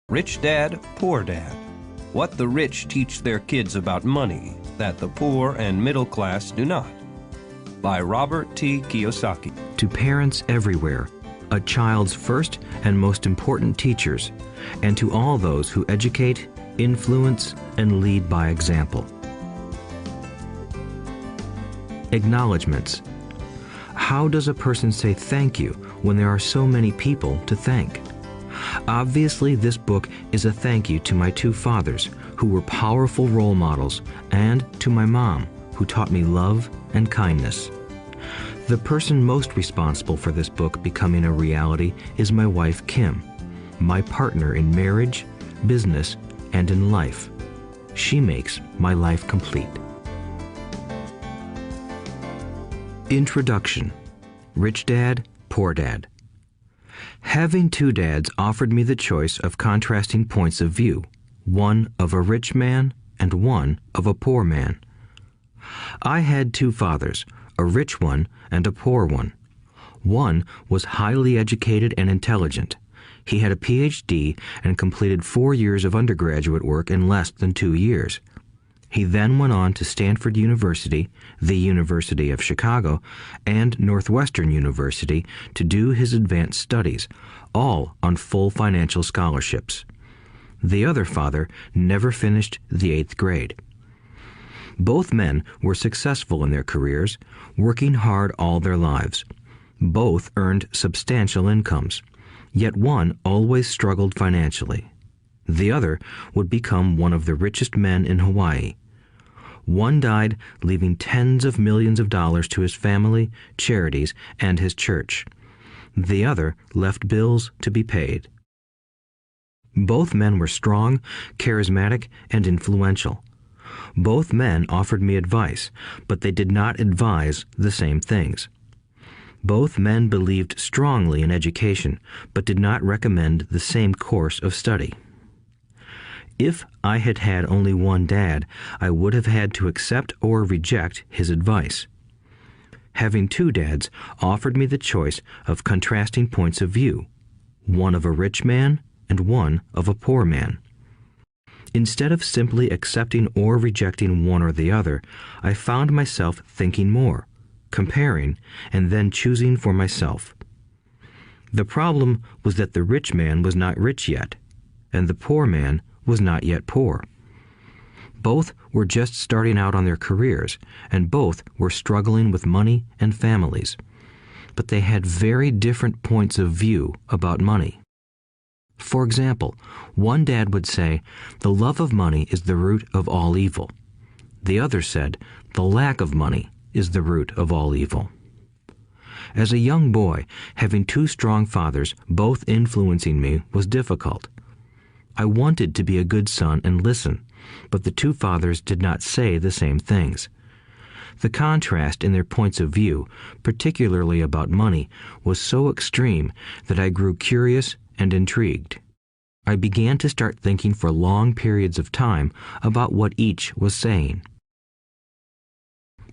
Rich Dad, Poor Dad. What the rich teach their kids about money that the poor and middle class do not. By Robert T. Kiyosaki. To parents everywhere, a child's first and most important teachers, and to all those who educate, influence, and lead by example. Acknowledgements. How does a person say thank you when there are so many people to thank? Obviously, this book is a thank you to my two fathers, who were powerful role models, and to my mom, who taught me love and kindness. The person most responsible for this book becoming a reality is my wife, Kim, my partner in marriage, business, and in life. She makes my life complete. Introduction. Rich Dad, Poor Dad. Having two dads offered me the choice of contrasting points of view, one of a rich man and one of a poor man. I had two fathers, a rich one and a poor one. One was highly educated and intelligent. He had a PhD and completed 4 years of undergraduate work in less than 2 years. He then went on to Stanford University, the University of Chicago, and Northwestern University to do his advanced studies, all on full financial scholarships. The other father never finished the 8th grade. Both men were successful in their careers, working hard all their lives. Both earned substantial incomes, yet one always struggled financially. The other would become one of the richest men in Hawaii. One died, leaving tens of millions of dollars to his family, charities, and his church. The other left bills to be paid. Both men were strong, charismatic, and influential. Both men offered me advice, but they did not advise the same things. Both men believed strongly in education, but did not recommend the same course of study. If I had had only one dad, I would have had to accept or reject his advice. Having two dads offered me the choice of contrasting points of view, one of a rich man and one of a poor man. Instead of simply accepting or rejecting one or the other, I found myself thinking more, comparing, and then choosing for myself. The problem was that the rich man was not rich yet, and the poor man was not yet poor. Both were just starting out on their careers, and both were struggling with money and families. But they had very different points of view about money. For example, one dad would say, "The love of money is the root of all evil." The other said, "The lack of money is the root of all evil." As a young boy, having two strong fathers, both influencing me, was difficult. I wanted to be a good son and listen, but the two fathers did not say the same things. The contrast in their points of view, particularly about money, was so extreme that I grew curious and intrigued. I began to start thinking for long periods of time about what each was saying.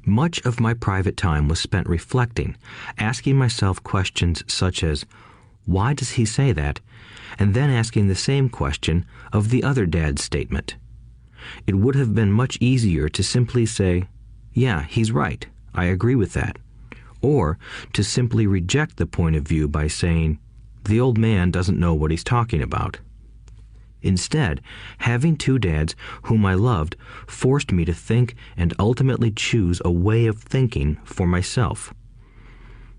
Much of my private time was spent reflecting, asking myself questions such as, "Why does he say that?" and then asking the same question of the other dad's statement. It would have been much easier to simply say, "Yeah, he's right, I agree with that," or to simply reject the point of view by saying, "The old man doesn't know what he's talking about." Instead, having two dads whom I loved forced me to think and ultimately choose a way of thinking for myself.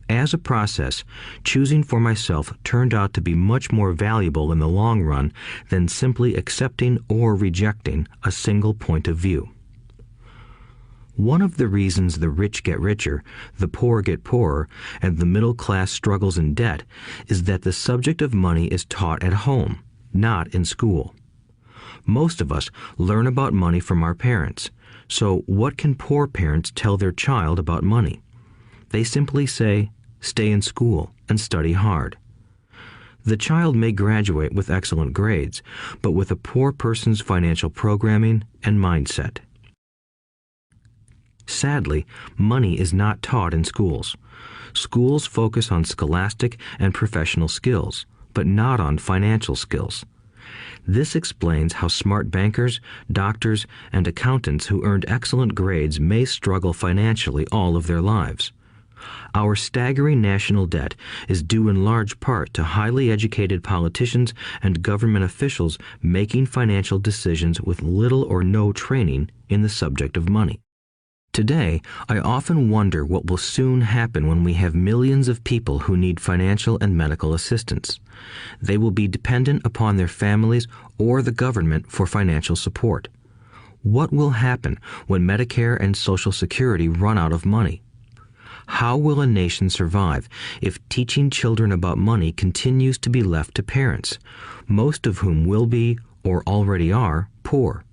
As a process, choosing for myself turned out to be much more valuable in the long run than simply accepting or rejecting a single point of view. One of the reasons the rich get richer, the poor get poorer, and the middle class struggles in debt is that the subject of money is taught at home, not in school. Most of us learn about money from our parents, so what can poor parents tell their child about money? They simply say, "Stay in school and study hard." The child may graduate with excellent grades, but with a poor person's financial programming and mindset. Sadly, money is not taught in schools. Schools focus on scholastic and professional skills, but not on financial skills. This explains how smart bankers, doctors, and accountants who earned excellent grades may struggle financially all of their lives. Our staggering national debt is due in large part to highly educated politicians and government officials making financial decisions with little or no training in the subject of money. Today, I often wonder what will soon happen when we have millions of people who need financial and medical assistance. They will be dependent upon their families or the government for financial support. What will happen when Medicare and Social Security run out of money? How will a nation survive if teaching children about money continues to be left to parents, most of whom will be, or already are, poor?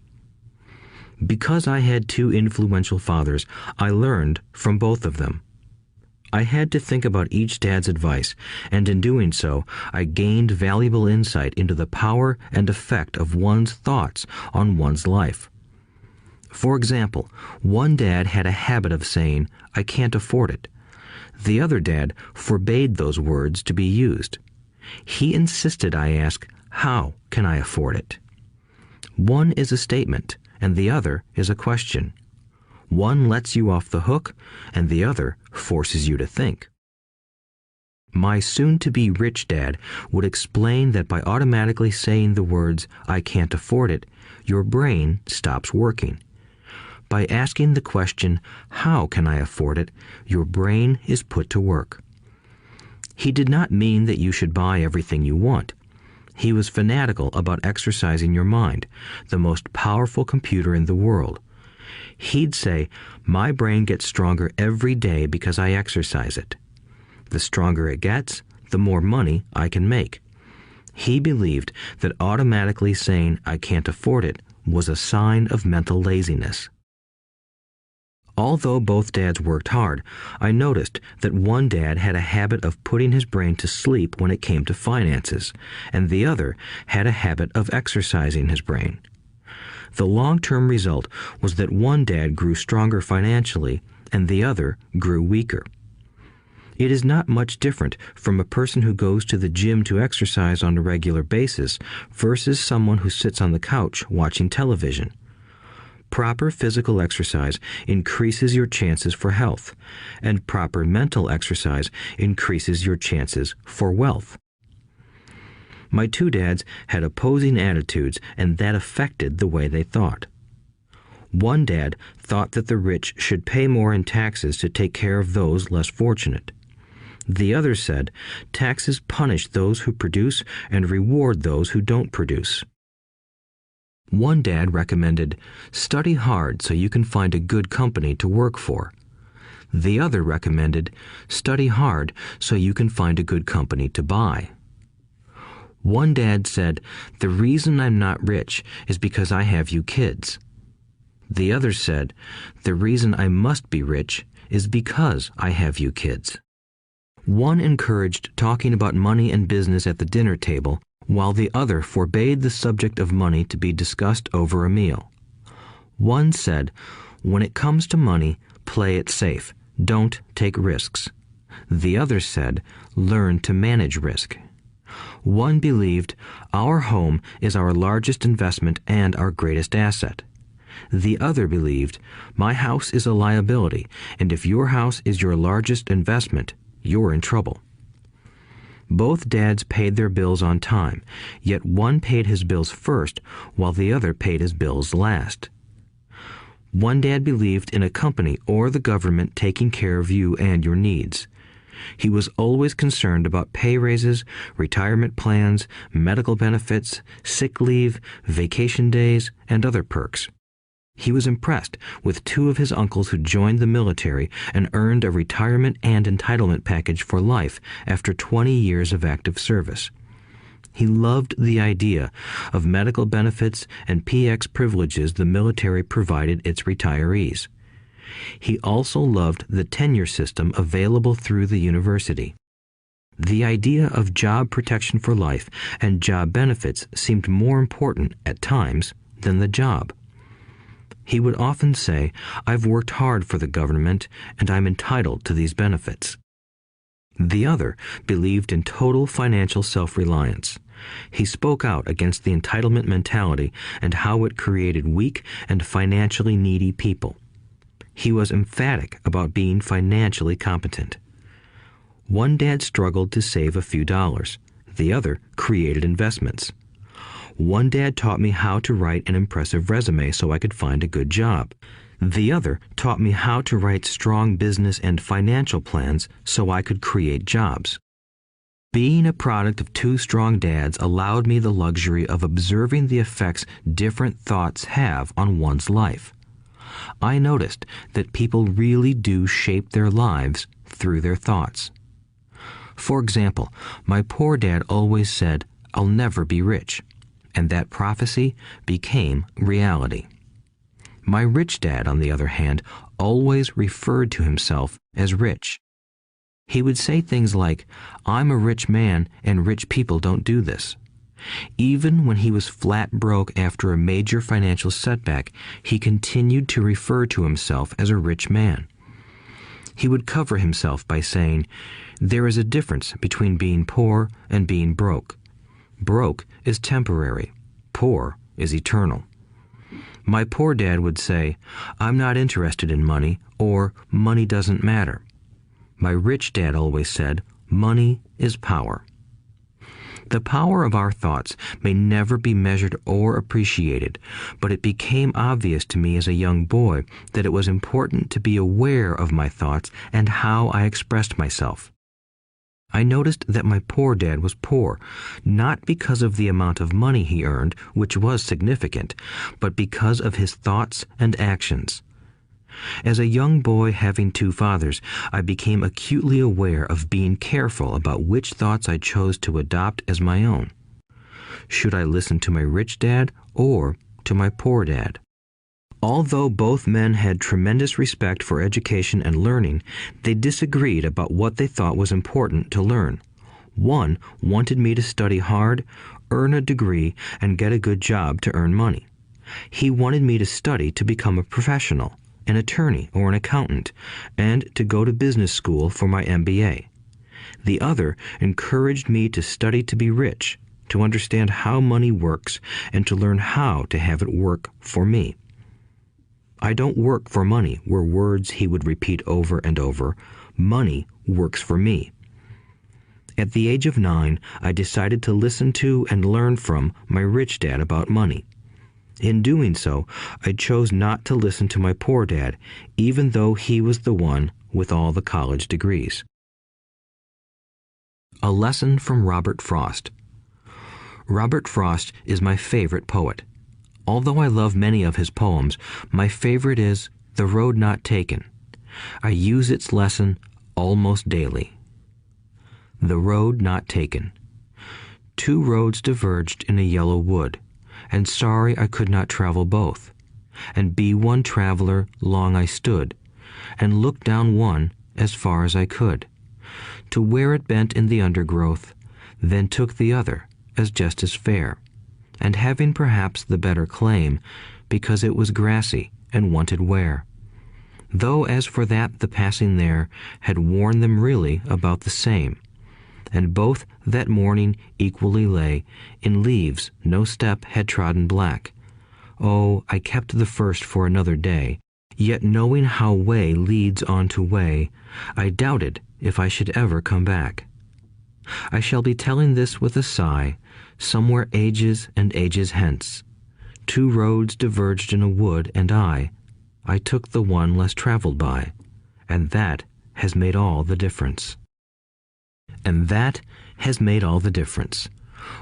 Because I had two influential fathers, I learned from both of them. I had to think about each dad's advice, and in doing so, I gained valuable insight into the power and effect of one's thoughts on one's life. For example, one dad had a habit of saying, "I can't afford it." The other dad forbade those words to be used. He insisted I ask, "How can I afford it?" One is a statement, and the other is a question. One lets you off the hook, and the other forces you to think. My soon-to-be rich dad would explain that by automatically saying the words, "I can't afford it," your brain stops working. By asking the question, "How can I afford it?" your brain is put to work. He did not mean that you should buy everything you want. He was fanatical about exercising your mind, the most powerful computer in the world. He'd say, "My brain gets stronger every day because I exercise it. The stronger it gets, the more money I can make." He believed that automatically saying, "I can't afford it," was a sign of mental laziness. Although both dads worked hard, I noticed that one dad had a habit of putting his brain to sleep when it came to finances, and the other had a habit of exercising his brain. The long-term result was that one dad grew stronger financially, and the other grew weaker. It is not much different from a person who goes to the gym to exercise on a regular basis versus someone who sits on the couch watching television. Proper physical exercise increases your chances for health, and proper mental exercise increases your chances for wealth. My two dads had opposing attitudes, and that affected the way they thought. One dad thought that the rich should pay more in taxes to take care of those less fortunate. The other said, taxes punish those who produce and reward those who don't produce. One dad recommended, study hard so you can find a good company to work for. The other recommended, study hard so you can find a good company to buy. One dad said, the reason I'm not rich is because I have you kids. The other said, the reason I must be rich is because I have you kids. One encouraged talking about money and business at the dinner table, while the other forbade the subject of money to be discussed over a meal. One said, when it comes to money, play it safe, don't take risks. The other said, learn to manage risk. One believed, our home is our largest investment and our greatest asset. The other believed, my house is a liability, and if your house is your largest investment, you're in trouble. Both dads paid their bills on time, yet one paid his bills first while the other paid his bills last. One dad believed in a company or the government taking care of you and your needs. He was always concerned about pay raises, retirement plans, medical benefits, sick leave, vacation days, and other perks. He was impressed with two of his uncles who joined the military and earned a retirement and entitlement package for life after 20 years of active service. He loved the idea of medical benefits and PX privileges the military provided its retirees. He also loved the tenure system available through the university. The idea of job protection for life and job benefits seemed more important at times than the job. He would often say, I've worked hard for the government and I'm entitled to these benefits. The other believed in total financial self-reliance. He spoke out against the entitlement mentality and how it created weak and financially needy people. He was emphatic about being financially competent. One dad struggled to save a few dollars. The other created investments. One dad taught me how to write an impressive resume so I could find a good job. The other taught me how to write strong business and financial plans so I could create jobs. Being a product of two strong dads allowed me the luxury of observing the effects different thoughts have on one's life. I noticed that people really do shape their lives through their thoughts. For example, my poor dad always said, "I'll never be rich," and that prophecy became reality. My rich dad, on the other hand, always referred to himself as rich. He would say things like, "I'm a rich man and rich people don't do this." Even when he was flat broke after a major financial setback, he continued to refer to himself as a rich man. He would cover himself by saying, "There is a difference between being poor and being broke. Broke is temporary. Poor is eternal." My poor dad would say, "I'm not interested in money," or "money doesn't matter." My rich dad always said, "Money is power." The power of our thoughts may never be measured or appreciated, but it became obvious to me as a young boy that it was important to be aware of my thoughts and how I expressed myself. I noticed that my poor dad was poor, not because of the amount of money he earned, which was significant, but because of his thoughts and actions. As a young boy having two fathers, I became acutely aware of being careful about which thoughts I chose to adopt as my own. Should I listen to my rich dad or to my poor dad? Although both men had tremendous respect for education and learning, they disagreed about what they thought was important to learn. One wanted me to study hard, earn a degree, and get a good job to earn money. He wanted me to study to become a professional, an attorney or an accountant, and to go to business school for my MBA. The other encouraged me to study to be rich, to understand how money works, and to learn how to have it work for me. "I don't work for money" were words he would repeat over and over. "Money works for me." At the age of 9, I decided to listen to and learn from my rich dad about money. In doing so, I chose not to listen to my poor dad, even though he was the one with all the college degrees. A lesson from Robert Frost. Robert Frost is my favorite poet. Although I love many of his poems, my favorite is "The Road Not Taken." I use its lesson almost daily. The road not taken. Two roads diverged in a yellow wood, and sorry I could not travel both. And be one traveler long I stood, and looked down one as far as I could, to where it bent in the undergrowth, then took the other as just as fair, and having perhaps the better claim, because it was grassy and wanted wear. Though as for that the passing there had worn them really about the same, and both that morning equally lay in leaves no step had trodden black. Oh, I kept the first for another day, yet knowing how way leads on to way, I doubted if I should ever come back. I shall be telling this with a sigh, somewhere ages and ages hence. Two roads diverged in a wood, and I took the one less traveled by, and that has made all the difference. And that has made all the difference.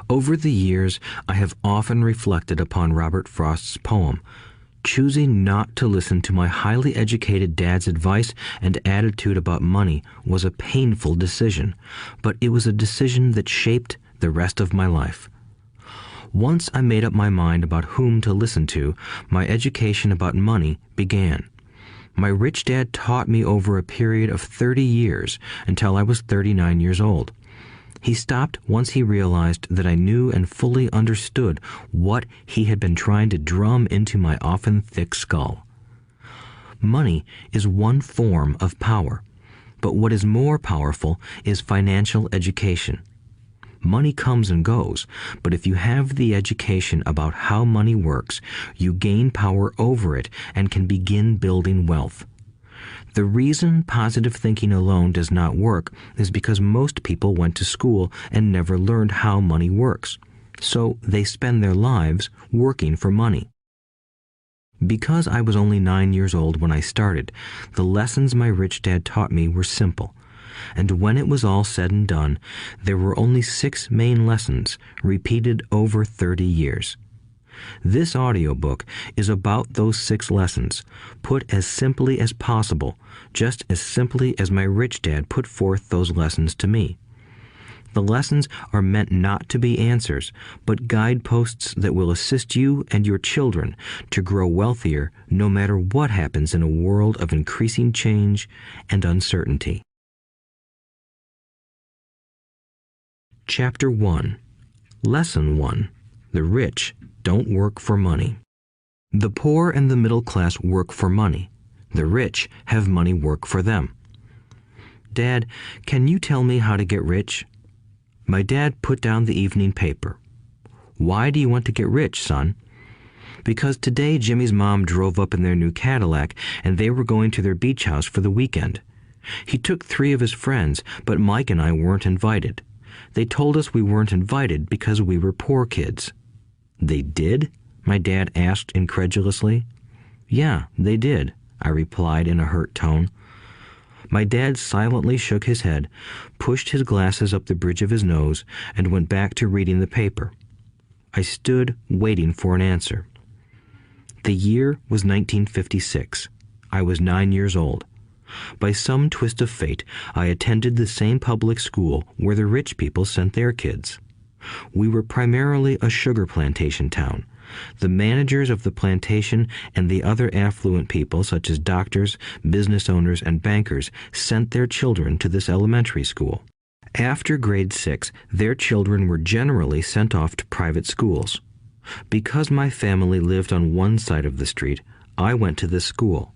Over the years, I have often reflected upon Robert Frost's poem. Choosing not to listen to my highly educated dad's advice and attitude about money was a painful decision, but it was a decision that shaped the rest of my life. Once I made up my mind about whom to listen to, my education about money began. My rich dad taught me over a period of 30 years until I was 39 years old. He stopped once he realized that I knew and fully understood what he had been trying to drum into my often thick skull. Money is one form of power, but what is more powerful is financial education. Money comes and goes, but if you have the education about how money works, you gain power over it and can begin building wealth. The reason positive thinking alone does not work is because most people went to school and never learned how money works, so they spend their lives working for money. Because I was only 9 years old when I started, the lessons my rich dad taught me were simple. And when it was all said and done, there were only 6 main lessons, repeated over 30 years. This audiobook is about those 6 lessons, put as simply as possible, just as simply as my rich dad put forth those lessons to me. The lessons are meant not to be answers, but guideposts that will assist you and your children to grow wealthier no matter what happens in a world of increasing change and uncertainty. Chapter 1. Lesson 1. The rich don't work for money. The poor and the middle class work for money. The rich have money work for them. Dad, can you tell me how to get rich? My dad put down the evening paper. Why do you want to get rich, son? Because today Jimmy's mom drove up in their new Cadillac and they were going to their beach house for the weekend. He took 3 of his friends, but Mike and I weren't invited. They told us we weren't invited because we were poor kids. They did? My dad asked incredulously. Yeah, they did, I replied in a hurt tone. My dad silently shook his head, pushed his glasses up the bridge of his nose, and went back to reading the paper. I stood waiting for an answer. The year was 1956. I was 9 years old. By some twist of fate, I attended the same public school where the rich people sent their kids. We were primarily a sugar plantation town. The managers of the plantation and the other affluent people, such as doctors, business owners, and bankers, sent their children to this elementary school. After grade 6, their children were generally sent off to private schools. Because my family lived on one side of the street, I went to this school.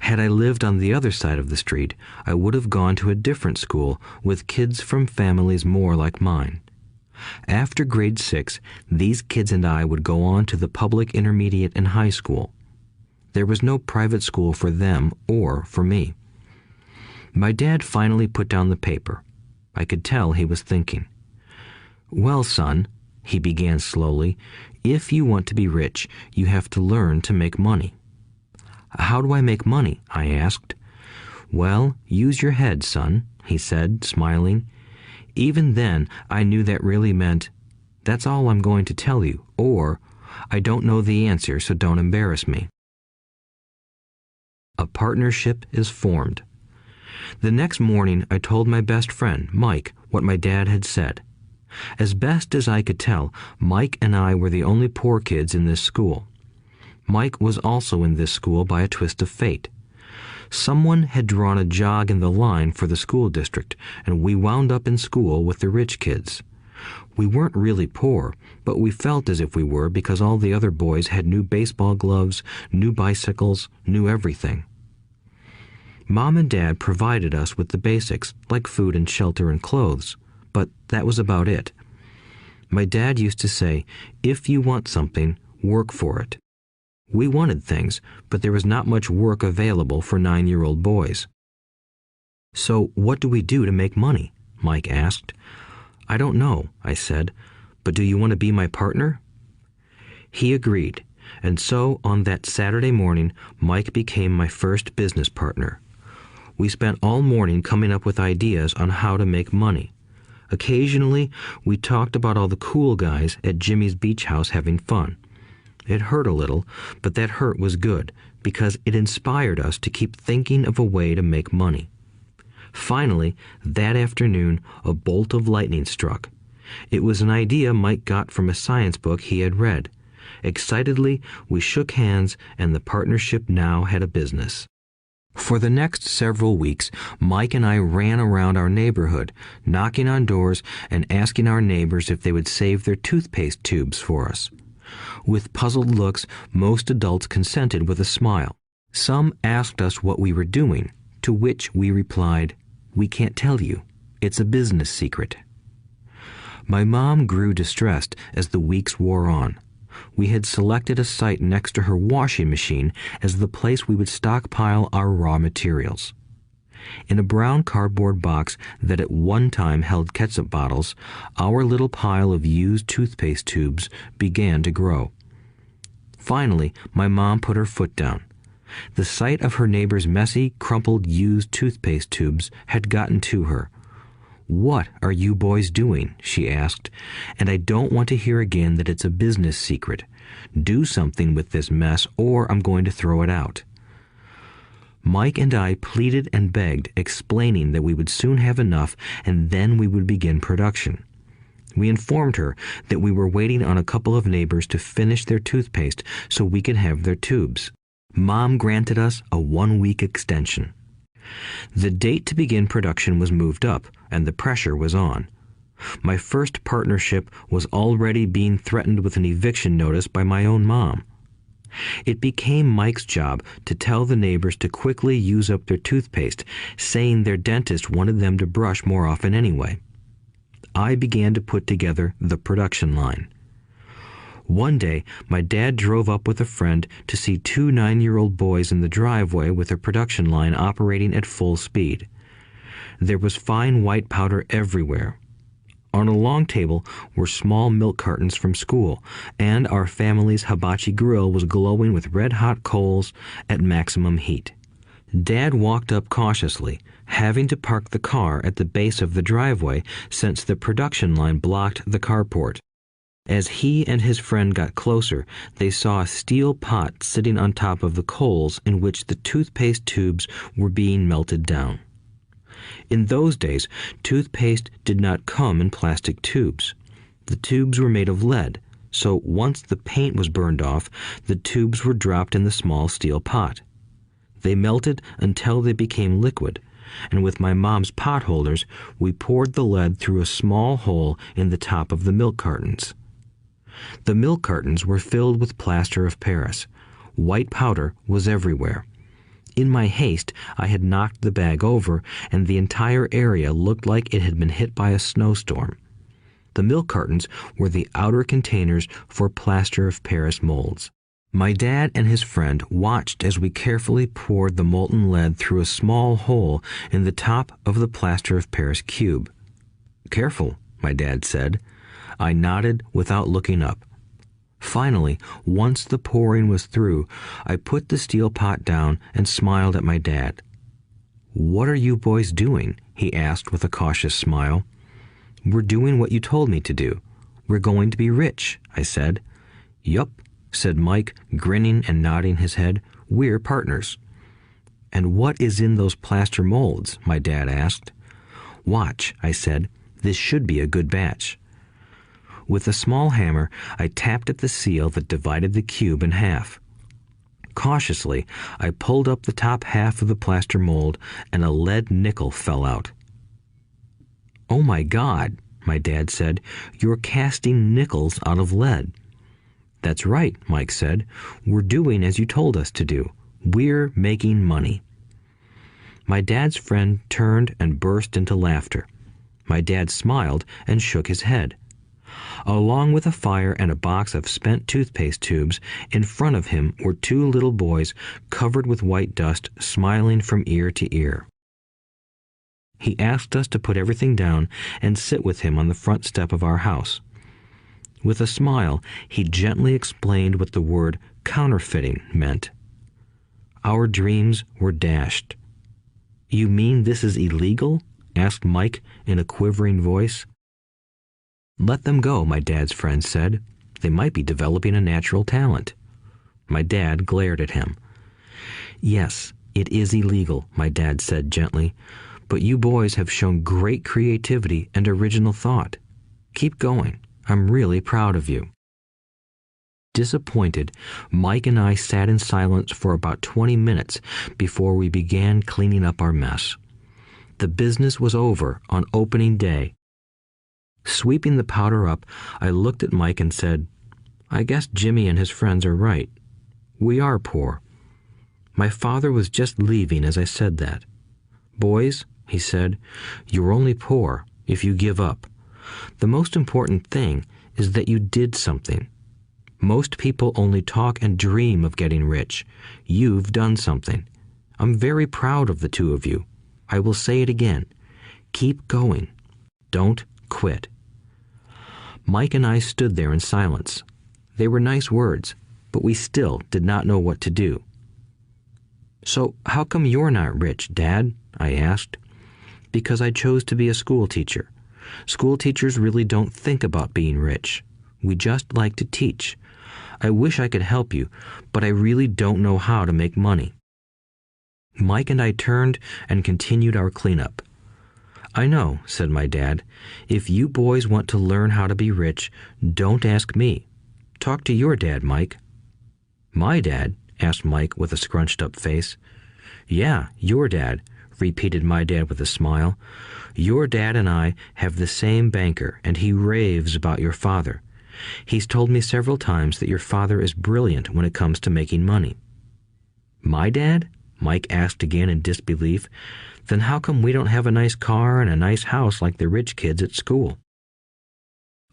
Had I lived on the other side of the street, I would have gone to a different school with kids from families more like mine. After grade 6, these kids and I would go on to the public intermediate and high school. There was no private school for them or for me. My dad finally put down the paper. I could tell he was thinking. Well, son, he began slowly, if you want to be rich, you have to learn to make money. How do I make money? I asked. Well, use your head, son, he said, smiling. Even then, I knew that really meant, that's all I'm going to tell you, or, I don't know the answer, so don't embarrass me. A partnership is formed. The next morning, I told my best friend, Mike, what my dad had said. As best as I could tell, Mike and I were the only poor kids in this school. Mike was also in this school by a twist of fate. Someone had drawn a jog in the line for the school district, and we wound up in school with the rich kids. We weren't really poor, but we felt as if we were because all the other boys had new baseball gloves, new bicycles, new everything. Mom and Dad provided us with the basics, like food and shelter and clothes, but that was about it. My dad used to say, if you want something, work for it. We wanted things, but there was not much work available for 9-year-old boys. So what do we do to make money? Mike asked. I don't know, I said, but do you want to be my partner? He agreed, and so on that Saturday morning, Mike became my first business partner. We spent all morning coming up with ideas on how to make money. Occasionally, we talked about all the cool guys at Jimmy's beach house having fun. It hurt a little, but that hurt was good, because it inspired us to keep thinking of a way to make money. Finally, that afternoon, a bolt of lightning struck. It was an idea Mike got from a science book he had read. Excitedly, we shook hands, and the partnership now had a business. For the next several weeks, Mike and I ran around our neighborhood, knocking on doors and asking our neighbors if they would save their toothpaste tubes for us. With puzzled looks, most adults consented with a smile. Some asked us what we were doing, to which we replied, "We can't tell you. It's a business secret." My mom grew distressed as the weeks wore on. We had selected a site next to her washing machine as the place we would stockpile our raw materials. In a brown cardboard box that at one time held ketchup bottles, our little pile of used toothpaste tubes began to grow. Finally, my mom put her foot down. The sight of her neighbor's messy, crumpled used toothpaste tubes had gotten to her. "What are you boys doing?" she asked, "and I don't want to hear again that it's a business secret. Do something with this mess or I'm going to throw it out." Mike and I pleaded and begged, explaining that we would soon have enough and then we would begin production. We informed her that we were waiting on a couple of neighbors to finish their toothpaste so we could have their tubes. Mom granted us a 1-week extension. The date to begin production was moved up, and the pressure was on. My first partnership was already being threatened with an eviction notice by my own mom. It became Mike's job to tell the neighbors to quickly use up their toothpaste, saying their dentist wanted them to brush more often anyway. I began to put together the production line. One day, my dad drove up with a friend to see 2 9-year-old boys in the driveway with a production line operating at full speed. There was fine white powder everywhere. On a long table were small milk cartons from school, and our family's hibachi grill was glowing with red-hot coals at maximum heat. Dad walked up cautiously, having to park the car at the base of the driveway since the production line blocked the carport. As he and his friend got closer, they saw a steel pot sitting on top of the coals in which the toothpaste tubes were being melted down. In those days, toothpaste did not come in plastic tubes. The tubes were made of lead, so once the paint was burned off, the tubes were dropped in the small steel pot. They melted until they became liquid, and with my mom's pot holders, we poured the lead through a small hole in the top of the milk cartons. The milk cartons were filled with plaster of Paris. White powder was everywhere. In my haste, I had knocked the bag over, and the entire area looked like it had been hit by a snowstorm. The milk cartons were the outer containers for plaster of Paris molds. My dad and his friend watched as we carefully poured the molten lead through a small hole in the top of the plaster of Paris cube. "Careful," my dad said. I nodded without looking up. Finally, once the pouring was through, I put the steel pot down and smiled at my dad. "What are you boys doing?" he asked with a cautious smile. "We're doing what you told me to do. We're going to be rich," I said. "Yup," said Mike, grinning and nodding his head. "We're partners." "And what is in those plaster molds?" my dad asked. "Watch," I said. "This should be a good batch." With a small hammer, I tapped at the seal that divided the cube in half. Cautiously, I pulled up the top half of the plaster mold, and a lead nickel fell out. "Oh my God," my dad said, "you're casting nickels out of lead." "That's right," Mike said. "We're doing as you told us to do. We're making money." My dad's friend turned and burst into laughter. My dad smiled and shook his head. Along with a fire and a box of spent toothpaste tubes, in front of him were 2 little boys covered with white dust, smiling from ear to ear. He asked us to put everything down and sit with him on the front step of our house. With a smile, he gently explained what the word counterfeiting meant. Our dreams were dashed. "You mean this is illegal?" asked Mike in a quivering voice. "Let them go," my dad's friend said. "They might be developing a natural talent." My dad glared at him. "Yes, it is illegal," my dad said gently, "but you boys have shown great creativity and original thought. Keep going. I'm really proud of you." Disappointed, Mike and I sat in silence for about 20 minutes before we began cleaning up our mess. The business was over on opening day. Sweeping the powder up, I looked at Mike and said, "I guess Jimmy and his friends are right. We are poor." My father was just leaving as I said that. "Boys," he said, "you're only poor if you give up. The most important thing is that you did something. Most people only talk and dream of getting rich. You've done something. I'm very proud of the two of you. I will say it again. Keep going. Don't quit. Mike and I stood there in silence. They were nice words, but we still did not know what to do. "So how come you're not rich, Dad?" I asked. "Because I chose to be a school teacher. School teachers really don't think about being rich. We just like to teach. I wish I could help you, but I really don't know how to make money." Mike and I turned and continued our cleanup. "I know," said my dad. "If you boys want to learn how to be rich, don't ask me. Talk to your dad, Mike." "My dad?" asked Mike with a scrunched-up face. "Yeah, your dad," repeated my dad with a smile. "Your dad and I have the same banker, and he raves about your father. He's told me several times that your father is brilliant when it comes to making money." "My dad?" Mike asked again in disbelief. "Then how come we don't have a nice car and a nice house like the rich kids at school?"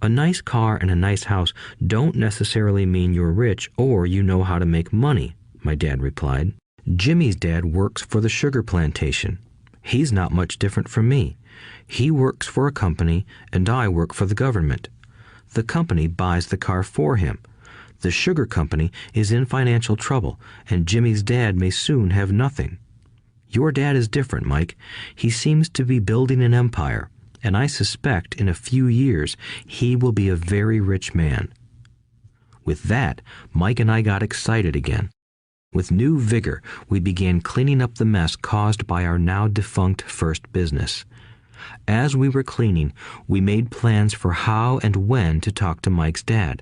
"A nice car and a nice house don't necessarily mean you're rich or you know how to make money," my dad replied. "Jimmy's dad works for the sugar plantation. He's not much different from me. He works for a company and I work for the government. The company buys the car for him. The sugar company is in financial trouble, and Jimmy's dad may soon have nothing. Your dad is different, Mike. He seems to be building an empire, and I suspect in a few years he will be a very rich man." With that, Mike and I got excited again. With new vigor, we began cleaning up the mess caused by our now defunct first business. As we were cleaning, we made plans for how and when to talk to Mike's dad.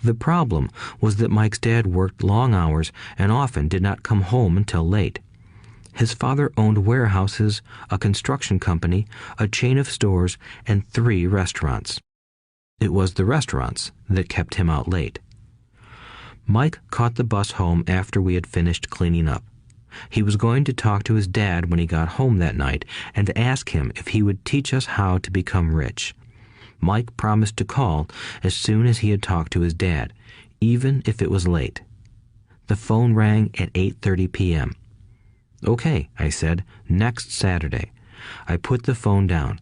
The problem was that Mike's dad worked long hours and often did not come home until late. His father owned warehouses, a construction company, a chain of stores, and 3 restaurants. It was the restaurants that kept him out late. Mike caught the bus home after we had finished cleaning up. He was going to talk to his dad when he got home that night and ask him if he would teach us how to become rich. Mike promised to call as soon as he had talked to his dad, even if it was late. The phone rang at 8:30 p.m. "Okay," I said, "next Saturday." I put the phone down.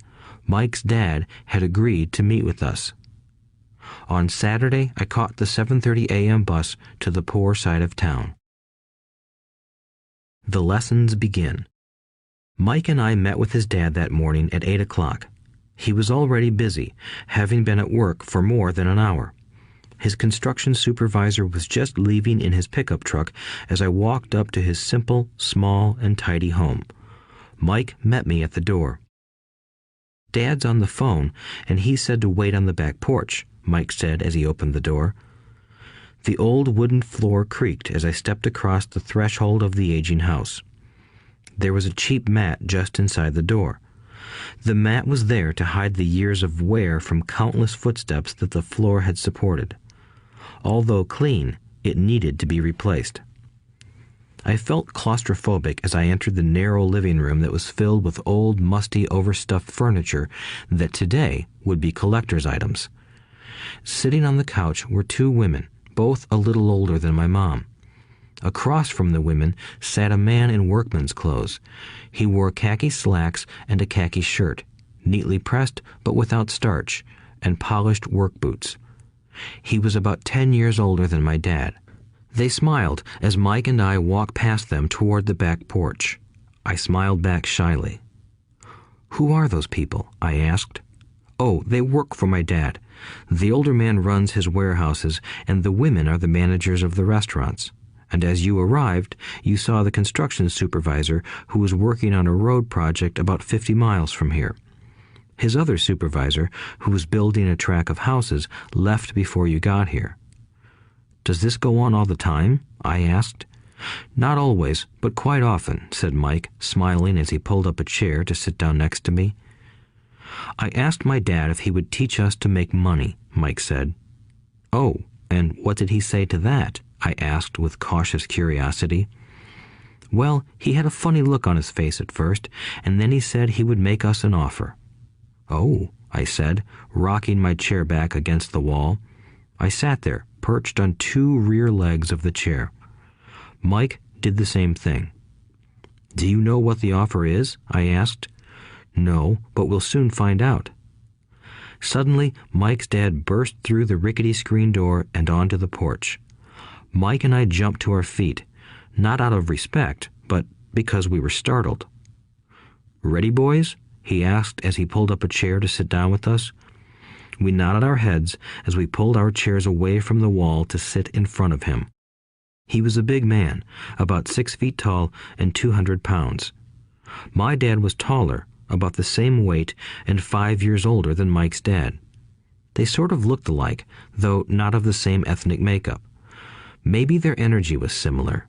Mike's dad had agreed to meet with us. On Saturday, I caught the 7:30 a.m. bus to the poor side of town. The lessons begin. Mike and I met with his dad that morning at 8 o'clock. He was already busy, having been at work for more than an hour. His construction supervisor was just leaving in his pickup truck as I walked up to his simple, small, and tidy home. Mike met me at the door. "Dad's on the phone, and he said to wait on the back porch," Mike said as he opened the door. The old wooden floor creaked as I stepped across the threshold of the aging house. There was a cheap mat just inside the door. The mat was there to hide the years of wear from countless footsteps that the floor had supported. Although clean, it needed to be replaced. I felt claustrophobic as I entered the narrow living room that was filled with old, musty, overstuffed furniture that today would be collector's items. Sitting on the couch were 2 women, both a little older than my mom. Across from the women sat a man in workman's clothes. He wore khaki slacks and a khaki shirt, neatly pressed but without starch, and polished work boots. He was about 10 years older than my dad. They smiled as Mike and I walked past them toward the back porch. I smiled back shyly. "Who are those people?" I asked. "Oh, they work for my dad. The older man runs his warehouses, and the women are the managers of the restaurants. And as you arrived, you saw the construction supervisor who was working on a road project about 50 miles from here. His other supervisor, who was building a track of houses, left before you got here." "Does this go on all the time?" I asked. "Not always, but quite often," said Mike, smiling as he pulled up a chair to sit down next to me. "I asked my dad if he would teach us to make money," Mike said. "Oh, and what did he say to that?" I asked with cautious curiosity. "Well, he had a funny look on his face at first, and then he said he would make us an offer." "Oh," I said, rocking my chair back against the wall. I sat there, perched on two rear legs of the chair. Mike did the same thing. "Do you know what the offer is?" I asked. "No, but we'll soon find out." Suddenly, Mike's dad burst through the rickety screen door and onto the porch. Mike and I jumped to our feet, not out of respect, but because we were startled. "Ready, boys?" he asked as he pulled up a chair to sit down with us. We nodded our heads as we pulled our chairs away from the wall to sit in front of him. He was a big man, about 6 feet tall and 200 pounds. My dad was taller, about the same weight, and 5 years older than Mike's dad. They sort of looked alike, though not of the same ethnic makeup. Maybe their energy was similar.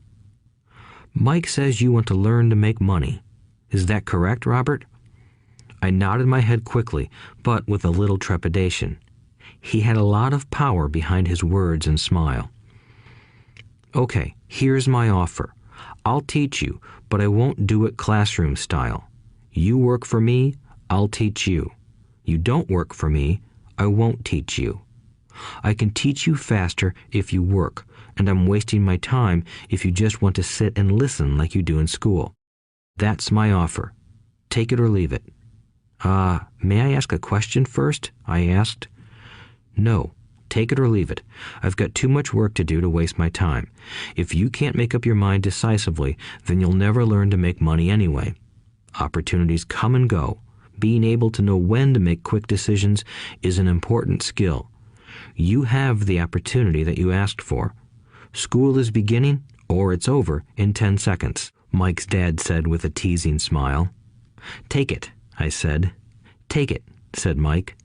"Mike says you want to learn to make money. Is that correct, Robert?" I nodded my head quickly, but with a little trepidation. He had a lot of power behind his words and smile. "Okay, here's my offer. I'll teach you, but I won't do it classroom style. You work for me, I'll teach you. You don't work for me, I won't teach you. I can teach you faster if you work, and I'm wasting my time if you just want to sit and listen like you do in school. That's my offer. Take it or leave it." May I ask a question first?" I asked. "No, take it or leave it. I've got too much work to do to waste my time. If you can't make up your mind decisively, then you'll never learn to make money anyway. Opportunities come and go. Being able to know when to make quick decisions is an important skill. You have the opportunity that you asked for. School is beginning, or it's over, in 10 seconds, Mike's dad said with a teasing smile. "Take it," I said. "Take it," said Mike.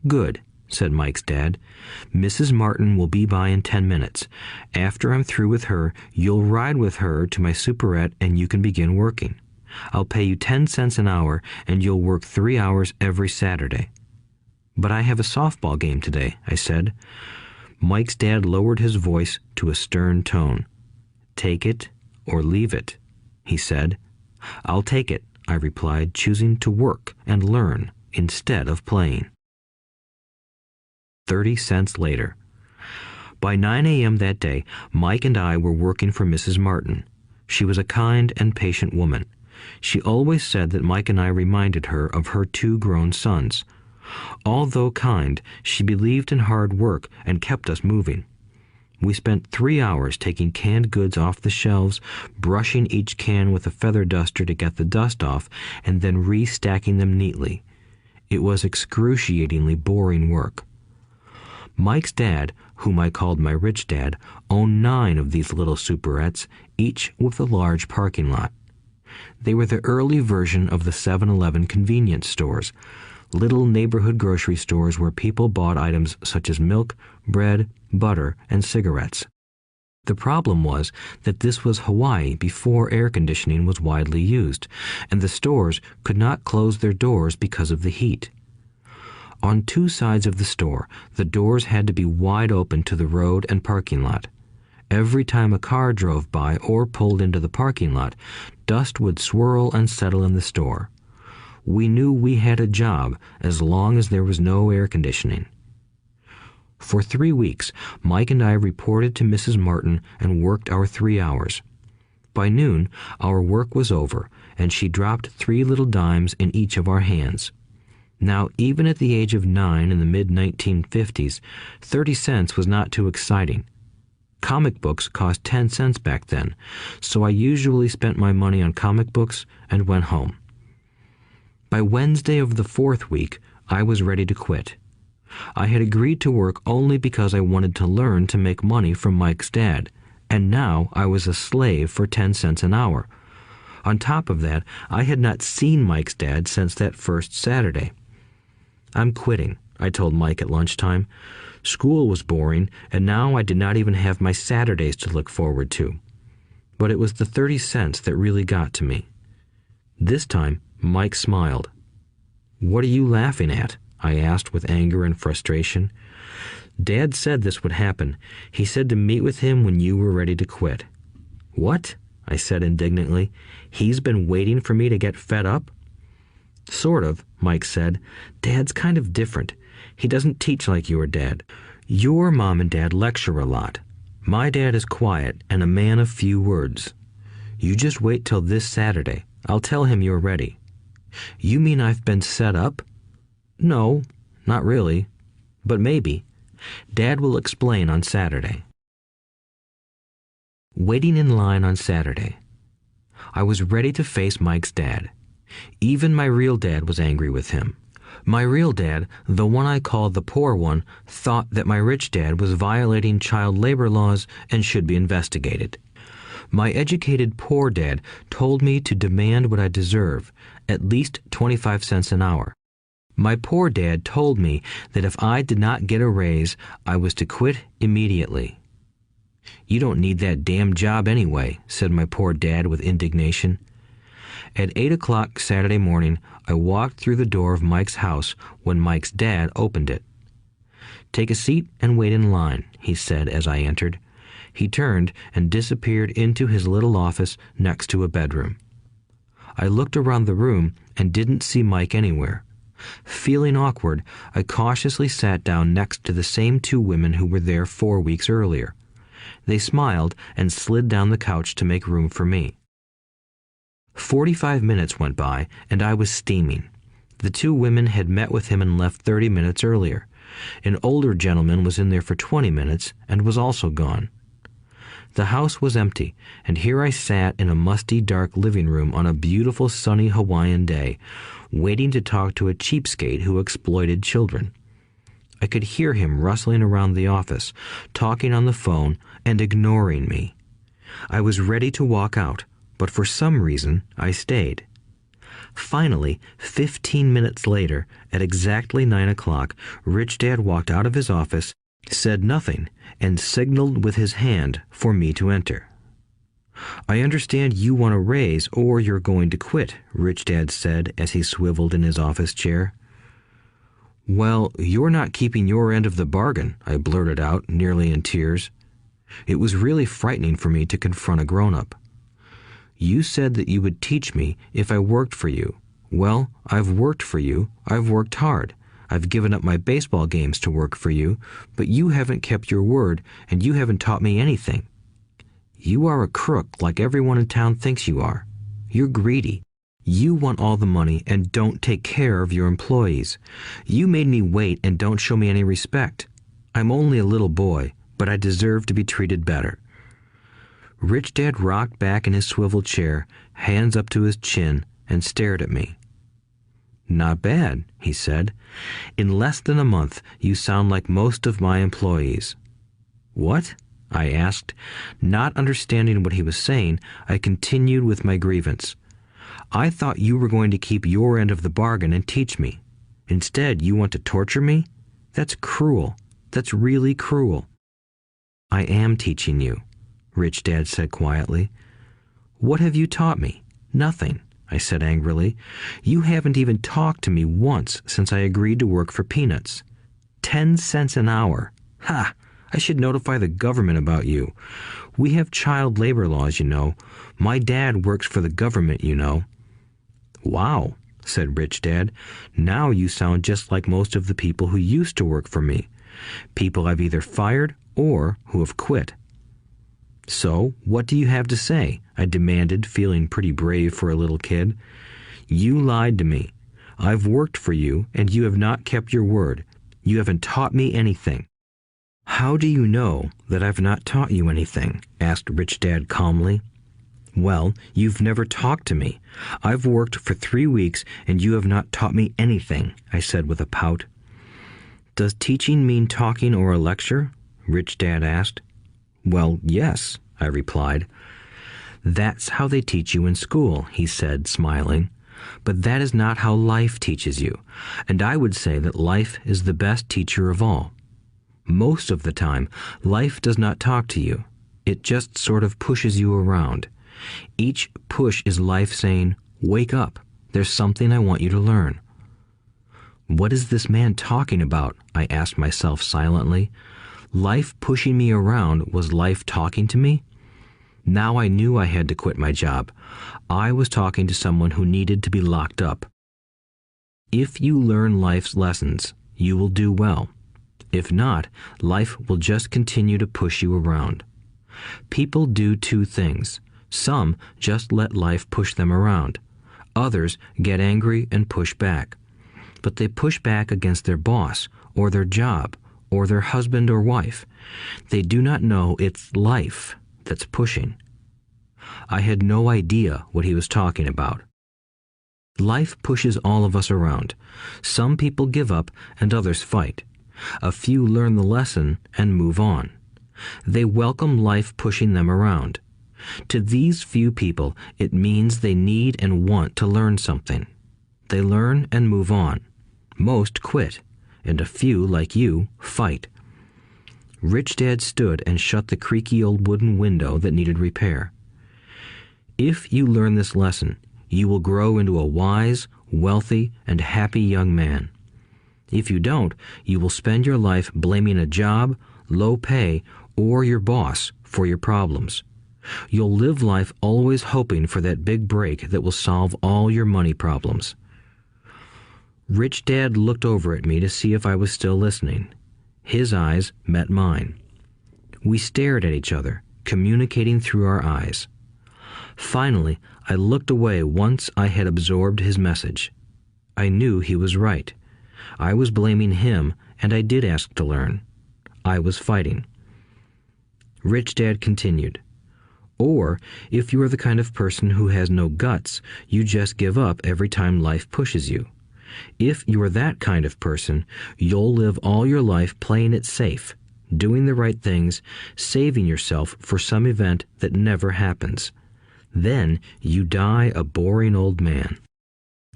"Good," said Mike's dad. "Mrs. Martin will be by in 10 minutes. After I'm through with her, you'll ride with her to my superette and you can begin working. I'll pay you 10 cents an hour and you'll work 3 hours every Saturday." "But I have a softball game today," I said. Mike's dad lowered his voice to a stern tone. "Take it or leave it," he said. "I'll take it," I replied, choosing to work and learn instead of playing. 30 cents later. By 9 a.m. that day, Mike and I were working for Mrs. Martin. She was a kind and patient woman. She always said that Mike and I reminded her of her 2 grown sons. Although kind, she believed in hard work and kept us moving. We spent 3 hours taking canned goods off the shelves, brushing each can with a feather duster to get the dust off, and then restacking them neatly. It was excruciatingly boring work. Mike's dad, whom I called my rich dad, owned 9 of these little superettes, each with a large parking lot. They were the early version of the 7-Eleven convenience stores, little neighborhood grocery stores where people bought items such as milk, bread, butter, and cigarettes. The problem was that this was Hawaii before air conditioning was widely used, and the stores could not close their doors because of the heat. On 2 sides of the store, the doors had to be wide open to the road and parking lot. Every time a car drove by or pulled into the parking lot, dust would swirl and settle in the store. We knew we had a job as long as there was no air conditioning. For 3 weeks, Mike and I reported to Mrs. Martin and worked our 3 hours. By noon, our work was over, and she dropped 3 little dimes in each of our hands. Now, even at the age of 9 in the mid-1950s, 30 cents was not too exciting. Comic books cost 10 cents back then, so I usually spent my money on comic books and went home. By Wednesday of the 4th week, I was ready to quit. I had agreed to work only because I wanted to learn to make money from Mike's dad, and now I was a slave for 10 cents an hour. On top of that, I had not seen Mike's dad since that first Saturday. "I'm quitting," I told Mike at lunchtime. School was boring, and now I did not even have my Saturdays to look forward to. But it was the 30 cents that really got to me. This time, Mike smiled. "What are you laughing at?" I asked with anger and frustration. "Dad said this would happen. He said to meet with him when you were ready to quit." "What?" I said indignantly. "He's been waiting for me to get fed up?" Sort of, Mike said. Dad's kind of different. He doesn't teach like your dad. Your mom and dad lecture a lot. My dad is quiet and a man of few words. You just wait till this Saturday. I'll tell him you're ready. You mean I've been set up? No, not really. But maybe. Dad will explain on Saturday. Waiting in line on Saturday. I was ready to face Mike's dad. Even my real dad was angry with him. My real dad, the one I called the poor one, thought that my rich dad was violating child labor laws and should be investigated. My educated poor dad told me to demand what I deserve, at least 25 cents an hour. My poor dad told me that if I did not get a raise, I was to quit immediately. You don't need that damn job anyway, said my poor dad with indignation. At 8 o'clock Saturday morning, I walked through the door of Mike's house when Mike's dad opened it. Take a seat and wait in line, he said as I entered. He turned and disappeared into his little office next to a bedroom. I looked around the room and didn't see Mike anywhere. Feeling awkward, I cautiously sat down next to the same two women who were there 4 weeks earlier. They smiled and slid down the couch to make room for me. 45 minutes went by, and I was steaming. The two women had met with him and left 30 minutes earlier. An older gentleman was in there for 20 minutes and was also gone. The house was empty, and here I sat in a musty, dark living room on a beautiful, sunny Hawaiian day, waiting to talk to a cheapskate who exploited children. I could hear him rustling around the office, talking on the phone, and ignoring me. I was ready to walk out, but for some reason I stayed. Finally, 15 minutes later, at exactly 9 o'clock, Rich Dad walked out of his office, said nothing, and signaled with his hand for me to enter. I understand you want a raise or you're going to quit, Rich Dad said as he swiveled in his office chair. Well, you're not keeping your end of the bargain, I blurted out, nearly in tears. It was really frightening for me to confront a grown-up. You said that you would teach me if I worked for you. Well, I've worked for you. I've worked hard. I've given up my baseball games to work for you, but you haven't kept your word, and you haven't taught me anything. You are a crook like everyone in town thinks you are. You're greedy. You want all the money and don't take care of your employees. You made me wait and don't show me any respect. I'm only a little boy, but I deserve to be treated better. Rich Dad rocked back in his swivel chair, hands up to his chin, and stared at me. Not bad, he said. In less than a month, you sound like most of my employees. What? I asked. Not understanding what he was saying, I continued with my grievance. I thought you were going to keep your end of the bargain and teach me. Instead, you want to torture me? That's cruel. That's really cruel. I am teaching you, Rich Dad said quietly. What have you taught me? Nothing, I said angrily. You haven't even talked to me once since I agreed to work for peanuts. 10 cents an hour. Ha! I should notify the government about you. We have child labor laws, you know. My dad works for the government, you know. Wow, said Rich Dad. Now you sound just like most of the people who used to work for me. People I've either fired or who have quit. So, what do you have to say? I demanded, feeling pretty brave for a little kid. You lied to me. I've worked for you, and you have not kept your word. You haven't taught me anything. How do you know that I've not taught you anything? Asked Rich Dad calmly. Well, you've never talked to me. I've worked for 3 weeks, and you have not taught me anything, I said with a pout. Does teaching mean talking or a lecture? Rich Dad asked. Well, yes, I replied. That's how they teach you in school, he said, smiling. But that is not how life teaches you, and I would say that life is the best teacher of all. Most of the time, life does not talk to you. It just sort of pushes you around. Each push is life saying, wake up, there's something I want you to learn. What is this man talking about? I asked myself silently. Life pushing me around was life talking to me? Now I knew I had to quit my job. I was talking to someone who needed to be locked up. If you learn life's lessons, you will do well. If not, life will just continue to push you around. People do two things. Some just let life push them around. Others get angry and push back. But they push back against their boss, or their job, or their husband or wife. They do not know it's life that's pushing. I had no idea what he was talking about. Life pushes all of us around. Some people give up and others fight. A few learn the lesson and move on. They welcome life pushing them around. To these few people, it means they need and want to learn something. They learn and move on. Most quit, and a few, like you, fight. Rich Dad stood and shut the creaky old wooden window that needed repair. If you learn this lesson, you will grow into a wise, wealthy, and happy young man. If you don't, you will spend your life blaming a job, low pay, or your boss for your problems. You'll live life always hoping for that big break that will solve all your money problems. Rich Dad looked over at me to see if I was still listening. His eyes met mine. We stared at each other, communicating through our eyes. Finally, I looked away once I had absorbed his message. I knew he was right. I was blaming him, and I did ask to learn. I was fighting. Rich Dad continued, "Or, if you are the kind of person who has no guts, you just give up every time life pushes you. If you are that kind of person, you'll live all your life playing it safe, doing the right things, saving yourself for some event that never happens. Then you die a boring old man.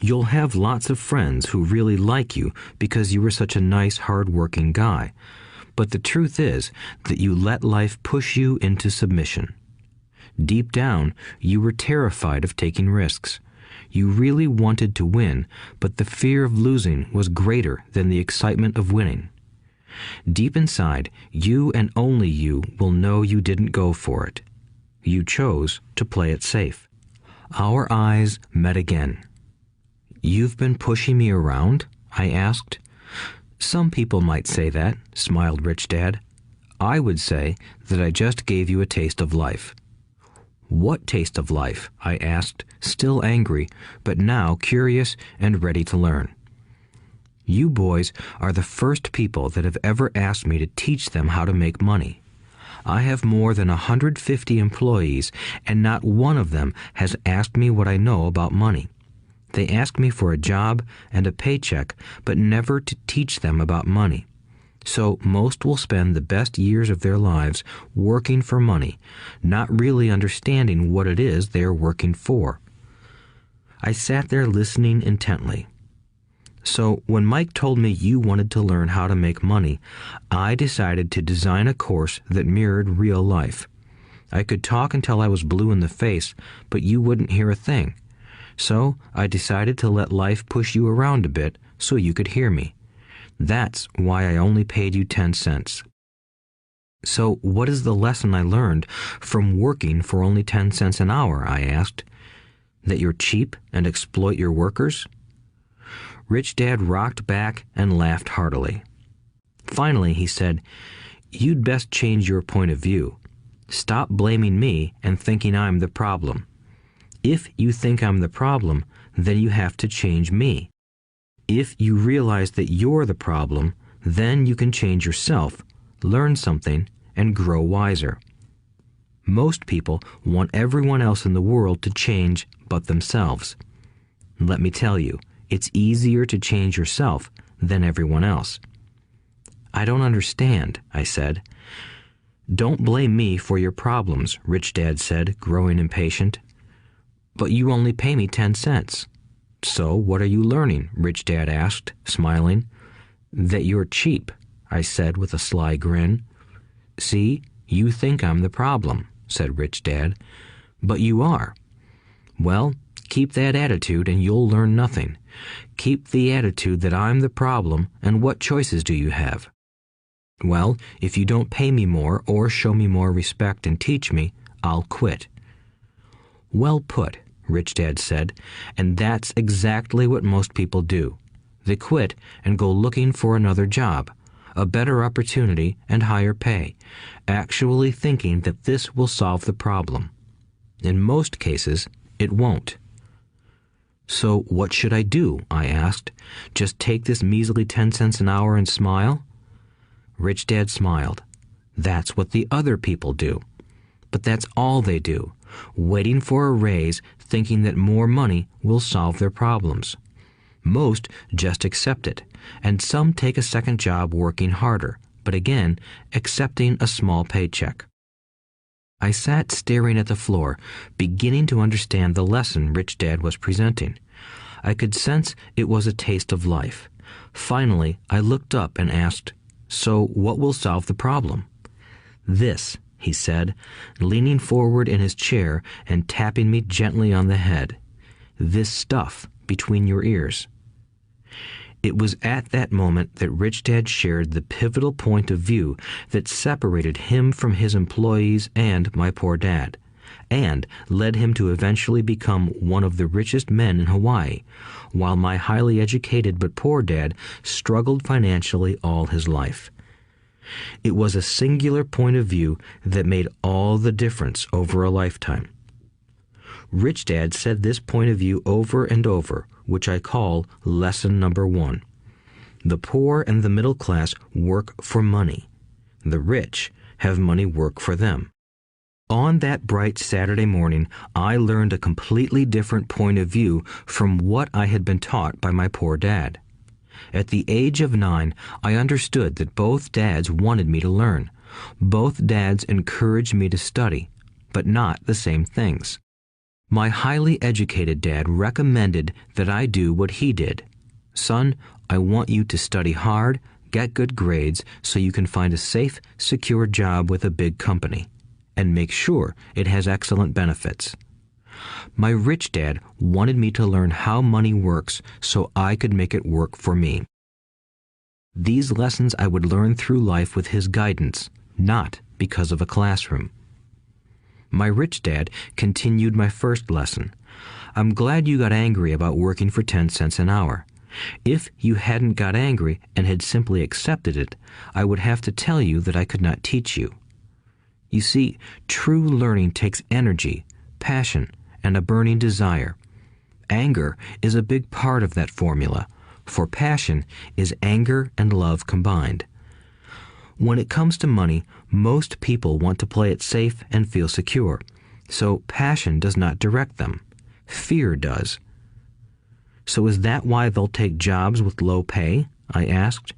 You'll have lots of friends who really like you because you were such a nice, hard-working guy. But the truth is that you let life push you into submission. Deep down, you were terrified of taking risks. You really wanted to win, but the fear of losing was greater than the excitement of winning. Deep inside, you and only you will know you didn't go for it. You chose to play it safe." Our eyes met again. "You've been pushing me around?" I asked. "Some people might say that," smiled Rich Dad. "I would say that I just gave you a taste of life." "What taste of life?" I asked, still angry, but now curious and ready to learn. "You boys are the first people that have ever asked me to teach them how to make money. I have more than 150 employees, and not one of them has asked me what I know about money. They ask me for a job and a paycheck, but never to teach them about money. So most will spend the best years of their lives working for money, not really understanding what it is they are working for." I sat there listening intently. "So when Mike told me you wanted to learn how to make money, I decided to design a course that mirrored real life. I could talk until I was blue in the face, but you wouldn't hear a thing. So I decided to let life push you around a bit so you could hear me. That's why I only paid you 10 cents. "So what is the lesson I learned from working for only 10 cents an hour?" I asked. "That you're cheap and exploit your workers?" Rich Dad rocked back and laughed heartily. Finally, he said, "You'd best change your point of view. Stop blaming me and thinking I'm the problem. If you think I'm the problem, then you have to change me. If you realize that you're the problem, then you can change yourself, learn something, and grow wiser. Most people want everyone else in the world to change but themselves. Let me tell you, it's easier to change yourself than everyone else." "I don't understand," I said. "Don't blame me for your problems," Rich Dad said, growing impatient. "But you only pay me 10 cents. "So what are you learning?" Rich Dad asked, smiling. "That you're cheap," I said with a sly grin. "See, you think I'm the problem," said Rich Dad. "But you are. Well, keep that attitude and you'll learn nothing. Keep the attitude that I'm the problem, and what choices do you have?" "Well, if you don't pay me more or show me more respect and teach me, I'll quit." "Well put," Rich Dad said, "and that's exactly what most people do. They quit and go looking for another job, a better opportunity and higher pay, actually thinking that this will solve the problem. In most cases, it won't. So what should I do? I asked. Just take this measly 10 cents an hour and smile? Rich Dad smiled. That's what the other people do. But that's all they do, waiting for a raise, thinking that more money will solve their problems. Most just accept it, and some take a second job working harder, but again, accepting a small paycheck. I sat staring at the floor, beginning to understand the lesson Rich Dad was presenting. I could sense it was a taste of life. Finally, I looked up and asked, "So what will solve the problem?" "This," he said, leaning forward in his chair and tapping me gently on the head. "This stuff between your ears." It was at that moment that Rich Dad shared the pivotal point of view that separated him from his employees and my poor dad, and led him to eventually become one of the richest men in Hawaii, while my highly educated but poor dad struggled financially all his life. It was a singular point of view that made all the difference over a lifetime. Rich Dad said this point of view over and over, which I call lesson number 1. The poor and the middle class work for money. The rich have money work for them. On that bright Saturday morning, I learned a completely different point of view from what I had been taught by my poor dad. At the age of 9, I understood that both dads wanted me to learn. Both dads encouraged me to study, but not the same things. My highly educated dad recommended that I do what he did. "Son, I want you to study hard, get good grades so you can find a safe, secure job with a big company, and make sure it has excellent benefits." My rich dad wanted me to learn how money works so I could make it work for me. These lessons I would learn through life with his guidance, not because of a classroom. My rich dad continued my first lesson. "I'm glad you got angry about working for 10 cents an hour. If you hadn't got angry and had simply accepted it, I would have to tell you that I could not teach you. You see, true learning takes energy, passion, and a burning desire. Anger is a big part of that formula, for passion is anger and love combined. When it comes to money, most people want to play it safe and feel secure, so passion does not direct them. Fear does. So is that why they'll take jobs with low pay?" I asked.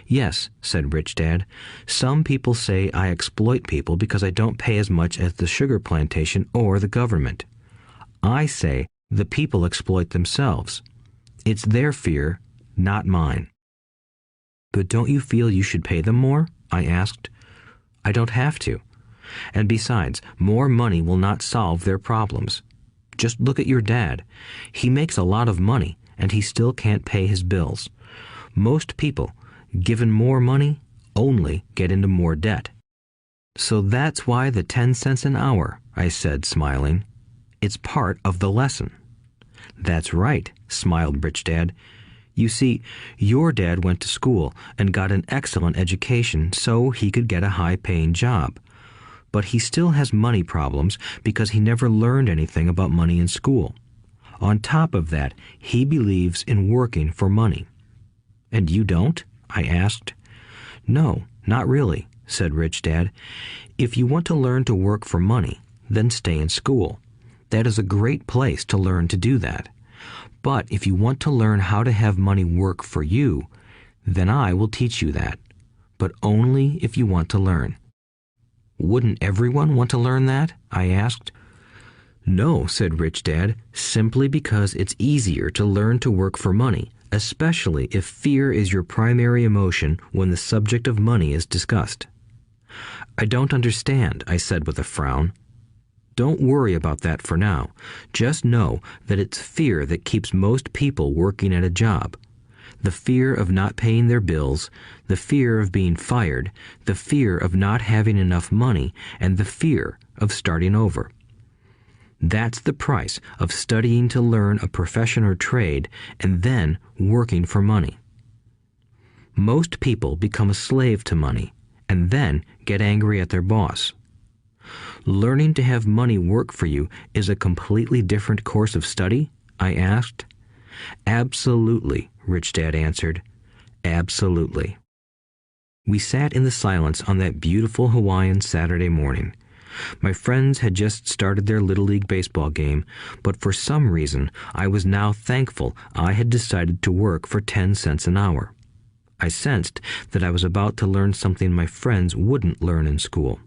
"Yes," said Rich Dad. "Some people say I exploit people because I don't pay as much as the sugar plantation or the government. I say the people exploit themselves. It's their fear, not mine." "But don't you feel you should pay them more?" I asked. "I don't have to. And besides, more money will not solve their problems. Just look at your dad. He makes a lot of money, and he still can't pay his bills. Most people, given more money, only get into more debt." "So that's why the 10 cents an hour," I said, smiling. "It's part of the lesson." "That's right," smiled Rich Dad. "You see, your dad went to school and got an excellent education so he could get a high-paying job. But he still has money problems because he never learned anything about money in school. On top of that, he believes in working for money." "And you don't?" I asked. "No, not really," said Rich Dad. "If you want to learn to work for money, then stay in school. That is a great place to learn to do that. But if you want to learn how to have money work for you, then I will teach you that. But only if you want to learn." "Wouldn't everyone want to learn that?" I asked. "No," said Rich Dad, "simply because it's easier to learn to work for money, especially if fear is your primary emotion when the subject of money is discussed." "I don't understand," I said with a frown. "Don't worry about that for now. Just know that it's fear that keeps most people working at a job. The fear of not paying their bills, the fear of being fired, the fear of not having enough money, and the fear of starting over. That's the price of studying to learn a profession or trade and then working for money. Most people become a slave to money and then get angry at their boss. Learning to have money work for you is a completely different course of study? I asked. Absolutely, Rich Dad answered. Absolutely. We sat in the silence on that beautiful Hawaiian Saturday morning. My friends had just started their Little League baseball game, but for some reason I was now thankful I had decided to work for 10 cents an hour. I sensed that I was about to learn something my friends wouldn't learn in school.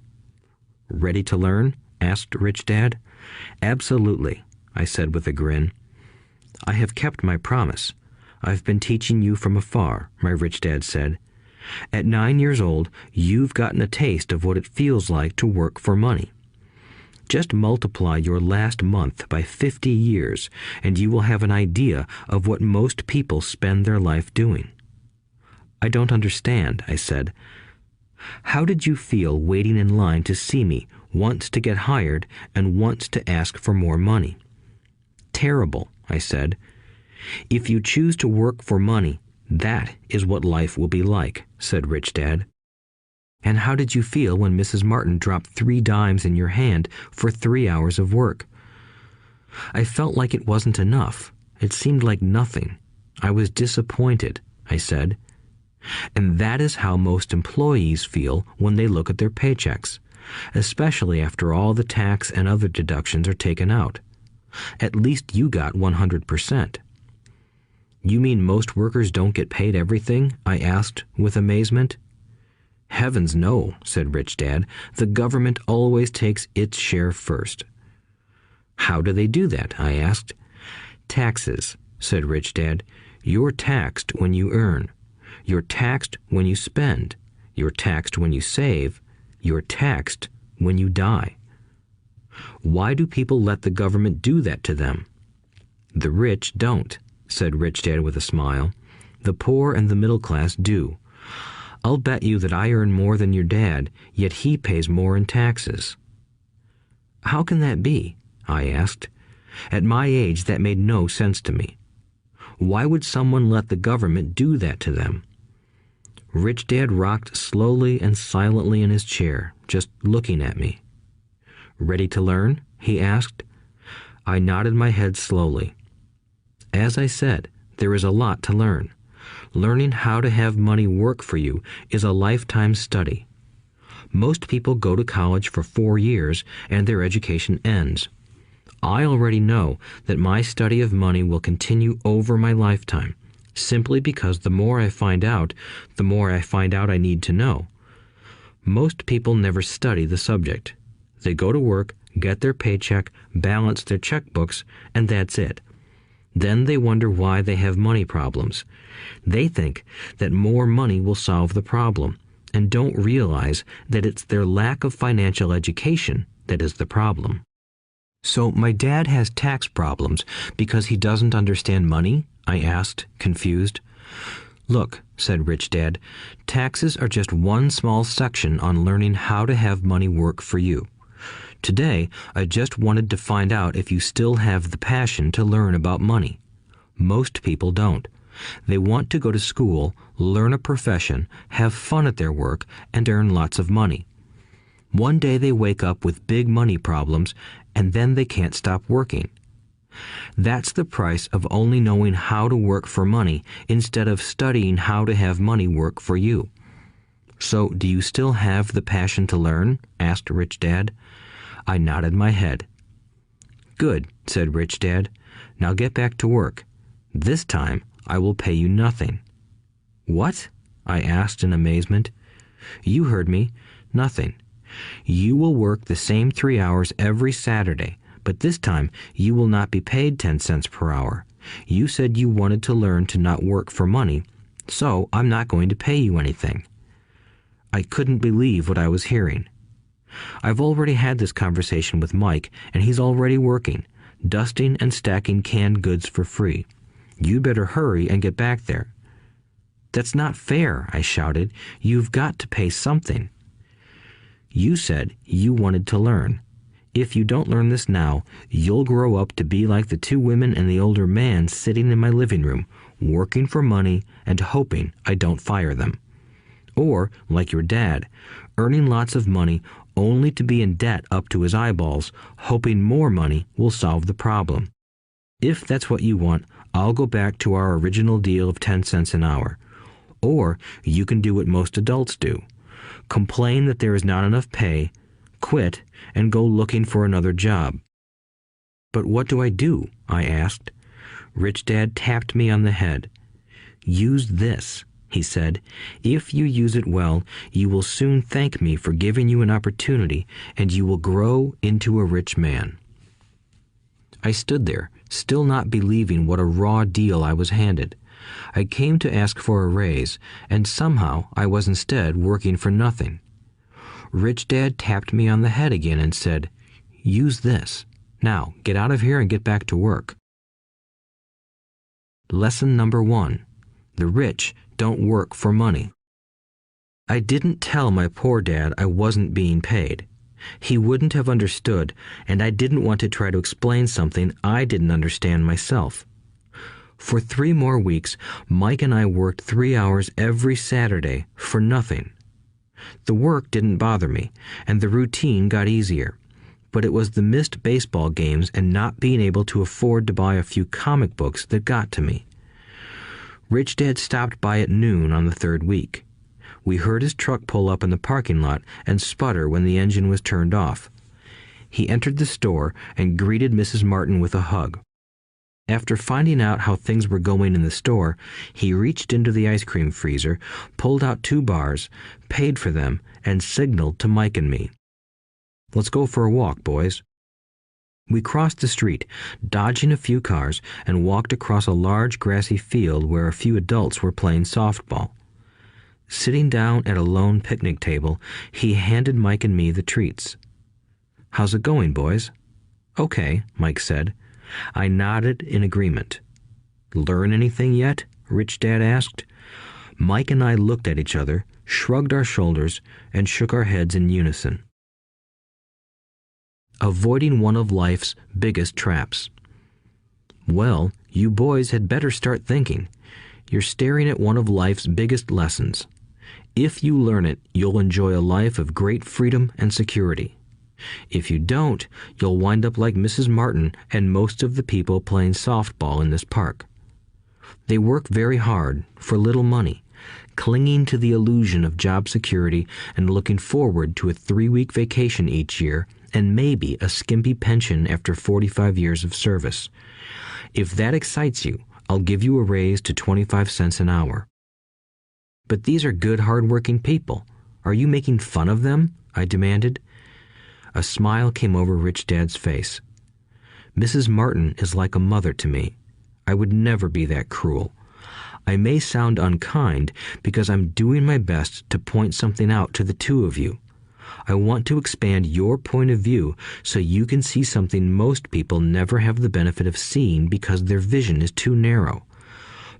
Ready to learn? Asked Rich Dad. Absolutely, I said with a grin. I have kept my promise. I've been teaching you from afar, my Rich Dad said. At 9 years old, you've gotten a taste of what it feels like to work for money. Just multiply your last month by 50 years, and you will have an idea of what most people spend their life doing. I don't understand, I said. How did you feel waiting in line to see me, once to get hired and once to ask for more money? Terrible, I said. If you choose to work for money, that is what life will be like, said Rich Dad. And how did you feel when Mrs. Martin dropped 3 dimes in your hand for 3 hours of work? I felt like it wasn't enough. It seemed like nothing. I was disappointed, I said. And that is how most employees feel when they look at their paychecks, especially after all the tax and other deductions are taken out. At least you got 100%. You mean most workers don't get paid everything? I asked with amazement. Heavens no, said Rich Dad. The government always takes its share first. How do they do that? I asked. Taxes, said Rich Dad. You're taxed when you earn. You're taxed when you spend. You're taxed when you save. You're taxed when you die. Why do people let the government do that to them? The rich don't, said Rich Dad with a smile. The poor and the middle class do. I'll bet you that I earn more than your dad, yet he pays more in taxes. How can that be? I asked. At my age, that made no sense to me. Why would someone let the government do that to them? Rich Dad rocked slowly and silently in his chair, just looking at me. Ready to learn? He asked. I nodded my head slowly. As I said, there is a lot to learn. Learning how to have money work for you is a lifetime study. Most people go to college for 4 years and their education ends. I already know that my study of money will continue over my lifetime, simply because the more I find out I need to know. Most people never study the subject. They go to work, get their paycheck, balance their checkbooks, and that's it. Then they wonder why they have money problems. They think that more money will solve the problem, and don't realize that it's their lack of financial education that is the problem. So my dad has tax problems because he doesn't understand money? I asked, confused. Look, said Rich Dad, taxes are just one small section on learning how to have money work for you. Today, I just wanted to find out if you still have the passion to learn about money. Most people don't. They want to go to school, learn a profession, have fun at their work, and earn lots of money. One day they wake up with big money problems, and then they can't stop working. That's the price of only knowing how to work for money instead of studying how to have money work for you. So, do you still have the passion to learn? Asked Rich Dad. I nodded my head. Good, said Rich Dad. Now get back to work. This time, I will pay you nothing. What? I asked in amazement. You heard me. Nothing. You will work the same 3 hours every Saturday, but this time you will not be paid 10 cents per hour. You said you wanted to learn to not work for money, so I'm not going to pay you anything. I couldn't believe what I was hearing. I've already had this conversation with Mike, and he's already working, dusting and stacking canned goods for free. You better hurry and get back there. That's not fair, I shouted. You've got to pay something. You said you wanted to learn. If you don't learn this now, you'll grow up to be like the two women and the older man sitting in my living room, working for money and hoping I don't fire them. Or, like your dad, earning lots of money only to be in debt up to his eyeballs, hoping more money will solve the problem. If that's what you want, I'll go back to our original deal of 10 cents an hour. Or you can do what most adults do. Complain that there is not enough pay, quit, and go looking for another job. But what do I do? I asked. Rich Dad tapped me on the head. Use this, he said. If you use it well, you will soon thank me for giving you an opportunity, and you will grow into a rich man. I stood there, still not believing what a raw deal I was handed. I came to ask for a raise, and somehow I was instead working for nothing. Rich Dad tapped me on the head again and said, "Use this. Now, get out of here and get back to work." Lesson number 1. The rich don't work for money. I didn't tell my poor dad I wasn't being paid. He wouldn't have understood, and I didn't want to try to explain something I didn't understand myself. For 3 more weeks, Mike and I worked 3 hours every Saturday for nothing. The work didn't bother me, and the routine got easier. But it was the missed baseball games and not being able to afford to buy a few comic books that got to me. Rich Dad stopped by at noon on the 3rd week. We heard his truck pull up in the parking lot and sputter when the engine was turned off. He entered the store and greeted Mrs. Martin with a hug. After finding out how things were going in the store, he reached into the ice cream freezer, pulled out 2 bars, paid for them, and signaled to Mike and me. "Let's go for a walk, boys." We crossed the street, dodging a few cars, and walked across a large grassy field where a few adults were playing softball. Sitting down at a lone picnic table, he handed Mike and me the treats. "How's it going, boys?" "Okay," Mike said. I nodded in agreement. "Learn anything yet?" Rich Dad asked. Mike and I looked at each other, shrugged our shoulders, and shook our heads in unison. Avoiding one of life's biggest traps. Well, you boys had better start thinking. You're staring at one of life's biggest lessons. If you learn it, you'll enjoy a life of great freedom and security. If you don't, you'll wind up like Mrs. Martin and most of the people playing softball in this park. They work very hard for little money, clinging to the illusion of job security and looking forward to a 3-week vacation each year and maybe a skimpy pension after 45 years of service. If that excites you, I'll give you a raise to 25 cents an hour. But these are good, hard-working people. Are you making fun of them? I demanded. A smile came over Rich Dad's face. Mrs. Martin is like a mother to me. I would never be that cruel. I may sound unkind because I'm doing my best to point something out to the 2 of you. I want to expand your point of view so you can see something most people never have the benefit of seeing because their vision is too narrow.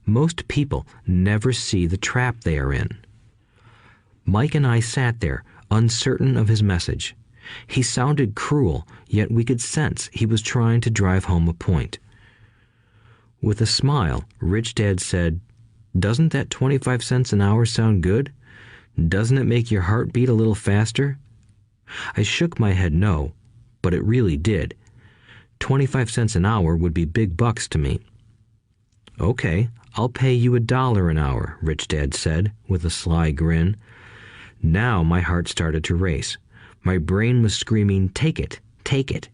Most people never see the trap they are in. Mike and I sat there, uncertain of his message. He sounded cruel, yet we could sense he was trying to drive home a point. With a smile, Rich Dad said, "Doesn't that 25 cents an hour sound good? Doesn't it make your heart beat a little faster?" I shook my head no, but it really did. 25 cents an hour would be big bucks to me. "Okay, I'll pay you $1 an hour," Rich Dad said, with a sly grin. Now my heart started to race. My brain was screaming, "Take it, take it."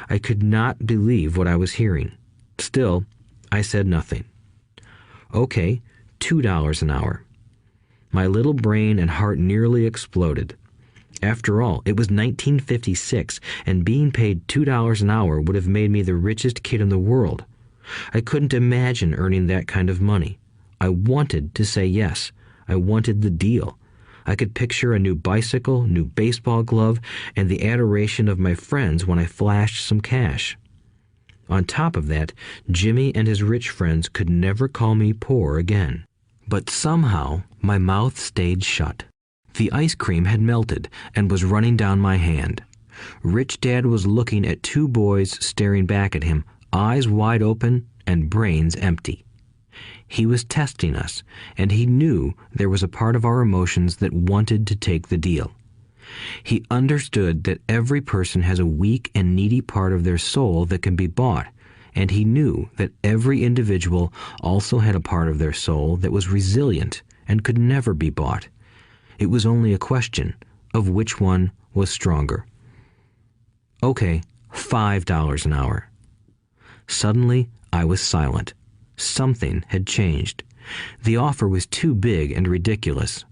I could not believe what I was hearing. Still, I said nothing. "Okay, $2 an hour." My little brain and heart nearly exploded. After all, it was 1956, and being paid $2 an hour would have made me the richest kid in the world. I couldn't imagine earning that kind of money. I wanted to say yes. I wanted the deal. I could picture a new bicycle, new baseball glove, and the adoration of my friends when I flashed some cash. On top of that, Jimmy and his rich friends could never call me poor again. But somehow, my mouth stayed shut. The ice cream had melted and was running down my hand. Rich Dad was looking at two boys staring back at him, eyes wide open and brains empty. He was testing us, and he knew there was a part of our emotions that wanted to take the deal. He understood that every person has a weak and needy part of their soul that can be bought, and he knew that every individual also had a part of their soul that was resilient and could never be bought. It was only a question of which one was stronger. Okay, $5 an hour. Suddenly, I was silent. Something had changed. The offer was too big and ridiculous.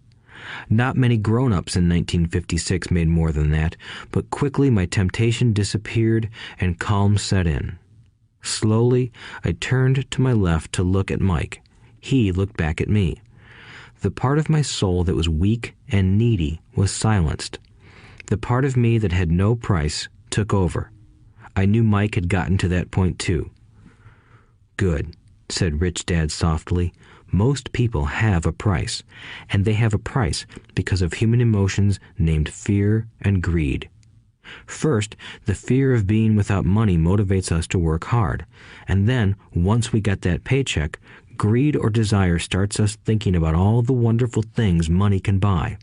Not many grown-ups in 1956 made more than that, but quickly my temptation disappeared and calm set in. Slowly, I turned to my left to look at Mike. He looked back at me. The part of my soul that was weak and needy was silenced. The part of me that had no price took over. I knew Mike had gotten to that point too. "Good," said Rich Dad softly. "Most people have a price, and they have a price because of human emotions named fear and greed. First, the fear of being without money motivates us to work hard, and then, once we get that paycheck, greed or desire starts us thinking about all the wonderful things money can buy.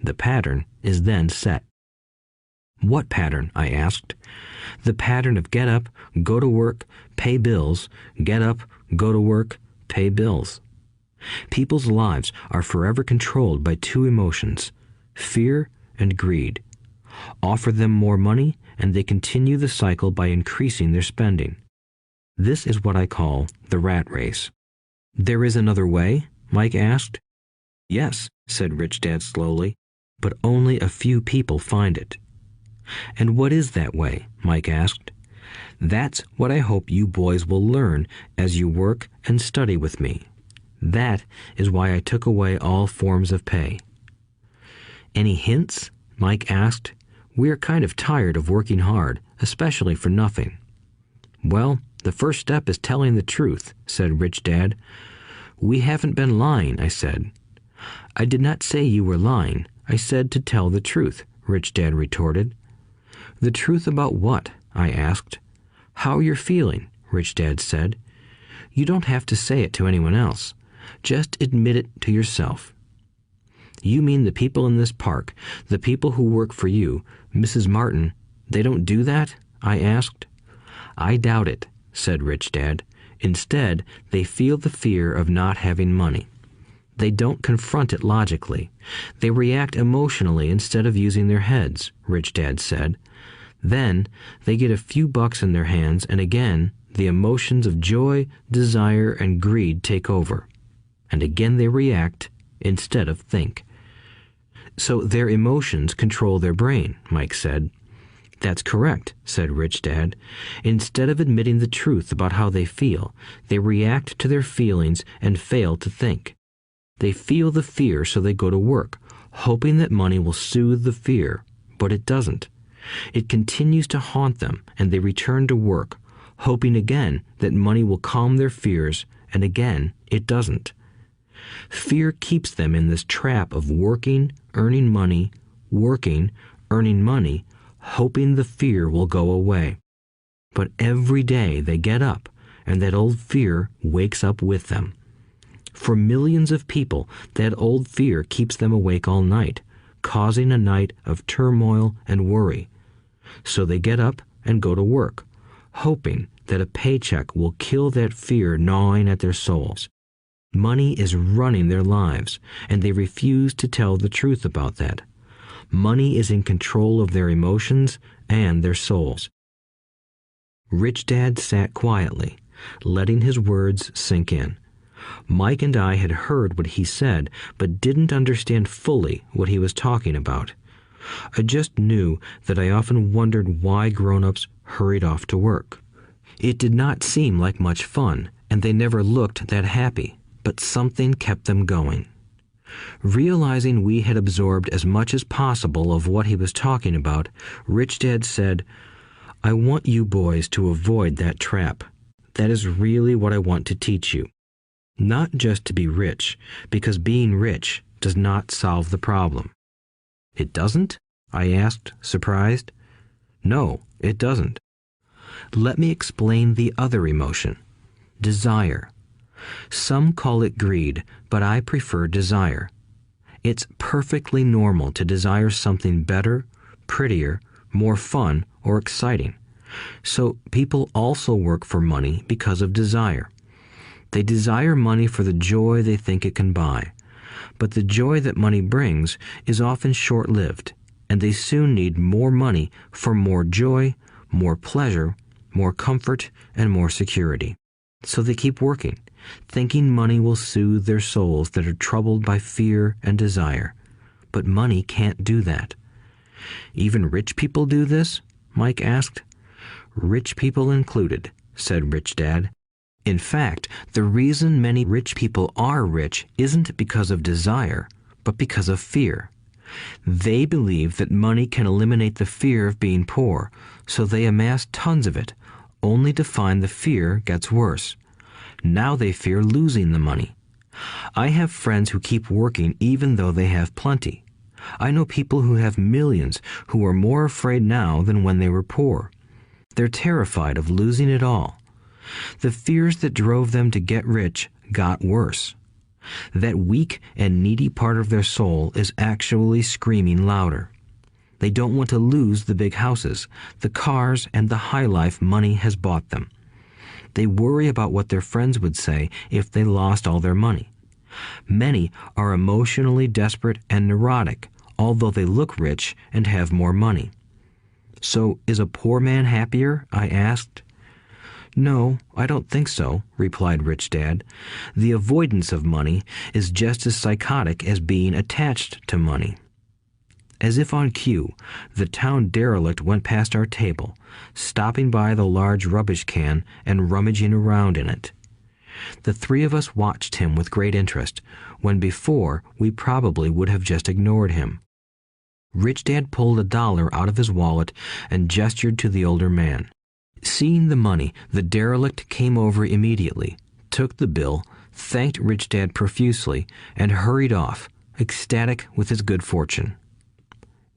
The pattern is then set." "What pattern?" I asked. "The pattern of get up, go to work, pay bills, get up, go to work, pay bills." People's lives are forever controlled by two emotions, fear and greed. Offer them more money, and they continue the cycle by increasing their spending. This is what I call the rat race. "There is another way?" Mike asked. "Yes," said Rich Dad slowly, "but only a few people find it." "And what is that way?" Mike asked. "That's what I hope you boys will learn as you work and study with me. That is why I took away all forms of pay." "Any hints?" Mike asked. "We're kind of tired of working hard, especially for nothing." "Well, the first step is telling the truth," said Rich Dad. "We haven't been lying," I said. "I did not say you were lying. I said to tell the truth," Rich Dad retorted. "The truth about what?" I asked. "How you're feeling," Rich Dad said. "You don't have to say it to anyone else. Just admit it to yourself." "You mean the people in this park, the people who work for you, Mrs. Martin, they don't do that?" I asked. "I doubt it," said Rich Dad. "Instead, they feel the fear of not having money. They don't confront it logically. They react emotionally instead of using their heads," Rich Dad said. "Then they get a few bucks in their hands, and again, the emotions of joy, desire, and greed take over. And again they react instead of think." "So their emotions control their brain," Mike said. "That's correct," said Rich Dad. "Instead of admitting the truth about how they feel, they react to their feelings and fail to think. They feel the fear, so they go to work, hoping that money will soothe the fear, but it doesn't. It continues to haunt them, and they return to work, hoping again that money will calm their fears, and again it doesn't. Fear keeps them in this trap of working, earning money, working, earning money, hoping the fear will go away. But every day they get up, and that old fear wakes up with them. For millions of people, that old fear keeps them awake all night, causing a night of turmoil and worry. So they get up and go to work, hoping that a paycheck will kill that fear gnawing at their souls. Money is running their lives, and they refuse to tell the truth about that. Money is in control of their emotions and their souls." Rich Dad sat quietly, letting his words sink in. Mike and I had heard what he said, but didn't understand fully what he was talking about. I just knew that I often wondered why grown-ups hurried off to work. It did not seem like much fun, and they never looked that happy, but something kept them going. Realizing we had absorbed as much as possible of what he was talking about, Rich Dad said, "I want you boys to avoid that trap. That is really what I want to teach you. Not just to be rich, because being rich does not solve the problem." "It doesn't?" I asked, surprised. No, it doesn't. Let me explain the other emotion, desire. Some call it greed, but I prefer desire. It's perfectly normal to desire something better, prettier, more fun, or exciting. So people also work for money because of desire. They desire money for the joy they think it can buy. But the joy that money brings is often short-lived, and they soon need more money for more joy, more pleasure, more comfort, and more security. So they keep working, thinking money will soothe their souls that are troubled by fear and desire. But money can't do that. Even rich people do this? Mike asked. Rich people included, said Rich Dad. In fact, the reason many rich people are rich isn't because of desire, but because of fear. They believe that money can eliminate the fear of being poor, so they amass tons of it, only to find the fear gets worse. Now they fear losing the money. I have friends who keep working even though they have plenty. I know people who have millions who are more afraid now than when they were poor. They're terrified of losing it all. The fears that drove them to get rich got worse. That weak and needy part of their soul is actually screaming louder. They don't want to lose the big houses, the cars, and the high life money has bought them. They worry about what their friends would say if they lost all their money. Many are emotionally desperate and neurotic, although they look rich and have more money. So, is a poor man happier? I asked. No, I don't think so, replied Rich Dad. The avoidance of money is just as psychotic as being attached to money. As if on cue, the town derelict went past our table, stopping by the large rubbish can and rummaging around in it. The three of us watched him with great interest, when before we probably would have just ignored him. Rich Dad pulled $1 out of his wallet and gestured to the older man. Seeing the money, the derelict came over immediately, took the bill, thanked Rich Dad profusely, and hurried off, ecstatic with his good fortune.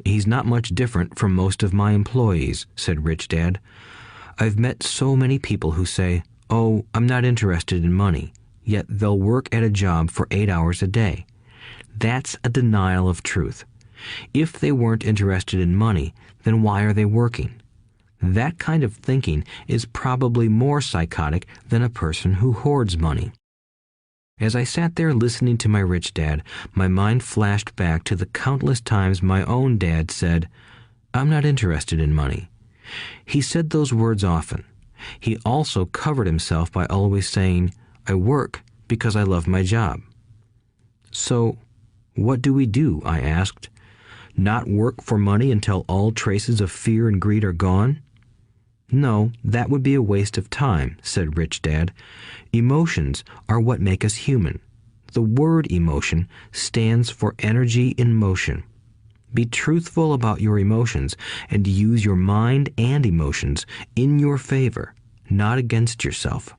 He's not much different from most of my employees, said Rich Dad. I've met so many people who say, "Oh, I'm not interested in money," yet they'll work at a job for 8 hours a day. That's a denial of truth. If they weren't interested in money, then why are they working? That kind of thinking is probably more psychotic than a person who hoards money. As I sat there listening to my Rich Dad, my mind flashed back to the countless times my own dad said, "I'm not interested in money." He said those words often. He also covered himself by always saying, "I work because I love my job." So, what do we do? I asked. Not work for money until all traces of fear and greed are gone? No, that would be a waste of time, said Rich Dad. Emotions are what make us human. The word emotion stands for energy in motion. Be truthful about your emotions and use your mind and emotions in your favor, not against yourself.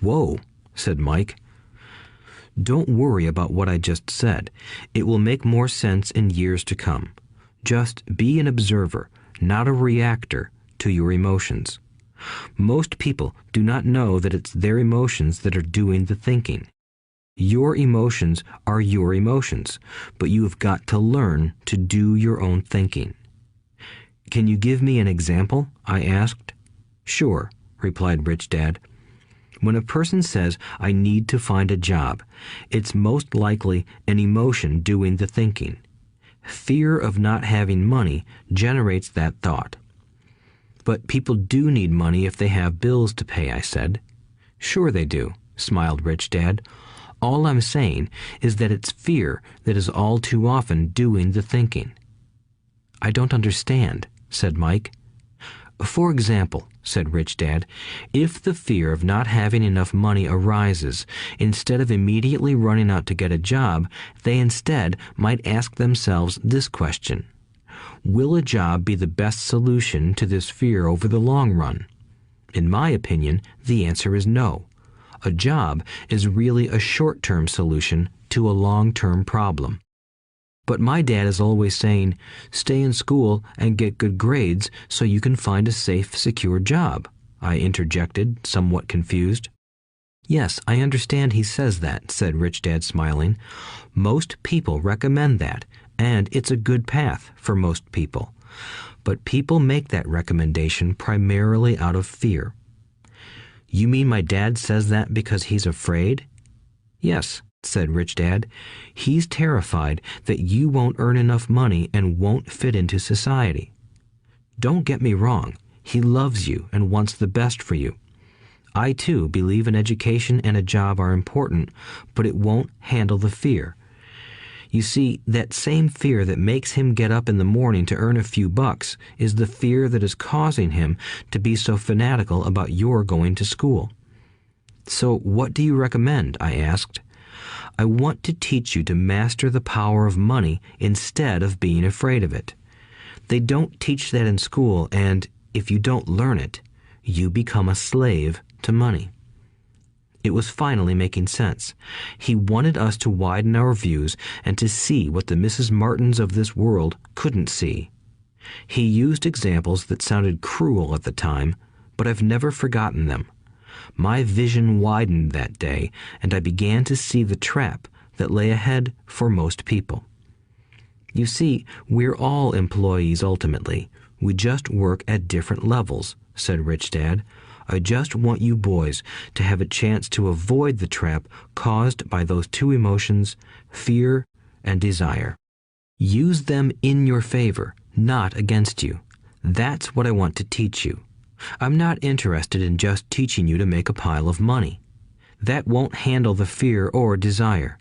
Whoa, said Mike. Don't worry about what I just said. It will make more sense in years to come. Just be an observer, not a reactor, to your emotions. Most people do not know that it's their emotions that are doing the thinking. Your emotions are your emotions, but you have got to learn to do your own thinking. Can you give me an example? I asked. Sure, replied Rich Dad. When a person says, "I need to find a job," it's most likely an emotion doing the thinking. Fear of not having money generates that thought. But people do need money if they have bills to pay, I said. Sure they do, smiled Rich Dad. All I'm saying is that it's fear that is all too often doing the thinking. I don't understand, said Mike. For example, said Rich Dad, if the fear of not having enough money arises, instead of immediately running out to get a job, they instead might ask themselves this question. Will a job be the best solution to this fear over the long run? In my opinion, the answer is no. A job is really a short-term solution to a long-term problem. But my dad is always saying, stay in school and get good grades so you can find a safe, secure job, I interjected, somewhat confused. Yes, I understand he says that, said Rich Dad, smiling. Most people recommend that, and it's a good path for most people. But people make that recommendation primarily out of fear. You mean my dad says that because he's afraid? Yes, said Rich Dad. He's terrified that you won't earn enough money and won't fit into society. Don't get me wrong. He loves you and wants the best for you. I, too, believe an education and a job are important, but it won't handle the fear. You see, that same fear that makes him get up in the morning to earn a few bucks is the fear that is causing him to be so fanatical about your going to school. So what do you recommend? I asked. I want to teach you to master the power of money instead of being afraid of it. They don't teach that in school, and if you don't learn it, you become a slave to money. It was finally making sense. He wanted us to widen our views and to see what the Mrs. Martins of this world couldn't see. He used examples that sounded cruel at the time, but I've never forgotten them. My vision widened that day, and I began to see the trap that lay ahead for most people. You see, we're all employees ultimately. We just work at different levels, said Rich Dad. I just want you boys to have a chance to avoid the trap caused by those two emotions, fear and desire. Use them in your favor, not against you. That's what I want to teach you. I'm not interested in just teaching you to make a pile of money. That won't handle the fear or desire.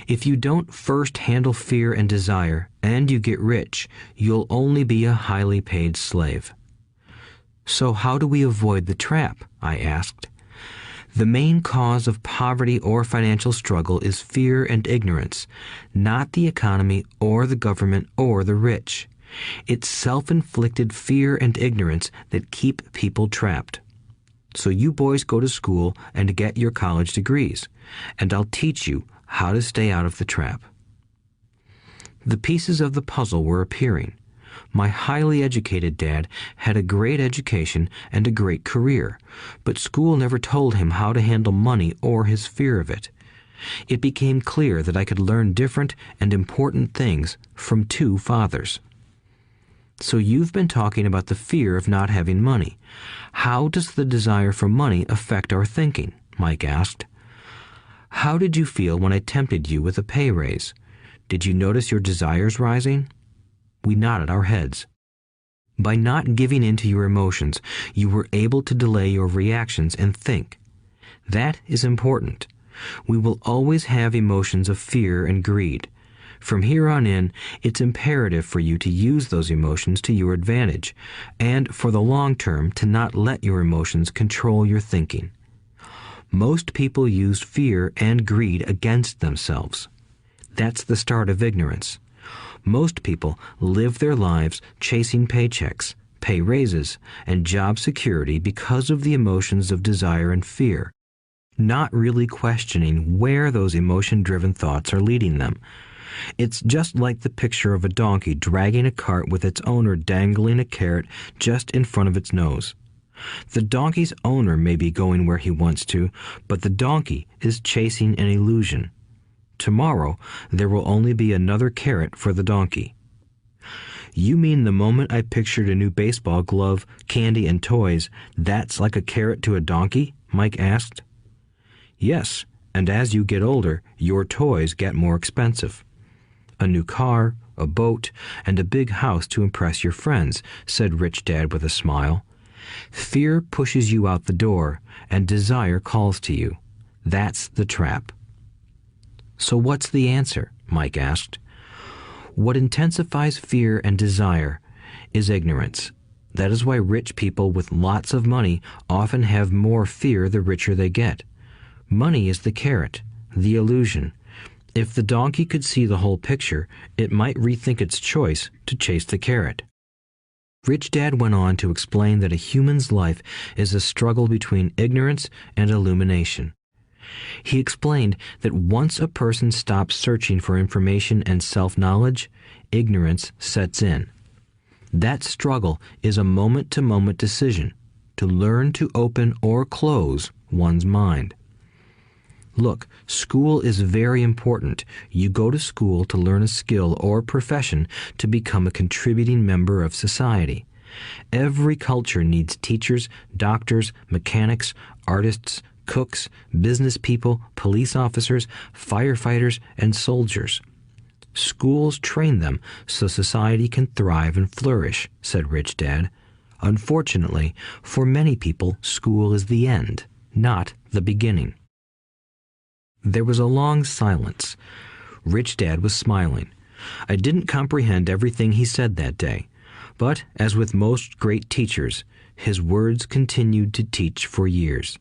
If you don't first handle fear and desire, and you get rich, you'll only be a highly paid slave. So how do we avoid the trap? I asked. The main cause of poverty or financial struggle is fear and ignorance, not the economy or the government or the rich. It's self-inflicted fear and ignorance that keep people trapped. So you boys go to school and get your college degrees, and I'll teach you how to stay out of the trap. The pieces of the puzzle were appearing. My highly educated dad had a great education and a great career, but school never told him how to handle money or his fear of it. It became clear that I could learn different and important things from two fathers. So you've been talking about the fear of not having money. How does the desire for money affect our thinking? Mike asked. How did you feel when I tempted you with a pay raise? Did you notice your desires rising? We nodded our heads. By not giving in to your emotions, you were able to delay your reactions and think. That is important. We will always have emotions of fear and greed. From here on in, it's imperative for you to use those emotions to your advantage, and for the long term to not let your emotions control your thinking. Most people use fear and greed against themselves. That's the start of ignorance. Most people live their lives chasing paychecks, pay raises, and job security because of the emotions of desire and fear, not really questioning where those emotion-driven thoughts are leading them. It's just like the picture of a donkey dragging a cart with its owner dangling a carrot just in front of its nose. The donkey's owner may be going where he wants to, but the donkey is chasing an illusion. Tomorrow, there will only be another carrot for the donkey. You mean the moment I pictured a new baseball glove, candy, and toys, that's like a carrot to a donkey? Mike asked. Yes, and as you get older, your toys get more expensive. A new car, a boat, and a big house to impress your friends, said Rich Dad with a smile. Fear pushes you out the door, and desire calls to you. That's the trap. So what's the answer? Mike asked. What intensifies fear and desire is ignorance. That is why rich people with lots of money often have more fear the richer they get. Money is the carrot, the illusion. If the donkey could see the whole picture, it might rethink its choice to chase the carrot. Rich Dad went on to explain that a human's life is a struggle between ignorance and illumination. He explained that once a person stops searching for information and self-knowledge, ignorance sets in. That struggle is a moment-to-moment decision to learn to open or close one's mind. Look, school is very important. You go to school to learn a skill or profession to become a contributing member of society. Every culture needs teachers, doctors, mechanics, artists, cooks, business people, police officers, firefighters, and soldiers. Schools train them so society can thrive and flourish, said Rich Dad. Unfortunately, for many people, school is the end, not the beginning. There was a long silence. Rich Dad was smiling. I didn't comprehend everything he said that day, but as with most great teachers, his words continued to teach for years.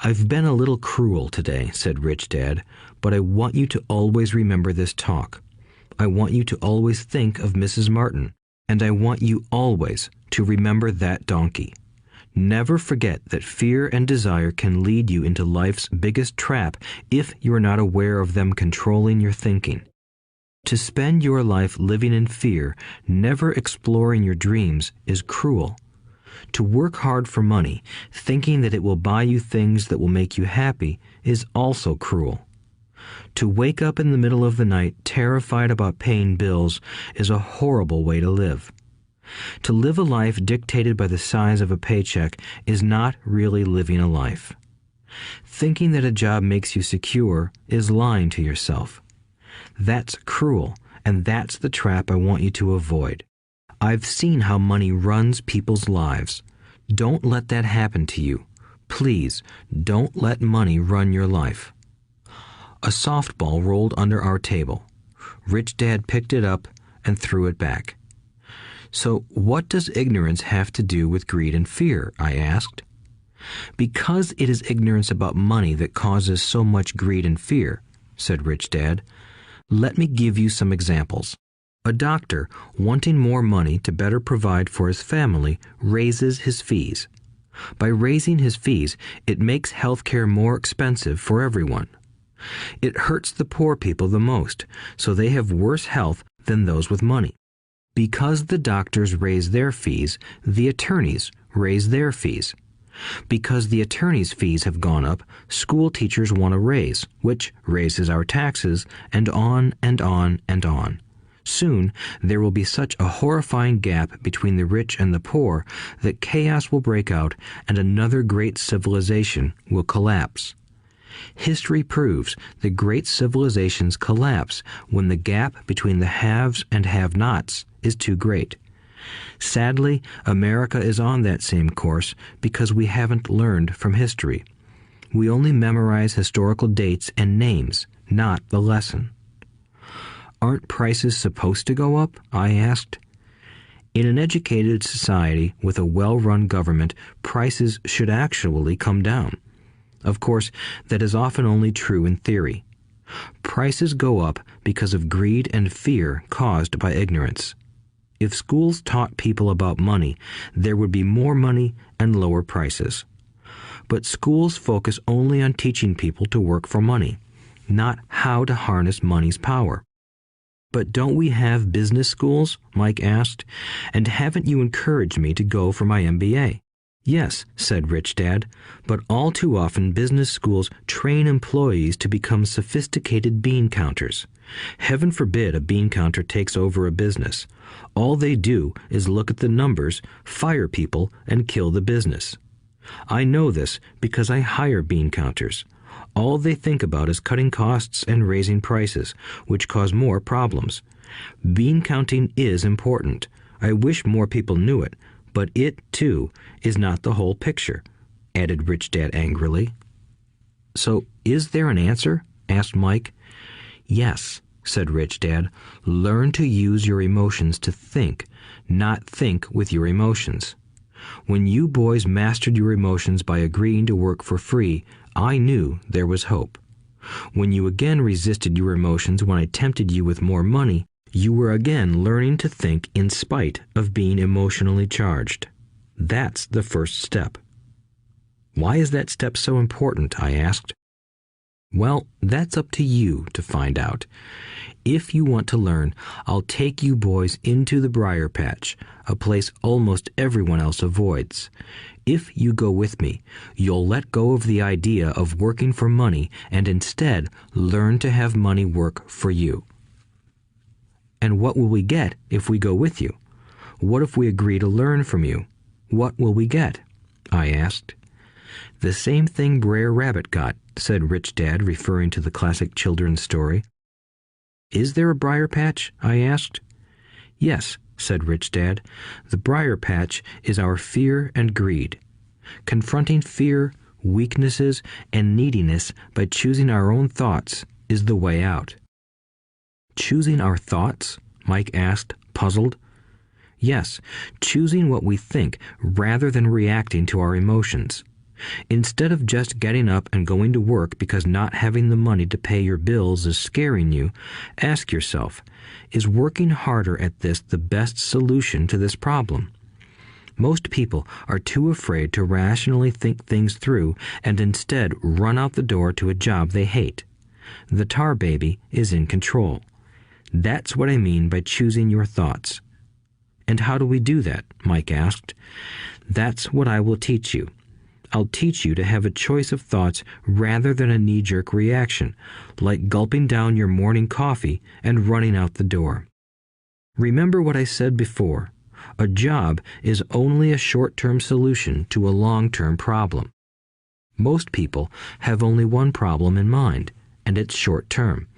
I've been a little cruel today, said Rich Dad, but I want you to always remember this talk. I want you to always think of Mrs. Martin, and I want you always to remember that donkey. Never forget that fear and desire can lead you into life's biggest trap if you are not aware of them controlling your thinking. To spend your life living in fear, never exploring your dreams, is cruel. To work hard for money, thinking that it will buy you things that will make you happy, is also cruel. To wake up in the middle of the night terrified about paying bills is a horrible way to live. To live a life dictated by the size of a paycheck is not really living a life. Thinking that a job makes you secure is lying to yourself. That's cruel, and that's the trap I want you to avoid. I've seen how money runs people's lives. Don't let that happen to you. Please, don't let money run your life. A softball rolled under our table. Rich Dad picked it up and threw it back. So what does ignorance have to do with greed and fear? I asked. Because it is ignorance about money that causes so much greed and fear, said Rich Dad. Let me give you some examples. A doctor, wanting more money to better provide for his family, raises his fees. By raising his fees, it makes healthcare more expensive for everyone. It hurts the poor people the most, so they have worse health than those with money. Because the doctors raise their fees, the attorneys raise their fees. Because the attorneys' fees have gone up, school teachers want a raise, which raises our taxes, and on and on and on. Soon, there will be such a horrifying gap between the rich and the poor that chaos will break out and another great civilization will collapse. History proves that great civilizations collapse when the gap between the haves and have-nots is too great. Sadly, America is on that same course because we haven't learned from history. We only memorize historical dates and names, not the lesson. Aren't prices supposed to go up? I asked. In an educated society with a well-run government, prices should actually come down. Of course, that is often only true in theory. Prices go up because of greed and fear caused by ignorance. If schools taught people about money, there would be more money and lower prices. But schools focus only on teaching people to work for money, not how to harness money's power. But don't we have business schools? Mike asked. And haven't you encouraged me to go for my MBA? Yes, said Rich Dad, but all too often business schools train employees to become sophisticated bean counters. Heaven forbid a bean counter takes over a business. All they do is look at the numbers, fire people, and kill the business. I know this because I hire bean counters. All they think about is cutting costs and raising prices, which cause more problems. Bean counting is important. I wish more people knew it, but it, too, is not the whole picture, added Rich Dad angrily. So, is there an answer? Asked Mike. Yes, said Rich Dad. Learn to use your emotions to think, not think with your emotions. When you boys mastered your emotions by agreeing to work for free, I knew there was hope. When you again resisted your emotions when I tempted you with more money, you were again learning to think in spite of being emotionally charged. That's the first step. Why is that step so important? I asked. Well, that's up to you to find out. If you want to learn, I'll take you boys into the briar patch, a place almost everyone else avoids. If you go with me, you'll let go of the idea of working for money and instead learn to have money work for you. And what will we get if we go with you? What if we agree to learn from you? What will we get? I asked. The same thing Brer Rabbit got, said Rich Dad, referring to the classic children's story. Is there a briar patch? I asked. Yes, said Rich Dad. The briar patch is our fear and greed. Confronting fear, weaknesses, and neediness by choosing our own thoughts is the way out. Choosing our thoughts? Mike asked, puzzled. Yes, choosing what we think rather than reacting to our emotions. Instead of just getting up and going to work because not having the money to pay your bills is scaring you, ask yourself, is working harder at this the best solution to this problem? Most people are too afraid to rationally think things through and instead run out the door to a job they hate. The tar baby is in control. That's what I mean by choosing your thoughts. And how do we do that? Mike asked. That's what I will teach you. I'll teach you to have a choice of thoughts rather than a knee-jerk reaction, like gulping down your morning coffee and running out the door. Remember what I said before. A job is only a short-term solution to a long-term problem. Most people have only one problem in mind, and it's short-term.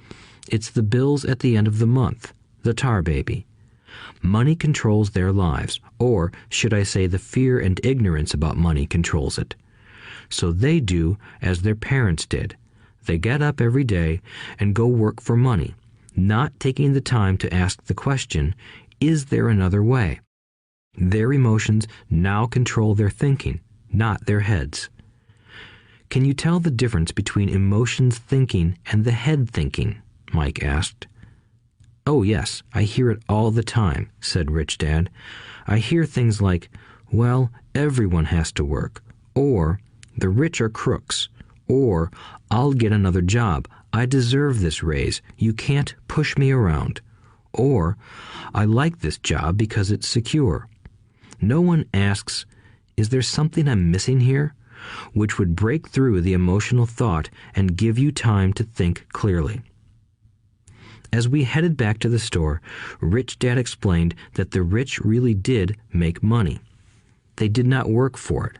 It's the bills at the end of the month, the tar baby. Money controls their lives, or should I say the fear and ignorance about money controls it. So they do as their parents did. They get up every day and go work for money, not taking the time to ask the question, is there another way? Their emotions now control their thinking, not their heads. Can you tell the difference between emotions thinking and the head thinking? Mike asked. Oh yes, I hear it all the time, said Rich Dad. I hear things like, well, everyone has to work, or the rich are crooks, or I'll get another job, I deserve this raise, you can't push me around, or I like this job because it's secure. No one asks, is there something I'm missing here? Which would break through the emotional thought and give you time to think clearly. As we headed back to the store, Rich Dad explained that the rich really did make money. They did not work for it.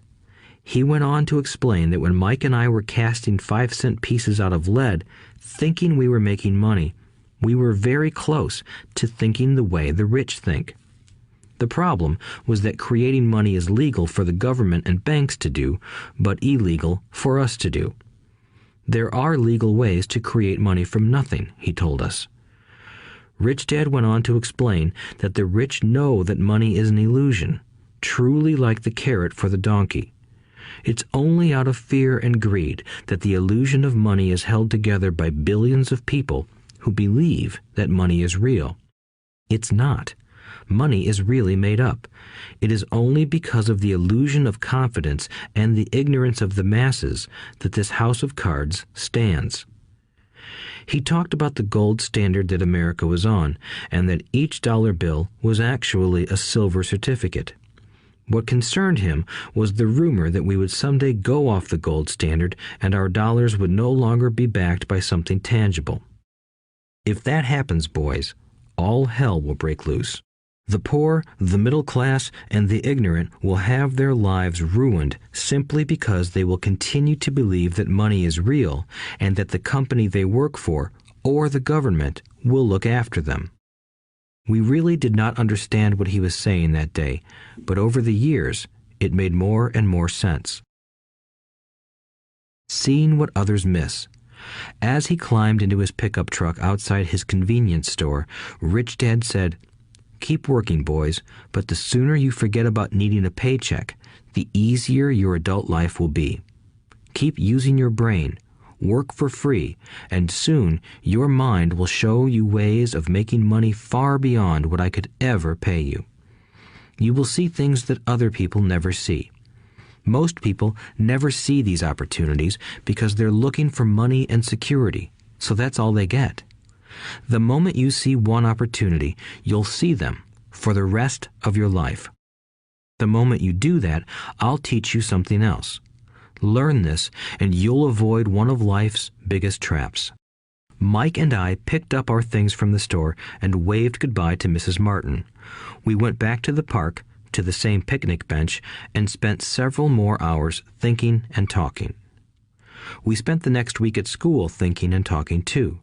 He went on to explain that when Mike and I were casting 5-cent pieces out of lead, thinking we were making money, we were very close to thinking the way the rich think. The problem was that creating money is legal for the government and banks to do, but illegal for us to do. There are legal ways to create money from nothing, he told us. Rich Dad went on to explain that the rich know that money is an illusion, truly like the carrot for the donkey. It's only out of fear and greed that the illusion of money is held together by billions of people who believe that money is real. It's not. Money is really made up. It is only because of the illusion of confidence and the ignorance of the masses that this house of cards stands. He talked about the gold standard that America was on, and that each dollar bill was actually a silver certificate. What concerned him was the rumor that we would someday go off the gold standard and our dollars would no longer be backed by something tangible. If that happens, boys, all hell will break loose. The poor, the middle class, and the ignorant will have their lives ruined simply because they will continue to believe that money is real and that the company they work for or the government will look after them. We really did not understand what he was saying that day, but over the years, it made more and more sense. Seeing what others miss. As he climbed into his pickup truck outside his convenience store, Rich Dad said, "Keep working, boys, but the sooner you forget about needing a paycheck, the easier your adult life will be. Keep using your brain, work for free, and soon your mind will show you ways of making money far beyond what I could ever pay you. You will see things that other people never see. Most people never see these opportunities because they're looking for money and security, so that's all they get. The moment you see one opportunity, you'll see them for the rest of your life. The moment you do that, I'll teach you something else. Learn this, and you'll avoid one of life's biggest traps. Mike and I picked up our things from the store and waved goodbye to Mrs. Martin. We went back to the park, to the same picnic bench, and spent several more hours thinking and talking. We spent the next week at school thinking and talking too.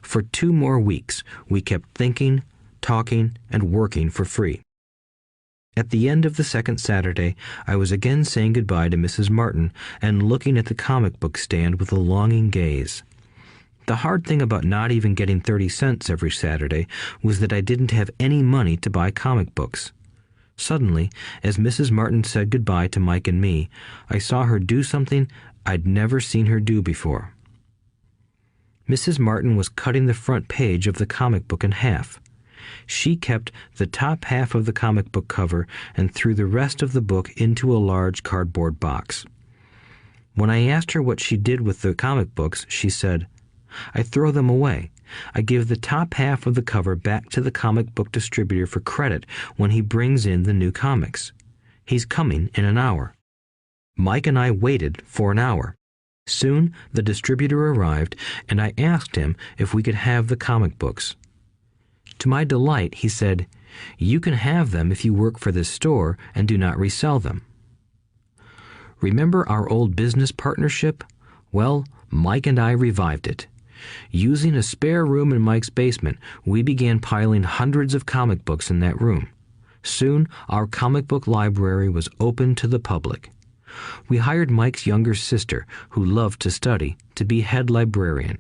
For 2 more weeks, we kept thinking, talking, and working for free. At the end of the second Saturday, I was again saying goodbye to Mrs. Martin and looking at the comic book stand with a longing gaze. The hard thing about not even getting 30 cents every Saturday was that I didn't have any money to buy comic books. Suddenly, as Mrs. Martin said goodbye to Mike and me, I saw her do something I'd never seen her do before. Mrs. Martin was cutting the front page of the comic book in half. She kept the top half of the comic book cover and threw the rest of the book into a large cardboard box. When I asked her what she did with the comic books, she said, "I throw them away. I give the top half of the cover back to the comic book distributor for credit when he brings in the new comics. He's coming in an hour." Mike and I waited for an hour. Soon the distributor arrived, and I asked him if we could have the comic books. To my delight, he said, "You can have them if you work for this store and do not resell them." Remember our old business partnership? Well, Mike and I revived it. Using a spare room in Mike's basement, we began piling hundreds of comic books in that room. Soon, our comic book library was open to the public. We hired Mike's younger sister, who loved to study, to be head librarian.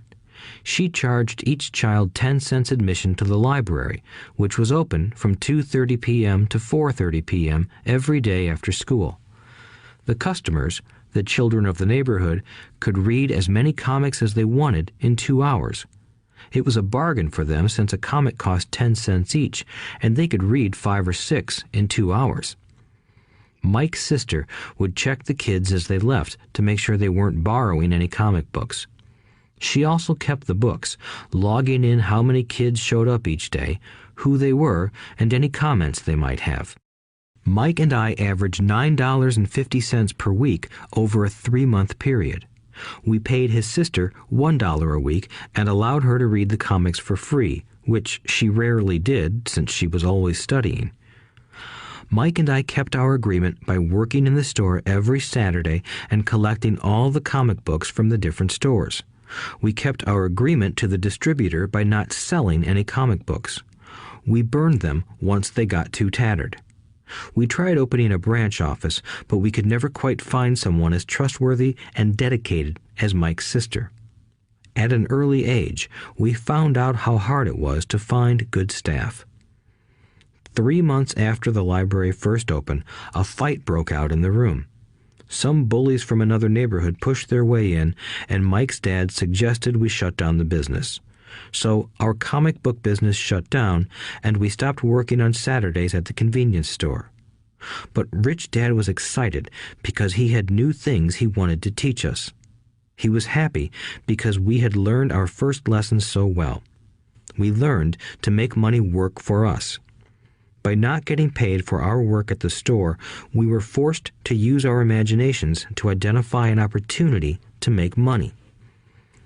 She charged each child 10 cents admission to the library, which was open from 2:30 p.m. to 4:30 p.m. every day after school. The customers, the children of the neighborhood, could read as many comics as they wanted in 2 hours. It was a bargain for them since a comic cost 10 cents each, and they could read 5 or 6 in 2 hours. Mike's sister would check the kids as they left to make sure they weren't borrowing any comic books. She also kept the books, logging in how many kids showed up each day, who they were, and any comments they might have. Mike and I averaged $9.50 per week over a 3-month period. We paid his sister $1 a week and allowed her to read the comics for free, which she rarely did since she was always studying. Mike and I kept our agreement by working in the store every Saturday and collecting all the comic books from the different stores. We kept our agreement to the distributor by not selling any comic books. We burned them once they got too tattered. We tried opening a branch office, but we could never quite find someone as trustworthy and dedicated as Mike's sister. At an early age, we found out how hard it was to find good staff. 3 months after the library first opened, a fight broke out in the room. Some bullies from another neighborhood pushed their way in, and Mike's dad suggested we shut down the business. So our comic book business shut down, and we stopped working on Saturdays at the convenience store. But Rich Dad was excited because he had new things he wanted to teach us. He was happy because we had learned our first lessons so well. We learned to make money work for us. By not getting paid for our work at the store, we were forced to use our imaginations to identify an opportunity to make money.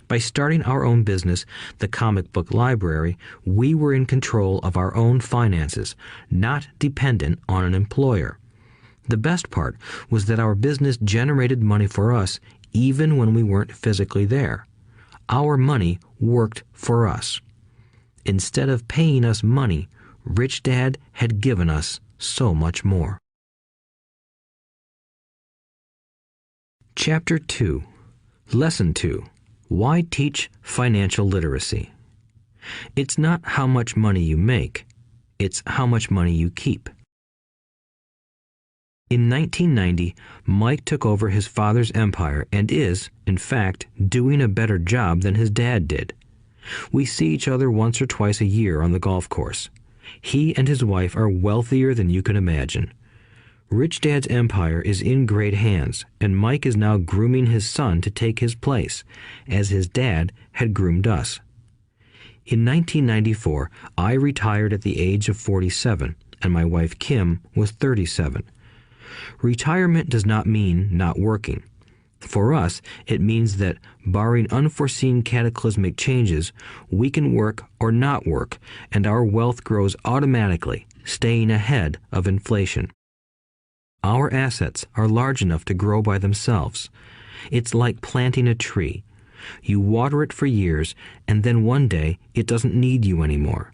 By starting our own business, the comic book library, we were in control of our own finances, not dependent on an employer. The best part was that our business generated money for us even when we weren't physically there. Our money worked for us. Instead of paying us money, Rich Dad had given us so much more. Chapter 2. Lesson 2. Why teach financial literacy? It's not how much money you make, it's how much money you keep. In 1990, Mike took over his father's empire and is, in fact, doing a better job than his dad did. We see each other once or twice a year on the golf course. He and his wife are wealthier than you can imagine. Rich Dad's empire is in great hands, and Mike is now grooming his son to take his place, as his dad had groomed us. In 1994, I retired at the age of 47, and my wife Kim was 37. Retirement does not mean not working. For us, it means that, barring unforeseen cataclysmic changes, we can work or not work, and our wealth grows automatically, staying ahead of inflation. Our assets are large enough to grow by themselves. It's like planting a tree. You water it for years, and then one day it doesn't need you anymore.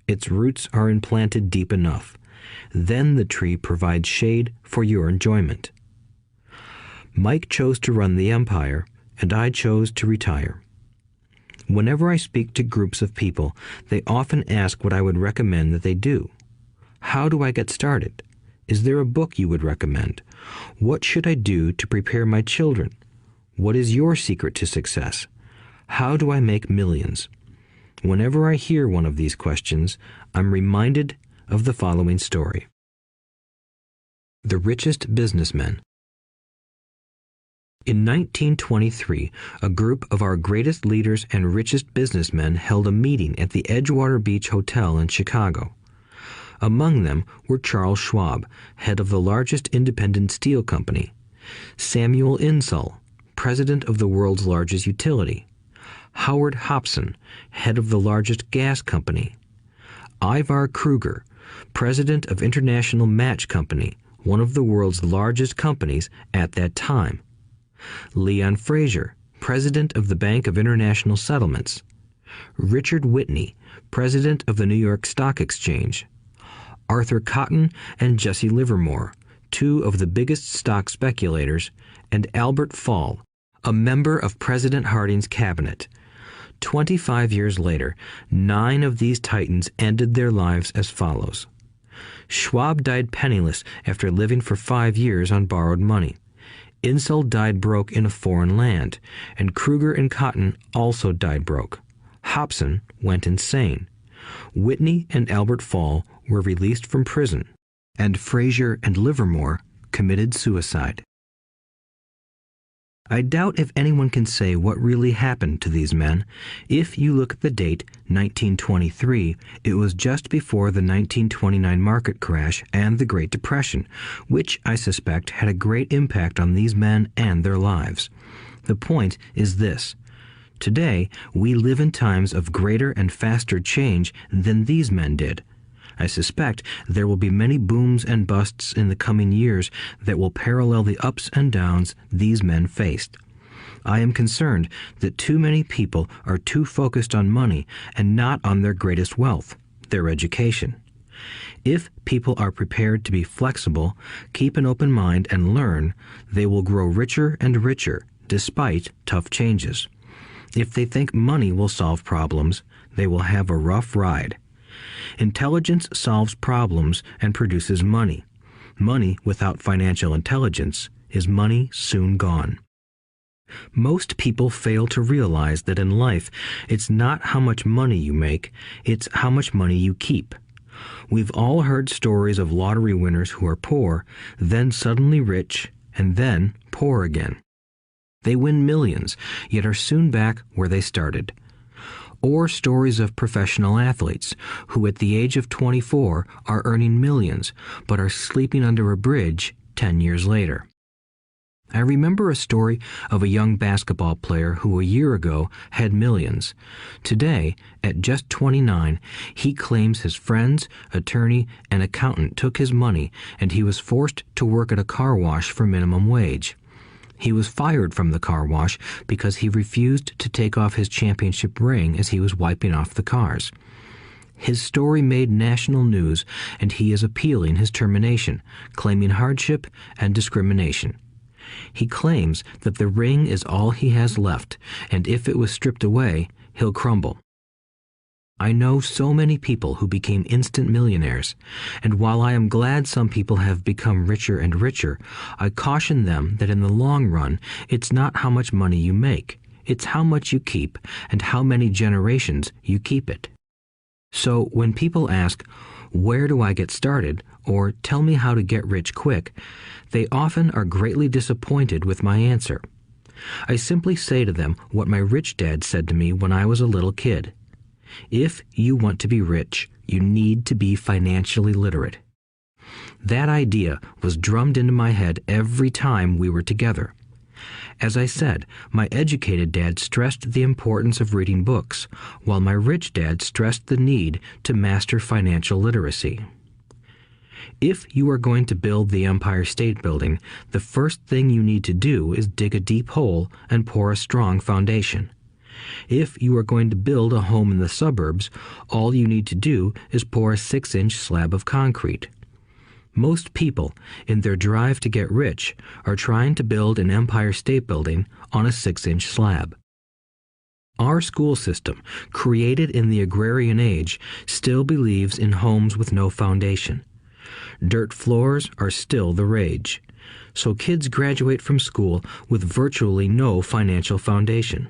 Its roots are implanted deep enough. Then the tree provides shade for your enjoyment. Mike chose to run the empire, and I chose to retire. Whenever I speak to groups of people, they often ask what I would recommend that they do. How do I get started? Is there a book you would recommend? What should I do to prepare my children? What is your secret to success? How do I make millions? Whenever I hear one of these questions, I'm reminded of the following story. The Richest Businessmen. In 1923, a group of our greatest leaders and richest businessmen held a meeting at the Edgewater Beach Hotel in Chicago. Among them were Charles Schwab, head of the largest independent steel company; Samuel Insull, president of the world's largest utility; Howard Hobson, head of the largest gas company; Ivar Kruger, president of International Match Company, one of the world's largest companies at that time; Leon Fraser, president of the Bank of International Settlements; Richard Whitney, president of the New York Stock Exchange; Arthur Cotton and Jesse Livermore, two of the biggest stock speculators; and Albert Fall, a member of President Harding's cabinet. 25 years later, 9 of these titans ended their lives as follows. Schwab died penniless after living for 5 years on borrowed money. Insull died broke in a foreign land, and Kruger and Cotton also died broke. Hobson went insane. Whitney and Albert Fall were released from prison, and Fraser and Livermore committed suicide. I doubt if anyone can say what really happened to these men. If you look at the date, 1923, it was just before the 1929 market crash and the Great Depression, which I suspect had a great impact on these men and their lives. The point is this. Today, we live in times of greater and faster change than these men did. I suspect there will be many booms and busts in the coming years that will parallel the ups and downs these men faced. I am concerned that too many people are too focused on money and not on their greatest wealth, their education. If people are prepared to be flexible, keep an open mind and learn, they will grow richer and richer despite tough changes. If they think money will solve problems, they will have a rough ride. Intelligence solves problems and produces money. Money without financial intelligence is money soon gone. Most people fail to realize that in life, it's not how much money you make, it's how much money you keep. We've all heard stories of lottery winners who are poor, then suddenly rich, and then poor again. They win millions, yet are soon back where they started. Or stories of professional athletes who at the age of 24 are earning millions, but are sleeping under a bridge 10 years later. I remember a story of a young basketball player who a year ago had millions. Today, at just 29, he claims his friends, attorney, and accountant took his money and he was forced to work at a car wash for minimum wage. He was fired from the car wash because he refused to take off his championship ring as he was wiping off the cars. His story made national news, and he is appealing his termination, claiming hardship and discrimination. He claims that the ring is all he has left, and if it was stripped away, he'll crumble. I know so many people who became instant millionaires, and while I am glad some people have become richer and richer, I caution them that in the long run, it's not how much money you make, it's how much you keep and how many generations you keep it. So when people ask, where do I get started, or tell me how to get rich quick, they often are greatly disappointed with my answer. I simply say to them what my rich dad said to me when I was a little kid. If you want to be rich, you need to be financially literate. That idea was drummed into my head every time we were together. As I said, my educated dad stressed the importance of reading books, while my rich dad stressed the need to master financial literacy. If you are going to build the Empire State Building, the first thing you need to do is dig a deep hole and pour a strong foundation. If you are going to build a home in the suburbs, all you need to do is pour a 6-inch slab of concrete. Most people, in their drive to get rich, are trying to build an Empire State Building on a 6-inch slab. Our school system, created in the agrarian age, still believes in homes with no foundation. Dirt floors are still the rage, so kids graduate from school with virtually no financial foundation.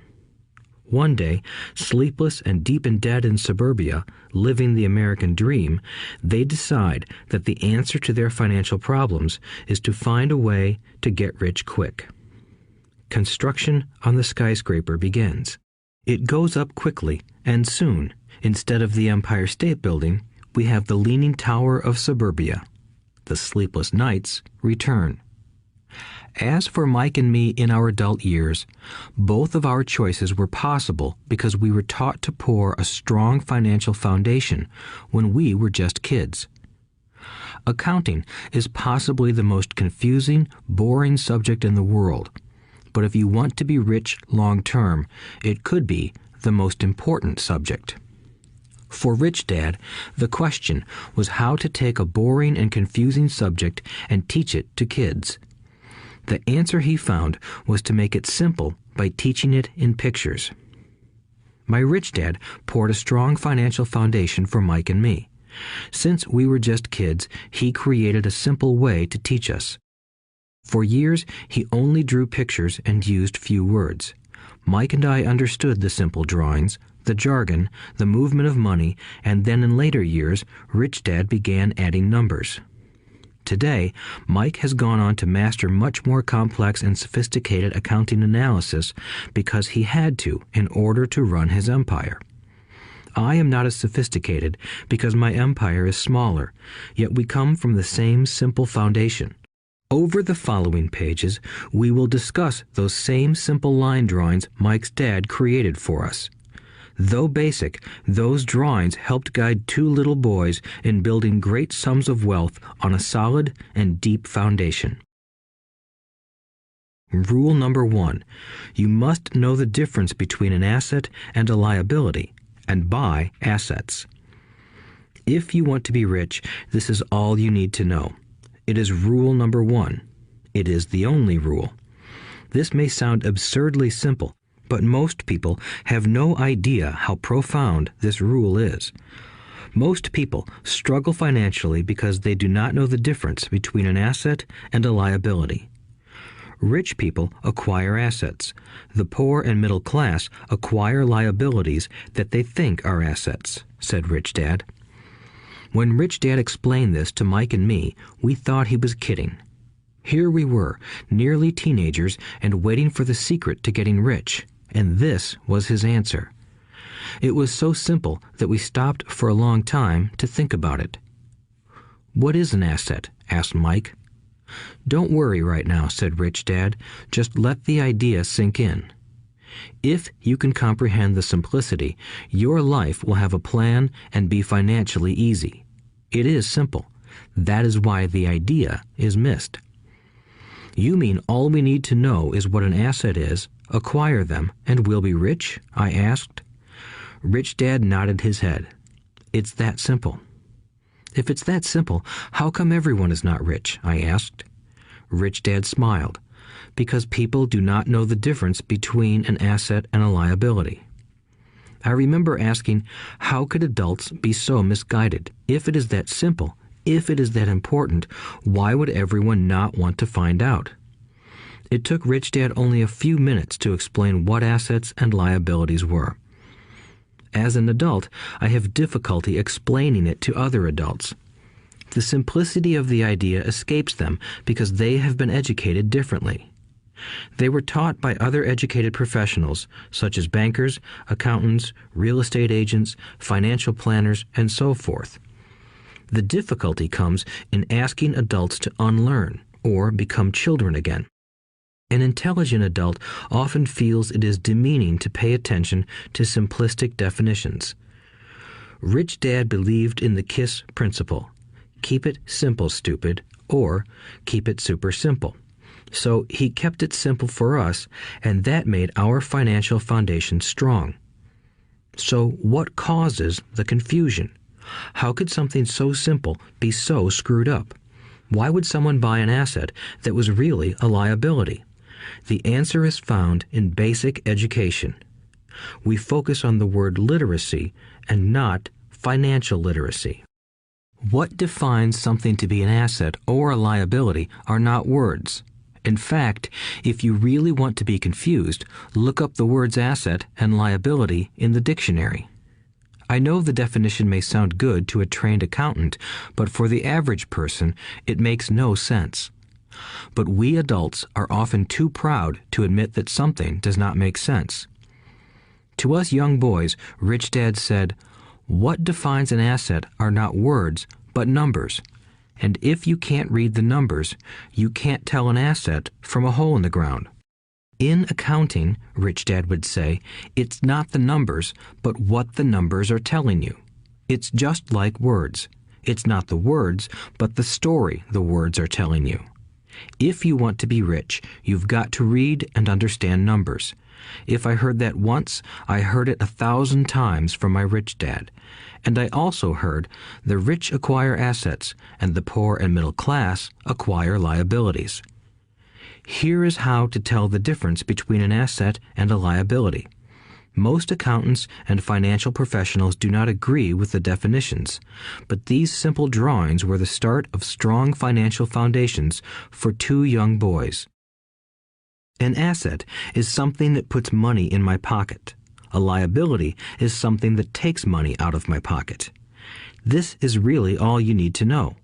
One day, sleepless and deep in debt in suburbia, living the American dream, they decide that the answer to their financial problems is to find a way to get rich quick. Construction on the skyscraper begins. It goes up quickly, and soon, instead of the Empire State Building, we have the Leaning Tower of suburbia. The sleepless nights return. As for Mike and me in our adult years, both of our choices were possible because we were taught to pour a strong financial foundation when we were just kids. Accounting is possibly the most confusing, boring subject in the world, but if you want to be rich long term, it could be the most important subject. For Rich Dad, the question was how to take a boring and confusing subject and teach it to kids. The answer he found was to make it simple by teaching it in pictures. My rich dad poured a strong financial foundation for Mike and me. Since we were just kids, he created a simple way to teach us. For years, he only drew pictures and used few words. Mike and I understood the simple drawings, the jargon, the movement of money, and then in later years, Rich Dad began adding numbers. Today, Mike has gone on to master much more complex and sophisticated accounting analysis because he had to in order to run his empire. I am not as sophisticated because my empire is smaller, yet we come from the same simple foundation. Over the following pages, we will discuss those same simple line drawings Mike's dad created for us. Though basic, those drawings helped guide two little boys in building great sums of wealth on a solid and deep foundation. Rule number 1. You must know the difference between an asset and a liability, and buy assets. If you want to be rich, this is all you need to know. It is rule number 1. It is the only rule. This may sound absurdly simple, but most people have no idea how profound this rule is. Most people struggle financially because they do not know the difference between an asset and a liability. Rich people acquire assets. The poor and middle class acquire liabilities that they think are assets, said Rich Dad. When Rich Dad explained this to Mike and me, we thought he was kidding. Here we were, nearly teenagers, and waiting for the secret to getting rich. And this was his answer. It was so simple that we stopped for a long time to think about it. "What is an asset?" asked Mike. "Don't worry right now," said Rich Dad. "Just let the idea sink in. If you can comprehend the simplicity, your life will have a plan and be financially easy. It is simple. That is why the idea is missed." "You mean all we need to know is what an asset is, acquire them, and we'll be rich?" I asked. Rich Dad nodded his head. "It's that simple." "If it's that simple, how come everyone is not rich?" I asked. Rich Dad smiled. "Because people do not know the difference between an asset and a liability." I remember asking, how could adults be so misguided? If it is that simple, if it is that important, why would everyone not want to find out? It took Rich Dad only a few minutes to explain what assets and liabilities were. As an adult, I have difficulty explaining it to other adults. The simplicity of the idea escapes them because they have been educated differently. They were taught by other educated professionals, such as bankers, accountants, real estate agents, financial planners, and so forth. The difficulty comes in asking adults to unlearn or become children again. An intelligent adult often feels it is demeaning to pay attention to simplistic definitions. Rich Dad believed in the KISS principle: keep it simple, stupid, or keep it super simple. So he kept it simple for us, and that made our financial foundation strong. So what causes the confusion? How could something so simple be so screwed up? Why would someone buy an asset that was really a liability? The answer is found in basic education. We focus on the word literacy and not financial literacy. What defines something to be an asset or a liability are not words. In fact, if you really want to be confused, look up the words asset and liability in the dictionary. I know the definition may sound good to a trained accountant, but for the average person, it makes no sense. But we adults are often too proud to admit that something does not make sense. To us young boys, Rich Dad said, "What defines an asset are not words, but numbers. And if you can't read the numbers, you can't tell an asset from a hole in the ground." In accounting, Rich Dad would say, it's not the numbers, but what the numbers are telling you. It's just like words. It's not the words, but the story the words are telling you. If you want to be rich, you've got to read and understand numbers. If I heard that once, I heard it 1,000 times from my rich dad. And I also heard the rich acquire assets and the poor and middle class acquire liabilities. Here is how to tell the difference between an asset and a liability. Most accountants and financial professionals do not agree with the definitions, but these simple drawings were the start of strong financial foundations for two young boys. An asset is something that puts money in my pocket. A liability is something that takes money out of my pocket. This is really all you need to know.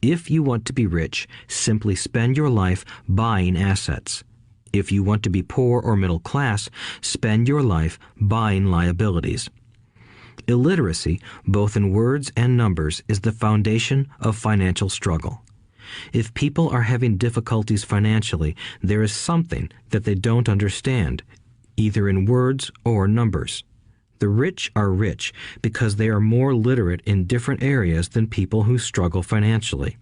If you want to be rich, simply spend your life buying assets. If you want to be poor or middle class, spend your life buying liabilities. Illiteracy, both in words and numbers, is the foundation of financial struggle. If people are having difficulties financially, there is something that they don't understand, either in words or numbers. The rich are rich because they are more literate in different areas than people who struggle financially.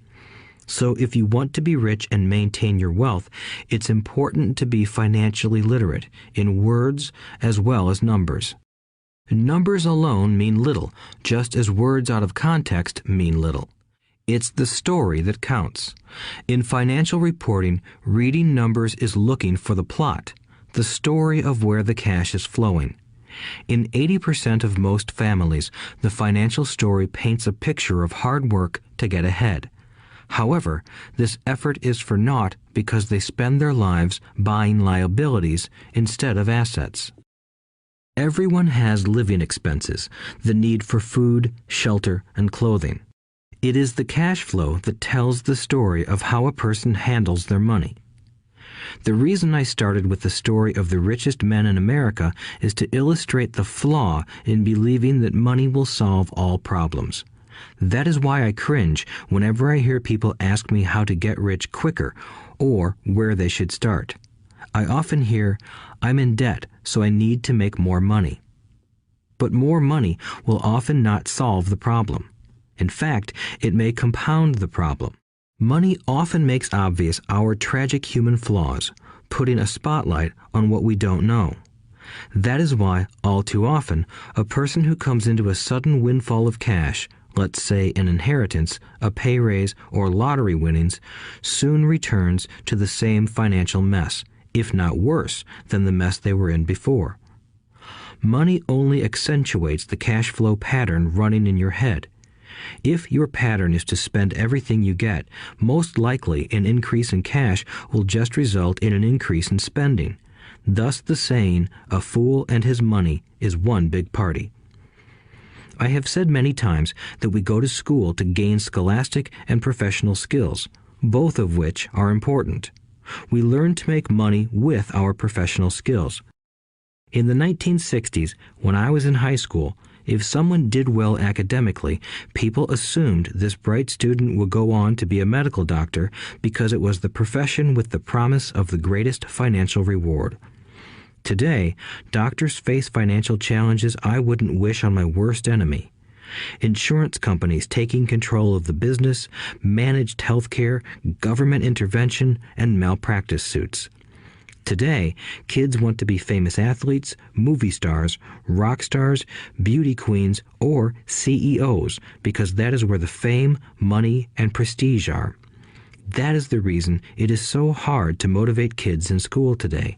So if you want to be rich and maintain your wealth, it's important to be financially literate in words as well as numbers. Numbers alone mean little, just as words out of context mean little. It's the story that counts. In financial reporting, reading numbers is looking for the plot, the story of where the cash is flowing. In 80% of most families, the financial story paints a picture of hard work to get ahead. However, this effort is for naught because they spend their lives buying liabilities instead of assets. Everyone has living expenses, the need for food, shelter, and clothing. It is the cash flow that tells the story of how a person handles their money. The reason I started with the story of the richest men in America is to illustrate the flaw in believing that money will solve all problems. That is why I cringe whenever I hear people ask me how to get rich quicker or where they should start. I often hear, "I'm in debt, so I need to make more money." But more money will often not solve the problem. In fact, it may compound the problem. Money often makes obvious our tragic human flaws, putting a spotlight on what we don't know. That is why, all too often, a person who comes into a sudden windfall of cash, let's say an inheritance, a pay raise, or lottery winnings, soon returns to the same financial mess, if not worse than the mess they were in before. Money only accentuates the cash flow pattern running in your head. If your pattern is to spend everything you get, most likely an increase in cash will just result in an increase in spending. Thus the saying, "A fool and his money is one big party." I have said many times that we go to school to gain scholastic and professional skills, both of which are important. We learn to make money with our professional skills. In the 1960s, when I was in high school, if someone did well academically, people assumed this bright student would go on to be a medical doctor because it was the profession with the promise of the greatest financial reward. Today, doctors face financial challenges I wouldn't wish on my worst enemy. Insurance companies taking control of the business, managed health care, government intervention, and malpractice suits. Today, kids want to be famous athletes, movie stars, rock stars, beauty queens, or CEOs because that is where the fame, money, and prestige are. That is the reason it is so hard to motivate kids in school today.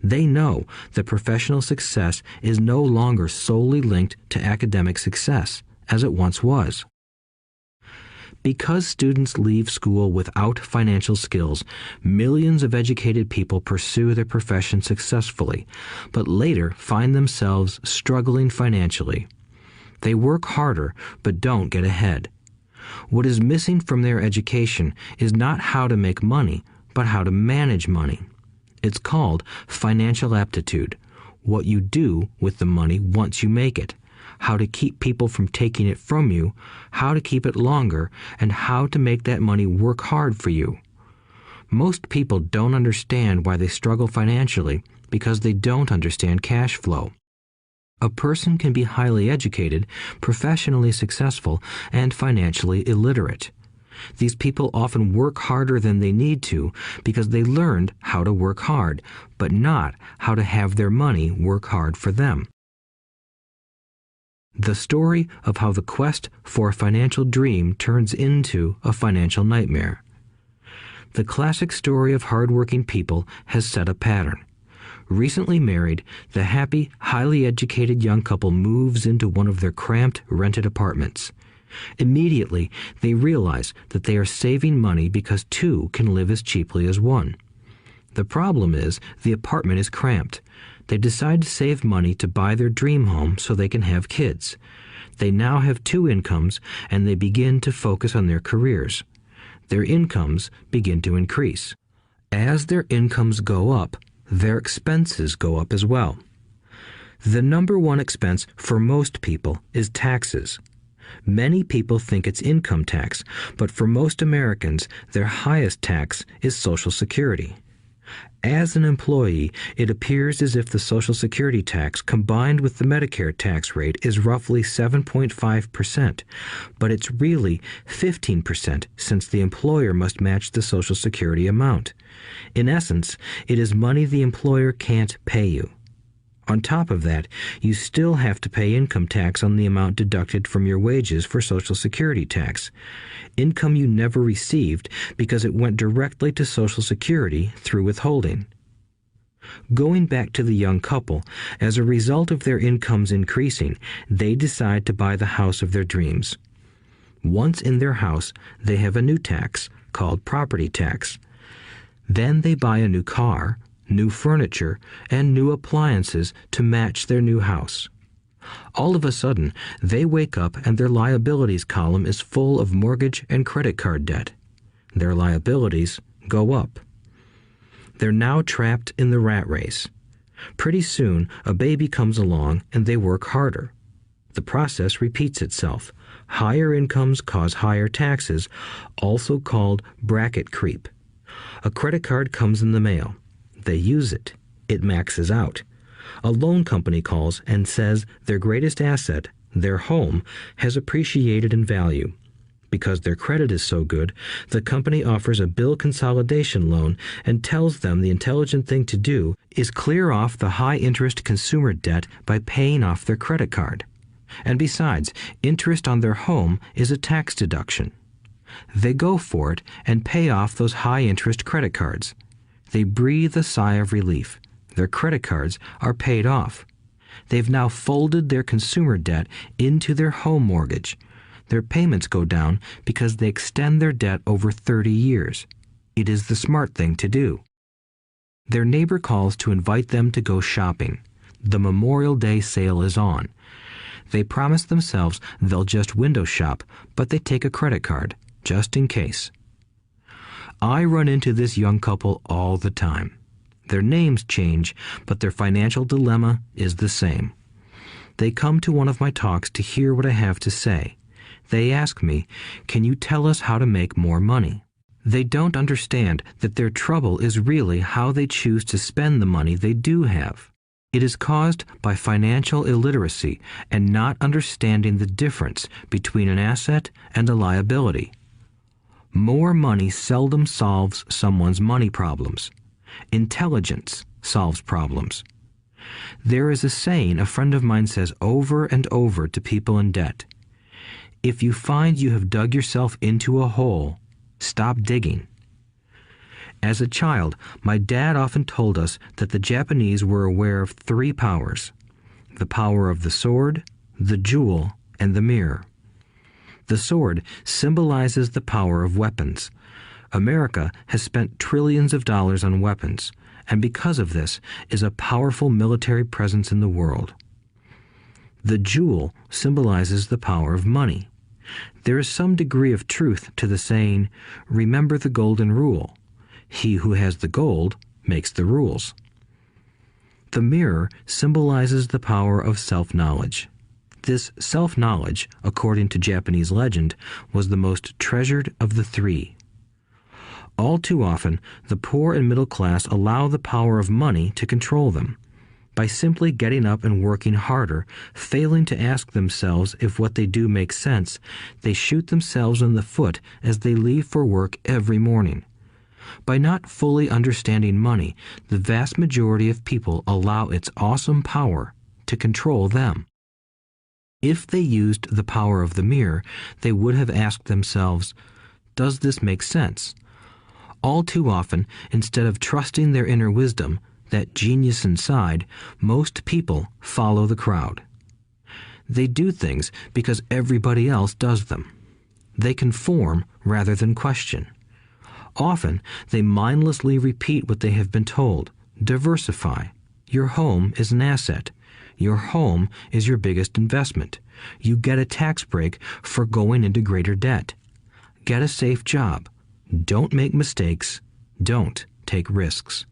They know that professional success is no longer solely linked to academic success, as it once was. Because students leave school without financial skills, millions of educated people pursue their profession successfully, but later find themselves struggling financially. They work harder, but don't get ahead. What is missing from their education is not how to make money, but how to manage money. It's called financial aptitude, what you do with the money once you make it, how to keep people from taking it from you, how to keep it longer, and how to make that money work hard for you. Most people don't understand why they struggle financially because they don't understand cash flow. A person can be highly educated, professionally successful, and financially illiterate. These people often work harder than they need to because they learned how to work hard, but not how to have their money work hard for them. The story of how the quest for a financial dream turns into a financial nightmare. The classic story of hardworking people has set a pattern. Recently married, the happy, highly educated young couple moves into one of their cramped, rented apartments. Immediately, they realize that they are saving money because two can live as cheaply as one. The problem is the apartment is cramped. They decide to save money to buy their dream home so they can have kids. They now have two incomes, and they begin to focus on their careers. Their incomes begin to increase. As their incomes go up, their expenses go up as well. The number one expense for most people is taxes. Many people think it's income tax, but for most Americans, their highest tax is Social Security. As an employee, it appears as if the Social Security tax combined with the Medicare tax rate is roughly 7.5%, but it's really 15% since the employer must match the Social Security amount. In essence, it is money the employer can't pay you. On top of that, you still have to pay income tax on the amount deducted from your wages for Social Security tax. Income you never received because it went directly to Social Security through withholding. Going back to the young couple, as a result of their incomes increasing, they decide to buy the house of their dreams. Once in their house, they have a new tax called property tax. Then they buy a new car, new furniture, and new appliances to match their new house. All of a sudden, they wake up and their liabilities column is full of mortgage and credit card debt. Their liabilities go up. They're now trapped in the rat race. Pretty soon, a baby comes along and they work harder. The process repeats itself. Higher incomes cause higher taxes, also called bracket creep. A credit card comes in the mail. They use it. It maxes out. A loan company calls and says their greatest asset, their home, has appreciated in value. Because their credit is so good, the company offers a bill consolidation loan and tells them the intelligent thing to do is clear off the high-interest consumer debt by paying off their credit card. And besides, interest on their home is a tax deduction. They go for it and pay off those high-interest credit cards. They breathe a sigh of relief. Their credit cards are paid off. They've now folded their consumer debt into their home mortgage. Their payments go down because they extend their debt over 30 years. It is the smart thing to do. Their neighbor calls to invite them to go shopping. The Memorial Day sale is on. They promise themselves they'll just window shop, but they take a credit card, just in case. I run into this young couple all the time. Their names change, but their financial dilemma is the same. They come to one of my talks to hear what I have to say. They ask me, "Can you tell us how to make more money?" They don't understand that their trouble is really how they choose to spend the money they do have. It is caused by financial illiteracy and not understanding the difference between an asset and a liability. More money seldom solves someone's money problems. Intelligence solves problems. There is a saying a friend of mine says over and over to people in debt. If you find you have dug yourself into a hole, stop digging. As a child, my dad often told us that the Japanese were aware of 3 powers: the power of the sword, the jewel, and the mirror. The sword symbolizes the power of weapons. America has spent trillions of dollars on weapons, and because of this is a powerful military presence in the world. The jewel symbolizes the power of money. There is some degree of truth to the saying, "Remember the golden rule. He who has the gold makes the rules." The mirror symbolizes the power of self-knowledge. This self-knowledge, according to Japanese legend, was the most treasured of the 3. All too often, the poor and middle class allow the power of money to control them. By simply getting up and working harder, failing to ask themselves if what they do makes sense, they shoot themselves in the foot as they leave for work every morning. By not fully understanding money, the vast majority of people allow its awesome power to control them. If they used the power of the mirror, they would have asked themselves, "Does this make sense?" All too often, instead of trusting their inner wisdom, that genius inside, most people follow the crowd. They do things because everybody else does them. They conform rather than question. Often, they mindlessly repeat what they have been told. Diversify. Your home is an asset. Your home is your biggest investment. You get a tax break for going into greater debt. Get a safe job. Don't make mistakes. Don't take risks.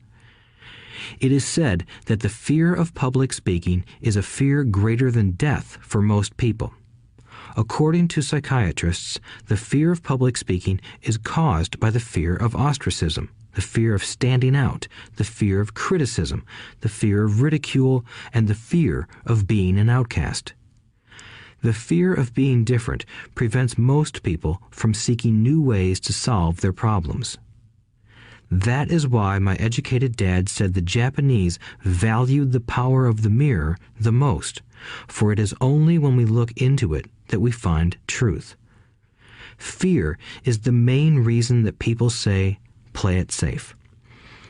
It is said that the fear of public speaking is a fear greater than death for most people. According to psychiatrists, the fear of public speaking is caused by the fear of ostracism, the fear of standing out, the fear of criticism, the fear of ridicule, and the fear of being an outcast. The fear of being different prevents most people from seeking new ways to solve their problems. That is why my educated dad said the Japanese valued the power of the mirror the most, for it is only when we look into it that we find truth. Fear is the main reason that people say, "Play it safe."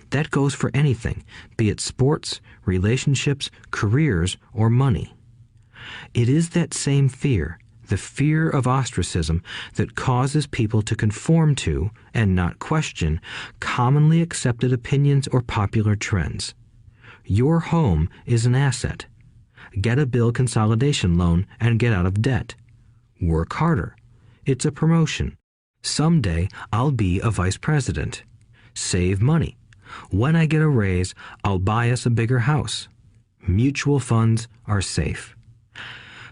That goes for anything, be it sports, relationships, careers, or money. It is that same fear, the fear of ostracism, that causes people to conform to, and not question, commonly accepted opinions or popular trends. Your home is an asset. Get a bill consolidation loan and get out of debt. Work harder. It's a promotion. Someday I'll be a vice president. Save money. When I get a raise, I'll buy us a bigger house. Mutual funds are safe.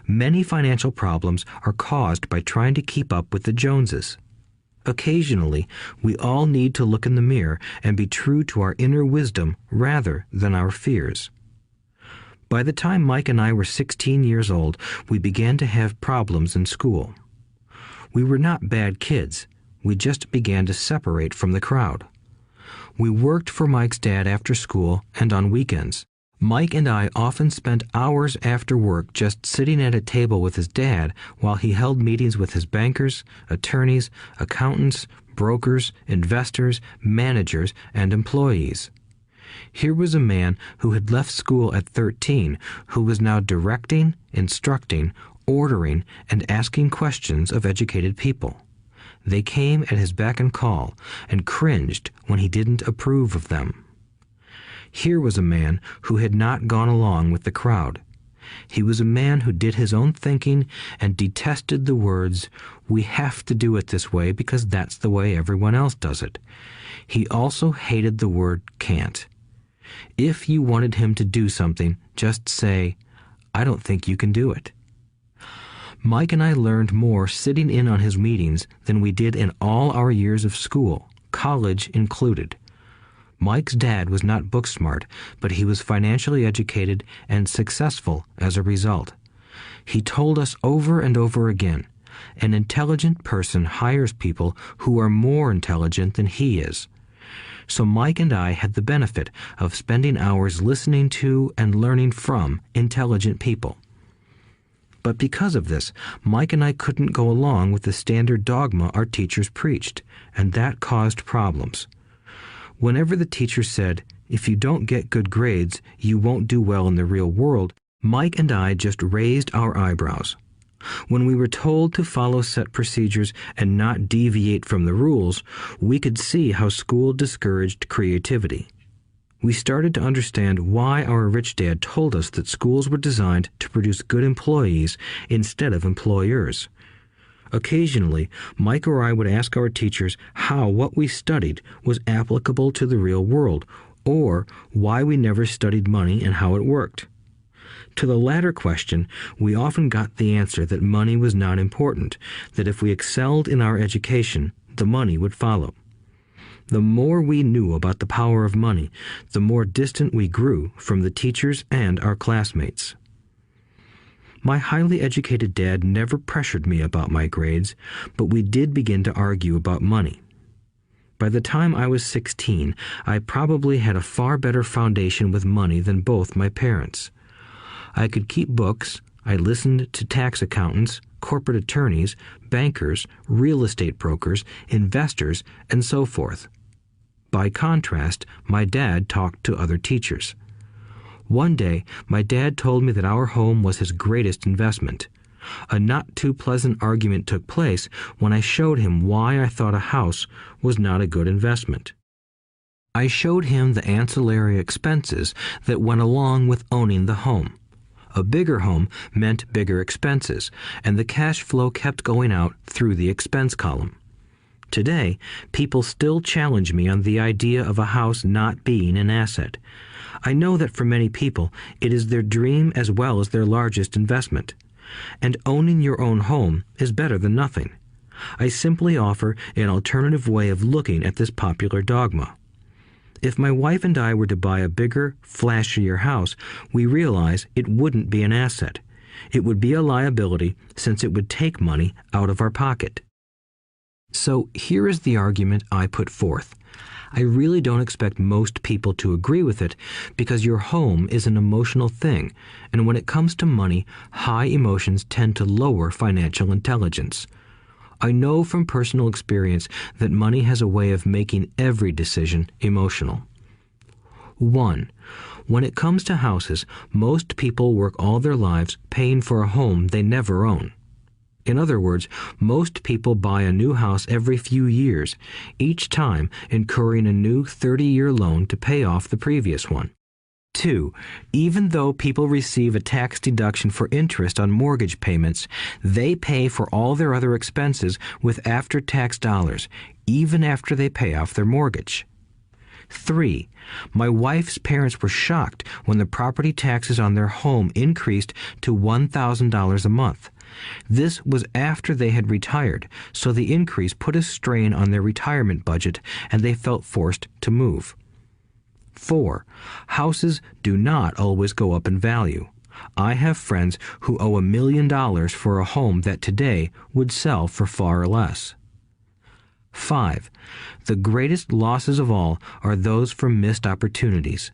Many financial problems are caused by trying to keep up with the Joneses. Occasionally, we all need to look in the mirror and be true to our inner wisdom rather than our fears. By the time Mike and I were 16 years old, we began to have problems in school. We were not bad kids. We just began to separate from the crowd. We worked for Mike's dad after school and on weekends. Mike and I often spent hours after work just sitting at a table with his dad while he held meetings with his bankers, attorneys, accountants, brokers, investors, managers, and employees. Here was a man who had left school at 13, who was now directing, instructing, ordering, and asking questions of educated people. They came at his beck and call and cringed when he didn't approve of them. Here was a man who had not gone along with the crowd. He was a man who did his own thinking and detested the words, "We have to do it this way because that's the way everyone else does it." He also hated the word can't. If you wanted him to do something, just say, "I don't think you can do it." Mike and I learned more sitting in on his meetings than we did in all our years of school, college included. Mike's dad was not book smart, but he was financially educated and successful as a result. He told us over and over again, an intelligent person hires people who are more intelligent than he is. So Mike and I had the benefit of spending hours listening to and learning from intelligent people. But because of this, Mike and I couldn't go along with the standard dogma our teachers preached, and that caused problems. Whenever the teacher said, "If you don't get good grades, you won't do well in the real world," Mike and I just raised our eyebrows. When we were told to follow set procedures and not deviate from the rules, we could see how school discouraged creativity. We started to understand why our rich dad told us that schools were designed to produce good employees instead of employers. Occasionally, Mike or I would ask our teachers how what we studied was applicable to the real world, or why we never studied money and how it worked. To the latter question, we often got the answer that money was not important, that if we excelled in our education, the money would follow. The more we knew about the power of money, the more distant we grew from the teachers and our classmates. My highly educated dad never pressured me about my grades, but we did begin to argue about money. By the time I was 16, I probably had a far better foundation with money than both my parents. I could keep books, I listened to tax accountants, corporate attorneys, bankers, real estate brokers, investors, and so forth. By contrast, my dad talked to other teachers. One day, my dad told me that our home was his greatest investment. A not too pleasant argument took place when I showed him why I thought a house was not a good investment. I showed him the ancillary expenses that went along with owning the home. A bigger home meant bigger expenses, and the cash flow kept going out through the expense column. Today, people still challenge me on the idea of a house not being an asset. I know that for many people, it is their dream as well as their largest investment. And owning your own home is better than nothing. I simply offer an alternative way of looking at this popular dogma. If my wife and I were to buy a bigger, flashier house, we realize it wouldn't be an asset. It would be a liability since it would take money out of our pocket. So here is the argument I put forth. I really don't expect most people to agree with it because your home is an emotional thing, and when it comes to money, high emotions tend to lower financial intelligence. I know from personal experience that money has a way of making every decision emotional. 1. When it comes to houses, most people work all their lives paying for a home they never own. In other words, most people buy a new house every few years, each time incurring a new 30-year loan to pay off the previous one. 2. Even though people receive a tax deduction for interest on mortgage payments, they pay for all their other expenses with after-tax dollars, even after they pay off their mortgage. 3. My wife's parents were shocked when the property taxes on their home increased to $1,000 a month. This was after they had retired, so the increase put a strain on their retirement budget and they felt forced to move. 4. Houses do not always go up in value. I have friends who owe $1 million for a home that today would sell for far less. 5. The greatest losses of all are those from missed opportunities.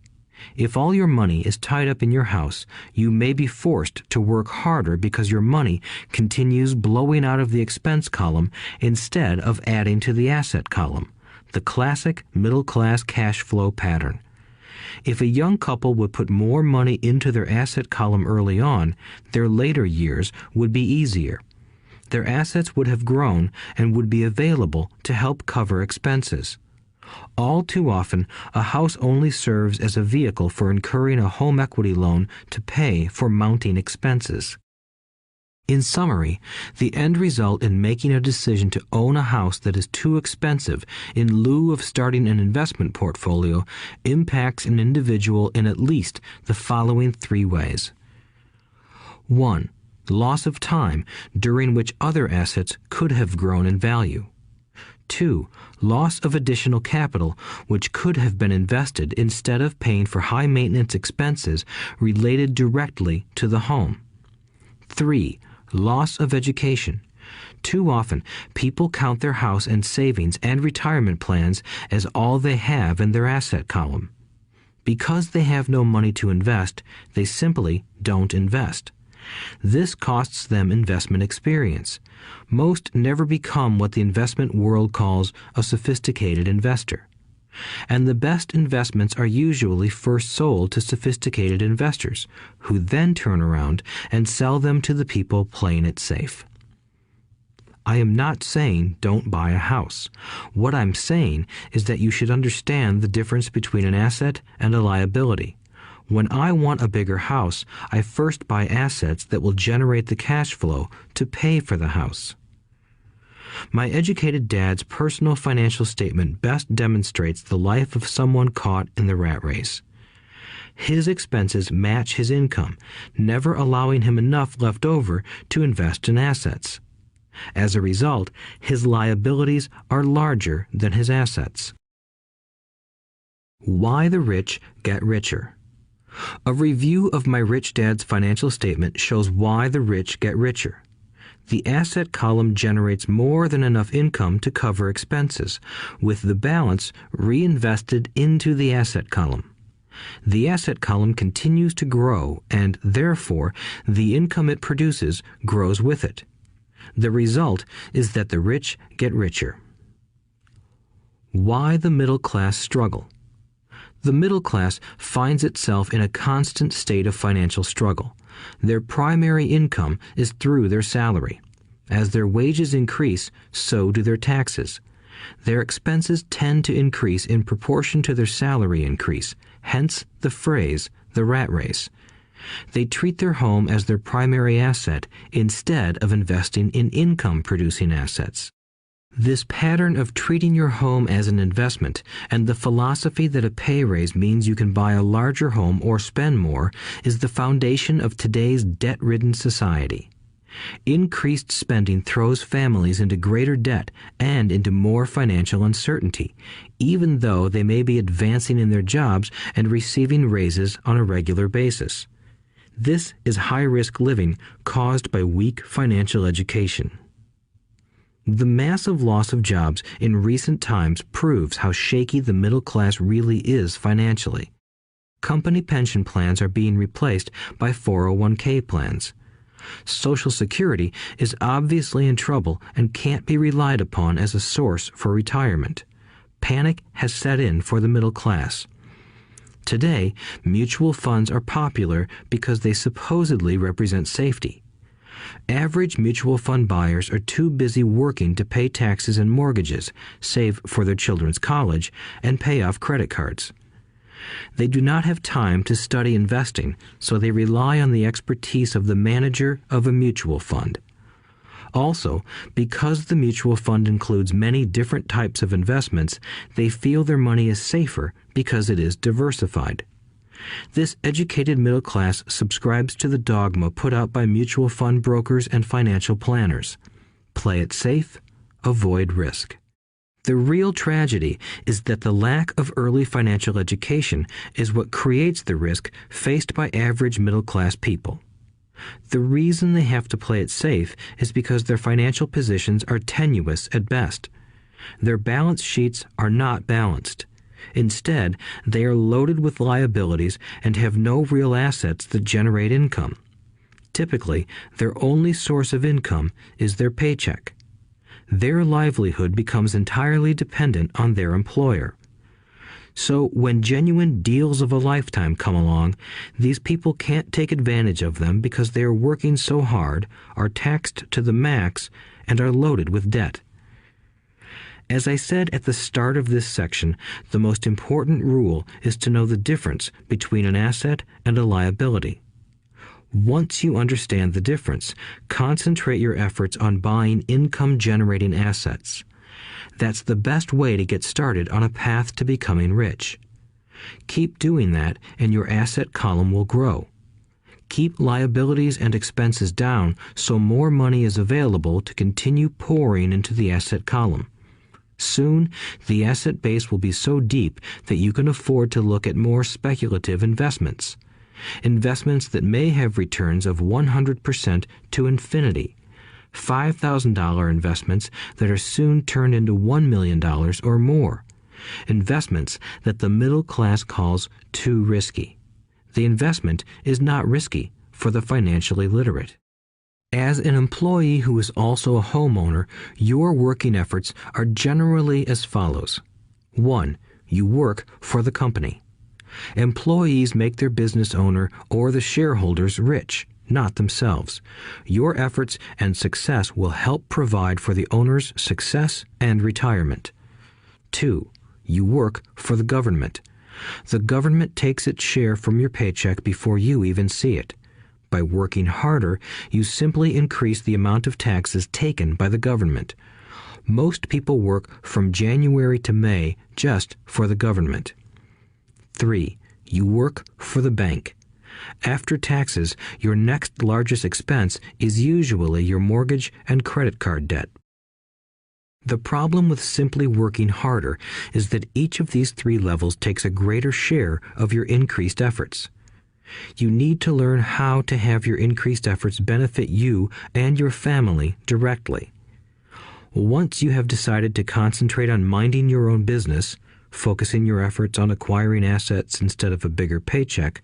If all your money is tied up in your house, you may be forced to work harder because your money continues blowing out of the expense column instead of adding to the asset column, the classic middle-class cash flow pattern. If a young couple would put more money into their asset column early on, their later years would be easier. Their assets would have grown and would be available to help cover expenses. All too often, a house only serves as a vehicle for incurring a home equity loan to pay for mounting expenses. In summary, the end result in making a decision to own a house that is too expensive in lieu of starting an investment portfolio impacts an individual in at least the following 3 ways. 1. Loss of time during which other assets could have grown in value. 2. Loss of additional capital which could have been invested instead of paying for high maintenance expenses related directly to the home. 3. Loss of education. Too often, people count their house and savings and retirement plans as all they have in their asset column. Because they have no money to invest, they simply don't invest. This costs them investment experience. Most never become what the investment world calls a sophisticated investor. And the best investments are usually first sold to sophisticated investors, who then turn around and sell them to the people playing it safe. I am not saying don't buy a house. What I'm saying is that you should understand the difference between an asset and a liability. When I want a bigger house, I first buy assets that will generate the cash flow to pay for the house. My educated dad's personal financial statement best demonstrates the life of someone caught in the rat race. His expenses match his income, never allowing him enough left over to invest in assets. As a result, his liabilities are larger than his assets. Why the rich get richer. A review of my rich dad's financial statement shows why the rich get richer. The asset column generates more than enough income to cover expenses, with the balance reinvested into the asset column. The asset column continues to grow, and therefore the income it produces grows with it. The result is that the rich get richer. Why the middle class struggle. The middle class finds itself in a constant state of financial struggle. Their primary income is through their salary. As their wages increase, so do their taxes. Their expenses tend to increase in proportion to their salary increase, hence the phrase, the rat race. They treat their home as their primary asset instead of investing in income-producing assets. This pattern of treating your home as an investment and the philosophy that a pay raise means you can buy a larger home or spend more is the foundation of today's debt-ridden society. Increased spending throws families into greater debt and into more financial uncertainty, even though they may be advancing in their jobs and receiving raises on a regular basis. This is high-risk living caused by weak financial education. The massive loss of jobs in recent times proves how shaky the middle class really is financially. Company pension plans are being replaced by 401k plans. Social Security is obviously in trouble and can't be relied upon as a source for retirement. Panic has set in for the middle class. Today, mutual funds are popular because they supposedly represent safety. Average mutual fund buyers are too busy working to pay taxes and mortgages, save for their children's college, and pay off credit cards. They do not have time to study investing, so they rely on the expertise of the manager of a mutual fund. Also, because the mutual fund includes many different types of investments, they feel their money is safer because it is diversified. This educated middle class subscribes to the dogma put out by mutual fund brokers and financial planners. Play it safe, avoid risk. The real tragedy is that the lack of early financial education is what creates the risk faced by average middle class people. The reason they have to play it safe is because their financial positions are tenuous at best. Their balance sheets are not balanced. Instead, they are loaded with liabilities and have no real assets that generate income. Typically, their only source of income is their paycheck. Their livelihood becomes entirely dependent on their employer. So when genuine deals of a lifetime come along, these people can't take advantage of them because they are working so hard, are taxed to the max, and are loaded with debt. As I said at the start of this section, the most important rule is to know the difference between an asset and a liability. Once you understand the difference, concentrate your efforts on buying income-generating assets. That's the best way to get started on a path to becoming rich. Keep doing that and your asset column will grow. Keep liabilities and expenses down so more money is available to continue pouring into the asset column. Soon, the asset base will be so deep that you can afford to look at more speculative investments. Investments that may have returns of 100% to infinity. $5,000 investments that are soon turned into $1 million or more. Investments that the middle class calls too risky. The investment is not risky for the financially literate. As an employee who is also a homeowner, your working efforts are generally as follows. 1. You work for the company. Employees make their business owner or the shareholders rich, not themselves. Your efforts and success will help provide for the owner's success and retirement. 2. You work for the government. The government takes its share from your paycheck before you even see it. By working harder, you simply increase the amount of taxes taken by the government. Most people work from January to May just for the government. 3. You work for the bank. After taxes, your next largest expense is usually your mortgage and credit card debt. The problem with simply working harder is that each of these 3 levels takes a greater share of your increased efforts. You need to learn how to have your increased efforts benefit you and your family directly. Once you have decided to concentrate on minding your own business, focusing your efforts on acquiring assets instead of a bigger paycheck,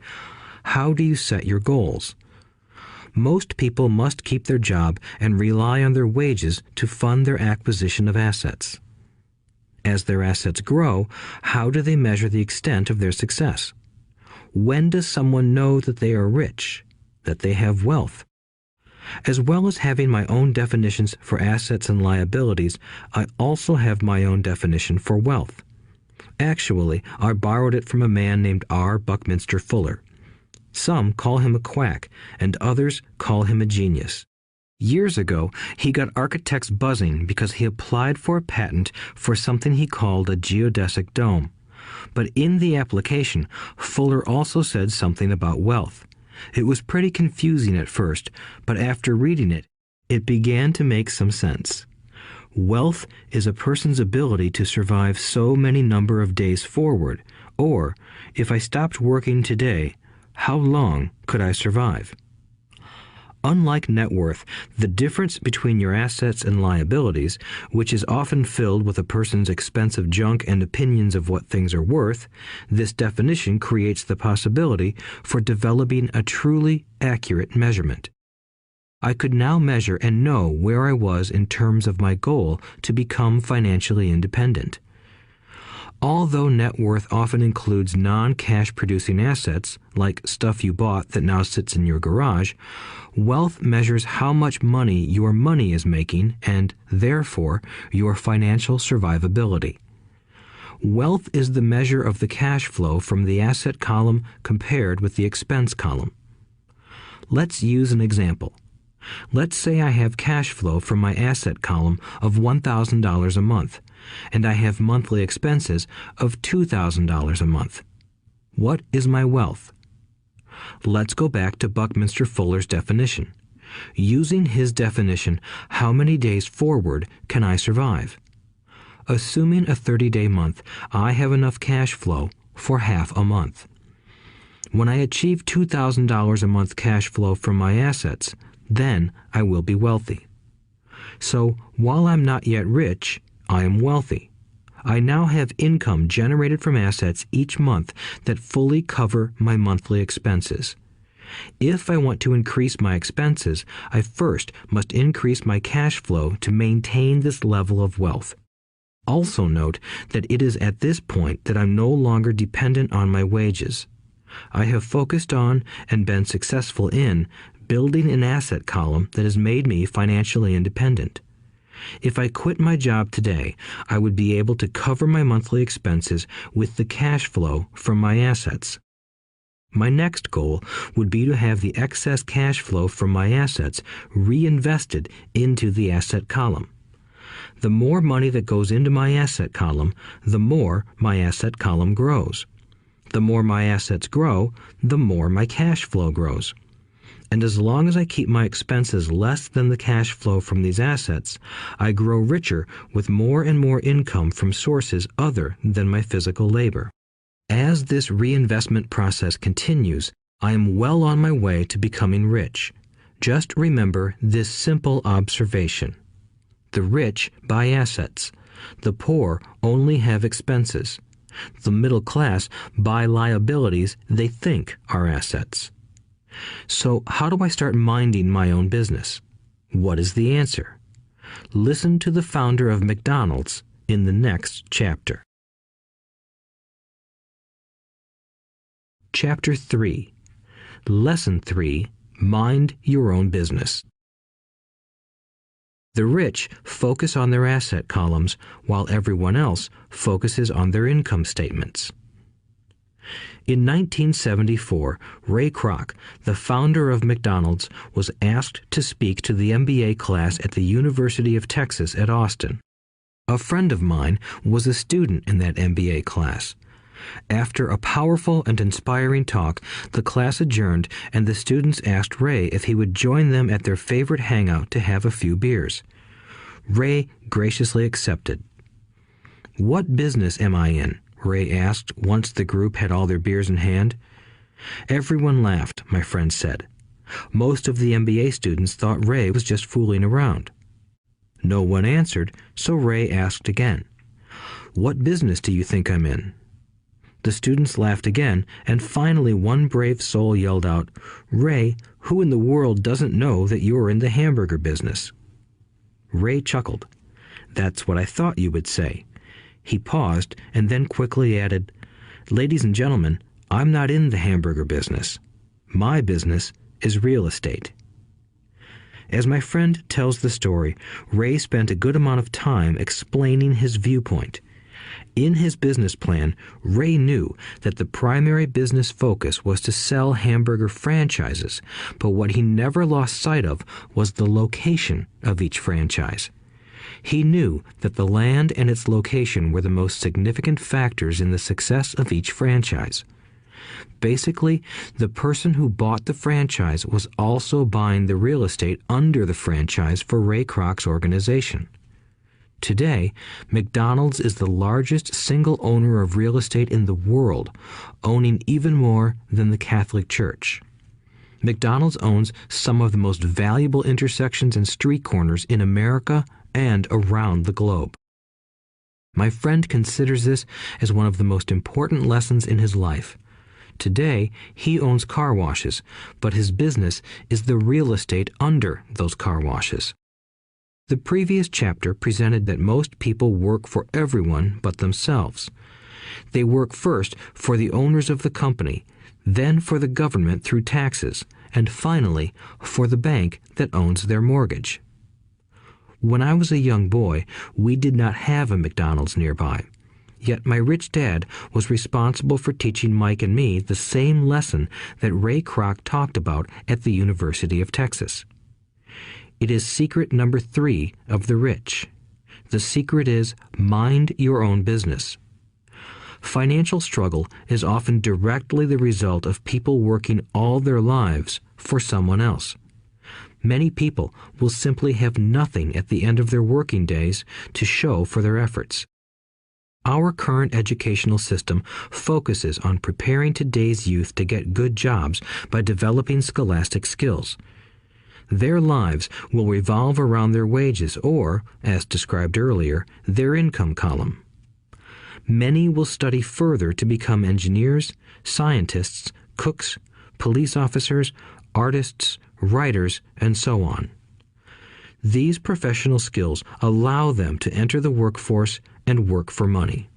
how do you set your goals? Most people must keep their job and rely on their wages to fund their acquisition of assets. As their assets grow, how do they measure the extent of their success? When does someone know that they are rich, that they have wealth? As well as having my own definitions for assets and liabilities, I also have my own definition for wealth. Actually, I borrowed it from a man named R. Buckminster Fuller. Some call him a quack, and others call him a genius. Years ago, he got architects buzzing because he applied for a patent for something he called a geodesic dome. But in the application, Fuller also said something about wealth. It was pretty confusing at first, but after reading it, it began to make some sense. Wealth is a person's ability to survive so many number of days forward, or, if I stopped working today, how long could I survive? Unlike net worth, the difference between your assets and liabilities, which is often filled with a person's expensive junk and opinions of what things are worth, this definition creates the possibility for developing a truly accurate measurement. I could now measure and know where I was in terms of my goal to become financially independent. Although net worth often includes non-cash producing assets, like stuff you bought that now sits in your garage, wealth measures how much money your money is making and, therefore, your financial survivability. Wealth is the measure of the cash flow from the asset column compared with the expense column. Let's use an example. Let's say I have cash flow from my asset column of $1,000 a month, and I have monthly expenses of $2,000 a month. What is my wealth? Let's go back to Buckminster Fuller's definition. Using his definition, how many days forward can I survive? Assuming a 30-day month, I have enough cash flow for half a month. When I achieve $2,000 a month cash flow from my assets, then I will be wealthy. So, while I'm not yet rich, I am wealthy. I now have income generated from assets each month that fully cover my monthly expenses. If I want to increase my expenses, I first must increase my cash flow to maintain this level of wealth. Also note that it is at this point that I'm no longer dependent on my wages. I have focused on and been successful in building an asset column that has made me financially independent. If I quit my job today, I would be able to cover my monthly expenses with the cash flow from my assets. My next goal would be to have the excess cash flow from my assets reinvested into the asset column. The more money that goes into my asset column, the more my asset column grows. The more my assets grow, the more my cash flow grows. And as long as I keep my expenses less than the cash flow from these assets, I grow richer with more and more income from sources other than my physical labor. As this reinvestment process continues, I am well on my way to becoming rich. Just remember this simple observation. The rich buy assets. The poor only have expenses. The middle class buy liabilities they think are assets. So how do I start minding my own business? What is the answer? Listen to the founder of McDonald's in the next chapter. Chapter 3. Lesson 3. Mind your own business. The rich focus on their asset columns while everyone else focuses on their income statements. In 1974, Ray Kroc, the founder of McDonald's, was asked to speak to the MBA class at the University of Texas at Austin. A friend of mine was a student in that MBA class. After a powerful and inspiring talk, the class adjourned and the students asked Ray if he would join them at their favorite hangout to have a few beers. Ray graciously accepted. "What business am I in?" Ray asked once the group had all their beers in hand. Everyone laughed, my friend said. Most of the MBA students thought Ray was just fooling around. No one answered, so Ray asked again. "What business do you think I'm in?" The students laughed again, and finally one brave soul yelled out, "Ray, who in the world doesn't know that you're in the hamburger business?" Ray chuckled. "That's what I thought you would say." He paused and then quickly added, "Ladies and gentlemen, I'm not in the hamburger business. My business is real estate." As my friend tells the story, Ray spent a good amount of time explaining his viewpoint. In his business plan, Ray knew that the primary business focus was to sell hamburger franchises, but what he never lost sight of was the location of each franchise. He knew that the land and its location were the most significant factors in the success of each franchise. Basically, the person who bought the franchise was also buying the real estate under the franchise for Ray Kroc's organization. Today, McDonald's is the largest single owner of real estate in the world, owning even more than the Catholic Church. McDonald's owns some of the most valuable intersections and street corners in America and around the globe. My friend considers this as one of the most important lessons in his life. Today, he owns car washes, but his business is the real estate under those car washes. The previous chapter presented that most people work for everyone but themselves. They work first for the owners of the company, then for the government through taxes, and finally for the bank that owns their mortgage. When I was a young boy, we did not have a McDonald's nearby. Yet my rich dad was responsible for teaching Mike and me the same lesson that Ray Kroc talked about at the University of Texas. It is secret number 3 of the rich. The secret is mind your own business. Financial struggle is often directly the result of people working all their lives for someone else. Many people will simply have nothing at the end of their working days to show for their efforts. Our current educational system focuses on preparing today's youth to get good jobs by developing scholastic skills. Their lives will revolve around their wages or, as described earlier, their income column. Many will study further to become engineers, scientists, cooks, police officers, artists, writers, and so on. These professional skills allow them to enter the workforce and work for money.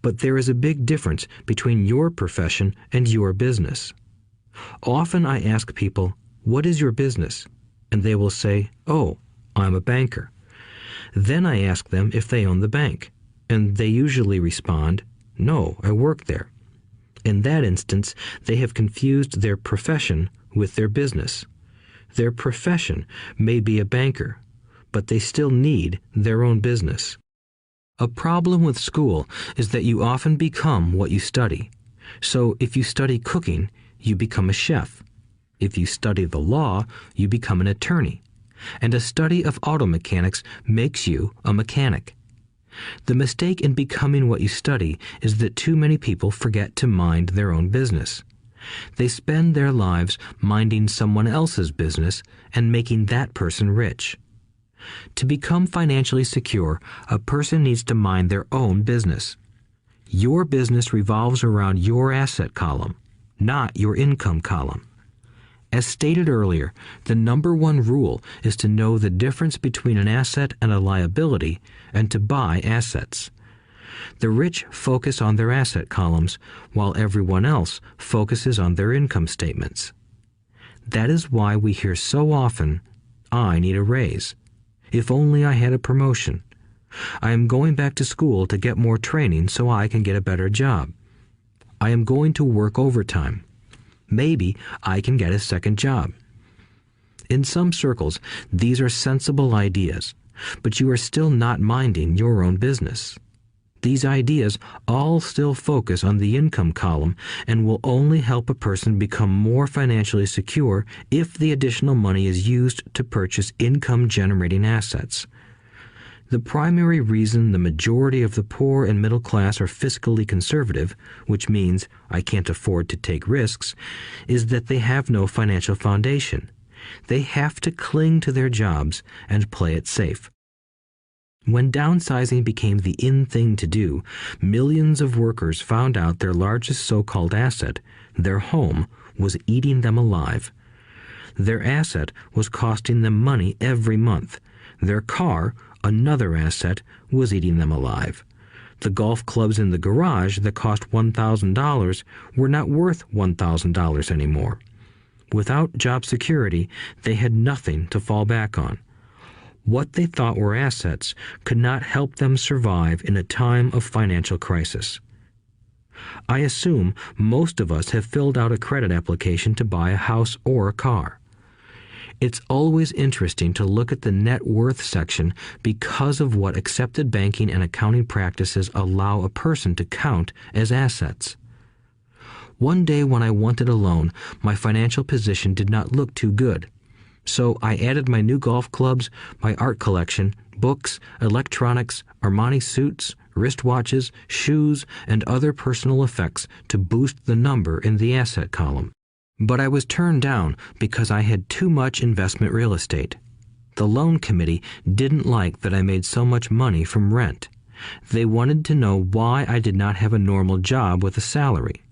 But there is a big difference between your profession and your business. Often I ask people, "What is your business?" And they will say, "Oh, I'm a banker." Then I ask them if they own the bank, and they usually respond, "No, I work there." In that instance, they have confused their profession with their business. Their profession may be a banker, but they still need their own business. A problem with school is that you often become what you study. So if you study cooking, you become a chef. If you study the law, you become an attorney. And a study of auto mechanics makes you a mechanic. The mistake in becoming what you study is that too many people forget to mind their own business. They spend their lives minding someone else's business and making that person rich. To become financially secure, a person needs to mind their own business. Your business revolves around your asset column, not your income column. As stated earlier, the number one rule is to know the difference between an asset and a liability and to buy assets. The rich focus on their asset columns, while everyone else focuses on their income statements. That is why we hear so often, "I need a raise. If only I had a promotion. I am going back to school to get more training so I can get a better job. I am going to work overtime. Maybe I can get a second job." In some circles, these are sensible ideas, but you are still not minding your own business. These ideas all still focus on the income column and will only help a person become more financially secure if the additional money is used to purchase income-generating assets. The primary reason the majority of the poor and middle class are fiscally conservative, which means I can't afford to take risks, is that they have no financial foundation. They have to cling to their jobs and play it safe. When downsizing became the in thing to do, millions of workers found out their largest so-called asset, their home, was eating them alive. Their asset was costing them money every month. Their car, another asset, was eating them alive. The golf clubs in the garage that cost $1,000 were not worth $1,000 anymore. Without job security, they had nothing to fall back on. What they thought were assets could not help them survive in a time of financial crisis. I assume most of us have filled out a credit application to buy a house or a car. It's always interesting to look at the net worth section because of what accepted banking and accounting practices allow a person to count as assets. One day when I wanted a loan, my financial position did not look too good. So I added my new golf clubs, my art collection, books, electronics, Armani suits, wristwatches, shoes, and other personal effects to boost the number in the asset column. But I was turned down because I had too much investment real estate. The loan committee didn't like that I made so much money from rent. They wanted to know why I did not have a normal job with a salary.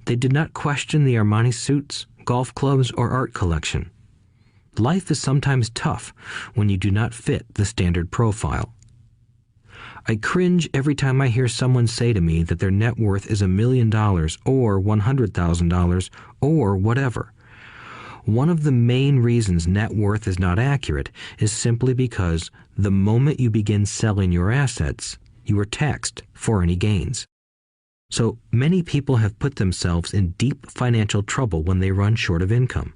They did not question the Armani suits, golf clubs, or art collection. Life is sometimes tough when you do not fit the standard profile. I cringe every time I hear someone say to me that their net worth is $1 million or $100,000 or whatever. One of the main reasons net worth is not accurate is simply because the moment you begin selling your assets, you are taxed for any gains. So many people have put themselves in deep financial trouble when they run short of income.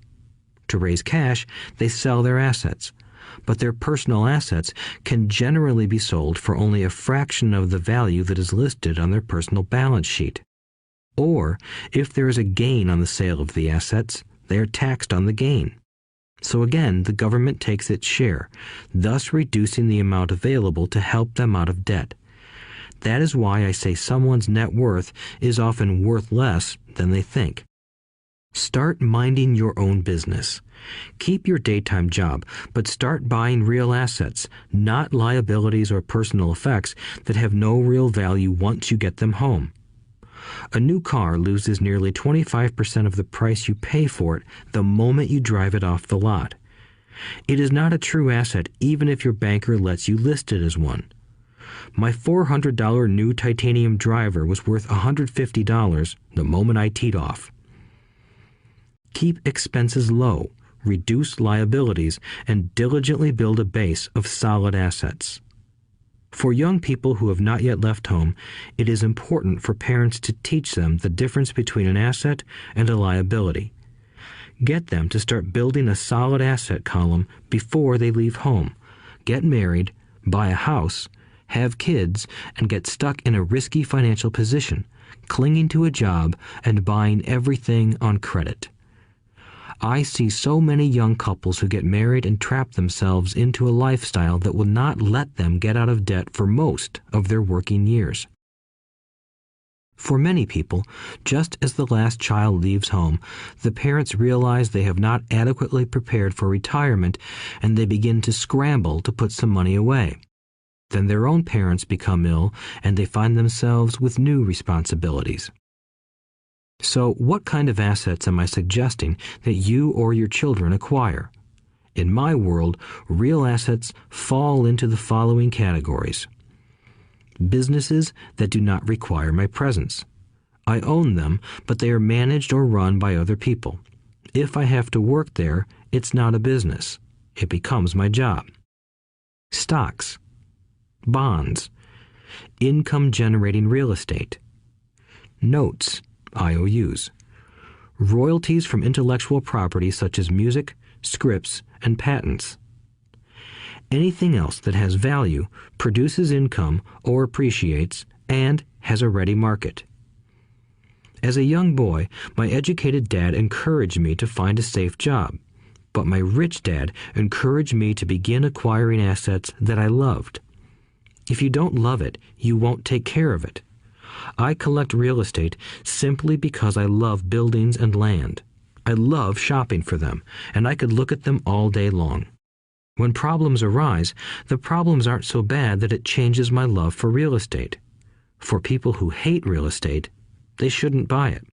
To raise cash, they sell their assets, but their personal assets can generally be sold for only a fraction of the value that is listed on their personal balance sheet. Or, if there is a gain on the sale of the assets, they are taxed on the gain. So again, the government takes its share, thus reducing the amount available to help them out of debt. That is why I say someone's net worth is often worth less than they think. Start minding your own business. Keep your daytime job, but start buying real assets, not liabilities or personal effects that have no real value once you get them home. A new car loses nearly 25% of the price you pay for it the moment you drive it off the lot. It is not a true asset even if your banker lets you list it as one. My $400 new titanium driver was worth $150 the moment I teed off. Keep expenses low, reduce liabilities, and diligently build a base of solid assets. For young people who have not yet left home, it is important for parents to teach them the difference between an asset and a liability. Get them to start building a solid asset column before they leave home, get married, buy a house, have kids, and get stuck in a risky financial position, clinging to a job and buying everything on credit. I see so many young couples who get married and trap themselves into a lifestyle that will not let them get out of debt for most of their working years. For many people, just as the last child leaves home, the parents realize they have not adequately prepared for retirement and they begin to scramble to put some money away. Then their own parents become ill and they find themselves with new responsibilities. So, what kind of assets am I suggesting that you or your children acquire? In my world, real assets fall into the following categories. Businesses that do not require my presence. I own them, but they are managed or run by other people. If I have to work there, it's not a business. It becomes my job. Stocks, bonds, income-generating real estate, notes, IOUs, royalties from intellectual property such as music, scripts, and patents. Anything else that has value, produces income, or appreciates, and has a ready market. As a young boy, my educated dad encouraged me to find a safe job, but my rich dad encouraged me to begin acquiring assets that I loved. If you don't love it, you won't take care of it. I collect real estate simply because I love buildings and land. I love shopping for them, and I could look at them all day long. When problems arise, the problems aren't so bad that it changes my love for real estate. For people who hate real estate, they shouldn't buy it.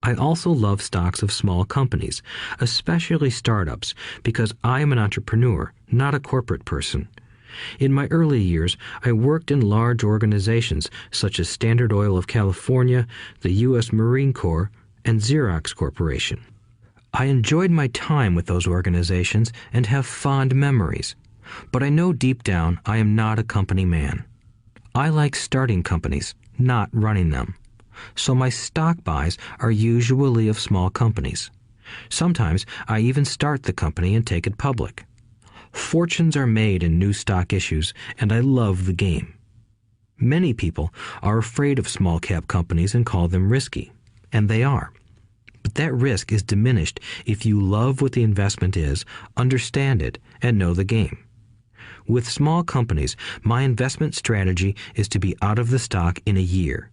I also love stocks of small companies, especially startups, because I am an entrepreneur, not a corporate person. In my early years, I worked in large organizations such as Standard Oil of California, the U.S. Marine Corps, and Xerox Corporation. I enjoyed my time with those organizations and have fond memories, but I know deep down I am not a company man. I like starting companies, not running them. So my stock buys are usually of small companies. Sometimes I even start the company and take it public. Fortunes are made in new stock issues, and I love the game. Many people are afraid of small cap companies and call them risky, and they are. But that risk is diminished if you love what the investment is, understand it, and know the game. With small companies, my investment strategy is to be out of the stock in a year.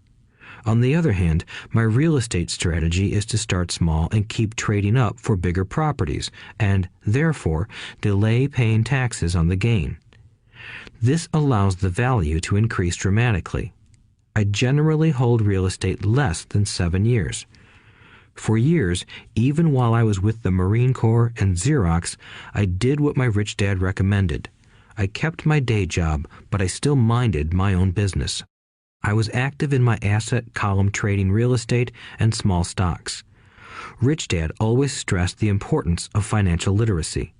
On the other hand, my real estate strategy is to start small and keep trading up for bigger properties, and, therefore, delay paying taxes on the gain. This allows the value to increase dramatically. I generally hold real estate less than 7 years. For years, even while I was with the Marine Corps and Xerox, I did what my rich dad recommended. I kept my day job, but I still minded my own business. I was active in my asset column trading real estate and small stocks. Rich Dad always stressed the importance of financial literacy.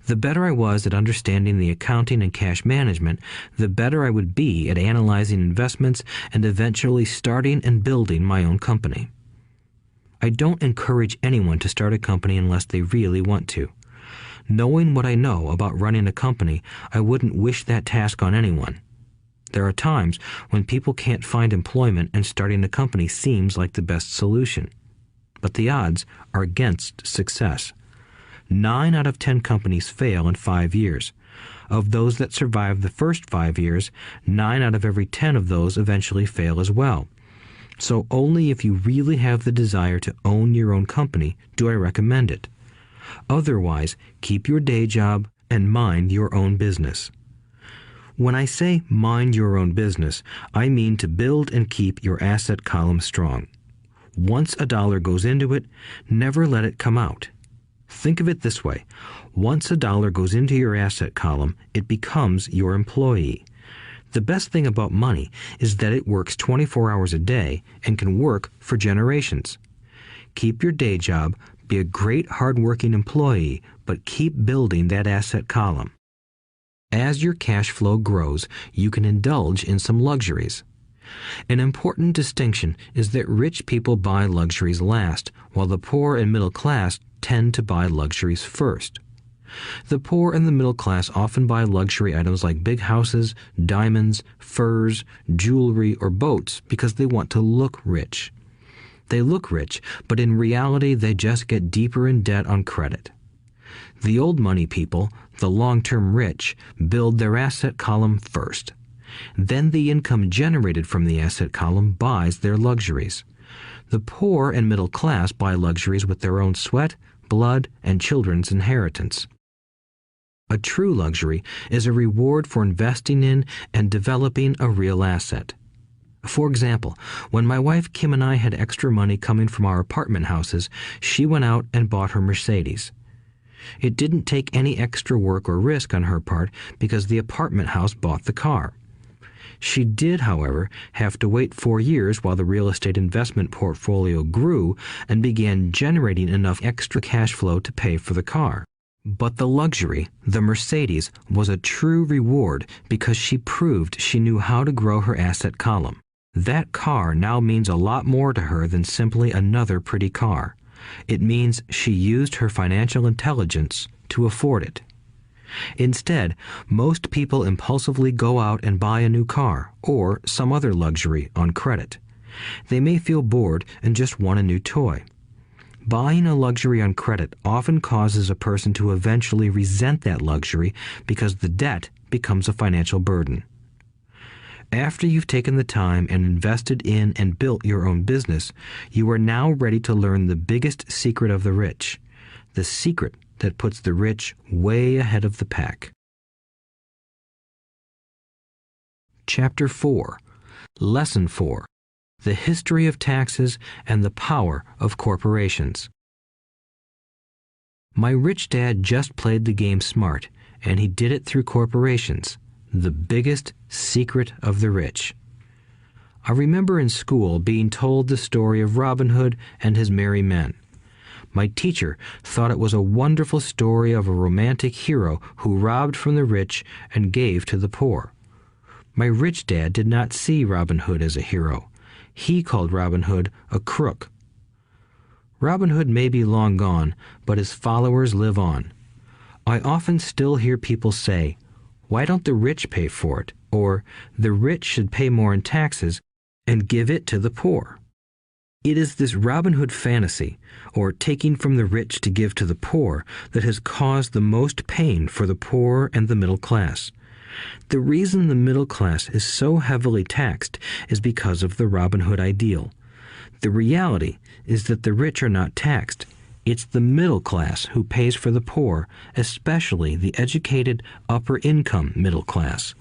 The better I was at understanding the accounting and cash management, the better I would be at analyzing investments and eventually starting and building my own company. I don't encourage anyone to start a company unless they really want to. Knowing what I know about running a company, I wouldn't wish that task on anyone. There are times when people can't find employment and starting a company seems like the best solution. But the odds are against success. 9 out of 10 companies fail in 5 years. Of those that survive the first 5 years, 9 out of every 10 of those eventually fail as well. So only if you really have the desire to own your own company do I recommend it. Otherwise, keep your day job and mind your own business. When I say mind your own business, I mean to build and keep your asset column strong. Once a dollar goes into it, never let it come out. Think of it this way. Once a dollar goes into your asset column, it becomes your employee. The best thing about money is that it works 24 hours a day and can work for generations. Keep your day job, be a great hard-working employee, but keep building that asset column. As your cash flow grows, you can indulge in some luxuries. An important distinction is that rich people buy luxuries last, while the poor and middle class tend to buy luxuries first. The poor and the middle class often buy luxury items like big houses, diamonds, furs, jewelry, or boats because they want to look rich. They look rich, but in reality they just get deeper in debt on credit. The old money people, the long-term rich, build their asset column first. Then the income generated from the asset column buys their luxuries. The poor and middle class buy luxuries with their own sweat, blood, and children's inheritance. A true luxury is a reward for investing in and developing a real asset. For example, when my wife Kim and I had extra money coming from our apartment houses, she went out and bought her Mercedes. It didn't take any extra work or risk on her part because the apartment house bought the car. She did, however, have to wait 4 years while the real estate investment portfolio grew and began generating enough extra cash flow to pay for the car. But the luxury, the Mercedes, was a true reward because she proved she knew how to grow her asset column. That car now means a lot more to her than simply another pretty car. It means she used her financial intelligence to afford it. Instead, most people impulsively go out and buy a new car or some other luxury on credit. They may feel bored and just want a new toy. Buying a luxury on credit often causes a person to eventually resent that luxury because the debt becomes a financial burden. After you've taken the time and invested in and built your own business, you are now ready to learn the biggest secret of the rich, the secret that puts the rich way ahead of the pack. Chapter 4. Lesson 4. The History of Taxes and the Power of Corporations. My rich dad just played the game smart, and he did it through corporations, the biggest secret of the rich. I remember in school being told the story of Robin Hood and his merry men. My teacher thought it was a wonderful story of a romantic hero who robbed from the rich and gave to the poor. My rich dad did not see Robin Hood as a hero. He called Robin Hood a crook. Robin Hood may be long gone, but his followers live on. I often still hear people say, "Why don't the rich pay for it?" Or, "The rich should pay more in taxes and give it to the poor." It is this Robin Hood fantasy, or taking from the rich to give to the poor, that has caused the most pain for the poor and the middle class. The reason the middle class is so heavily taxed is because of the Robin Hood ideal. The reality is that the rich are not taxed. It's the middle class who pays for the poor, especially the educated, upper-income middle class.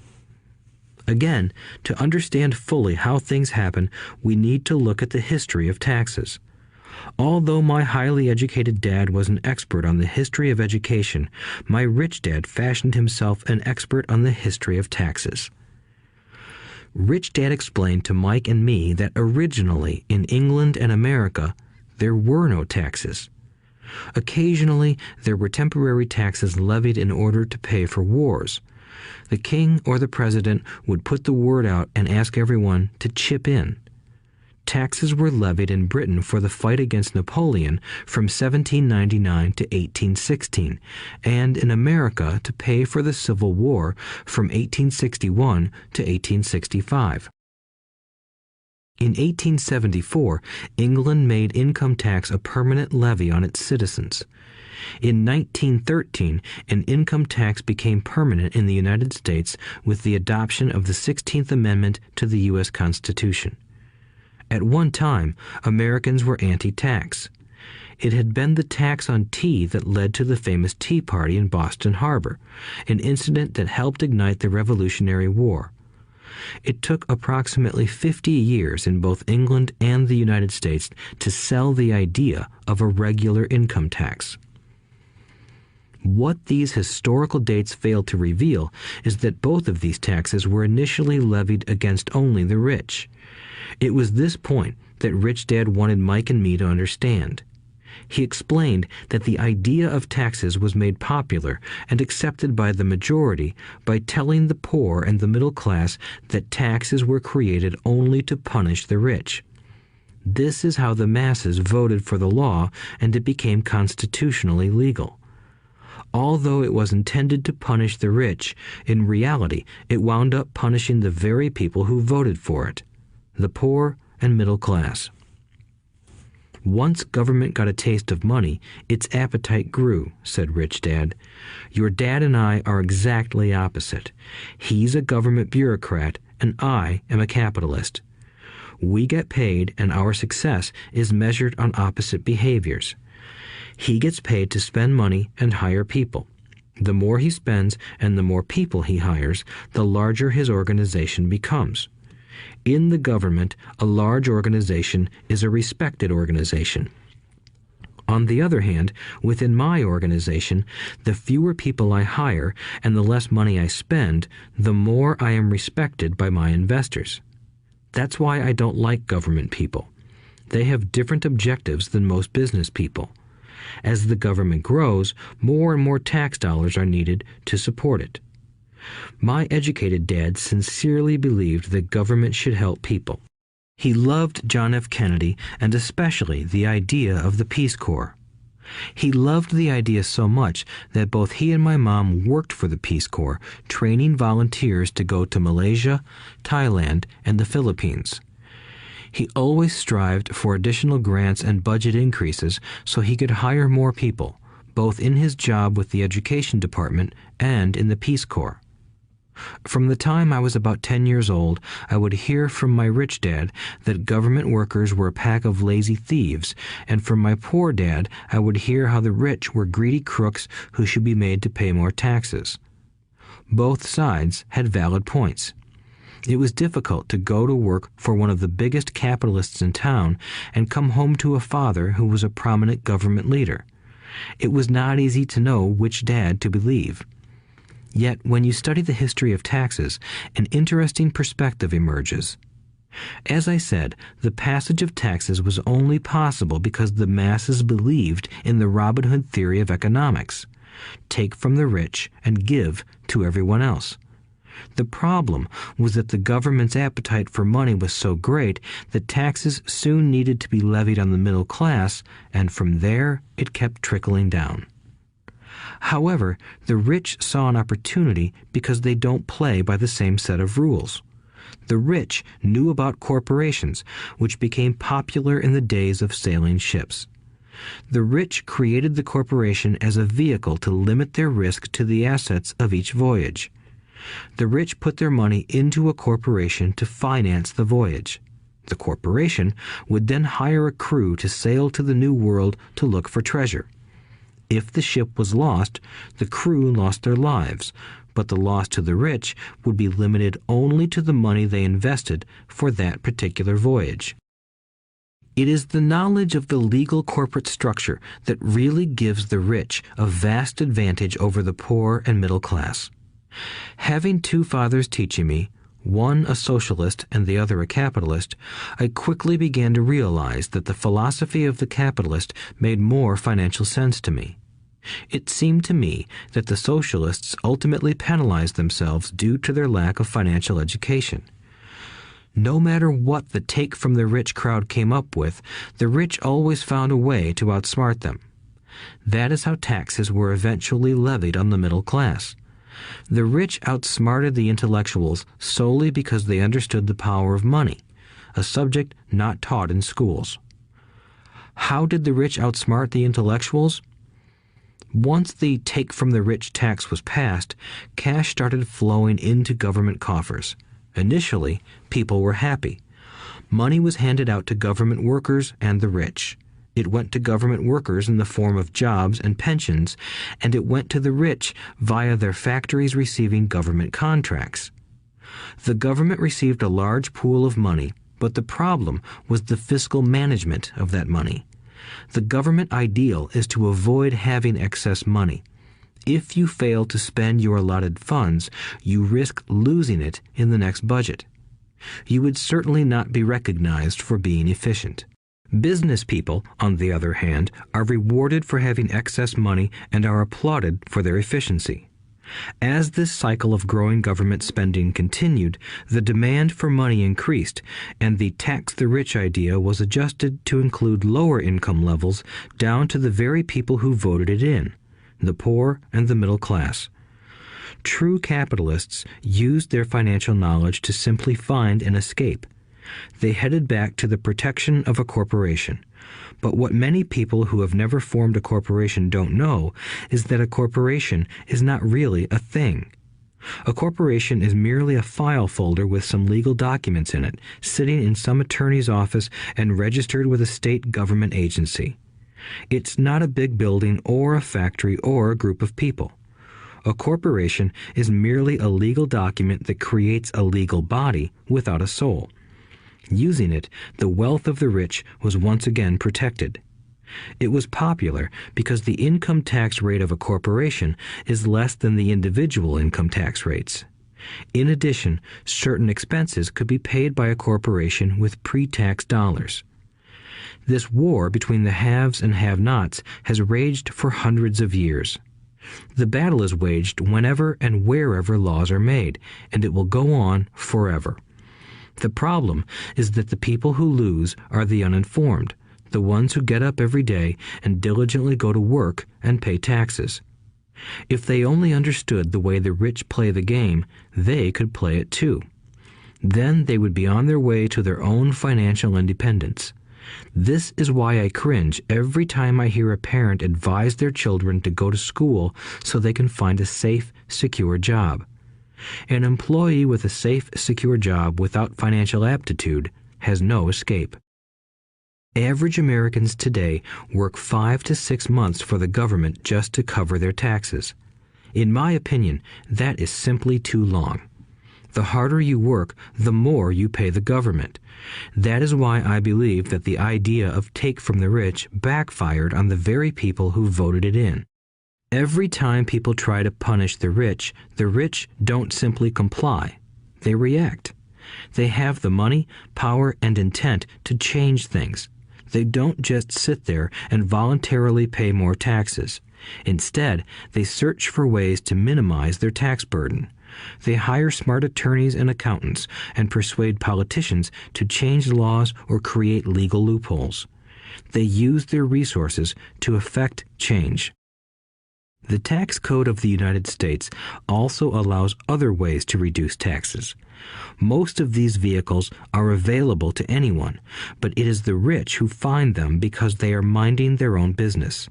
Again, to understand fully how things happen, we need to look at the history of taxes. Although my highly educated dad was an expert on the history of education, my rich dad fashioned himself an expert on the history of taxes. Rich Dad explained to Mike and me that originally in England and America, there were no taxes. Occasionally, there were temporary taxes levied in order to pay for wars. The king or the president would put the word out and ask everyone to chip in. Taxes were levied in Britain for the fight against Napoleon from 1799 to 1816, and in America to pay for the Civil War from 1861 to 1865. In 1874, England made income tax a permanent levy on its citizens. In 1913, an income tax became permanent in the United States with the adoption of the 16th Amendment to the U.S. Constitution. At one time, Americans were anti-tax. It had been the tax on tea that led to the famous Tea Party in Boston Harbor, an incident that helped ignite the Revolutionary War. It took approximately 50 years in both England and the United States to sell the idea of a regular income tax. What these historical dates fail to reveal is that both of these taxes were initially levied against only the rich. It was this point that Rich Dad wanted Mike and me to understand. He explained that the idea of taxes was made popular and accepted by the majority by telling the poor and the middle class that taxes were created only to punish the rich. This is how the masses voted for the law, and it became constitutionally legal. Although it was intended to punish the rich, in reality it wound up punishing the very people who voted for it, the poor and middle class. Once government got a taste of money, its appetite grew, said Rich Dad. Your dad and I are exactly opposite. He's a government bureaucrat, and I am a capitalist. We get paid, and our success is measured on opposite behaviors. He gets paid to spend money and hire people. The more he spends and the more people he hires, the larger his organization becomes. In the government, a large organization is a respected organization. On the other hand, within my organization, the fewer people I hire and the less money I spend, the more I am respected by my investors. That's why I don't like government people. They have different objectives than most business people. As the government grows, more and more tax dollars are needed to support it. My educated dad sincerely believed that government should help people. He loved John F. Kennedy and especially the idea of the Peace Corps. He loved the idea so much that both he and my mom worked for the Peace Corps, training volunteers to go to Malaysia, Thailand, and the Philippines. He always strived for additional grants and budget increases so he could hire more people, both in his job with the Education Department and in the Peace Corps. From the time I was about 10 years old, I would hear from my rich dad that government workers were a pack of lazy thieves, and from my poor dad I would hear how the rich were greedy crooks who should be made to pay more taxes. Both sides had valid points. It was difficult to go to work for one of the biggest capitalists in town and come home to a father who was a prominent government leader. It was not easy to know which dad to believe. Yet, when you study the history of taxes, an interesting perspective emerges. As I said, the passage of taxes was only possible because the masses believed in the Robin Hood theory of economics. Take from the rich and give to everyone else. The problem was that the government's appetite for money was so great that taxes soon needed to be levied on the middle class, and from there it kept trickling down. However, the rich saw an opportunity because they don't play by the same set of rules. The rich knew about corporations, which became popular in the days of sailing ships. The rich created the corporation as a vehicle to limit their risk to the assets of each voyage. The rich put their money into a corporation to finance the voyage. The corporation would then hire a crew to sail to the New World to look for treasure. If the ship was lost, the crew lost their lives, but the loss to the rich would be limited only to the money they invested for that particular voyage. It is the knowledge of the legal corporate structure that really gives the rich a vast advantage over the poor and middle class. Having two fathers teaching me, one a socialist and the other a capitalist, I quickly began to realize that the philosophy of the capitalist made more financial sense to me. It seemed to me that the socialists ultimately penalized themselves due to their lack of financial education. No matter what the take from the rich crowd came up with, the rich always found a way to outsmart them. That is how taxes were eventually levied on the middle class. The rich outsmarted the intellectuals solely because they understood the power of money, a subject not taught in schools. How did the rich outsmart the intellectuals? Once the take from the rich tax was passed, cash started flowing into government coffers. Initially, people were happy. Money was handed out to government workers and the rich. It went to government workers in the form of jobs and pensions, and it went to the rich via their factories receiving government contracts. The government received a large pool of money, but the problem was the fiscal management of that money. The government ideal is to avoid having excess money. If you fail to spend your allotted funds, you risk losing it in the next budget. You would certainly not be recognized for being efficient. Business people, on the other hand, are rewarded for having excess money and are applauded for their efficiency. As this cycle of growing government spending continued, the demand for money increased, and the tax the rich idea was adjusted to include lower income levels down to the very people who voted it in, the poor and the middle class. True capitalists used their financial knowledge to simply find an escape. They headed back to the protection of a corporation. But what many people who have never formed a corporation don't know is that a corporation is not really a thing. A corporation is merely a file folder with some legal documents in it, sitting in some attorney's office and registered with a state government agency. It's not a big building or a factory or a group of people. A corporation is merely a legal document that creates a legal body without a soul. Using it, the wealth of the rich was once again protected. It was popular because the income tax rate of a corporation is less than the individual income tax rates. In addition, certain expenses could be paid by a corporation with pre-tax dollars. This war between the haves and have-nots has raged for hundreds of years. The battle is waged whenever and wherever laws are made, and it will go on forever. The problem is that the people who lose are the uninformed, the ones who get up every day and diligently go to work and pay taxes. If they only understood the way the rich play the game, they could play it too. Then they would be on their way to their own financial independence. This is why I cringe every time I hear a parent advise their children to go to school so they can find a safe, secure job. An employee with a safe, secure job without financial aptitude has no escape. Average Americans today work 5 to 6 months for the government just to cover their taxes. In my opinion, that is simply too long. The harder you work, the more you pay the government. That is why I believe that the idea of take from the rich backfired on the very people who voted it in. Every time people try to punish the rich don't simply comply. They react. They have the money, power, and intent to change things. They don't just sit there and voluntarily pay more taxes. Instead, they search for ways to minimize their tax burden. They hire smart attorneys and accountants and persuade politicians to change laws or create legal loopholes. They use their resources to effect change. The tax code of the United States also allows other ways to reduce taxes. Most of these vehicles are available to anyone, but it is the rich who find them because they are minding their own business.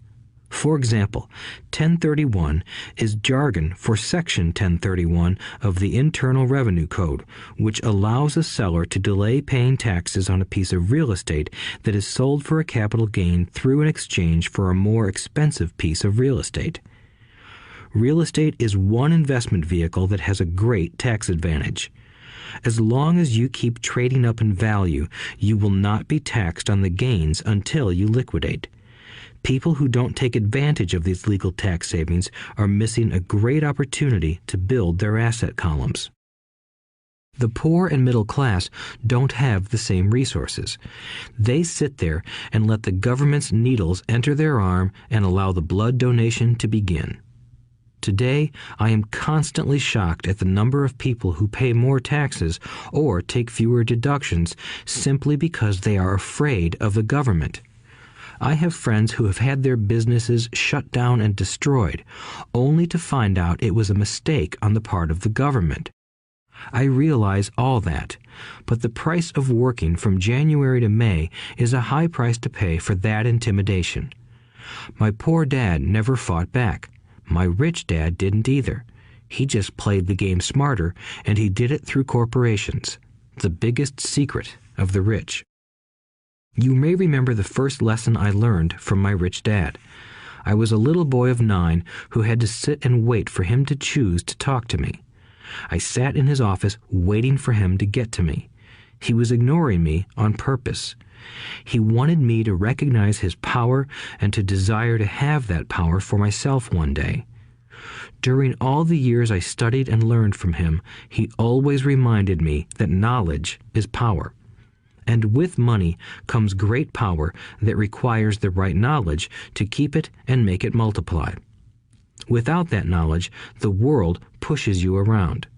For example, 1031 is jargon for Section 1031 of the Internal Revenue Code, which allows a seller to delay paying taxes on a piece of real estate that is sold for a capital gain through an exchange for a more expensive piece of real estate. Real estate is one investment vehicle that has a great tax advantage. As long as you keep trading up in value, you will not be taxed on the gains until you liquidate. People who don't take advantage of these legal tax savings are missing a great opportunity to build their asset columns. The poor and middle class don't have the same resources. They sit there and let the government's needles enter their arm and allow the blood donation to begin. Today, I am constantly shocked at the number of people who pay more taxes or take fewer deductions simply because they are afraid of the government. I have friends who have had their businesses shut down and destroyed, only to find out it was a mistake on the part of the government. I realize all that, but the price of working from January to May is a high price to pay for that intimidation. My poor dad never fought back. My rich dad didn't either. He just played the game smarter, and he did it through corporations, the biggest secret of the rich. You may remember the first lesson I learned from my rich dad. I was a little boy of 9 who had to sit and wait for him to choose to talk to me. I sat in his office waiting for him to get to me. He was ignoring me on purpose. He wanted me to recognize his power and to desire to have that power for myself one day. During all the years I studied and learned from him, he always reminded me that knowledge is power. And with money comes great power that requires the right knowledge to keep it and make it multiply. Without that knowledge, the world pushes you around.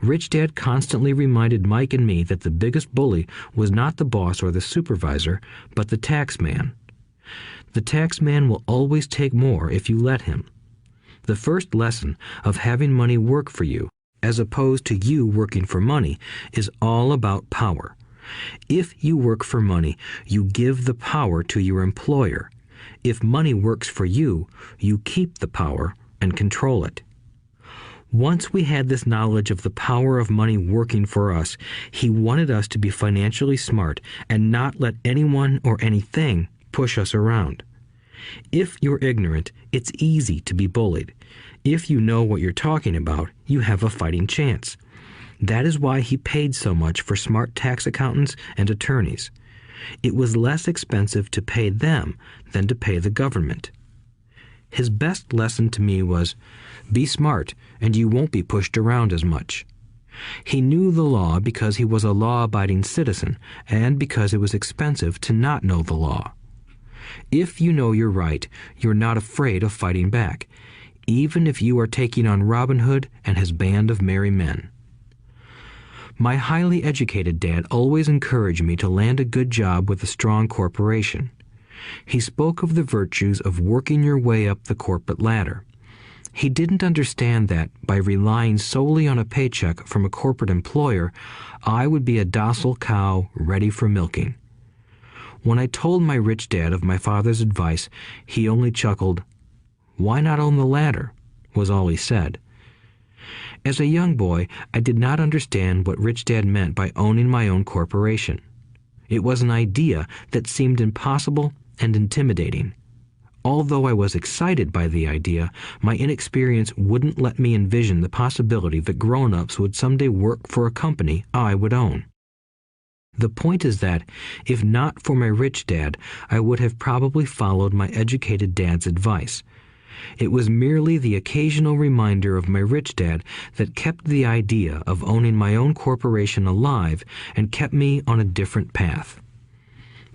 Rich Dad constantly reminded Mike and me that the biggest bully was not the boss or the supervisor, but the tax man. The tax man will always take more if you let him. The first lesson of having money work for you, as opposed to you working for money, is all about power. If you work for money, you give the power to your employer. If money works for you, you keep the power and control it. Once we had this knowledge of the power of money working for us, he wanted us to be financially smart and not let anyone or anything push us around. If you're ignorant, it's easy to be bullied. If you know what you're talking about, you have a fighting chance. That is why he paid so much for smart tax accountants and attorneys. It was less expensive to pay them than to pay the government. His best lesson to me was, be smart and you won't be pushed around as much. He knew the law because he was a law-abiding citizen and because it was expensive to not know the law. If you know you're right, you're not afraid of fighting back, even if you are taking on Robin Hood and his band of merry men. My highly educated dad always encouraged me to land a good job with a strong corporation. He spoke of the virtues of working your way up the corporate ladder. He didn't understand that, by relying solely on a paycheck from a corporate employer, I would be a docile cow ready for milking. When I told my rich dad of my father's advice, he only chuckled. "Why not own the ladder?" was all he said. As a young boy, I did not understand what Rich Dad meant by owning my own corporation. It was an idea that seemed impossible and intimidating. Although I was excited by the idea, my inexperience wouldn't let me envision the possibility that grown-ups would someday work for a company I would own. The point is that, if not for my rich dad, I would have probably followed my educated dad's advice. It was merely the occasional reminder of my rich dad that kept the idea of owning my own corporation alive and kept me on a different path.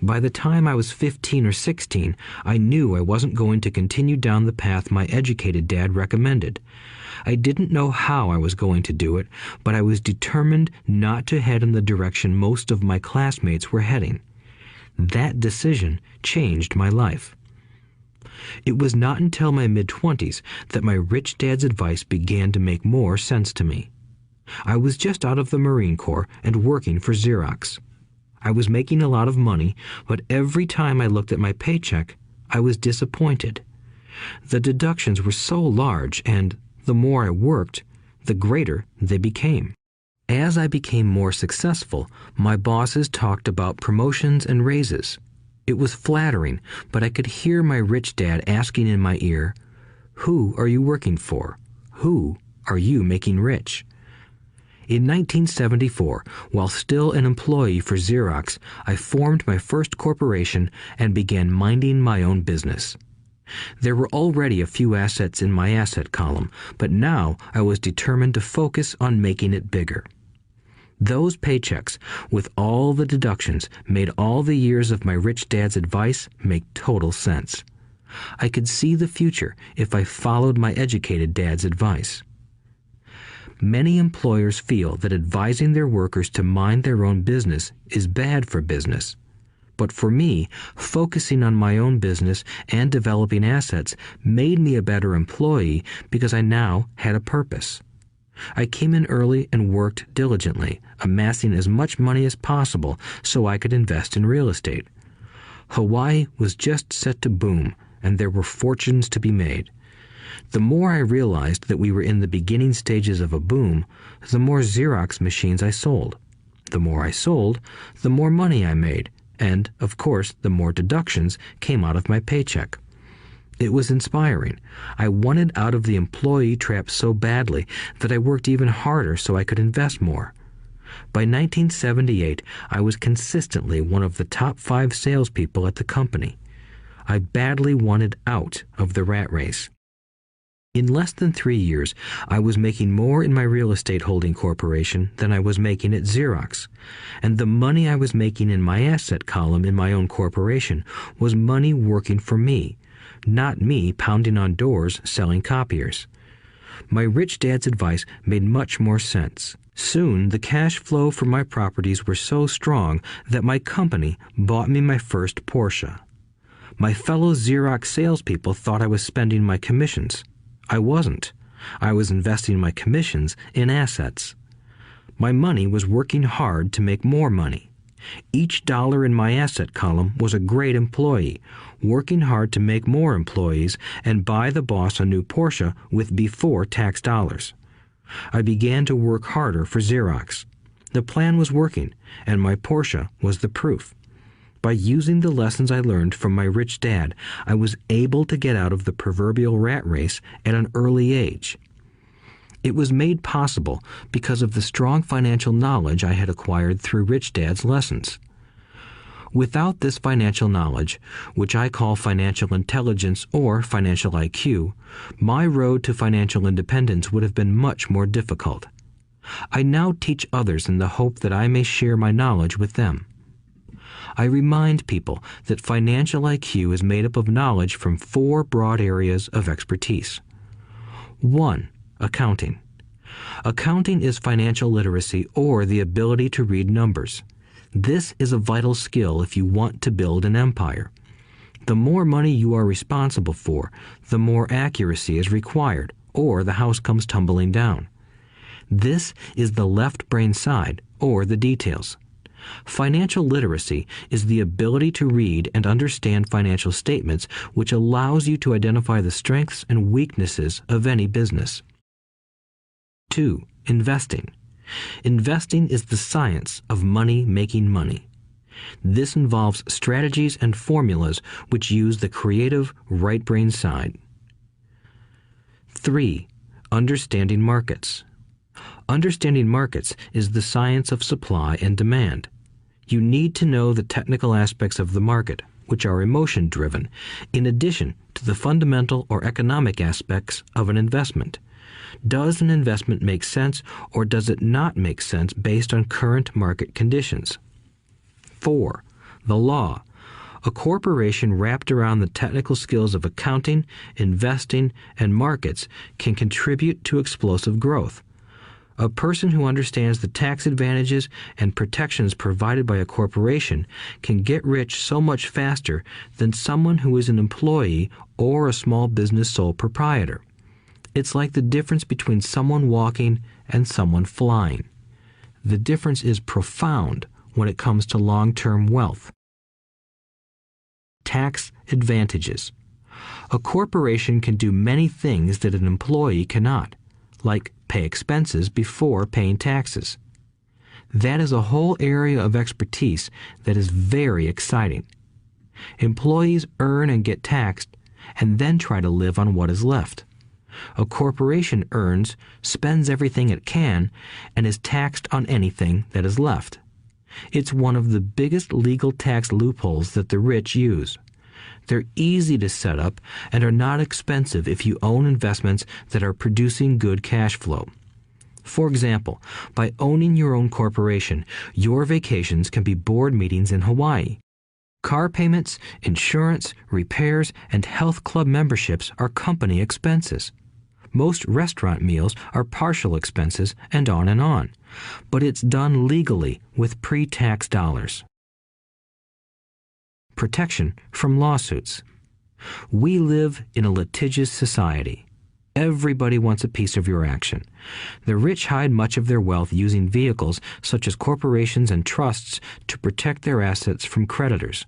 By the time I was 15 or 16, I knew I wasn't going to continue down the path my educated dad recommended. I didn't know how I was going to do it, but I was determined not to head in the direction most of my classmates were heading. That decision changed my life. It was not until my mid-20s that my rich dad's advice began to make more sense to me. I was just out of the Marine Corps and working for Xerox. I was making a lot of money, but every time I looked at my paycheck, I was disappointed. The deductions were so large, and the more I worked, the greater they became. As I became more successful, my bosses talked about promotions and raises. It was flattering, but I could hear my rich dad asking in my ear, "Who are you working for? Who are you making rich?" In 1974, while still an employee for Xerox, I formed my first corporation and began minding my own business. There were already a few assets in my asset column, but now I was determined to focus on making it bigger. Those paychecks, with all the deductions, made all the years of my rich dad's advice make total sense. I could see the future if I followed my educated dad's advice. Many employers feel that advising their workers to mind their own business is bad for business. But for me, focusing on my own business and developing assets made me a better employee because I now had a purpose. I came in early and worked diligently, amassing as much money as possible so I could invest in real estate. Hawaii was just set to boom, and there were fortunes to be made. The more I realized that we were in the beginning stages of a boom, the more Xerox machines I sold. The more I sold, the more money I made, and, of course, the more deductions came out of my paycheck. It was inspiring. I wanted out of the employee trap so badly that I worked even harder so I could invest more. By 1978, I was consistently one of the top 5 salespeople at the company. I badly wanted out of the rat race. In less than 3 years, I was making more in my real estate holding corporation than I was making at Xerox, and the money I was making in my asset column in my own corporation was money working for me, not me pounding on doors selling copiers. My rich dad's advice made much more sense. Soon, the cash flow from my properties were so strong that my company bought me my first Porsche. My fellow Xerox salespeople thought I was spending my commissions. I wasn't. I was investing my commissions in assets. My money was working hard to make more money. Each dollar in my asset column was a great employee, working hard to make more employees and buy the boss a new Porsche with before-tax dollars. I began to work harder for Xerox. The plan was working, and my Porsche was the proof. By using the lessons I learned from my rich dad, I was able to get out of the proverbial rat race at an early age. It was made possible because of the strong financial knowledge I had acquired through Rich Dad's lessons. Without this financial knowledge, which I call financial intelligence or financial IQ, my road to financial independence would have been much more difficult. I now teach others in the hope that I may share my knowledge with them. I remind people that financial IQ is made up of knowledge from 4 broad areas of expertise. 1. Accounting. Accounting is financial literacy or the ability to read numbers. This is a vital skill if you want to build an empire. The more money you are responsible for, the more accuracy is required, or the house comes tumbling down. This is the left brain side, or the details. Financial literacy is the ability to read and understand financial statements, which allows you to identify the strengths and weaknesses of any business. 2. Investing. Investing is the science of money making money. This involves strategies and formulas which use the creative right brain side. 3. Understanding markets. Understanding markets is the science of supply and demand. You need to know the technical aspects of the market, which are emotion-driven, in addition to the fundamental or economic aspects of an investment. Does an investment make sense or does it not make sense based on current market conditions? 4. The law. A corporation wrapped around the technical skills of accounting, investing, and markets can contribute to explosive growth. A person who understands the tax advantages and protections provided by a corporation can get rich so much faster than someone who is an employee or a small business sole proprietor. It's like the difference between someone walking and someone flying. The difference is profound when it comes to long-term wealth. Tax advantages. A corporation can do many things that an employee cannot, like pay expenses before paying taxes. That is a whole area of expertise that is very exciting. Employees earn and get taxed and then try to live on what is left. A corporation earns, spends everything it can, and is taxed on anything that is left. It's one of the biggest legal tax loopholes that the rich use. They're easy to set up and are not expensive if you own investments that are producing good cash flow. For example, by owning your own corporation, your vacations can be board meetings in Hawaii. Car payments, insurance, repairs, and health club memberships are company expenses. Most restaurant meals are partial expenses, and on. But it's done legally with pre-tax dollars. Protection from lawsuits. We live in a litigious society. Everybody wants a piece of your action. The rich hide much of their wealth using vehicles such as corporations and trusts to protect their assets from creditors.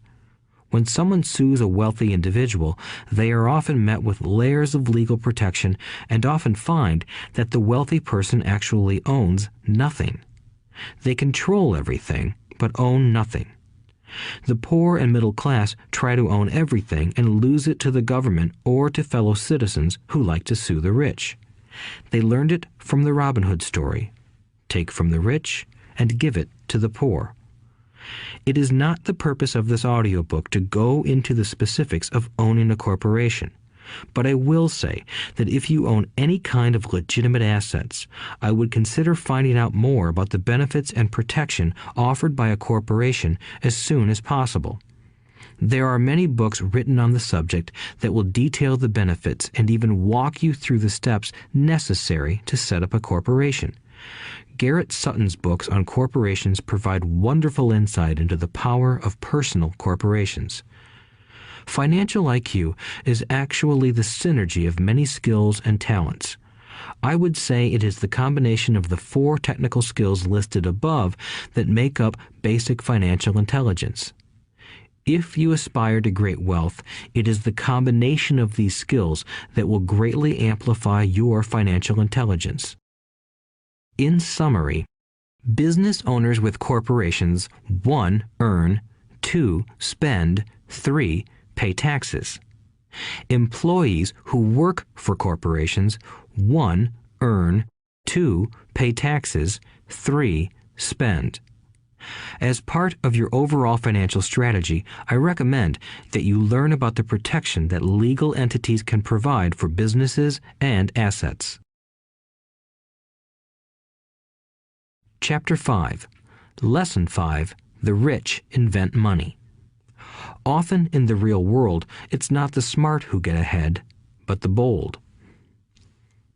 When someone sues a wealthy individual, they are often met with layers of legal protection and often find that the wealthy person actually owns nothing. They control everything, but own nothing. The poor and middle class try to own everything and lose it to the government or to fellow citizens who like to sue the rich. They learned it from the Robin Hood story. Take from the rich and give it to the poor. It is not the purpose of this audiobook to go into the specifics of owning a corporation. But I will say that if you own any kind of legitimate assets, I would consider finding out more about the benefits and protection offered by a corporation as soon as possible. There are many books written on the subject that will detail the benefits and even walk you through the steps necessary to set up a corporation. Garrett Sutton's books on corporations provide wonderful insight into the power of personal corporations. Financial IQ is actually the synergy of many skills and talents. I would say it is the combination of the 4 technical skills listed above that make up basic financial intelligence. If you aspire to great wealth, it is the combination of these skills that will greatly amplify your financial intelligence. In summary, business owners with corporations 1. Earn, 2. Spend, 3. Pay taxes. Employees who work for corporations 1. Earn, 2. Pay taxes, 3. Spend. As part of your overall financial strategy, I recommend that you learn about the protection that legal entities can provide for businesses and assets. Chapter 5. Lesson 5. The rich invent money. Often in the real world, it's not the smart who get ahead, but the bold.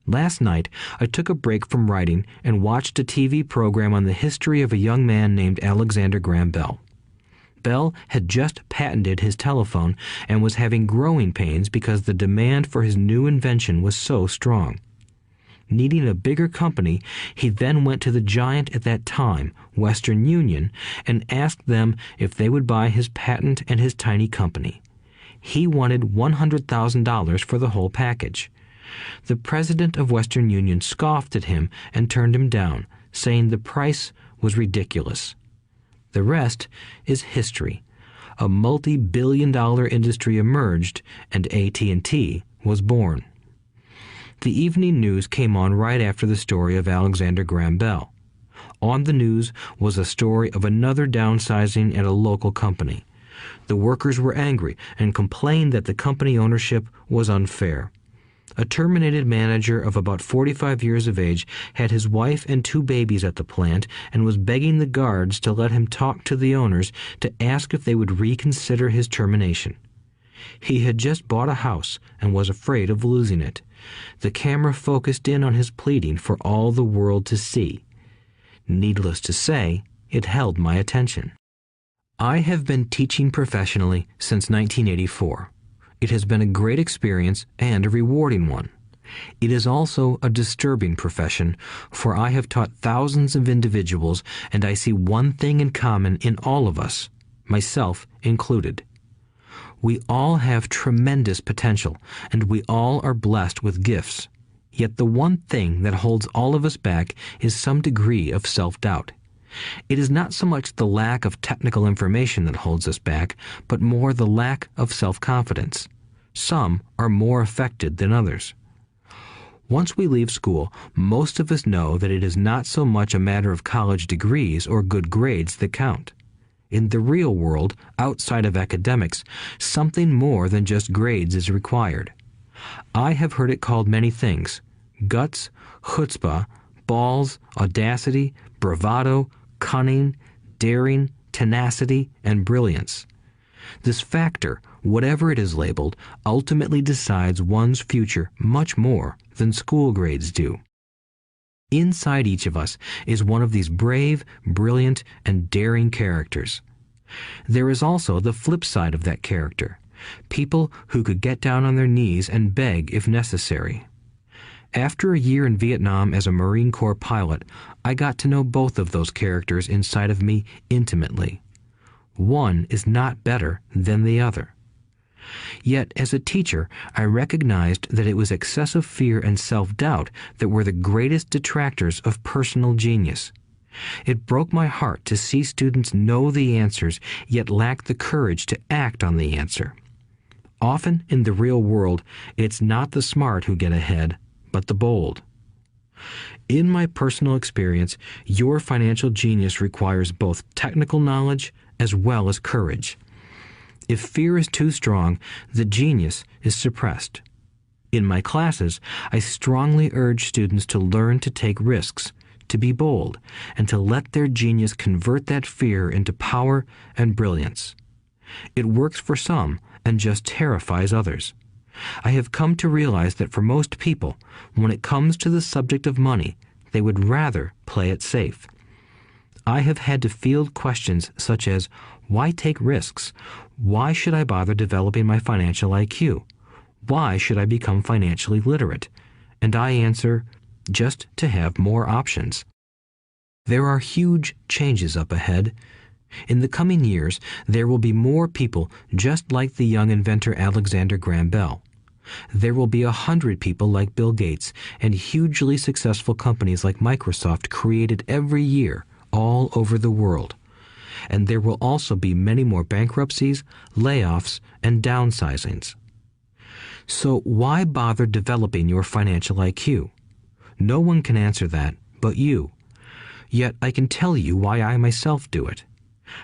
Last night, I took a break from writing and watched a TV program on the history of a young man named Alexander Graham Bell. Bell had just patented his telephone and was having growing pains because the demand for his new invention was so strong. Needing a bigger company, he then went to the giant at that time, Western Union, and asked them if they would buy his patent and his tiny company. He wanted $100,000 for the whole package. The president of Western Union scoffed at him and turned him down, saying the price was ridiculous. The rest is history. A multi-billion-dollar industry emerged, and AT&T was born. The evening news came on right after the story of Alexander Graham Bell. On the news was a story of another downsizing at a local company. The workers were angry and complained that the company ownership was unfair. A terminated manager of about 45 years of age had his wife and 2 babies at the plant and was begging the guards to let him talk to the owners to ask if they would reconsider his termination. He had just bought a house and was afraid of losing it. The camera focused in on his pleading for all the world to see. Needless to say, it held my attention. I have been teaching professionally since 1984. It has been a great experience and a rewarding one. It is also a disturbing profession, for I have taught thousands of individuals, and I see one thing in common in all of us, myself included. We all have tremendous potential, and we all are blessed with gifts. Yet the one thing that holds all of us back is some degree of self-doubt. It is not so much the lack of technical information that holds us back, but more the lack of self-confidence. Some are more affected than others. Once we leave school, most of us know that it is not so much a matter of college degrees or good grades that count. In the real world, outside of academics, something more than just grades is required. I have heard it called many things: guts, chutzpah, balls, audacity, bravado, cunning, daring, tenacity, and brilliance. This factor, whatever it is labeled, ultimately decides one's future much more than school grades do. Inside each of us is one of these brave, brilliant, and daring characters. There is also the flip side of that character, people who could get down on their knees and beg if necessary. After a year in Vietnam as a Marine Corps pilot, I got to know both of those characters inside of me intimately. One is not better than the other. Yet, as a teacher, I recognized that it was excessive fear and self-doubt that were the greatest detractors of personal genius. It broke my heart to see students know the answers, yet lack the courage to act on the answer. Often in the real world, it's not the smart who get ahead, but the bold. In my personal experience, your financial genius requires both technical knowledge as well as courage. If fear is too strong, the genius is suppressed. In my classes, I strongly urge students to learn to take risks, to be bold, and to let their genius convert that fear into power and brilliance. It works for some and just terrifies others. I have come to realize that for most people, when it comes to the subject of money, they would rather play it safe. I have had to field questions such as, why take risks? Why should I bother developing my financial IQ? Why should I become financially literate? And I answer, just to have more options. There are huge changes up ahead. In the coming years, there will be more people just like the young inventor Alexander Graham Bell. There will be 100 people like Bill Gates and hugely successful companies like Microsoft created every year all over the world. And there will also be many more bankruptcies, layoffs, and downsizings. So why bother developing your financial IQ? No one can answer that but you. Yet I can tell you why I myself do it.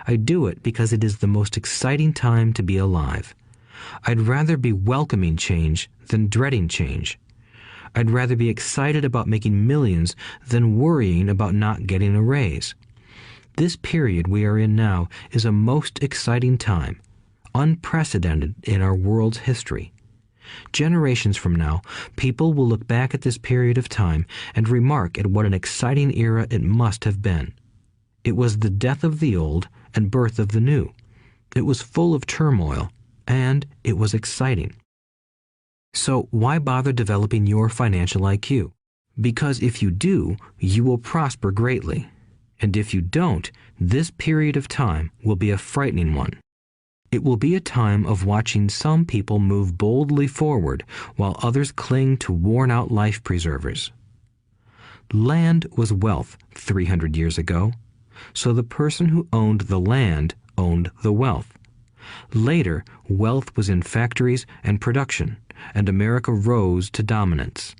I do it because it is the most exciting time to be alive. I'd rather be welcoming change than dreading change. I'd rather be excited about making millions than worrying about not getting a raise. This period we are in now is a most exciting time, unprecedented in our world's history. Generations from now, people will look back at this period of time and remark at what an exciting era it must have been. It was the death of the old and birth of the new. It was full of turmoil, and it was exciting. So why bother developing your financial IQ? Because if you do, you will prosper greatly. And if you don't, this period of time will be a frightening one. It will be a time of watching some people move boldly forward while others cling to worn-out life preservers. Land was wealth 300 years ago, so the person who owned the land owned the wealth. Later, wealth was in factories and production, and America rose to dominance.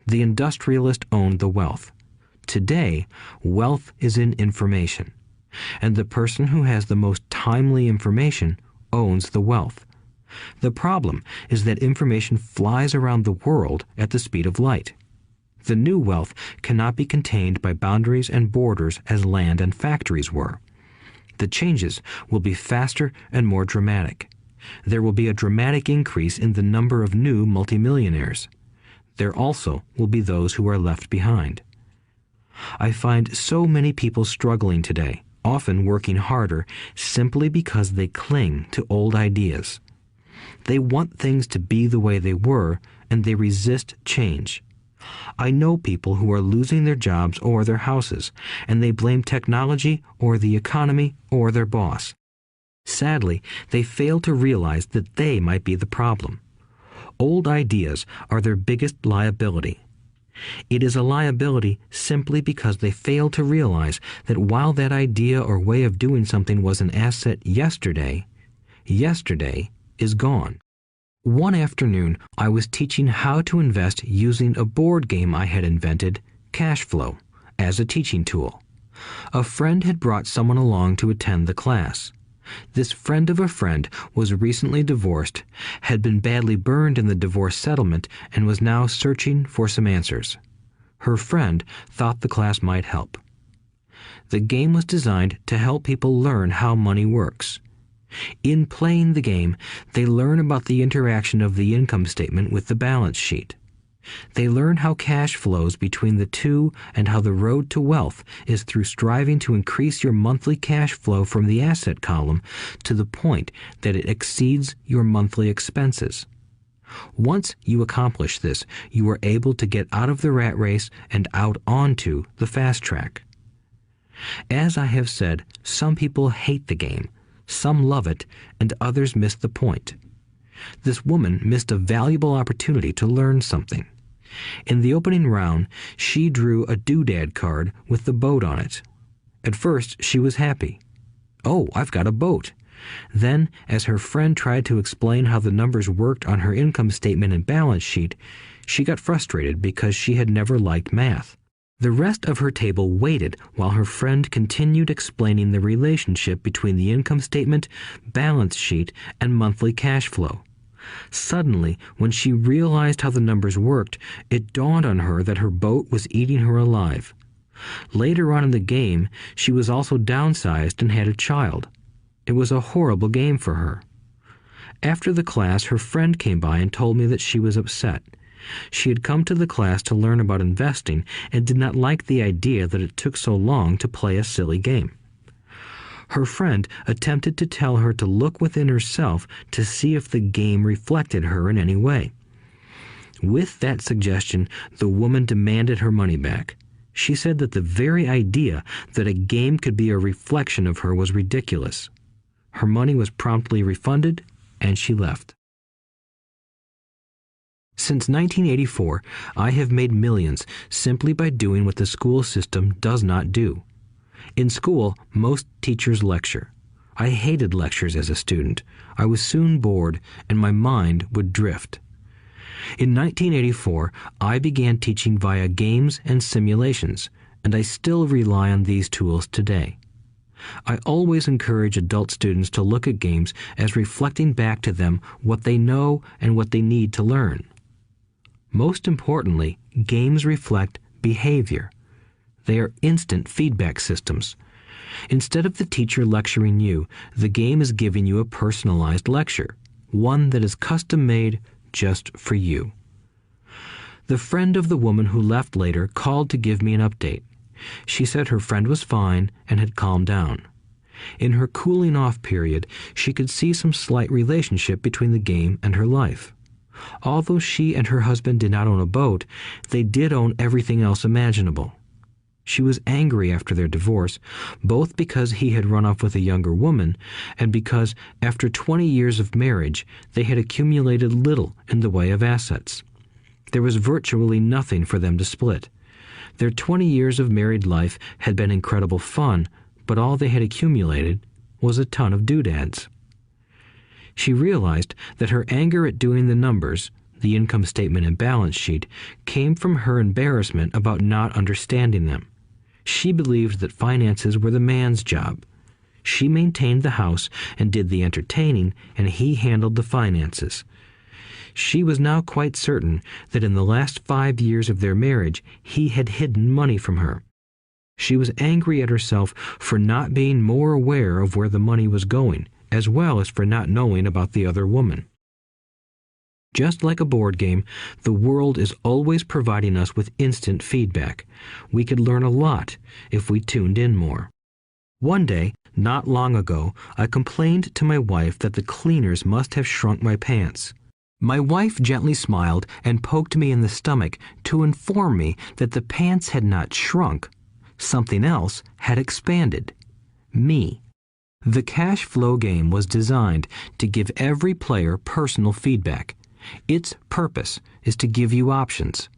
The industrialist owned the wealth. Today, wealth is in information, and the person who has the most timely information owns the wealth. The problem is that information flies around the world at the speed of light. The new wealth cannot be contained by boundaries and borders as land and factories were. The changes will be faster and more dramatic. There will be a dramatic increase in the number of new multimillionaires. There also will be those who are left behind. I find so many people struggling today, often working harder, simply because they cling to old ideas. They want things to be the way they were, and they resist change. I know people who are losing their jobs or their houses, and they blame technology or the economy or their boss. Sadly, they fail to realize that they might be the problem. Old ideas are their biggest liability. It is a liability simply because they fail to realize that while that idea or way of doing something was an asset yesterday, yesterday is gone. One afternoon, I was teaching how to invest using a board game I had invented, Cash Flow, as a teaching tool. A friend had brought someone along to attend the class. This friend of a friend was recently divorced, had been badly burned in the divorce settlement, and was now searching for some answers. Her friend thought the class might help. The game was designed to help people learn how money works. In playing the game, they learn about the interaction of the income statement with the balance sheet. They learn how cash flows between the two and how the road to wealth is through striving to increase your monthly cash flow from the asset column to the point that it exceeds your monthly expenses. Once you accomplish this, you are able to get out of the rat race and out onto the fast track. As I have said, some people hate the game, some love it, and others miss the point. This woman missed a valuable opportunity to learn something. In the opening round, she drew a doodad card with the boat on it. At first, she was happy. "Oh, I've got a boat." Then, as her friend tried to explain how the numbers worked on her income statement and balance sheet, she got frustrated because she had never liked math. The rest of her table waited while her friend continued explaining the relationship between the income statement, balance sheet, and monthly cash flow. Suddenly, when she realized how the numbers worked, it dawned on her that her boat was eating her alive. Later on in the game, she was also downsized and had a child. It was a horrible game for her. After the class, her friend came by and told me that she was upset. She had come to the class to learn about investing and did not like the idea that it took so long to play a silly game. Her friend attempted to tell her to look within herself to see if the game reflected her in any way. With that suggestion, the woman demanded her money back. She said that the very idea that a game could be a reflection of her was ridiculous. Her money was promptly refunded, and she left. Since 1984, I have made millions simply by doing what the school system does not do. In school, most teachers lecture. I hated lectures as a student. I was soon bored, and my mind would drift. In 1984, I began teaching via games and simulations, and I still rely on these tools today. I always encourage adult students to look at games as reflecting back to them what they know and what they need to learn. Most importantly, games reflect behavior. They are instant feedback systems. Instead of the teacher lecturing you, the game is giving you a personalized lecture, one that is custom-made just for you. The friend of the woman who left later called to give me an update. She said her friend was fine and had calmed down. In her cooling off period, she could see some slight relationship between the game and her life. Although she and her husband did not own a boat, they did own everything else imaginable. She was angry after their divorce, both because he had run off with a younger woman and because, after 20 years of marriage, they had accumulated little in the way of assets. There was virtually nothing for them to split. Their 20 years of married life had been incredible fun, but all they had accumulated was a ton of doodads. She realized that her anger at doing the numbers, the income statement and balance sheet, came from her embarrassment about not understanding them. She believed that finances were the man's job. She maintained the house and did the entertaining, and he handled the finances. She was now quite certain that in the last 5 years of their marriage, he had hidden money from her. She was angry at herself for not being more aware of where the money was going, as well as for not knowing about the other woman. Just like a board game, the world is always providing us with instant feedback. We could learn a lot if we tuned in more. One day, not long ago, I complained to my wife that the cleaners must have shrunk my pants. My wife gently smiled and poked me in the stomach to inform me that the pants had not shrunk. Something else had expanded. Me. The cash flow game was designed to give every player personal feedback. Its purpose is to give you options.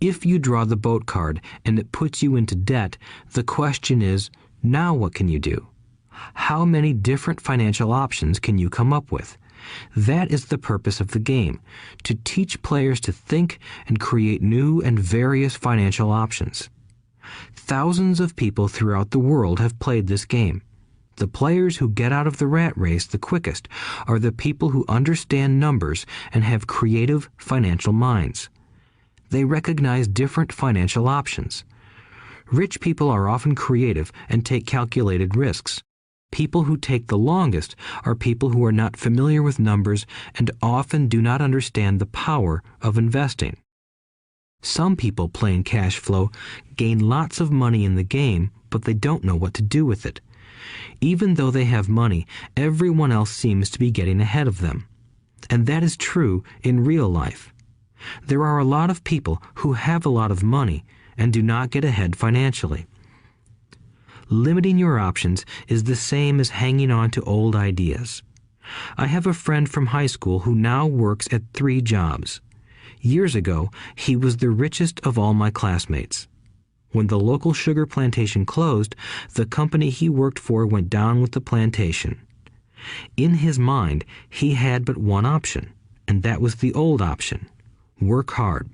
If you draw the boat card and it puts you into debt, the question is, now what can you do? How many different financial options can you come up with? That is the purpose of the game, to teach players to think and create new and various financial options. Thousands of people throughout the world have played this game. The players who get out of the rat race the quickest are the people who understand numbers and have creative financial minds. They recognize different financial options. Rich people are often creative and take calculated risks. People who take the longest are people who are not familiar with numbers and often do not understand the power of investing. Some people playing cash flow gain lots of money in the game, but they don't know what to do with it. Even though they have money, everyone else seems to be getting ahead of them. And that is true in real life. There are a lot of people who have a lot of money and do not get ahead financially. Limiting your options is the same as hanging on to old ideas. I have a friend from high school who now works at 3 jobs. Years ago, he was the richest of all my classmates. When the local sugar plantation closed, the company he worked for went down with the plantation. In his mind, he had but one option, and that was the old option: work hard.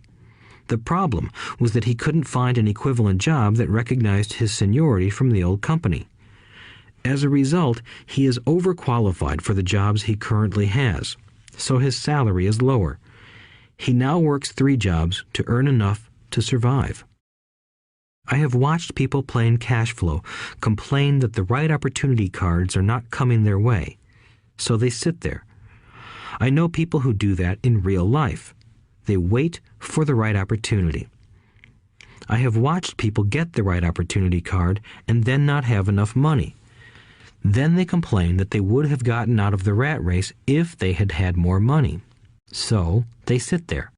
The problem was that he couldn't find an equivalent job that recognized his seniority from the old company. As a result, he is overqualified for the jobs he currently has. so his salary is lower. He now works 3 jobs to earn enough to survive. I have watched people playing cash flow complain that the right opportunity cards are not coming their way, so they sit there. I know people who do that in real life. They wait for the right opportunity. I have watched people get the right opportunity card and then not have enough money. Then they complain that they would have gotten out of the rat race if they had had more money. So they sit there.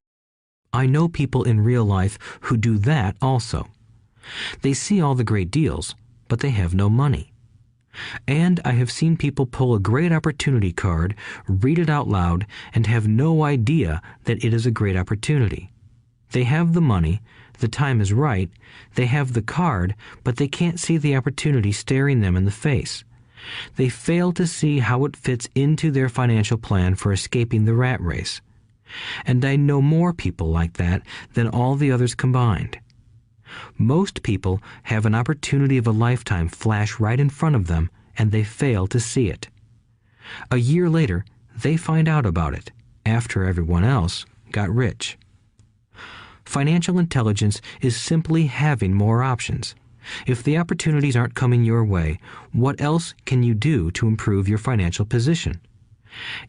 I know people in real life who do that also. They see all the great deals, but they have no money. And I have seen people pull a great opportunity card, read it out loud, and have no idea that it is a great opportunity. They have the money, the time is right, they have the card, but they can't see the opportunity staring them in the face. They fail to see how it fits into their financial plan for escaping the rat race. And I know more people like that than all the others combined. Most people have an opportunity of a lifetime flash right in front of them, and they fail to see it. A year later, they find out about it, after everyone else got rich. Financial intelligence is simply having more options. If the opportunities aren't coming your way, what else can you do to improve your financial position?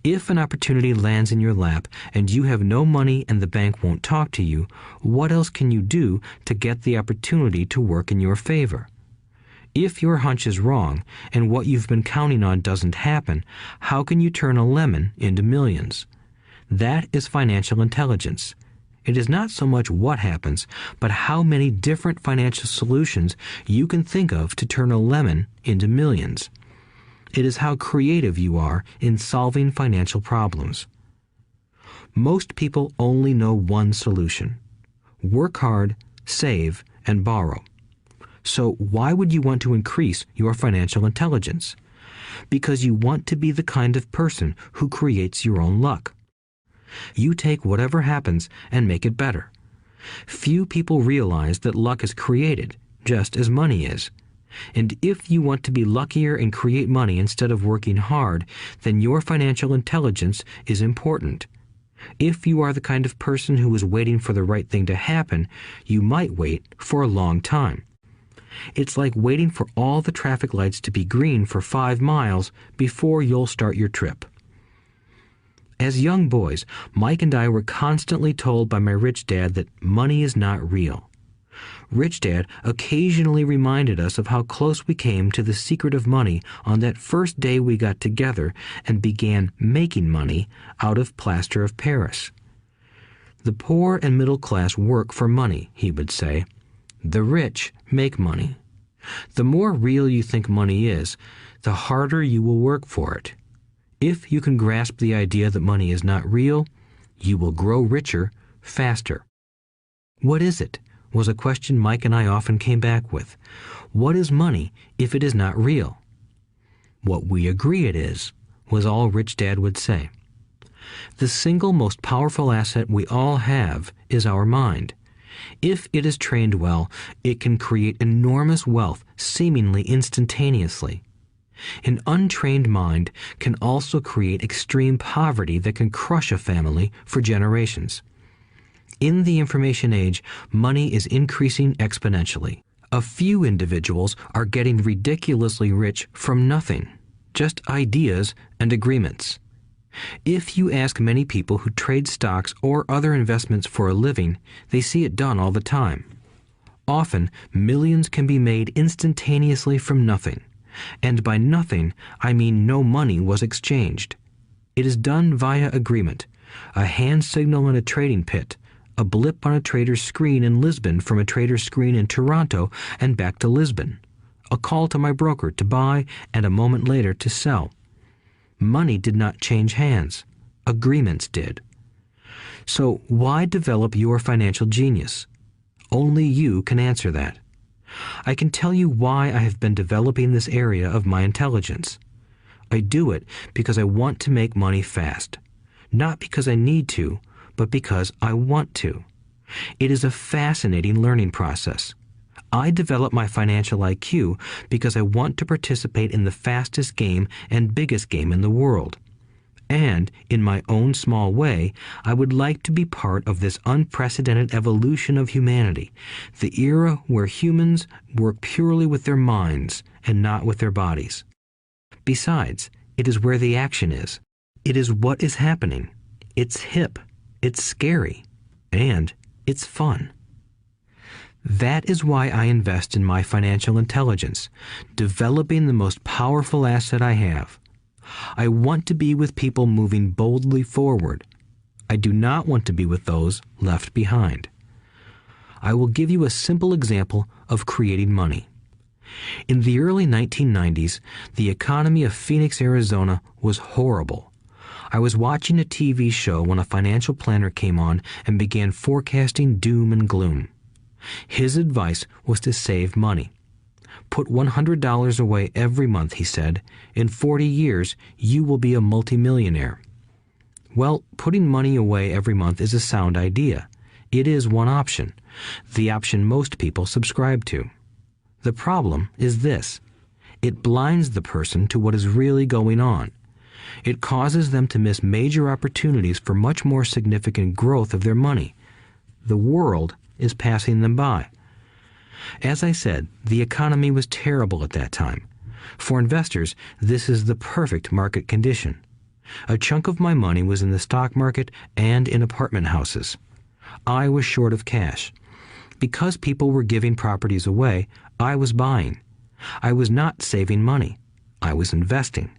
If an opportunity lands in your lap and you have no money and the bank won't talk to you, what else can you do to get the opportunity to work in your favor? If your hunch is wrong and what you've been counting on doesn't happen, how can you turn a lemon into millions? That is financial intelligence. It is not so much what happens, but how many different financial solutions you can think of to turn a lemon into millions. It is how creative you are in solving financial problems. Most people only know one solution: work hard, save, and borrow. So why would you want to increase your financial intelligence? Because you want to be the kind of person who creates your own luck. You take whatever happens and make it better. Few people realize that luck is created, just as money is. And if you want to be luckier and create money instead of working hard, then your financial intelligence is important. If you are the kind of person who is waiting for the right thing to happen, you might wait for a long time. It's like waiting for all the traffic lights to be green for 5 miles before you'll start your trip. As young boys, Mike and I were constantly told by my rich dad that money is not real. Rich Dad occasionally reminded us of how close we came to the secret of money on that first day we got together and began making money out of plaster of Paris. The poor and middle class work for money, he would say. The rich make money. The more real you think money is, the harder you will work for it. If you can grasp the idea that money is not real, you will grow richer faster. What is it? Was a question Mike and I often came back with. What is money if it is not real? What we agree it is, was all Rich Dad would say. The single most powerful asset we all have is our mind. If it is trained well, it can create enormous wealth seemingly instantaneously. An untrained mind can also create extreme poverty that can crush a family for generations. In the information age, money is increasing exponentially. A few individuals are getting ridiculously rich from nothing, just ideas and agreements. If you ask many people who trade stocks or other investments for a living, they see it done all the time. Often, millions can be made instantaneously from nothing. And by nothing, I mean no money was exchanged. It is done via agreement, a hand signal in a trading pit, a blip on a trader's screen in Lisbon from a trader's screen in Toronto and back to Lisbon, a call to my broker to buy and a moment later to sell. Money did not change hands. Agreements did. So why develop your financial genius? Only you can answer that. I can tell you why I have been developing this area of my intelligence. I do it because I want to make money fast. Not because I need to, but because I want to. It is a fascinating learning process. I develop my financial IQ because I want to participate in the fastest game and biggest game in the world. And, in my own small way, I would like to be part of this unprecedented evolution of humanity, the era where humans work purely with their minds and not with their bodies. Besides, it is where the action is. It is what is happening. It's hip, it's scary, and it's fun. That is why I invest in my financial intelligence, developing the most powerful asset I have. I want to be with people moving boldly forward. I do not want to be with those left behind. I will give you a simple example of creating money. In the early 1990s, the economy of Phoenix, Arizona was horrible. I was watching a TV show when a financial planner came on and began forecasting doom and gloom. His advice was to save money. Put $100 away every month, he said. In 40 years, you will be a multimillionaire. Well, putting money away every month is a sound idea. It is one option, the option most people subscribe to. The problem is this. It blinds the person to what is really going on. It causes them to miss major opportunities for much more significant growth of their money. The world is passing them by. As I said, the economy was terrible at that time. For investors, this is the perfect market condition. A chunk of my money was in the stock market and in apartment houses. I was short of cash. Because people were giving properties away, I was buying. I was not saving money. I was investing.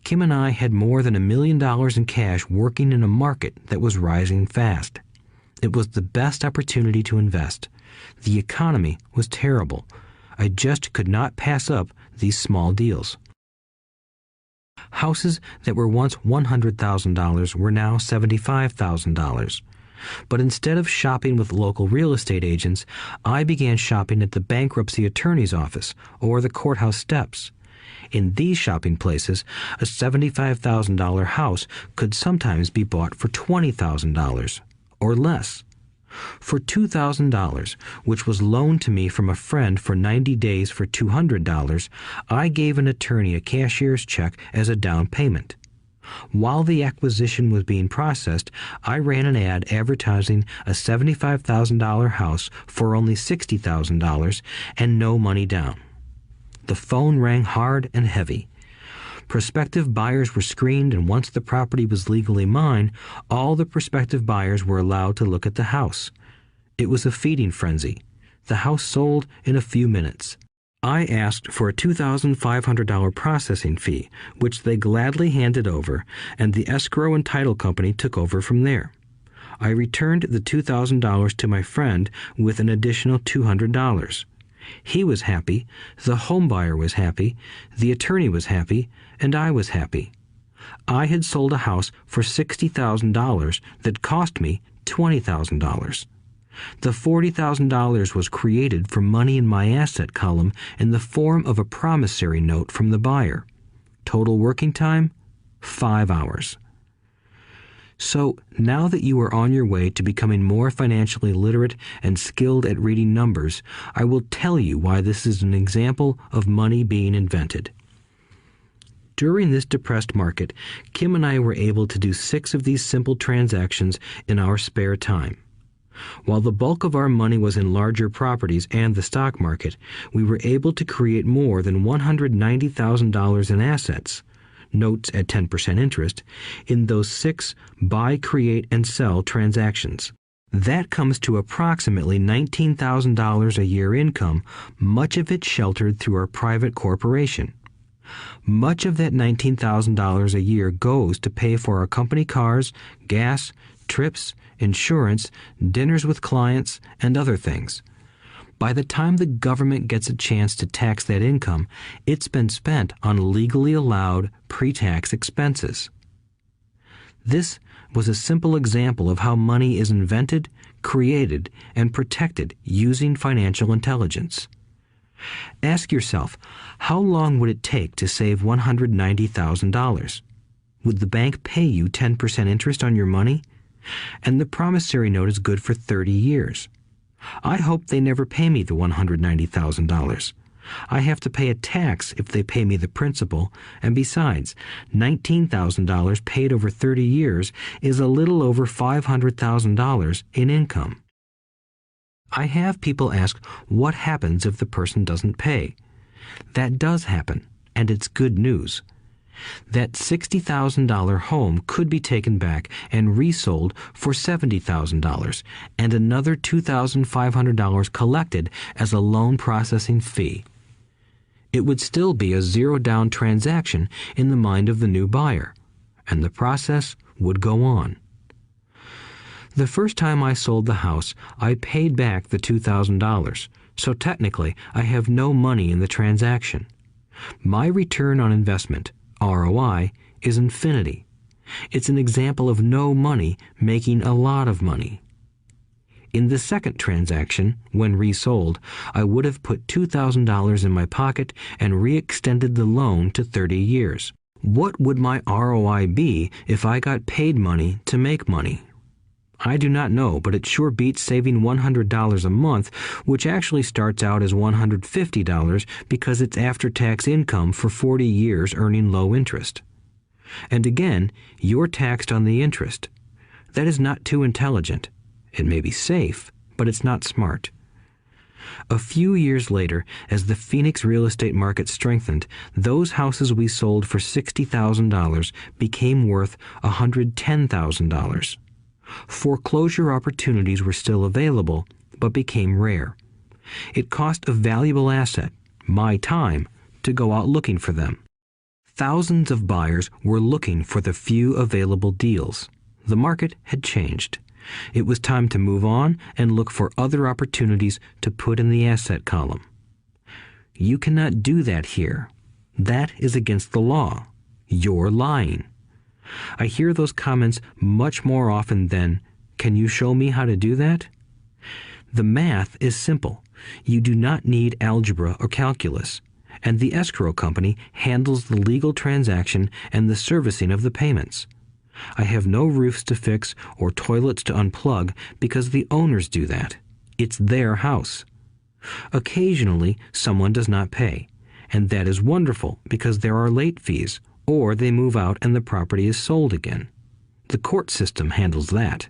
Kim and I had more than $1 million in cash working in a market that was rising fast. It was the best opportunity to invest. The economy was terrible. I just could not pass up these small deals. Houses that were once $100,000 were now $75,000. But instead of shopping with local real estate agents, I began shopping at the bankruptcy attorney's office or the courthouse steps. In these shopping places, a $75,000 house could sometimes be bought for $20,000 or less. For $2,000, which was loaned to me from a friend for 90 days for $200, I gave an attorney a cashier's check as a down payment. While the acquisition was being processed, I ran an ad advertising a $75,000 house for only $60,000 and no money down. The phone rang hard and heavy. Prospective buyers were screened, and once the property was legally mine, all the prospective buyers were allowed to look at the house. It was a feeding frenzy. The house sold in a few minutes. I asked for a $2,500 processing fee, which they gladly handed over, and the escrow and title company took over from there. I returned the $2,000 to my friend with an additional $200. He was happy, the home buyer was happy, the attorney was happy, and I was happy. I had sold a house for $60,000 that cost me $20,000. The $40,000 was created from money in my asset column in the form of a promissory note from the buyer. Total working time, 5 hours. So, now that you are on your way to becoming more financially literate and skilled at reading numbers, I will tell you why this is an example of money being invented. During this depressed market, Kim and I were able to do 6 of these simple transactions in our spare time. While the bulk of our money was in larger properties and the stock market, we were able to create more than $190,000 in assets, notes at 10% interest, in those 6 buy, create, and sell transactions. That comes to approximately $19,000 a year income, much of it sheltered through our private corporation. Much of that $19,000 a year goes to pay for our company cars, gas, trips, insurance, dinners with clients, and other things. By the time the government gets a chance to tax that income, it's been spent on legally allowed pre-tax expenses. This was a simple example of how money is invented, created, and protected using financial intelligence. Ask yourself, how long would it take to save $190,000? Would the bank pay you 10% interest on your money? And the promissory note is good for 30 years. I hope they never pay me the $190,000. I have to pay a tax if they pay me the principal, and besides, $19,000 paid over 30 years is a little over $500,000 in income. I have people ask what happens if the person doesn't pay. That does happen, and it's good news. That $60,000 home could be taken back and resold for $70,000 and another $2,500 collected as a loan processing fee. It would still be a zero-down transaction in the mind of the new buyer, and the process would go on. The first time I sold the house, I paid back the $2,000, so technically I have no money in the transaction. My return on investment, ROI, is infinity. It's an example of no money making a lot of money. In the second transaction, when resold, I would have put $2,000 in my pocket and re-extended the loan to 30 years. What would my ROI be if I got paid money to make money? I do not know, but it sure beats saving $100 a month, which actually starts out as $150 because it's after-tax income for 40 years earning low interest. And again, you're taxed on the interest. That is not too intelligent. It may be safe, but it's not smart. A few years later, as the Phoenix real estate market strengthened, those houses we sold for $60,000 became worth $110,000. Foreclosure opportunities were still available, but became rare. It cost a valuable asset, my time, to go out looking for them. Thousands of buyers were looking for the few available deals. The market had changed. It was time to move on and look for other opportunities to put in the asset column. You cannot do that here. That is against the law. You're lying. I hear those comments much more often than, "Can you show me how to do that?" The math is simple. You do not need algebra or calculus, and the escrow company handles the legal transaction and the servicing of the payments. I have no roofs to fix or toilets to unplug because the owners do that. It's their house. Occasionally, someone does not pay, and that is wonderful because there are late fees, or they move out and the property is sold again. The court system handles that.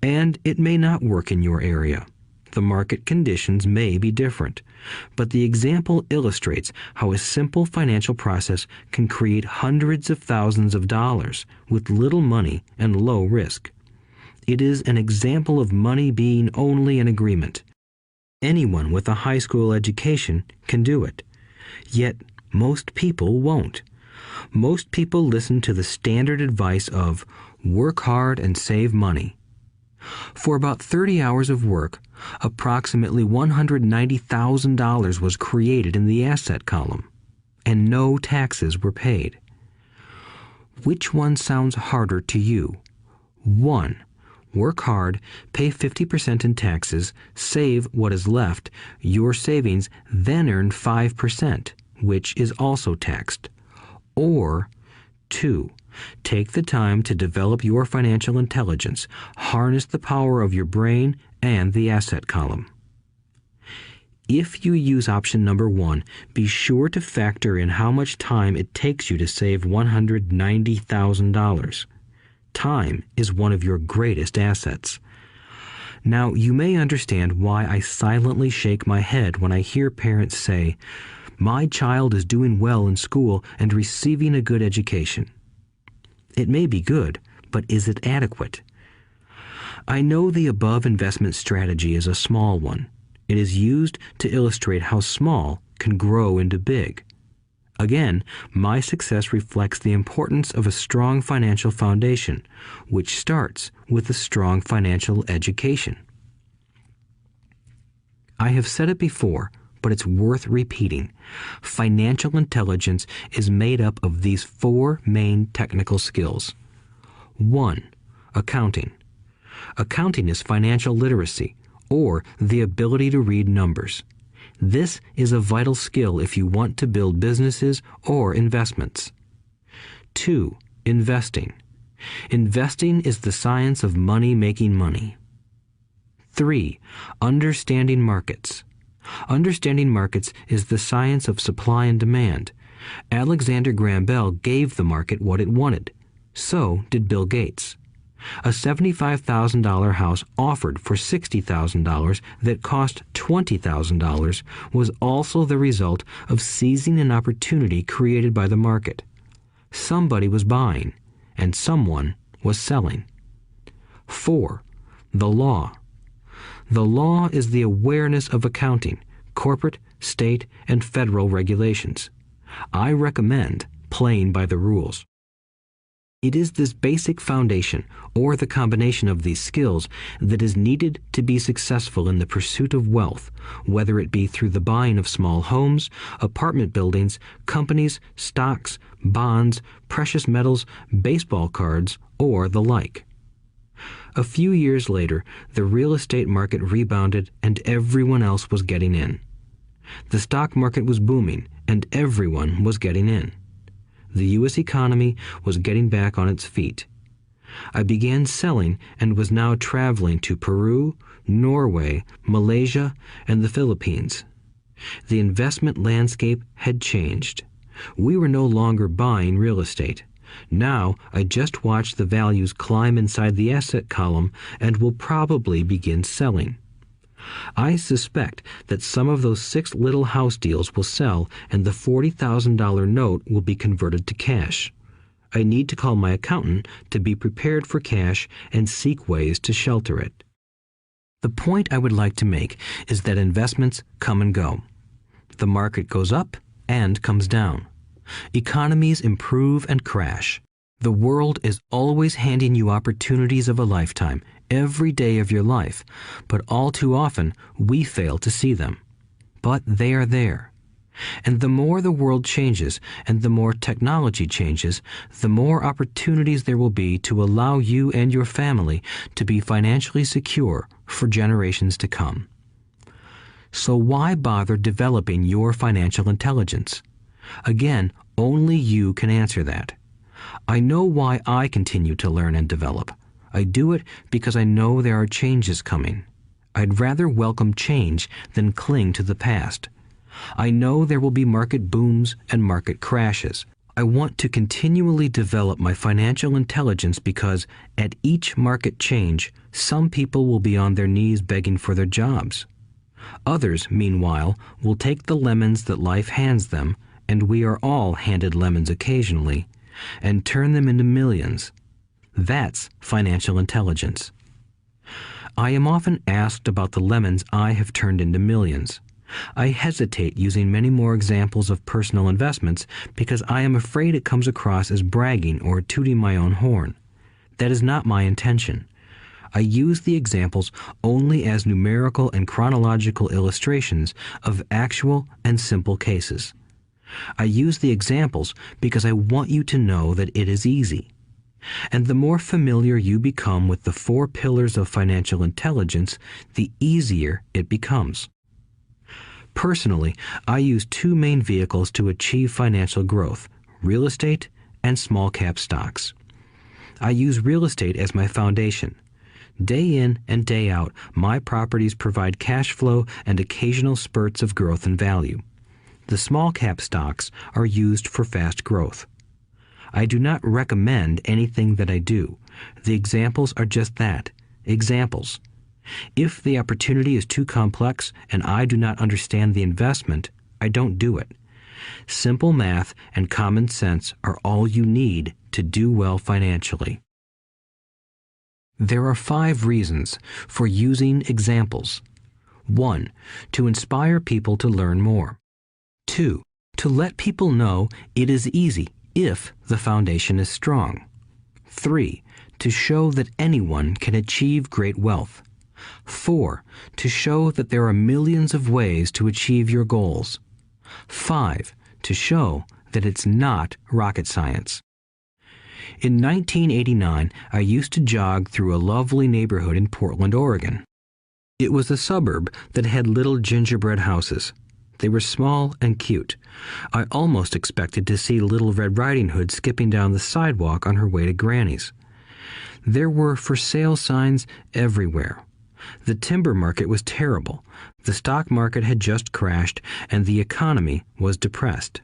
And it may not work in your area. The market conditions may be different, but the example illustrates how a simple financial process can create hundreds of thousands of dollars with little money and low risk. It is an example of money being only an agreement. Anyone with a high school education can do it. Yet most people won't. Most people listen to the standard advice of work hard and save money. For about 30 hours of work, approximately $190,000 was created in the asset column, and no taxes were paid. Which one sounds harder to you? 1. Work hard, pay 50% in taxes, save what is left, your savings, then earn 5%, which is also taxed. Or 2. Take the time to develop your financial intelligence, harness the power of your brain and the asset column. If you use option number 1, be sure to factor in how much time it takes you to save $190,000. Time is one of your greatest assets. Now, you may understand why I silently shake my head when I hear parents say, "My child is doing well in school and receiving a good education." It may be good, but is it adequate? I know the above investment strategy is a small one. It is used to illustrate how small can grow into big. Again, my success reflects the importance of a strong financial foundation, which starts with a strong financial education. I have said it before, but it's worth repeating. Financial intelligence is made up of these 4 main technical skills. 1. Accounting. Accounting is financial literacy, or the ability to read numbers. This is a vital skill if you want to build businesses or investments. 2. Investing. Investing is the science of money making money. 3. Understanding markets. Understanding markets is the science of supply and demand. Alexander Graham Bell gave the market what it wanted. So did Bill Gates. A $75,000 house offered for $60,000 that cost $20,000 was also the result of seizing an opportunity created by the market. Somebody was buying, and someone was selling. 4. The law. The law is the awareness of accounting, corporate, state, and federal regulations. I recommend playing by the rules. It is this basic foundation, or the combination of these skills, that is needed to be successful in the pursuit of wealth, whether it be through the buying of small homes, apartment buildings, companies, stocks, bonds, precious metals, baseball cards, or the like. A few years later, the real estate market rebounded and everyone else was getting in. The stock market was booming and everyone was getting in. The U.S. economy was getting back on its feet. I began selling and was now traveling to Peru, Norway, Malaysia, and the Philippines. The investment landscape had changed. We were no longer buying real estate. Now I just watch the values climb inside the asset column and will probably begin selling. I suspect that some of those 6 little house deals will sell and the $40,000 note will be converted to cash. I need to call my accountant to be prepared for cash and seek ways to shelter it. The point I would like to make is that investments come and go. The market goes up and comes down. Economies improve and crash. The world is always handing you opportunities of a lifetime, every day of your life, but all too often we fail to see them. But they are there. And the more the world changes and the more technology changes, the more opportunities there will be to allow you and your family to be financially secure for generations to come. So why bother developing your financial intelligence? Again, only you can answer that. I know why I continue to learn and develop. I do it because I know there are changes coming. I'd rather welcome change than cling to the past. I know there will be market booms and market crashes. I want to continually develop my financial intelligence because at each market change, some people will be on their knees begging for their jobs. Others, meanwhile, will take the lemons that life hands them, and we are all handed lemons occasionally, and turn them into millions. That's financial intelligence. I am often asked about the lemons I have turned into millions. I hesitate using many more examples of personal investments because I am afraid it comes across as bragging or tooting my own horn. That is not my intention. I use the examples only as numerical and chronological illustrations of actual and simple cases. I use the examples because I want you to know that it is easy. And the more familiar you become with the 4 pillars of financial intelligence, the easier it becomes. Personally, I use 2 main vehicles to achieve financial growth: real estate and small cap stocks. I use real estate as my foundation. Day in and day out, my properties provide cash flow and occasional spurts of growth and value. The small cap stocks are used for fast growth. I do not recommend anything that I do. The examples are just that, examples. If the opportunity is too complex and I do not understand the investment, I don't do it. Simple math and common sense are all you need to do well financially. There are 5 reasons for using examples. 1. To inspire people to learn more. 2. To let people know it is easy if the foundation is strong. 3. To show that anyone can achieve great wealth. 4. To show that there are millions of ways to achieve your goals. 5. To show that it's not rocket science. In 1989, I used to jog through a lovely neighborhood in Portland, Oregon. It was a suburb that had little gingerbread houses. They were small and cute. I almost expected to see Little Red Riding Hood skipping down the sidewalk on her way to Granny's. There were for sale signs everywhere. The timber market was terrible. The stock market had just crashed, and the economy was depressed.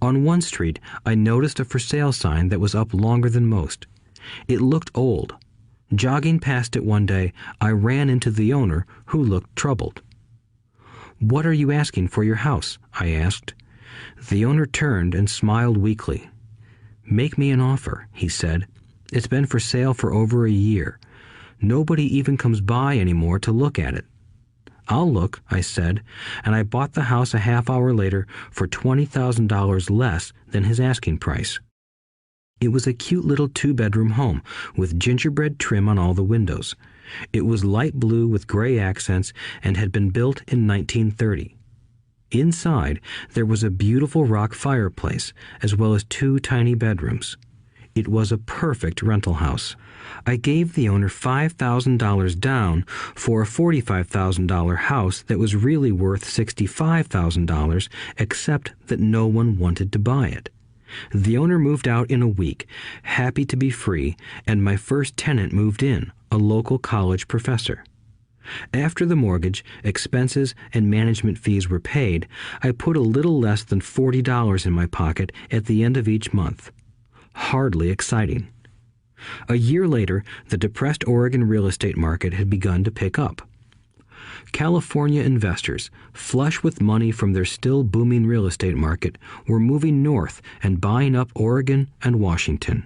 On one street, I noticed a for sale sign that was up longer than most. It looked old. Jogging past it one day, I ran into the owner, who looked troubled. "What are you asking for your house?" I asked. The owner turned and smiled weakly. "Make me an offer," he said. "It's been for sale for over a year. Nobody even comes by anymore to look at it." "I'll look," I said, and I bought the house a half hour later for $20,000 less than his asking price. It was a cute little 2-bedroom home with gingerbread trim on all the windows. It was light blue with gray accents and had been built in 1930. Inside, there was a beautiful rock fireplace, as well as 2 tiny bedrooms. It was a perfect rental house. I gave the owner $5,000 down for a $45,000 house that was really worth $65,000, except that no one wanted to buy it. The owner moved out in a week, happy to be free, and my first tenant moved in, a local college professor. After the mortgage, expenses, and management fees were paid, I put a little less than $40 in my pocket at the end of each month. Hardly exciting. A year later, the depressed Oregon real estate market had begun to pick up. California investors, flush with money from their still booming real estate market, were moving north and buying up Oregon and Washington.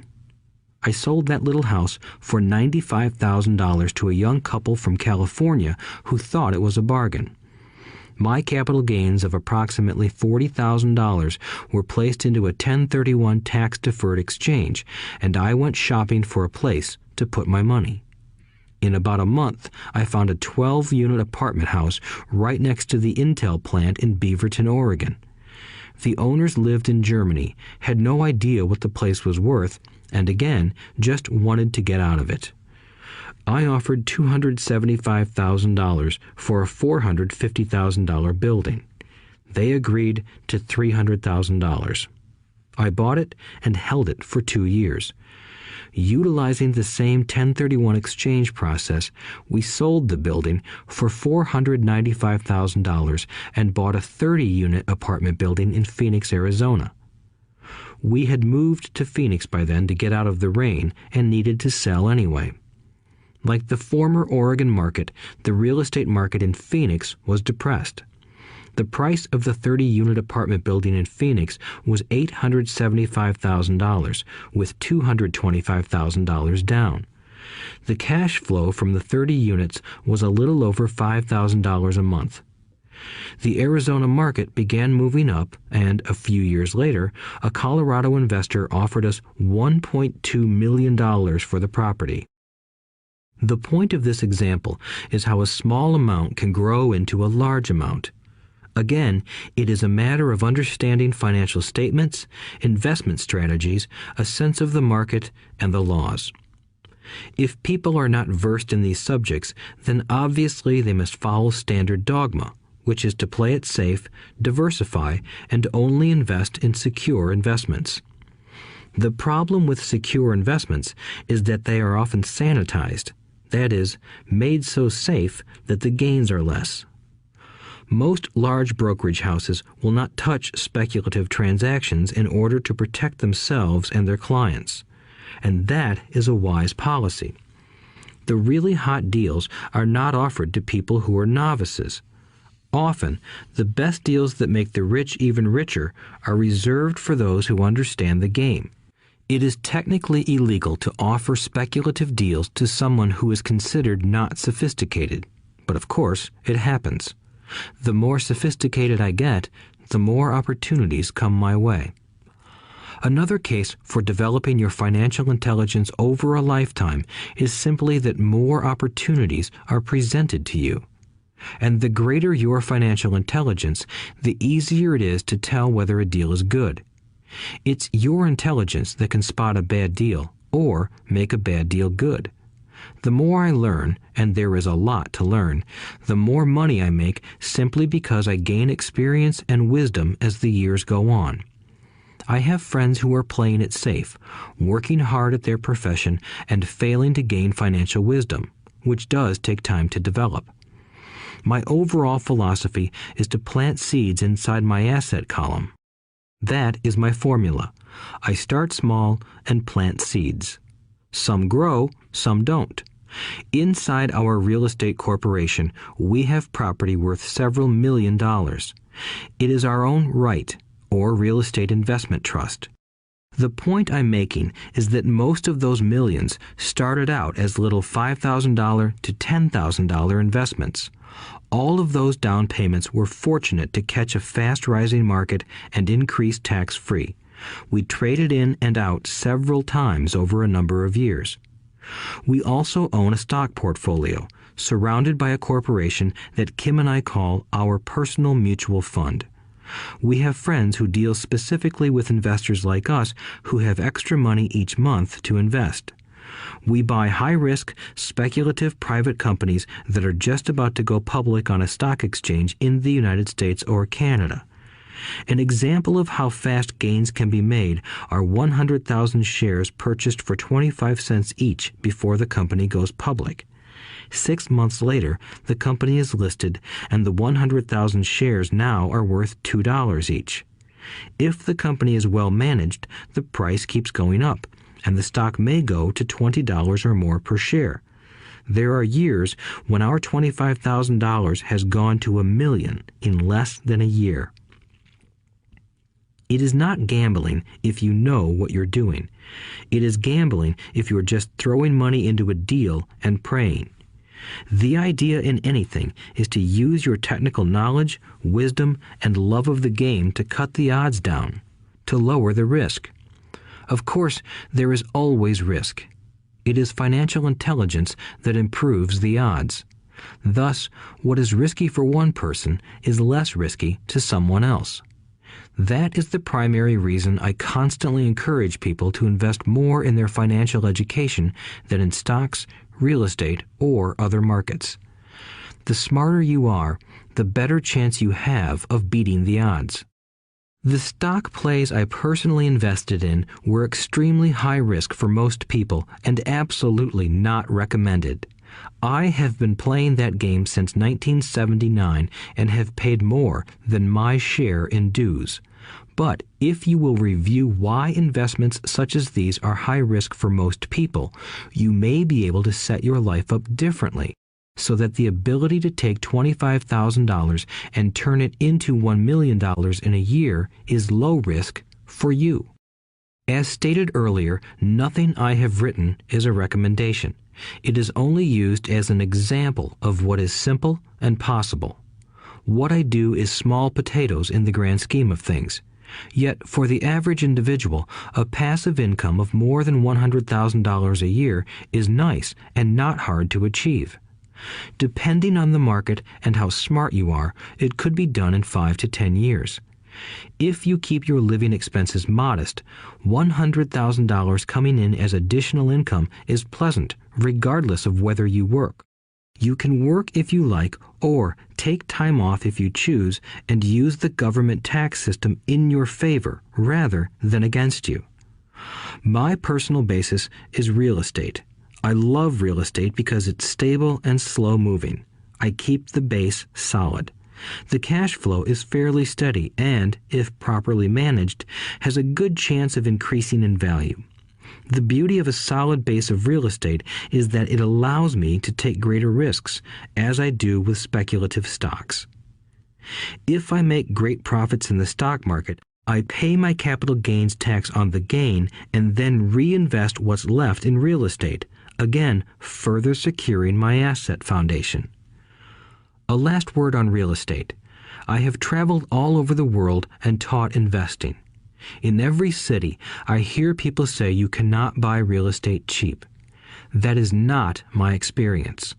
I sold that little house for $95,000 to a young couple from California who thought it was a bargain. My capital gains of approximately $40,000 were placed into a 1031 tax-deferred exchange, and I went shopping for a place to put my money. In about a month, I found a 12-unit apartment house right next to the Intel plant in Beaverton, Oregon. The owners lived in Germany, had no idea what the place was worth, and again, just wanted to get out of it. I offered $275,000 for a $450,000 building. They agreed to $300,000. I bought it and held it for 2 years. Utilizing the same 1031 exchange process, we sold the building for $495,000 and bought a 30-unit apartment building in Phoenix, Arizona. We had moved to Phoenix by then to get out of the rain and needed to sell anyway. Like the former Oregon market, the real estate market in Phoenix was depressed. The price of the 30-unit apartment building in Phoenix was $875,000, with $225,000 down. The cash flow from the 30 units was a little over $5,000 a month. The Arizona market began moving up, and a few years later, a Colorado investor offered us $1.2 million for the property. The point of this example is how a small amount can grow into a large amount. Again, it is a matter of understanding financial statements, investment strategies, a sense of the market, and the laws. If people are not versed in these subjects, then obviously they must follow standard dogma, which is to play it safe, diversify, and only invest in secure investments. The problem with secure investments is that they are often sanitized, that is, made so safe that the gains are less. Most large brokerage houses will not touch speculative transactions in order to protect themselves and their clients, and that is a wise policy. The really hot deals are not offered to people who are novices. Often, the best deals that make the rich even richer are reserved for those who understand the game. It is technically illegal to offer speculative deals to someone who is considered not sophisticated, but of course, it happens. The more sophisticated I get, the more opportunities come my way. Another case for developing your financial intelligence over a lifetime is simply that more opportunities are presented to you. And the greater your financial intelligence, the easier it is to tell whether a deal is good. It's your intelligence that can spot a bad deal or make a bad deal good. The more I learn, and there is a lot to learn, the more money I make simply because I gain experience and wisdom as the years go on. I have friends who are playing it safe, working hard at their profession and failing to gain financial wisdom, which does take time to develop. My overall philosophy is to plant seeds inside my asset column. That is my formula. I start small and plant seeds. Some grow, some don't. Inside our real estate corporation, we have property worth several $million. It is our own right, or real estate investment trust. The point I'm making is that most of those millions started out as little $5,000 to $10,000 investments. All of those down payments were fortunate to catch a fast-rising market and increase tax-free. We traded in and out several times over a number of years. We also own a stock portfolio, surrounded by a corporation that Kim and I call our personal mutual fund. We have friends who deal specifically with investors like us who have extra money each month to invest. We buy high-risk, speculative private companies that are just about to go public on a stock exchange in the United States or Canada. An example of how fast gains can be made are 100,000 shares purchased for 25 cents each before the company goes public. 6 months later, the company is listed, and the 100,000 shares now are worth $2 each. If the company is well managed, the price keeps going up, and the stock may go to $20 or more per share. There are years when our $25,000 has gone to $1 million in less than a year. It is not gambling if you know what you're doing. It is gambling if you're just throwing money into a deal and praying. The idea in anything is to use your technical knowledge, wisdom, and love of the game to cut the odds down, to lower the risk. Of course, there is always risk. It is financial intelligence that improves the odds. Thus, what is risky for one person is less risky to someone else. That is the primary reason I constantly encourage people to invest more in their financial education than in stocks, real estate, or other markets. The smarter you are, the better chance you have of beating the odds. The stock plays I personally invested in were extremely high risk for most people and absolutely not recommended. I have been playing that game since 1979 and have paid more than my share in dues. But if you will review why investments such as these are high risk for most people, you may be able to set your life up differently, so that the ability to take $25,000 and turn it into $1 million in a year is low risk for you. As stated earlier, nothing I have written is a recommendation. It is only used as an example of what is simple and possible. What I do is small potatoes in the grand scheme of things. Yet, for the average individual, a passive income of more than $100,000 a year is nice and not hard to achieve. Depending on the market and how smart you are, it could be done in 5 to 10 years. If you keep your living expenses modest, $100,000 coming in as additional income is pleasant, regardless of whether you work. You can work if you like, or take time off if you choose, and use the government tax system in your favor rather than against you. My personal basis is real estate. I love real estate because it's stable and slow-moving. I keep the base solid. The cash flow is fairly steady and, if properly managed, has a good chance of increasing in value. The beauty of a solid base of real estate is that it allows me to take greater risks, as I do with speculative stocks. If I make great profits in the stock market, I pay my capital gains tax on the gain and then reinvest what's left in real estate, again further securing my asset foundation. A last word on real estate. I have traveled all over the world and taught investing. In every city, I hear people say you cannot buy real estate cheap. That is not my experience.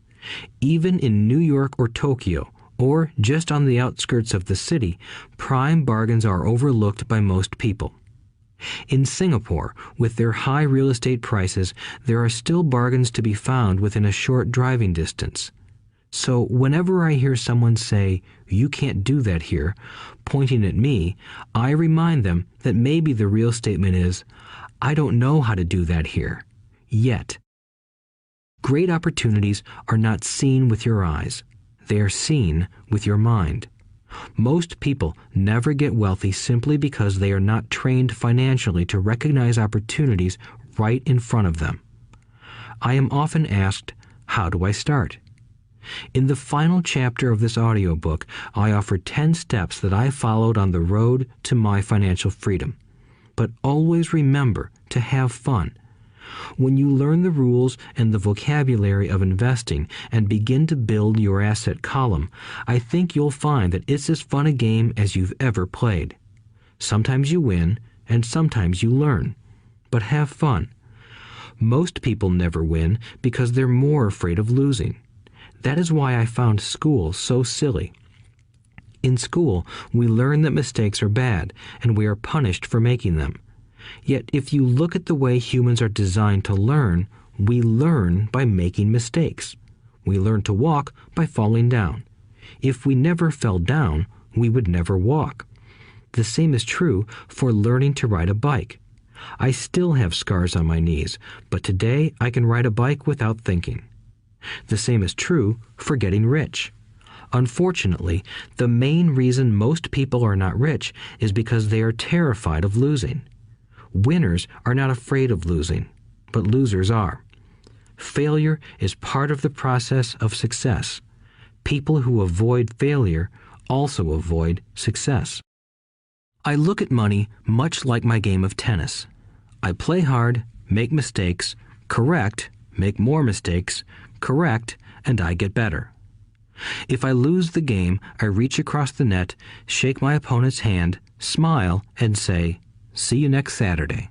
Even in New York or Tokyo, or just on the outskirts of the city, prime bargains are overlooked by most people. In Singapore, with their high real estate prices, there are still bargains to be found within a short driving distance. So whenever I hear someone say, "You can't do that here," pointing at me, I remind them that maybe the real statement is, "I don't know how to do that here. Yet." Great opportunities are not seen with your eyes. They are seen with your mind. Most people never get wealthy simply because they are not trained financially to recognize opportunities right in front of them. I am often asked, how do I start? In the final chapter of this audiobook, I offer 10 steps that I followed on the road to my financial freedom. But always remember to have fun. When you learn the rules and the vocabulary of investing and begin to build your asset column, I think you'll find that it's as fun a game as you've ever played. Sometimes you win, and sometimes you learn. But have fun. Most people never win because they're more afraid of losing. That is why I found school so silly. In school, we learn that mistakes are bad, and we are punished for making them. Yet if you look at the way humans are designed to learn, we learn by making mistakes. We learn to walk by falling down. If we never fell down, we would never walk. The same is true for learning to ride a bike. I still have scars on my knees, but today I can ride a bike without thinking. The same is true for getting rich. Unfortunately, the main reason most people are not rich is because they are terrified of losing. Winners are not afraid of losing, but losers are. Failure is part of the process of success. People who avoid failure also avoid success. I look at money much like my game of tennis. I play hard, make mistakes, correct, make more mistakes, correct, and I get better. If I lose the game, I reach across the net, shake my opponent's hand, smile, and say, "See you next Saturday."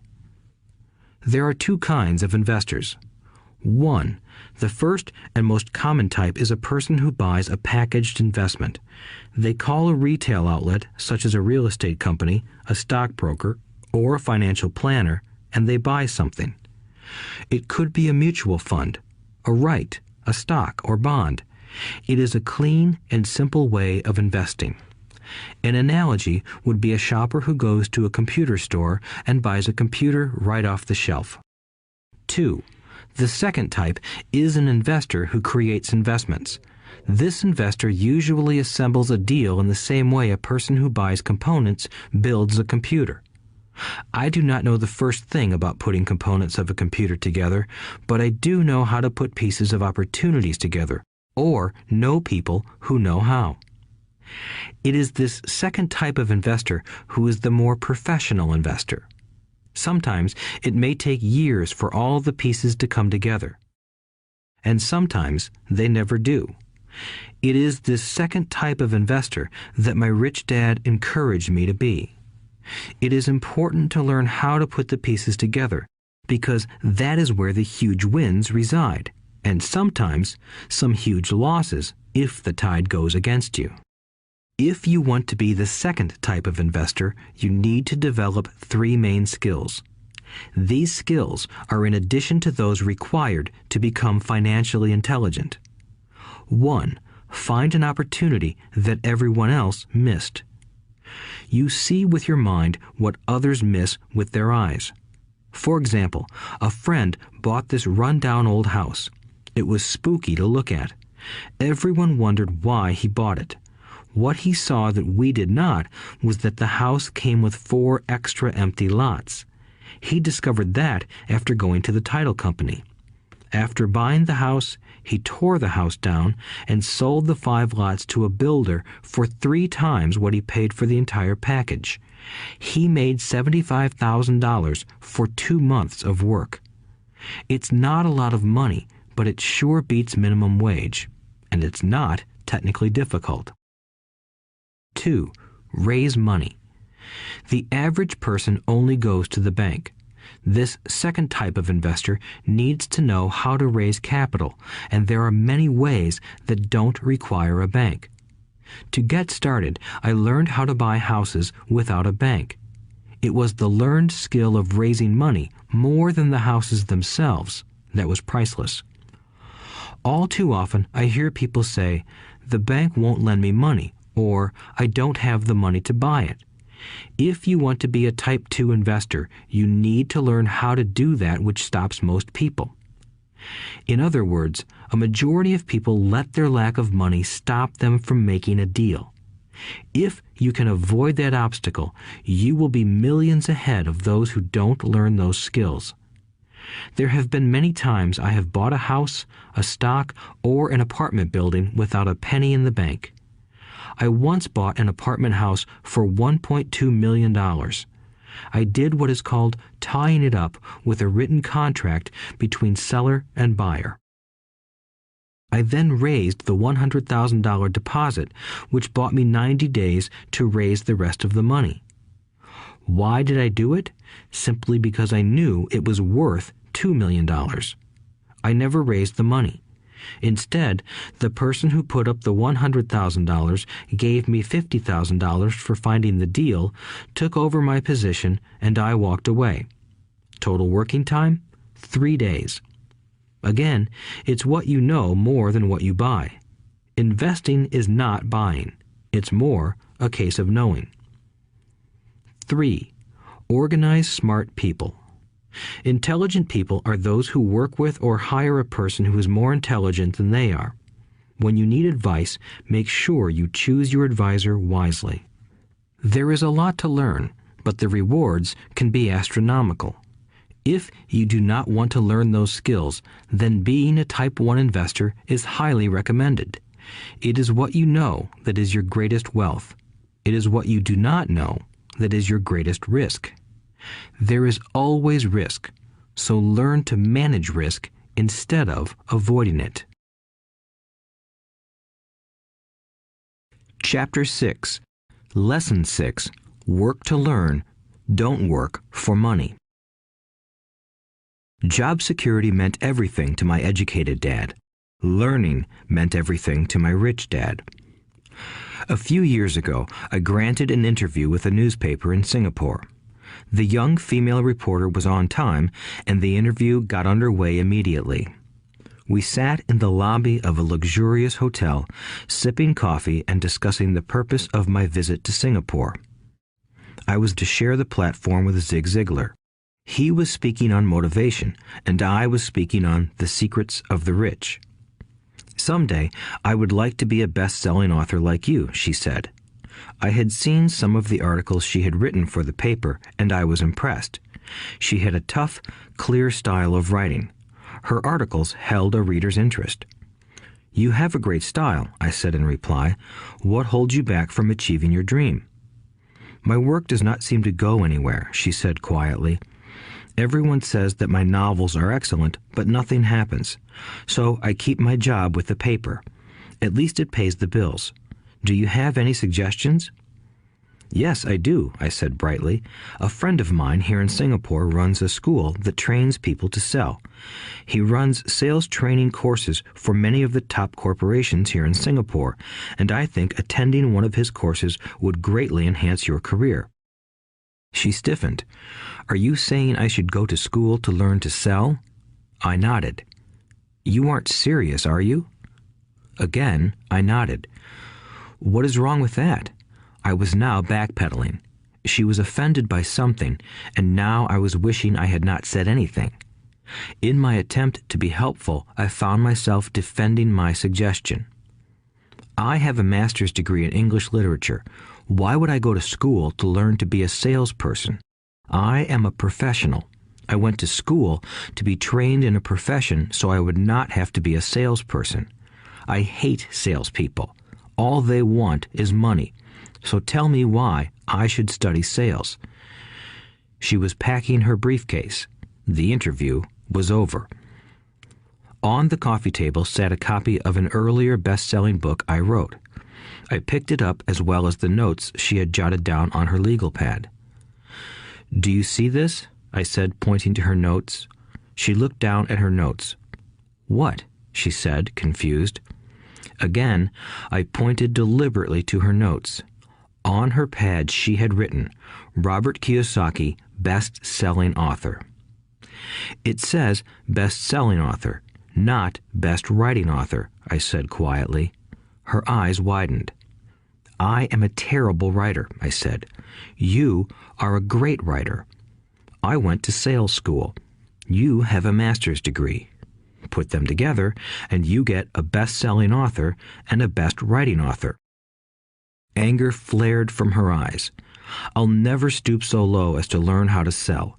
There are two kinds of investors. One, the first and most common type is a person who buys a packaged investment. They call a retail outlet, such as a real estate company, a stockbroker, or a financial planner, and they buy something. It could be a mutual fund, a right, a stock, or bond. It is a clean and simple way of investing. An analogy would be a shopper who goes to a computer store and buys a computer right off the shelf. 2. The second type is an investor who creates investments. This investor usually assembles a deal in the same way a person who buys components builds a computer. I do not know the first thing about putting components of a computer together, but I do know how to put pieces of opportunities together, or know people who know how. It is this second type of investor who is the more professional investor. Sometimes it may take years for all the pieces to come together, and sometimes they never do. It is this second type of investor that my rich dad encouraged me to be. It is important to learn how to put the pieces together, because that is where the huge wins reside, and sometimes some huge losses if the tide goes against you. If you want to be the second type of investor, you need to develop 3 main skills. These skills are in addition to those required to become financially intelligent. 1. Find an opportunity that everyone else missed. You see with your mind what others miss with their eyes. For example, a friend bought this run-down old house. It was spooky to look at. Everyone wondered why he bought it. What he saw that we did not was that the house came with 4 extra empty lots. He discovered that after going to the title company. After buying the house, he tore the house down and sold the 5 lots to a builder for 3 times what he paid for the entire package. He made $75,000 for 2 months of work. It's not a lot of money, but it sure beats minimum wage, and it's not technically difficult. 2. Raise money. The average person only goes to the bank. This second type of investor needs to know how to raise capital, and there are many ways that don't require a bank. To get started, I learned how to buy houses without a bank. It was the learned skill of raising money more than the houses themselves that was priceless. All too often, I hear people say, "The bank won't lend me money," or "I don't have the money to buy it." If you want to be a Type 2 investor, you need to learn how to do that which stops most people. In other words, a majority of people let their lack of money stop them from making a deal. If you can avoid that obstacle, you will be millions ahead of those who don't learn those skills. There have been many times I have bought a house, a stock, or an apartment building without a penny in the bank. I once bought an apartment house for $1.2 million. I did what is called tying it up with a written contract between seller and buyer. I then raised the $100,000 deposit, which bought me 90 days to raise the rest of the money. Why did I do it? Simply because I knew it was worth $2 million. I never raised the money. Instead, the person who put up the $100,000 gave me $50,000 for finding the deal, took over my position, and I walked away. Total working time? 3 days. Again, it's what you know more than what you buy. Investing is not buying. It's more a case of knowing. 3. Organize smart people. Intelligent people are those who work with or hire a person who is more intelligent than they are. When you need advice, make sure you choose your advisor wisely. There is a lot to learn, but the rewards can be astronomical. If you do not want to learn those skills, then being a Type 1 investor is highly recommended. It is what you know that is your greatest wealth. It is what you do not know that is your greatest risk. There is always risk, so learn to manage risk instead of avoiding it. Chapter 6. Lesson 6. Work to learn, don't work for money. Job security meant everything to my educated dad. Learning meant everything to my rich dad. A few years ago, I granted an interview with a newspaper in Singapore. The young female reporter was on time, and the interview got underway immediately. We sat in the lobby of a luxurious hotel, sipping coffee and discussing the purpose of my visit to Singapore. I was to share the platform with Zig Ziglar. He was speaking on motivation, and I was speaking on the secrets of the rich. Someday, I would like to be a best-selling author like you, she said. I had seen some of the articles she had written for the paper, and I was impressed. She had a tough, clear style of writing. Her articles held a reader's interest. You have a great style, I said in reply. What holds you back from achieving your dream? My work does not seem to go anywhere, she said quietly. Everyone says that my novels are excellent, but nothing happens. So I keep my job with the paper. At least it pays the bills. Do you have any suggestions? Yes, I do, I said brightly. A friend of mine here in Singapore runs a school that trains people to sell. He runs sales training courses for many of the top corporations here in Singapore, and I think attending one of his courses would greatly enhance your career. She stiffened. Are you saying I should go to school to learn to sell? I nodded. You aren't serious, are you? Again, I nodded. What is wrong with that? I was now backpedaling. She was offended by something, and now I was wishing I had not said anything. In my attempt to be helpful, I found myself defending my suggestion. I have a master's degree in English literature. Why would I go to school to learn to be a salesperson? I am a professional. I went to school to be trained in a profession so I would not have to be a salesperson. I hate salespeople. All they want is money. So tell me why I should study sales. She was packing her briefcase. The interview was over. On the coffee table sat a copy of an earlier best-selling book I wrote. I picked it up as well as the notes she had jotted down on her legal pad. Do you see this? I said, pointing to her notes. She looked down at her notes. What? She said, confused. Again, I pointed deliberately to her notes. On her pad she had written, Robert Kiyosaki, best-selling author. It says best-selling author, not best writing author, I said quietly. Her eyes widened. I am a terrible writer, I said. You are a great writer. I went to sales school. You have a master's degree. Put them together, and you get a best-selling author and a best writing author. Anger flared from her eyes. I'll never stoop so low as to learn how to sell.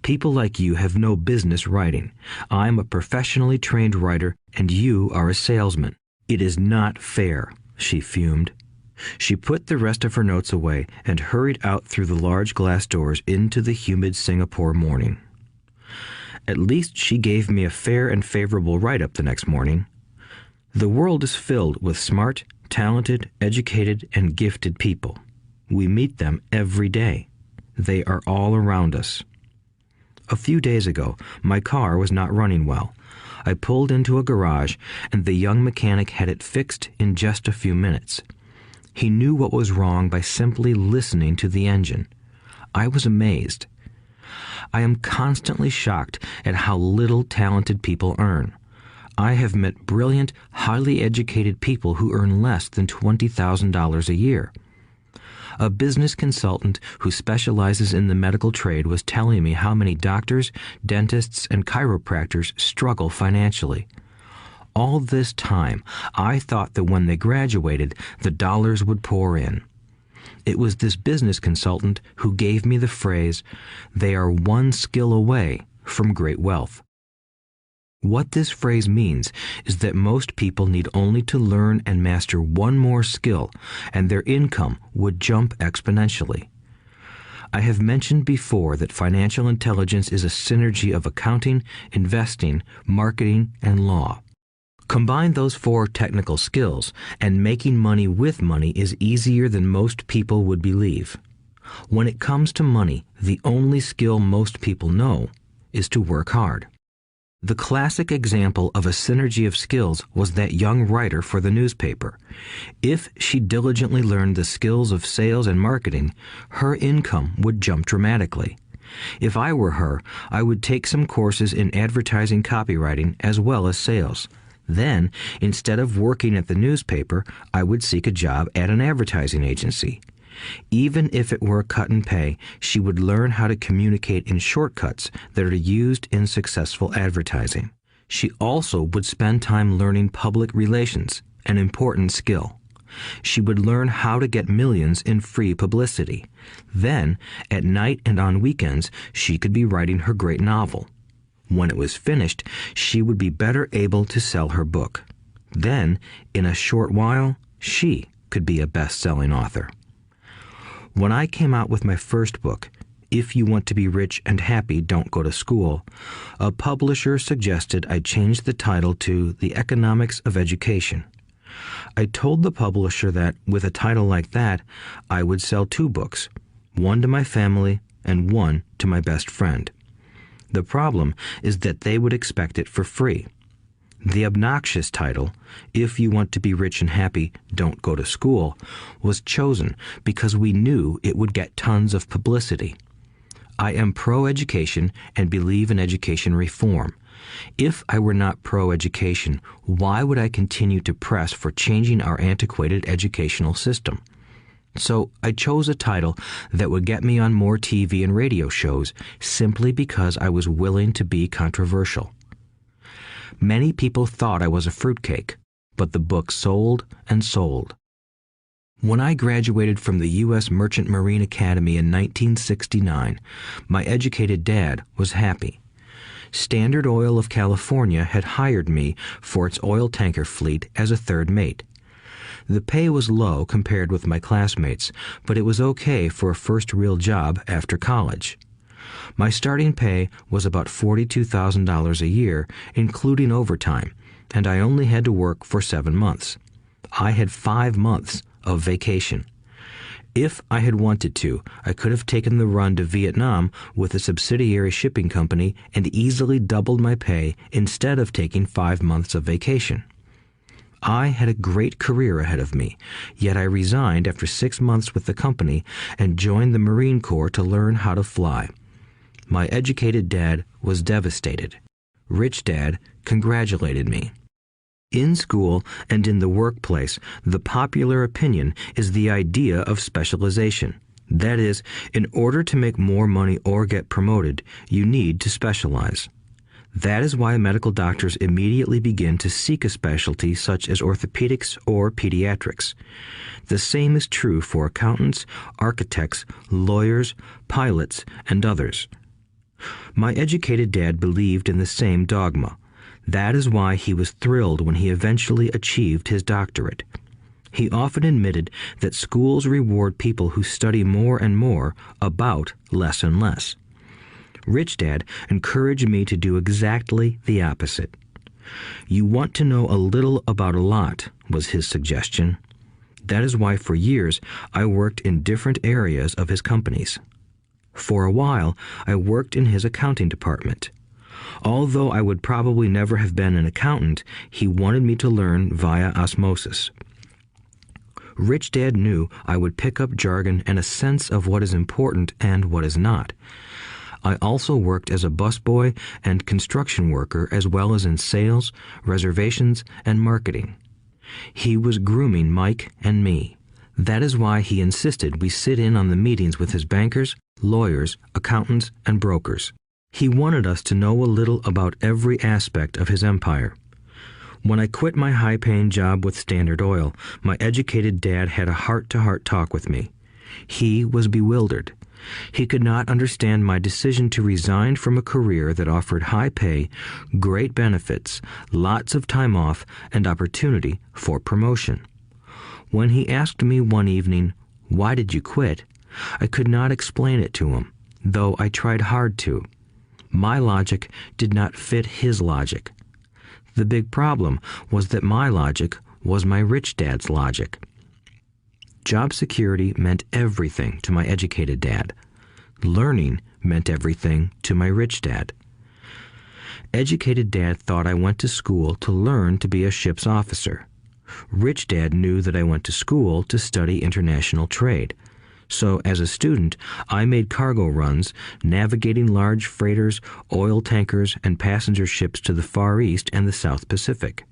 People like you have no business writing. I'm a professionally trained writer, and you are a salesman. It is not fair, she fumed. She put the rest of her notes away and hurried out through the large glass doors into the humid Singapore morning. At least she gave me a fair and favorable write-up the next morning. The world is filled with smart, talented, educated, and gifted people. We meet them every day. They are all around us. A few days ago, my car was not running well. I pulled into a garage, and the young mechanic had it fixed in just a few minutes. He knew what was wrong by simply listening to the engine. I was amazed. I am constantly shocked at how little talented people earn. I have met brilliant, highly educated people who earn less than $20,000 a year. A business consultant who specializes in the medical trade was telling me how many doctors, dentists, and chiropractors struggle financially. All this time, I thought that when they graduated, the dollars would pour in. It was this business consultant who gave me the phrase, "They are one skill away from great wealth." What this phrase means is that most people need only to learn and master one more skill, and their income would jump exponentially. I have mentioned before that financial intelligence is a synergy of accounting, investing, marketing, and law. Combine those 4 technical skills, and making money with money is easier than most people would believe. When it comes to money, the only skill most people know is to work hard. The classic example of a synergy of skills was that young writer for the newspaper. If she diligently learned the skills of sales and marketing, her income would jump dramatically. If I were her, I would take some courses in advertising copywriting as well as sales. Then, instead of working at the newspaper, I would seek a job at an advertising agency. Even if it were a cut in pay, she would learn how to communicate in shortcuts that are used in successful advertising. She also would spend time learning public relations, an important skill. She would learn how to get millions in free publicity. Then, at night and on weekends, she could be writing her great novel. When it was finished, she would be better able to sell her book. Then, in a short while, she could be a best-selling author. When I came out with my first book, If You Want to Be Rich and Happy, Don't Go to School, a publisher suggested I change the title to The Economics of Education. I told the publisher that, with a title like that, I would sell 2 books, one to my family and one to my best friend. The problem is that they would expect it for free. The obnoxious title, If You Want to Be Rich and Happy, Don't Go to School, was chosen because we knew it would get tons of publicity. I am pro-education and believe in education reform. If I were not pro-education, why would I continue to press for changing our antiquated educational system? So I chose a title that would get me on more TV and radio shows simply because I was willing to be controversial. Many people thought I was a fruitcake, but the book sold and sold. When I graduated from the U.S. Merchant Marine Academy in 1969, my educated dad was happy. Standard Oil of California had hired me for its oil tanker fleet as a third mate. The pay was low compared with my classmates, but it was okay for a first real job after college. My starting pay was about $42,000 a year, including overtime, and I only had to work for 7 months. I had 5 months of vacation. If I had wanted to, I could have taken the run to Vietnam with a subsidiary shipping company and easily doubled my pay instead of taking 5 months of vacation. I had a great career ahead of me, yet I resigned after 6 months with the company and joined the Marine Corps to learn how to fly. My educated dad was devastated. Rich Dad congratulated me. In school and in the workplace, the popular opinion is the idea of specialization. That is, in order to make more money or get promoted, you need to specialize. That is why medical doctors immediately begin to seek a specialty such as orthopedics or pediatrics. The same is true for accountants, architects, lawyers, pilots, and others. My educated dad believed in the same dogma. That is why he was thrilled when he eventually achieved his doctorate. He often admitted that schools reward people who study more and more about less and less. Rich Dad encouraged me to do exactly the opposite. You want to know a little about a lot, was his suggestion. That is why for years I worked in different areas of his companies. For a while, I worked in his accounting department. Although I would probably never have been an accountant, he wanted me to learn via osmosis. Rich Dad knew I would pick up jargon and a sense of what is important and what is not. I also worked as a busboy and construction worker as well as in sales, reservations, and marketing. He was grooming Mike and me. That is why he insisted we sit in on the meetings with his bankers, lawyers, accountants, and brokers. He wanted us to know a little about every aspect of his empire. When I quit my high-paying job with Standard Oil, my educated dad had a heart-to-heart talk with me. He was bewildered. He could not understand my decision to resign from a career that offered high pay, great benefits, lots of time off, and opportunity for promotion. When he asked me one evening, "Why did you quit?" I could not explain it to him, though I tried hard to. My logic did not fit his logic. The big problem was that my logic was my rich dad's logic. Job security meant everything to my educated dad. Learning meant everything to my rich dad. Educated dad thought I went to school to learn to be a ship's officer. Rich dad knew that I went to school to study international trade. So as a student, I made cargo runs, navigating large freighters, oil tankers, and passenger ships to the Far East and the South Pacific.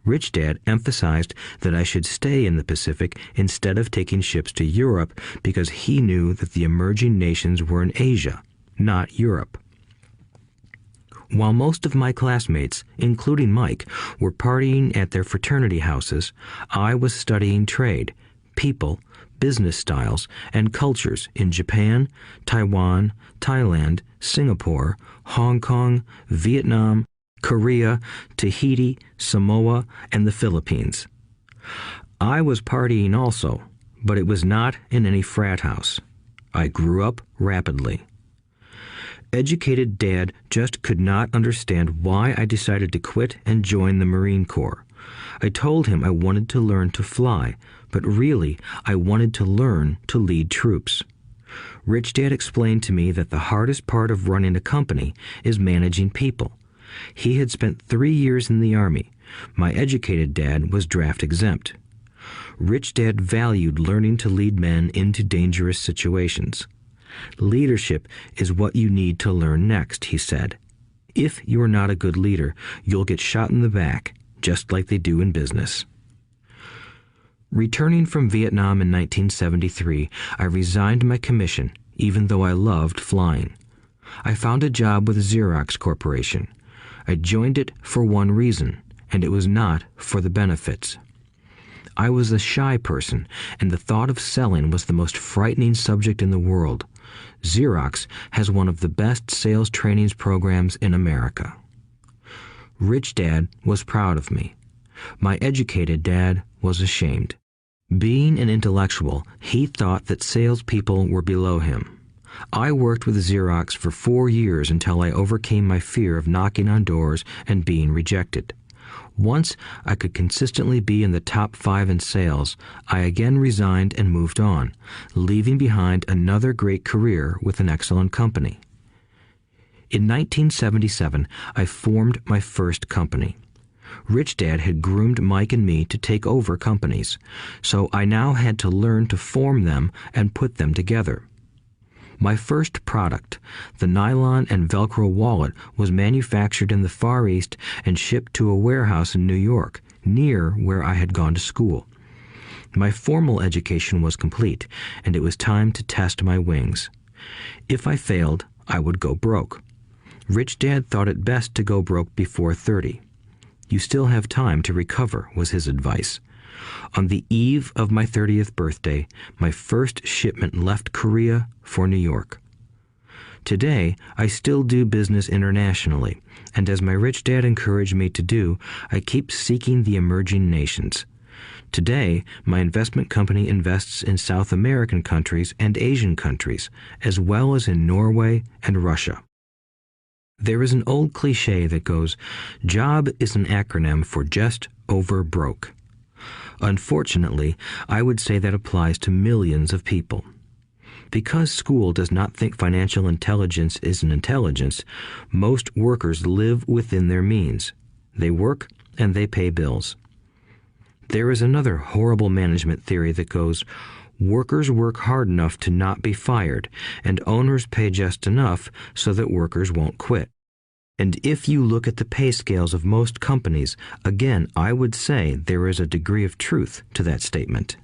Rich Dad emphasized that I should stay in the Pacific instead of taking ships to Europe because he knew that the emerging nations were in Asia, not Europe. While most of my classmates, including Mike, were partying at their fraternity houses, I was studying trade, people, business styles, and cultures in Japan, Taiwan, Thailand, Singapore, Hong Kong, Vietnam, Korea, Tahiti, Samoa, and the Philippines. I was partying also, but it was not in any frat house. I grew up rapidly. Educated Dad just could not understand why I decided to quit and join the Marine Corps. I told him I wanted to learn to fly, but really I wanted to learn to lead troops. Rich Dad explained to me that the hardest part of running a company is managing people. He had spent 3 years in the Army. My educated dad was draft exempt. Rich Dad valued learning to lead men into dangerous situations. Leadership is what you need to learn next, he said. If you are not a good leader, you'll get shot in the back, just like they do in business. Returning from Vietnam in 1973, I resigned my commission, even though I loved flying. I found a job with Xerox Corporation. I joined it for one reason, and it was not for the benefits. I was a shy person, and the thought of selling was the most frightening subject in the world. Xerox has one of the best sales trainings programs in America. Rich Dad was proud of me. My educated dad was ashamed. Being an intellectual, he thought that salespeople were below him. I worked with Xerox for 4 years until I overcame my fear of knocking on doors and being rejected. Once I could consistently be in the top 5 in sales, I again resigned and moved on, leaving behind another great career with an excellent company. In 1977, I formed my first company. Rich Dad had groomed Mike and me to take over companies, so I now had to learn to form them and put them together. My first product, the nylon and Velcro wallet, was manufactured in the Far East and shipped to a warehouse in New York, near where I had gone to school. My formal education was complete, and it was time to test my wings. If I failed, I would go broke. Rich Dad thought it best to go broke before 30. You still have time to recover, was his advice. On the eve of my 30th birthday, my first shipment left Korea for New York. Today, I still do business internationally, and as my rich dad encouraged me to do, I keep seeking the emerging nations. Today, my investment company invests in South American countries and Asian countries, as well as in Norway and Russia. There is an old cliche that goes, "Job is an acronym for just over broke." Unfortunately, I would say that applies to millions of people. Because school does not think financial intelligence is an intelligence, most workers live within their means. They work and they pay bills. There is another horrible management theory that goes, workers work hard enough to not be fired, and owners pay just enough so that workers won't quit. And if you look at the pay scales of most companies, again, I would say there is a degree of truth to that statement.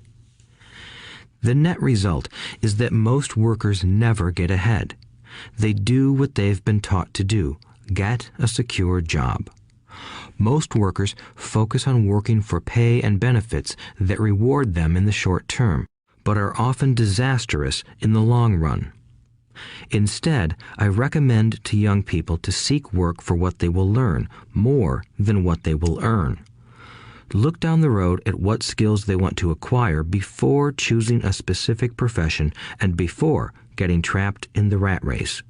The net result is that most workers never get ahead. They do what they've been taught to do, get a secure job. Most workers focus on working for pay and benefits that reward them in the short term, but are often disastrous in the long run. Instead, I recommend to young people to seek work for what they will learn more than what they will earn. Look down the road at what skills they want to acquire before choosing a specific profession and before getting trapped in the rat race.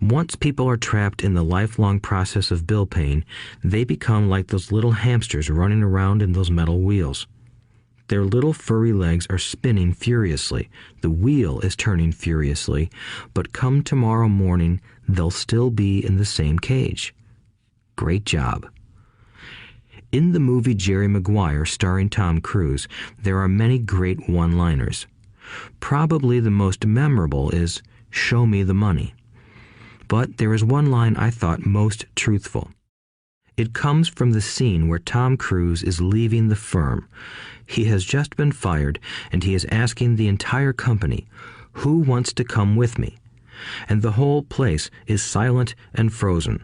Once people are trapped in the lifelong process of bill paying, they become like those little hamsters running around in those metal wheels. Their little furry legs are spinning furiously, the wheel is turning furiously, but come tomorrow morning, they'll still be in the same cage. Great job. In the movie Jerry Maguire, starring Tom Cruise, there are many great one-liners. Probably the most memorable is, "Show me the money." But there is one line I thought most truthful. It comes from the scene where Tom Cruise is leaving the firm. He has just been fired, and he is asking the entire company, "Who wants to come with me?" And the whole place is silent and frozen.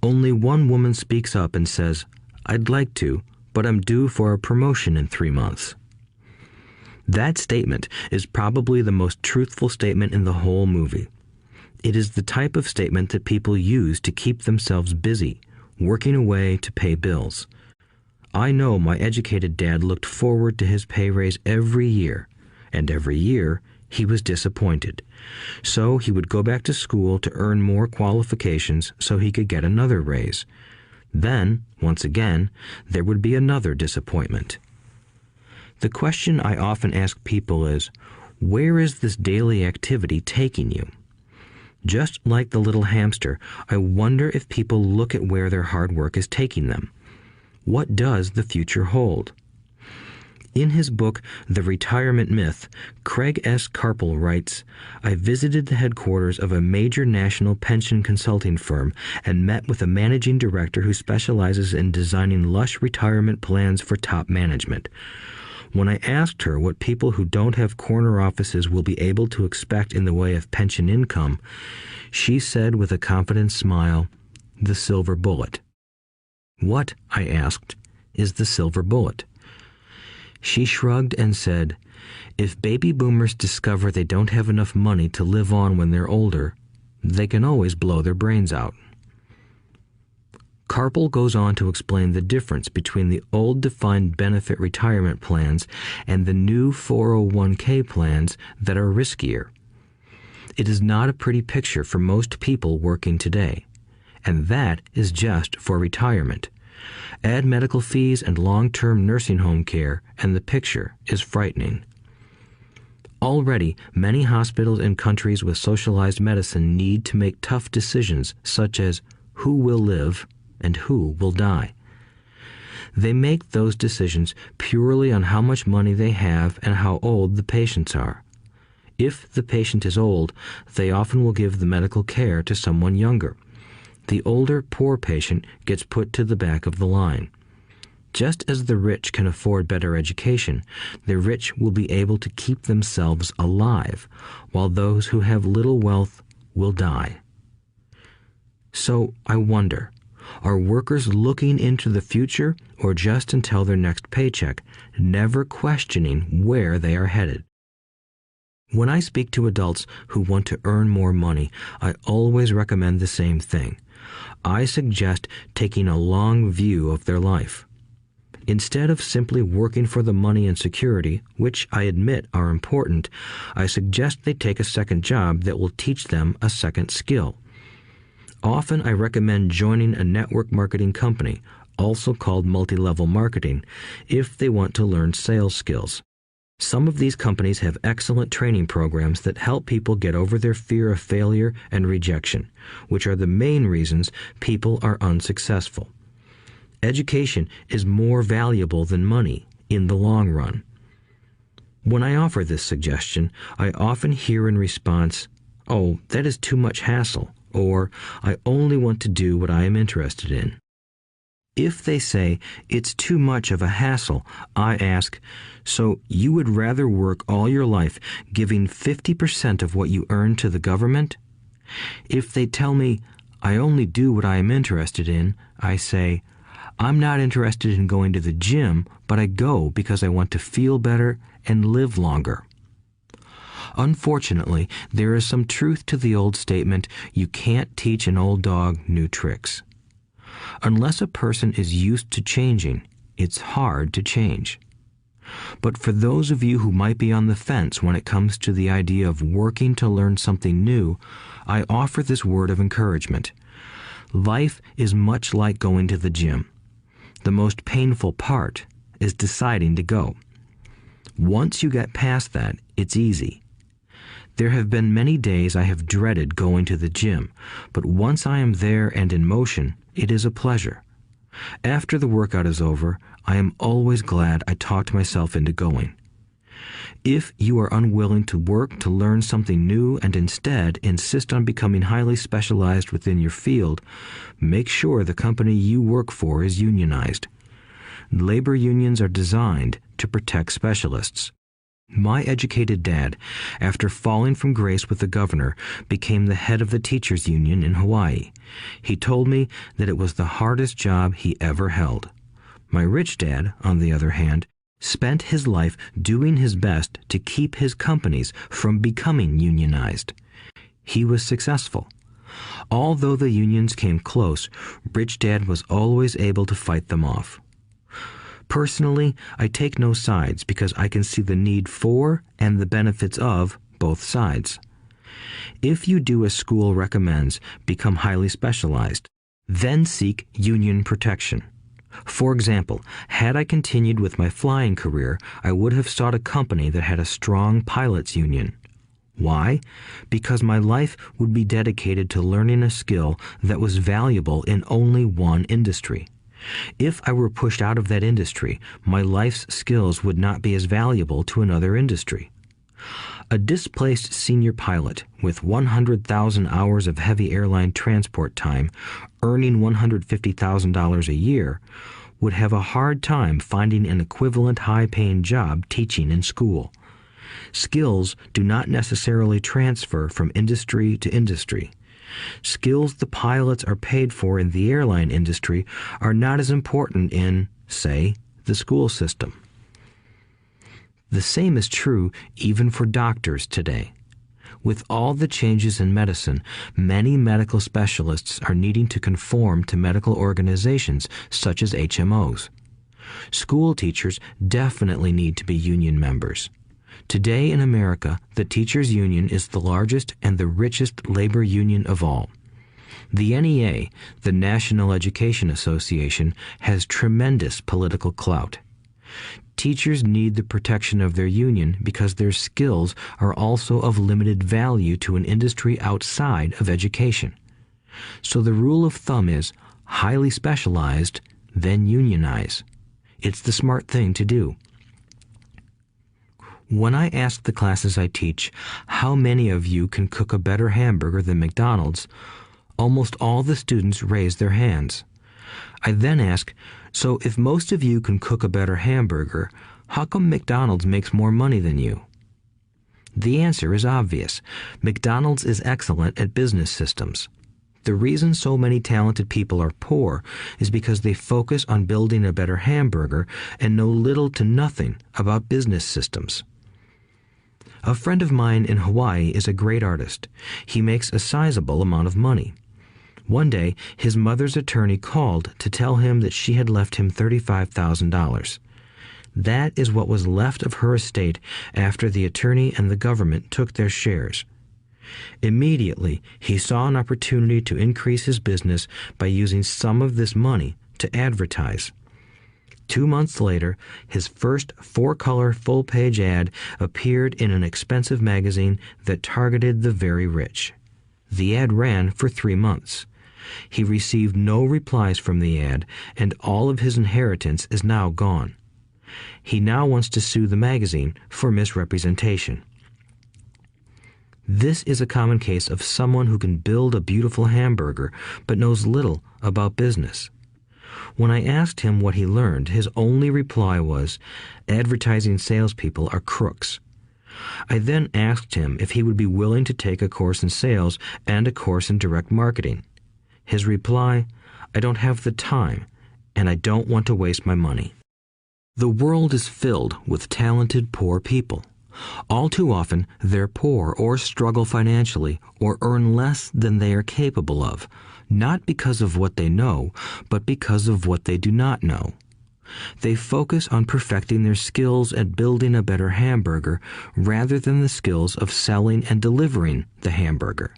Only one woman speaks up and says, "I'd like to, but I'm due for a promotion in 3 months." That statement is probably the most truthful statement in the whole movie. It is the type of statement that people use to keep themselves busy, working away to pay bills. I know my educated dad looked forward to his pay raise every year, and every year he was disappointed. So he would go back to school to earn more qualifications so he could get another raise. Then, once again, there would be another disappointment. The question I often ask people is, where is this daily activity taking you? Just like the little hamster, I wonder if people look at where their hard work is taking them. What does the future hold? In his book, The Retirement Myth, Craig S. Carpel writes, "I visited the headquarters of a major national pension consulting firm and met with a managing director who specializes in designing lush retirement plans for top management. When I asked her what people who don't have corner offices will be able to expect in the way of pension income, she said with a confident smile, 'The silver bullet.'" "What," I asked, "is the silver bullet?" She shrugged and said, "If baby boomers discover they don't have enough money to live on when they're older, they can always blow their brains out." Carpel goes on to explain the difference between the old defined benefit retirement plans and the new 401k plans that are riskier. It is not a pretty picture for most people working today, and that is just for retirement. Add medical fees and long-term nursing home care, and the picture is frightening. Already, many hospitals in countries with socialized medicine need to make tough decisions such as who will live and who will die. They make those decisions purely on how much money they have and how old the patients are. If the patient is old, they often will give the medical care to someone younger. The older, poor patient gets put to the back of the line. Just as the rich can afford better education, the rich will be able to keep themselves alive, while those who have little wealth will die. So I wonder, are workers looking into the future or just until their next paycheck, never questioning where they are headed? When I speak to adults who want to earn more money, I always recommend the same thing. I suggest taking a long view of their life. Instead of simply working for the money and security, which I admit are important, I suggest they take a second job that will teach them a second skill. Often I recommend joining a network marketing company, also called multi-level marketing, if they want to learn sales skills. Some of these companies have excellent training programs that help people get over their fear of failure and rejection, which are the main reasons people are unsuccessful. Education is more valuable than money in the long run. When I offer this suggestion, I often hear in response, "Oh, that is too much hassle," or "I only want to do what I am interested in." If they say it's too much of a hassle, I ask, so you would rather work all your life giving 50% of what you earn to the government? If they tell me, I only do what I am interested in, I say, I'm not interested in going to the gym, but I go because I want to feel better and live longer. Unfortunately, there is some truth to the old statement, you can't teach an old dog new tricks. Unless a person is used to changing, it's hard to change. But for those of you who might be on the fence when it comes to the idea of working to learn something new, I offer this word of encouragement. Life is much like going to the gym. The most painful part is deciding to go. Once you get past that, it's easy. There have been many days I have dreaded going to the gym, but once I am there and in motion, it is a pleasure. After the workout is over, I am always glad I talked myself into going. If you are unwilling to work to learn something new and instead insist on becoming highly specialized within your field, make sure the company you work for is unionized. Labor unions are designed to protect specialists. My educated dad, after falling from grace with the governor, became the head of the teachers' union in Hawaii. He told me that it was the hardest job he ever held. My rich dad, on the other hand, spent his life doing his best to keep his companies from becoming unionized. He was successful. Although the unions came close, Rich Dad was always able to fight them off. Personally, I take no sides because I can see the need for and the benefits of both sides. If you do as school recommends, become highly specialized, then seek union protection. For example, had I continued with my flying career, I would have sought a company that had a strong pilots union. Why? Because my life would be dedicated to learning a skill that was valuable in only one industry. If I were pushed out of that industry, my life's skills would not be as valuable to another industry. A displaced senior pilot with 100,000 hours of heavy airline transport time, earning $150,000 a year, would have a hard time finding an equivalent high-paying job teaching in school. Skills do not necessarily transfer from industry to industry. Skills the pilots are paid for in the airline industry are not as important in, say, the school system. The same is true even for doctors today. With all the changes in medicine, many medical specialists are needing to conform to medical organizations such as HMOs. School teachers definitely need to be union members. Today in America, the teachers' union is the largest and the richest labor union of all. The NEA, the National Education Association, has tremendous political clout. Teachers need the protection of their union because their skills are also of limited value to an industry outside of education. So the rule of thumb is highly specialized, then unionize. It's the smart thing to do. When I ask the classes I teach, how many of you can cook a better hamburger than McDonald's, almost all the students raise their hands. I then ask, so if most of you can cook a better hamburger, how come McDonald's makes more money than you? The answer is obvious. McDonald's is excellent at business systems. The reason so many talented people are poor is because they focus on building a better hamburger and know little to nothing about business systems. A friend of mine in Hawaii is a great artist. He makes a sizable amount of money. One day, his mother's attorney called to tell him that she had left him $35,000. That is what was left of her estate after the attorney and the government took their shares. Immediately, he saw an opportunity to increase his business by using some of this money to advertise. 2 months later, his first 4-color full-page ad appeared in an expensive magazine that targeted the very rich. The ad ran for 3 months. He received no replies from the ad, and all of his inheritance is now gone. He now wants to sue the magazine for misrepresentation. This is a common case of someone who can build a beautiful hamburger but knows little about business. When I asked him what he learned, his only reply was, "Advertising salespeople are crooks." I then asked him if he would be willing to take a course in sales and a course in direct marketing. His reply, "I don't have the time, and I don't want to waste my money." The world is filled with talented poor people. All too often, they're poor or struggle financially or earn less than they are capable of, not because of what they know, but because of what they do not know. They focus on perfecting their skills at building a better hamburger rather than the skills of selling and delivering the hamburger.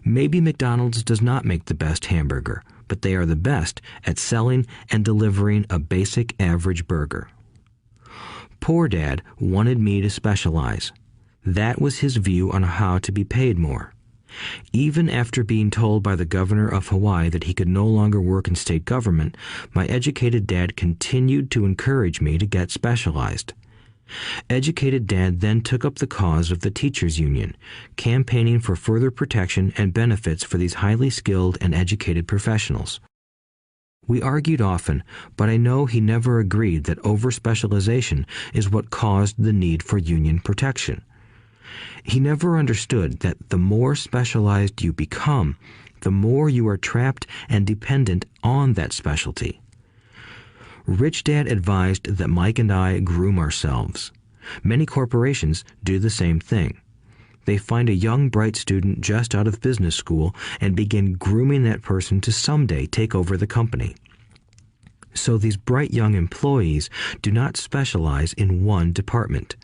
Maybe McDonald's does not make the best hamburger, but they are the best at selling and delivering a basic average burger. Poor Dad wanted me to specialize. That was his view on how to be paid more. Even after being told by the governor of Hawaii that he could no longer work in state government, my educated dad continued to encourage me to get specialized. Educated Dad then took up the cause of the teachers' union, campaigning for further protection and benefits for these highly skilled and educated professionals. We argued often, but I know he never agreed that over-specialization is what caused the need for union protection. He never understood that the more specialized you become, the more you are trapped and dependent on that specialty. Rich Dad advised that Mike and I groom ourselves. Many corporations do the same thing. They find a young, bright student just out of business school and begin grooming that person to someday take over the company. So these bright young employees do not specialize in one department.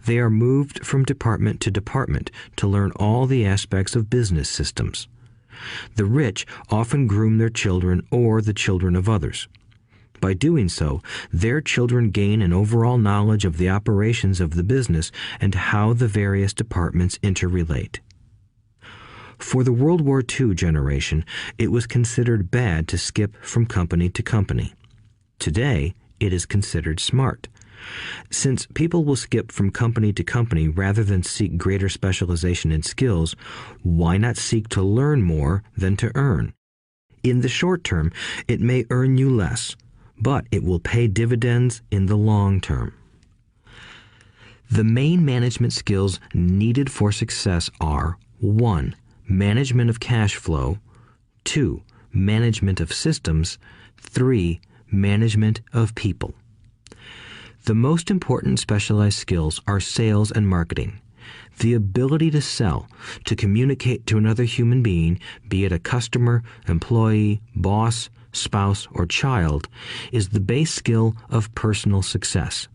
They are moved from department to department to learn all the aspects of business systems. The rich often groom their children or the children of others. By doing so, their children gain an overall knowledge of the operations of the business and how the various departments interrelate. For the World War II generation, it was considered bad to skip from company to company. Today, it is considered smart. Since people will skip from company to company rather than seek greater specialization in skills, why not seek to learn more than to earn? In the short term, it may earn you less, but it will pay dividends in the long term. The main management skills needed for success are 1. Management of cash flow, 2. Management of systems, 3. Management of people. The most important specialized skills are sales and marketing. The ability to sell, to communicate to another human being, be it a customer, employee, boss, spouse, or child, is the base skill of personal success.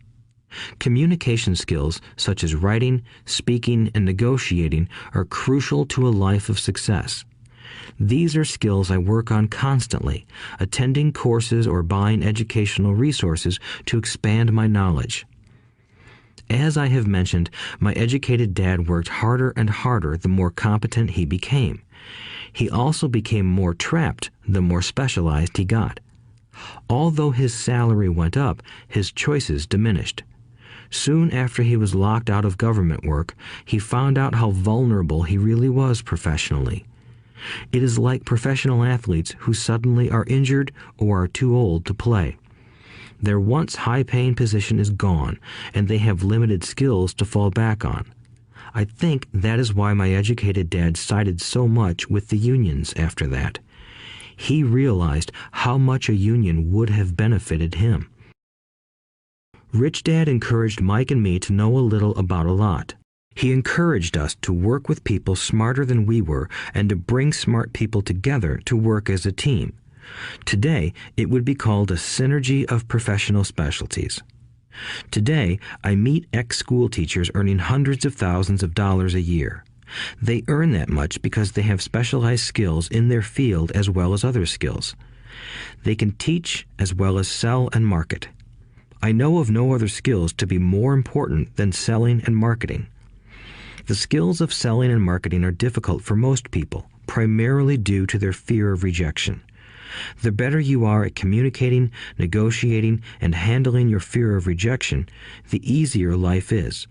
Communication skills such as writing, speaking, and negotiating are crucial to a life of success. These are skills I work on constantly, attending courses or buying educational resources to expand my knowledge. As I have mentioned, my educated dad worked harder and harder the more competent he became. He also became more trapped the more specialized he got. Although his salary went up, his choices diminished. Soon after he was locked out of government work, he found out how vulnerable he really was professionally. It is like professional athletes who suddenly are injured or are too old to play. Their once high-paying position is gone, and they have limited skills to fall back on. I think that is why my educated dad sided so much with the unions after that. He realized how much a union would have benefited him. Rich Dad encouraged Mike and me to know a little about a lot. He encouraged us to work with people smarter than we were and to bring smart people together to work as a team. Today, it would be called a synergy of professional specialties. Today, I meet ex-school teachers earning hundreds of thousands of dollars a year. They earn that much because they have specialized skills in their field as well as other skills. They can teach as well as sell and market. I know of no other skills to be more important than selling and marketing. The skills of selling and marketing are difficult for most people, primarily due to their fear of rejection. The better you are at communicating, negotiating, and handling your fear of rejection, the easier life is.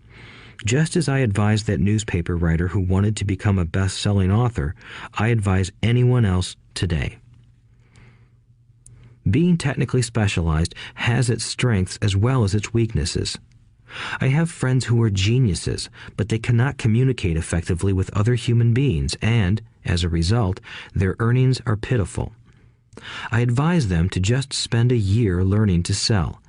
Just as I advise that newspaper writer who wanted to become a best-selling author, I advise anyone else today. Being technically specialized has its strengths as well as its weaknesses. I have friends who are geniuses, but they cannot communicate effectively with other human beings, and, as a result, their earnings are pitiful. I advise them to just spend a year learning to sell.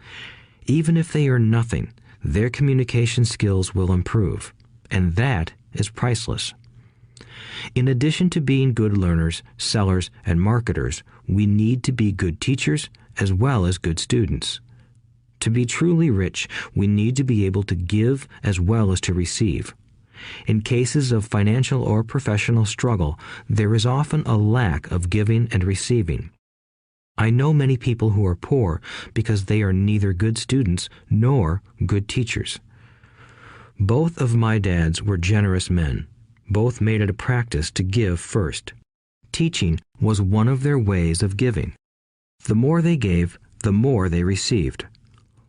Even if they earn nothing, their communication skills will improve, and that is priceless. In addition to being good learners, sellers, and marketers, we need to be good teachers as well as good students. To be truly rich, we need to be able to give as well as to receive. In cases of financial or professional struggle, there is often a lack of giving and receiving. I know many people who are poor because they are neither good students nor good teachers. Both of my dads were generous men. Both made it a practice to give first. Teaching was one of their ways of giving. The more they gave, the more they received.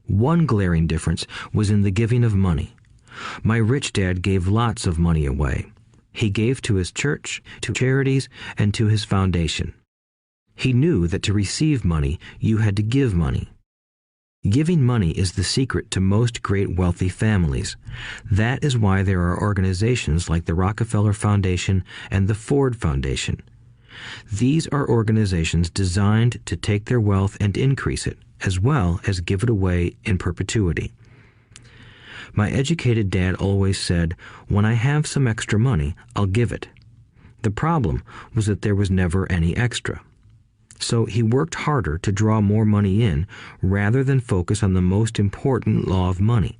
One glaring difference was in the giving of money. My rich dad gave lots of money away. He gave to his church, to charities, and to his foundation. He knew that to receive money, you had to give money. Giving money is the secret to most great wealthy families. That is why there are organizations like the Rockefeller Foundation and the Ford Foundation. These are organizations designed to take their wealth and increase it, as well as give it away in perpetuity. My educated dad always said, "When I have some extra money, I'll give it." The problem was that there was never any extra. So he worked harder to draw more money in rather than focus on the most important law of money.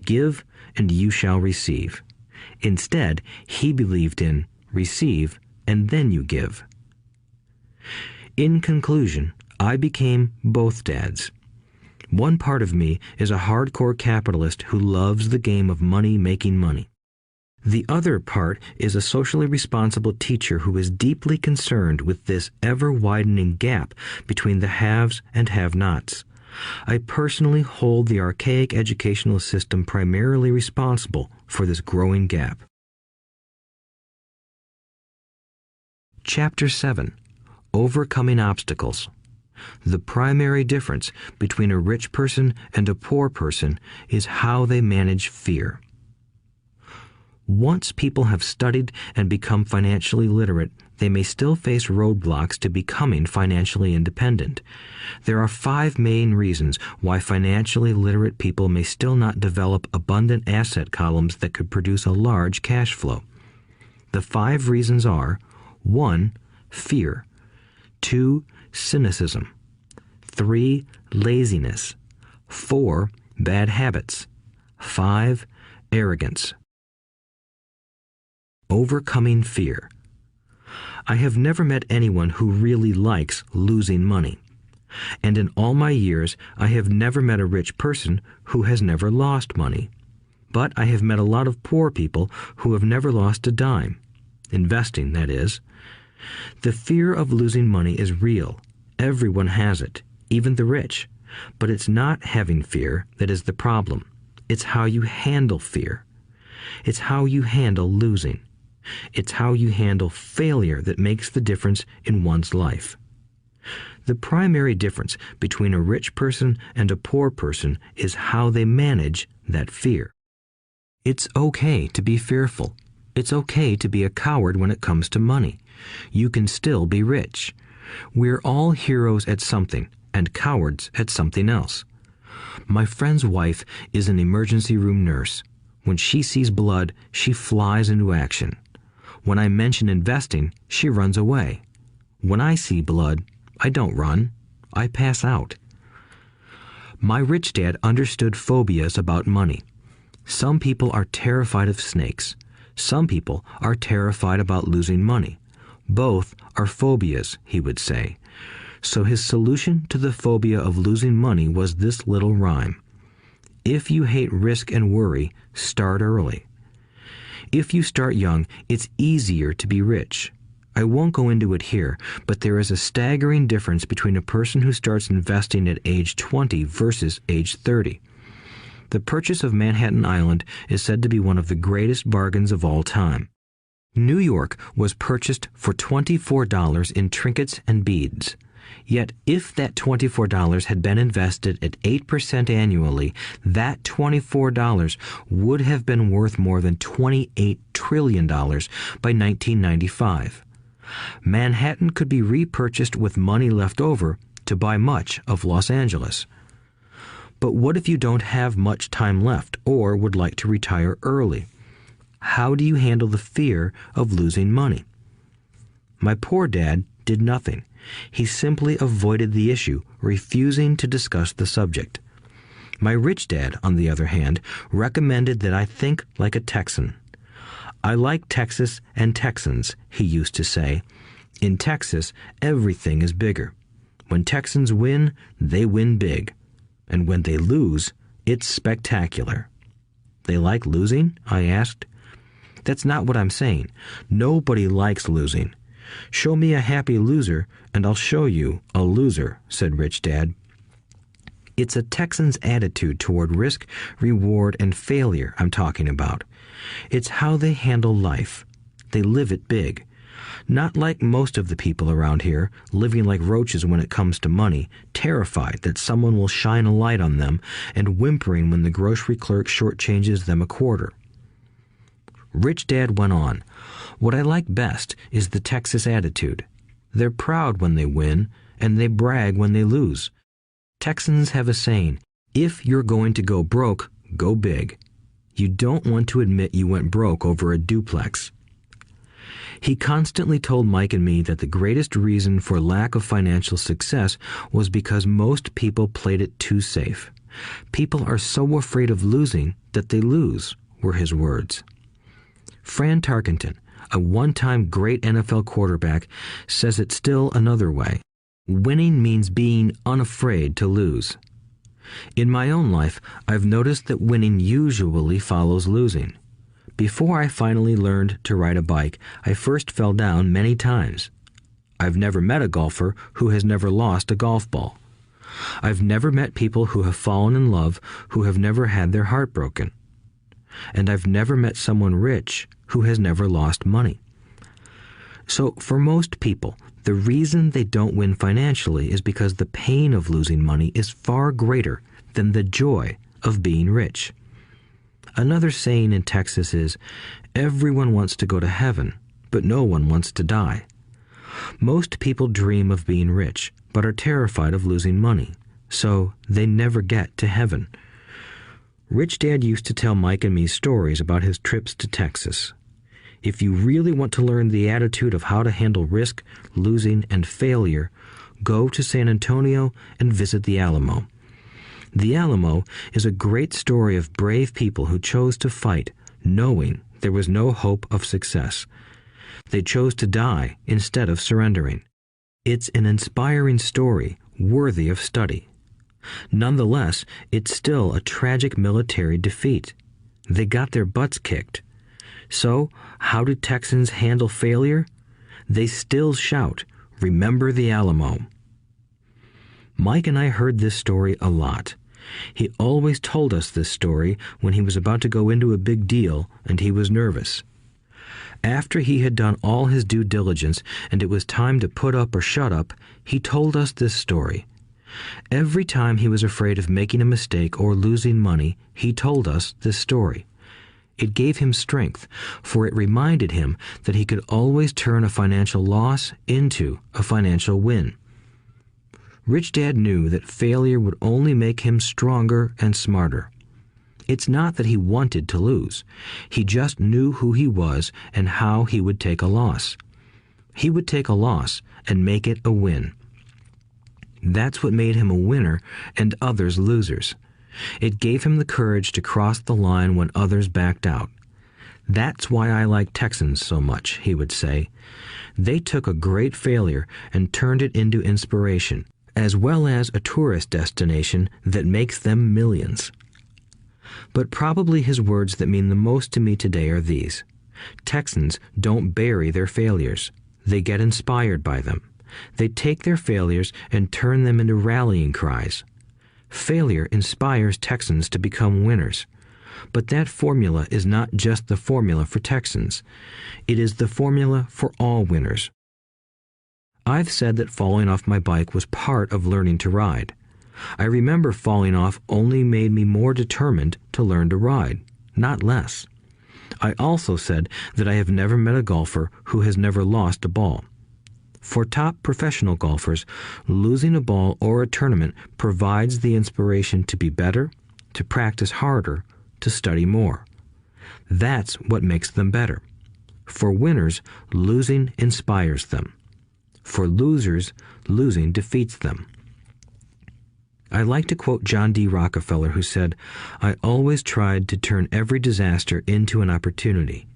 Give and you shall receive. Instead, he believed in receive and then you give. In conclusion, I became both dads. One part of me is a hardcore capitalist who loves the game of money making money. The other part is a socially responsible teacher who is deeply concerned with this ever-widening gap between the haves and have-nots. I personally hold the archaic educational system primarily responsible for this growing gap. Chapter 7. Overcoming Obstacles. The primary difference between a rich person and a poor person is how they manage fear. Once people have studied and become financially literate, they may still face roadblocks to becoming financially independent. There are 5 main reasons why financially literate people may still not develop abundant asset columns that could produce a large cash flow. The 5 reasons are: 1. Fear. 2. Cynicism. 3. Laziness. 4. Bad habits. 5. Arrogance. Overcoming fear. I have never met anyone who really likes losing money. And in all my years, I have never met a rich person who has never lost money. But I have met a lot of poor people who have never lost a dime. Investing, that is. The fear of losing money is real. Everyone has it, even the rich. But it's not having fear that is the problem. It's how you handle fear. It's how you handle losing. It's how you handle failure that makes the difference in one's life. The primary difference between a rich person and a poor person is how they manage that fear. It's okay to be fearful. It's okay to be a coward when it comes to money. You can still be rich. We're all heroes at something and cowards at something else. My friend's wife is an emergency room nurse. When she sees blood, she flies into action. When I mention investing, she runs away. When I see blood, I don't run. I pass out. My rich dad understood phobias about money. Some people are terrified of snakes. Some people are terrified about losing money. Both are phobias, he would say. So his solution to the phobia of losing money was this little rhyme. If you hate risk and worry, start early. If you start young, it's easier to be rich. I won't go into it here, but there is a staggering difference between a person who starts investing at age 20 versus age 30. The purchase of Manhattan Island is said to be one of the greatest bargains of all time. New York was purchased for $24 in trinkets and beads. Yet if that $24 had been invested at 8% annually, that $24 would have been worth more than $28 trillion by 1995. Manhattan could be repurchased with money left over to buy much of Los Angeles. But what if you don't have much time left or would like to retire early? How do you handle the fear of losing money? My poor dad did nothing. He simply avoided the issue, refusing to discuss the subject. My rich dad, on the other hand, recommended that I think like a Texan. I like Texas and Texans, he used to say. In Texas, everything is bigger. When Texans win, they win big. And when they lose, it's spectacular. They like losing? I asked. That's not what I'm saying. Nobody likes losing. Show me a happy loser, and I'll show you a loser, said Rich Dad. It's a Texan's attitude toward risk, reward, and failure I'm talking about. It's how they handle life. They live it big. Not like most of the people around here, living like roaches when it comes to money, terrified that someone will shine a light on them and whimpering when the grocery clerk shortchanges them a quarter. Rich Dad went on, "What I like best is the Texas attitude. They're proud when they win, and they brag when they lose. Texans have a saying, if you're going to go broke, go big. You don't want to admit you went broke over a duplex." He constantly told Mike and me that the greatest reason for lack of financial success was because most people played it too safe. People are so afraid of losing that they lose, were his words. Fran Tarkenton, a one-time great NFL quarterback, says it still another way. Winning means being unafraid to lose. In my own life, I've noticed that winning usually follows losing. Before I finally learned to ride a bike, I first fell down many times. I've never met a golfer who has never lost a golf ball. I've never met people who have fallen in love who have never had their heart broken. And I've never met someone rich who has never lost money. So for most people, the reason they don't win financially is because the pain of losing money is far greater than the joy of being rich. Another saying in Texas is, everyone wants to go to heaven, but no one wants to die. Most people dream of being rich, but are terrified of losing money, so they never get to heaven. Rich Dad used to tell Mike and me stories about his trips to Texas. If you really want to learn the attitude of how to handle risk, losing, and failure, go to San Antonio and visit the Alamo. The Alamo is a great story of brave people who chose to fight, knowing there was no hope of success. They chose to die instead of surrendering. It's an inspiring story worthy of study. Nonetheless, it's still a tragic military defeat. They got their butts kicked. So, how do Texans handle failure? They still shout, "Remember the Alamo." Mike and I heard this story a lot. He always told us this story when he was about to go into a big deal and he was nervous. After he had done all his due diligence and it was time to put up or shut up, he told us this story. Every time he was afraid of making a mistake or losing money, he told us this story. It gave him strength, for it reminded him that he could always turn a financial loss into a financial win. Rich Dad knew that failure would only make him stronger and smarter. It's not that he wanted to lose. He just knew who he was and how he would take a loss. He would take a loss and make it a win. That's what made him a winner and others losers. It gave him the courage to cross the line when others backed out. That's why I like Texans so much, he would say. They took a great failure and turned it into inspiration, as well as a tourist destination that makes them millions. But probably his words that mean the most to me today are these. Texans don't bury their failures. They get inspired by them. They take their failures and turn them into rallying cries. Failure inspires Texans to become winners. But that formula is not just the formula for Texans. It is the formula for all winners. I've said that falling off my bike was part of learning to ride. I remember falling off only made me more determined to learn to ride, not less. I also said that I have never met a golfer who has never lost a ball. For top professional golfers, losing a ball or a tournament provides the inspiration to be better, to practice harder, to study more. That's what makes them better. For winners, losing inspires them. For losers, losing defeats them. I like to quote John D. Rockefeller, who said, "I always tried to turn every disaster into an opportunity."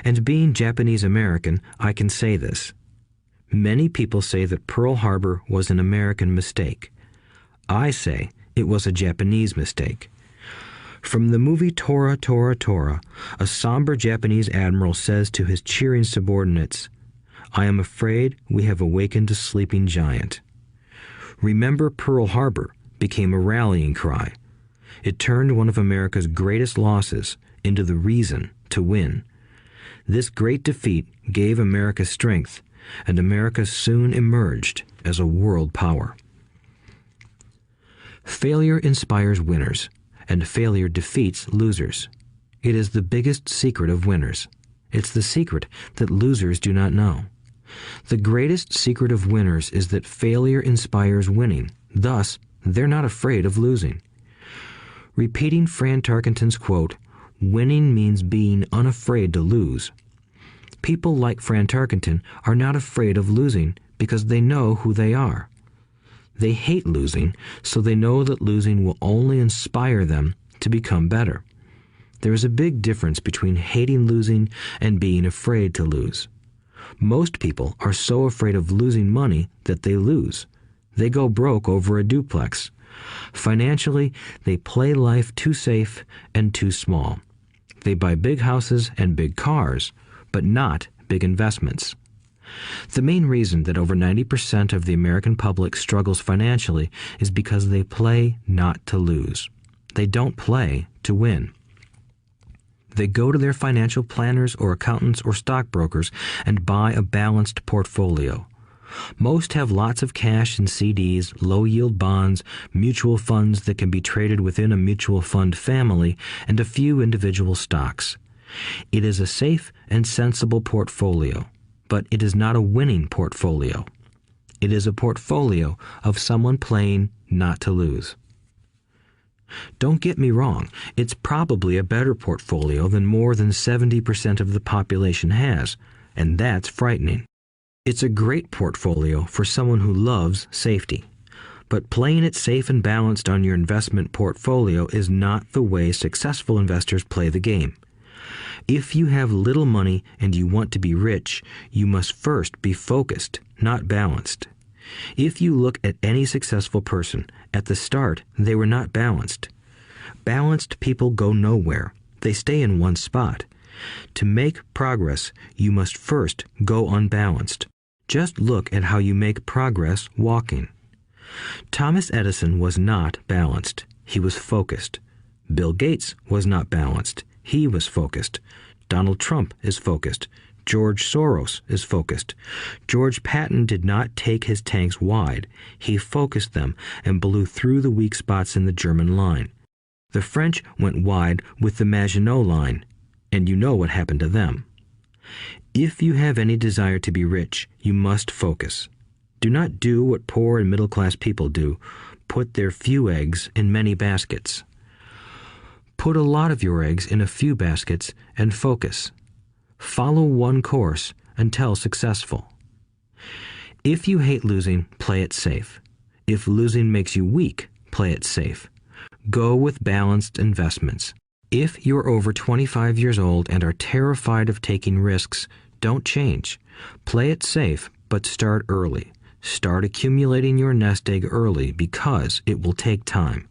And being Japanese American, I can say this. Many people say that Pearl Harbor was an American mistake. I say it was a Japanese mistake. From the movie Tora, Tora, Tora, a somber Japanese admiral says to his cheering subordinates, "I am afraid we have awakened a sleeping giant." Remember Pearl Harbor became a rallying cry. It turned one of America's greatest losses into the reason to win. This great defeat gave America strength, and America soon emerged as a world power. Failure inspires winners, and failure defeats losers. It is the biggest secret of winners. It's the secret that losers do not know. The greatest secret of winners is that failure inspires winning. Thus, they're not afraid of losing. Repeating Fran Tarkenton's quote, "Winning means being unafraid to lose." People like Fran Tarkenton are not afraid of losing because they know who they are. They hate losing, so they know that losing will only inspire them to become better. There is a big difference between hating losing and being afraid to lose. Most people are so afraid of losing money that they lose. They go broke over a duplex. Financially, they play life too safe and too small. They buy big houses and big cars, but not big investments. The main reason that over 90% of the American public struggles financially is because they play not to lose. They don't play to win. They go to their financial planners or accountants or stockbrokers and buy a balanced portfolio. Most have lots of cash in CDs, low-yield bonds, mutual funds that can be traded within a mutual fund family, and a few individual stocks. It is a safe and sensible portfolio, but it is not a winning portfolio. It is a portfolio of someone playing not to lose. Don't get me wrong, it's probably a better portfolio than more than 70% of the population has, and that's frightening. It's a great portfolio for someone who loves safety. But playing it safe and balanced on your investment portfolio is not the way successful investors play the game. If you have little money and you want to be rich, you must first be focused, not balanced. If you look at any successful person, at the start they were not balanced. Balanced people go nowhere. They stay in one spot. To make progress, you must first go unbalanced. Just look at how you make progress walking. Thomas Edison was not balanced. He was focused. Bill Gates was not balanced. He was focused. Donald Trump is focused. George Soros is focused. George Patton did not take his tanks wide. He focused them and blew through the weak spots in the German line. The French went wide with the Maginot Line, and you know what happened to them. If you have any desire to be rich, you must focus. Do not do what poor and middle-class people do, put their few eggs in many baskets. Put a lot of your eggs in a few baskets and focus. Follow one course until successful. If you hate losing, play it safe. If losing makes you weak, play it safe. Go with balanced investments. If you're over 25 years old and are terrified of taking risks, don't change. Play it safe, but start early. Start accumulating your nest egg early because it will take time.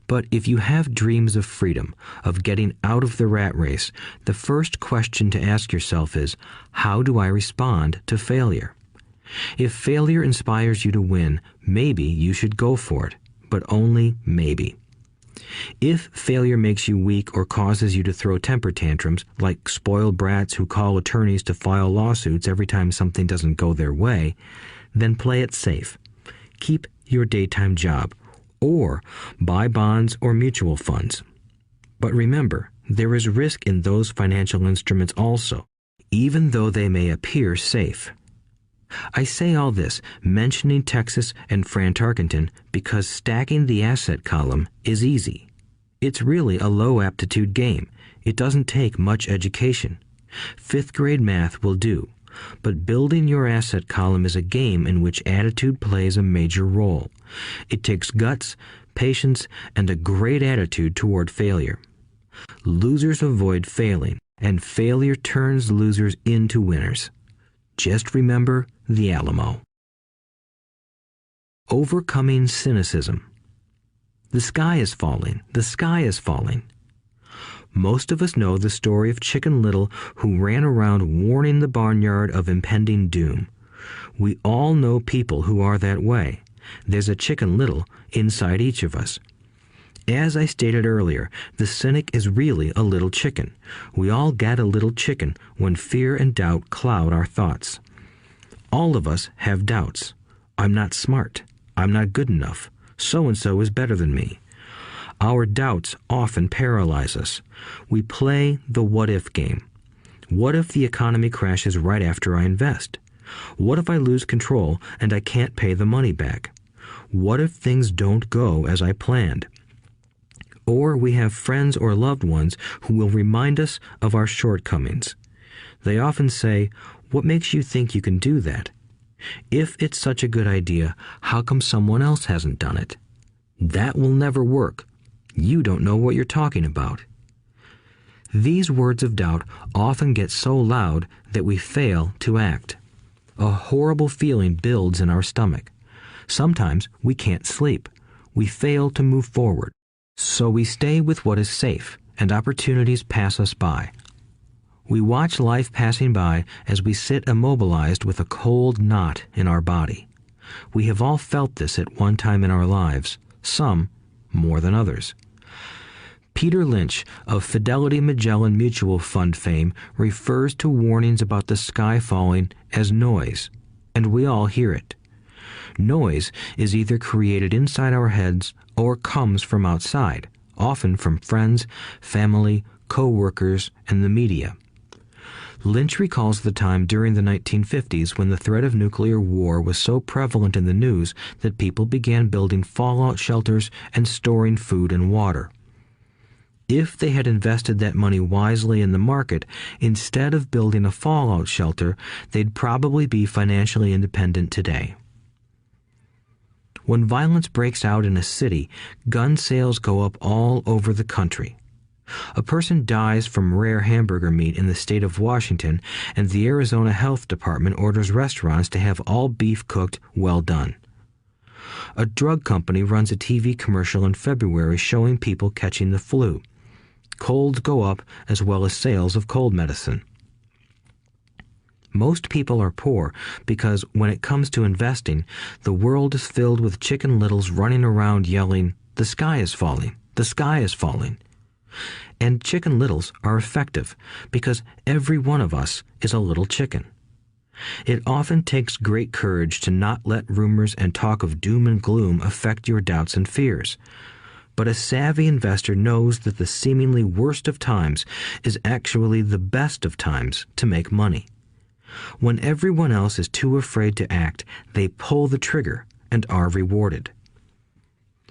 But if you have dreams of freedom, of getting out of the rat race, the first question to ask yourself is, how do I respond to failure? If failure inspires you to win, maybe you should go for it, but only maybe. If failure makes you weak or causes you to throw temper tantrums, like spoiled brats who call attorneys to file lawsuits every time something doesn't go their way, then play it safe. Keep your daytime job, or buy bonds or mutual funds. But remember, there is risk in those financial instruments also, even though they may appear safe. I say all this, mentioning Texas and Fran Tarkenton, because stacking the asset column is easy. It's really a low-aptitude game. It doesn't take much education. Fifth-grade math will do. But building your asset column is a game in which attitude plays a major role. It takes guts, patience, and a great attitude toward failure. Losers avoid failing, and failure turns losers into winners. Just remember the Alamo. Overcoming cynicism. The sky is falling. The sky is falling. Most of us know the story of Chicken Little, who ran around warning the barnyard of impending doom. We all know people who are that way. There's a Chicken Little inside each of us. As I stated earlier, the cynic is really a little chicken. We all get a little chicken when fear and doubt cloud our thoughts. All of us have doubts. I'm not smart. I'm not good enough. So-and-so is better than me. Our doubts often paralyze us. We play the what-if game. What if the economy crashes right after I invest? What if I lose control and I can't pay the money back? What if things don't go as I planned? Or we have friends or loved ones who will remind us of our shortcomings. They often say, "What makes you think you can do that? If it's such a good idea, how come someone else hasn't done it? That will never work. You don't know what you're talking about." These words of doubt often get so loud that we fail to act. A horrible feeling builds in our stomach. Sometimes we can't sleep. We fail to move forward. So we stay with what is safe, and opportunities pass us by. We watch life passing by as we sit immobilized with a cold knot in our body. We have all felt this at one time in our lives, some more than others. Peter Lynch of Fidelity Magellan Mutual Fund fame refers to warnings about the sky falling as noise, and we all hear it. Noise is either created inside our heads or comes from outside, often from friends, family, co-workers, and the media. Lynch recalls the time during the 1950s when the threat of nuclear war was so prevalent in the news that people began building fallout shelters and storing food and water. If they had invested that money wisely in the market, instead of building a fallout shelter, they'd probably be financially independent today. When violence breaks out in a city, gun sales go up all over the country. A person dies from rare hamburger meat in the state of Washington, and the Arizona Health Department orders restaurants to have all beef cooked well done. A drug company runs a TV commercial in February showing people catching the flu. Colds go up as well as sales of cold medicine. Most people are poor because when it comes to investing, the world is filled with Chicken Littles running around yelling, "The sky is falling, the sky is falling." And Chicken Littles are effective because every one of us is a little chicken. It often takes great courage to not let rumors and talk of doom and gloom affect your doubts and fears. But a savvy investor knows that the seemingly worst of times is actually the best of times to make money. When everyone else is too afraid to act, they pull the trigger and are rewarded.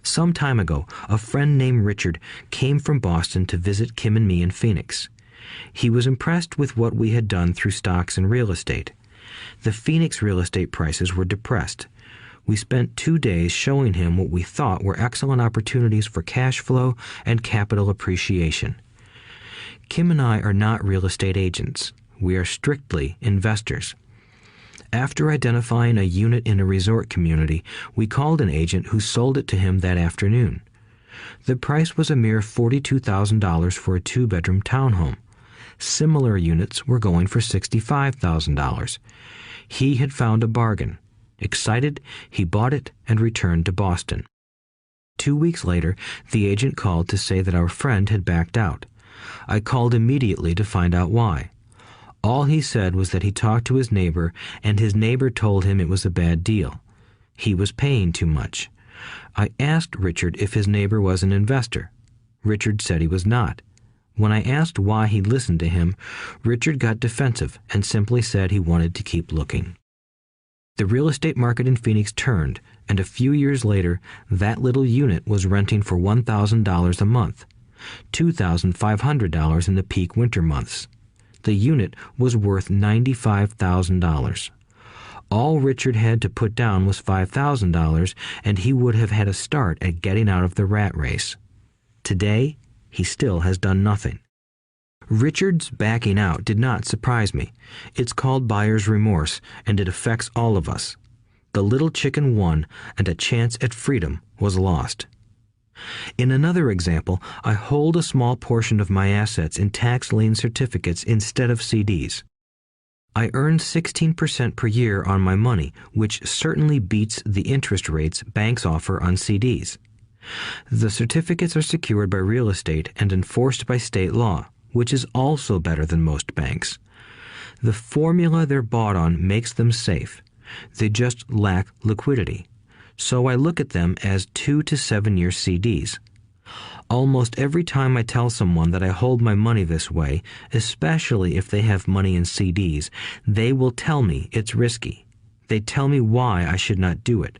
Some time ago, a friend named Richard came from Boston to visit Kim and me in Phoenix. He was impressed with what we had done through stocks and real estate. The Phoenix real estate prices were depressed. We spent 2 days showing him what we thought were excellent opportunities for cash flow and capital appreciation. Kim and I are not real estate agents. We are strictly investors. After identifying a unit in a resort community, we called an agent who sold it to him that afternoon. The price was a mere $42,000 for a 2-bedroom townhome. Similar units were going for $65,000. He had found a bargain. Excited, he bought it and returned to Boston. 2 weeks later, the agent called to say that our friend had backed out. I called immediately to find out why. All he said was that he talked to his neighbor, and his neighbor told him it was a bad deal. He was paying too much. I asked Richard if his neighbor was an investor. Richard said he was not. When I asked why he listened to him, Richard got defensive and simply said he wanted to keep looking. The real estate market in Phoenix turned, and a few years later, that little unit was renting for $1,000 a month, $2,500 in the peak winter months. The unit was worth $95,000. All Richard had to put down was $5,000, and he would have had a start at getting out of the rat race. Today, he still has done nothing. Richard's backing out did not surprise me. It's called buyer's remorse, and it affects all of us. The little chicken won, and a chance at freedom was lost. In another example, I hold a small portion of my assets in tax lien certificates instead of CDs. I earn 16% per year on my money, which certainly beats the interest rates banks offer on CDs. The certificates are secured by real estate and enforced by state law, which is also better than most banks. The formula they're bought on makes them safe. They just lack liquidity. So I look at them as 2 to 7 year CDs. Almost every time I tell someone that I hold my money this way, especially if they have money in CDs, they will tell me it's risky. They tell me why I should not do it.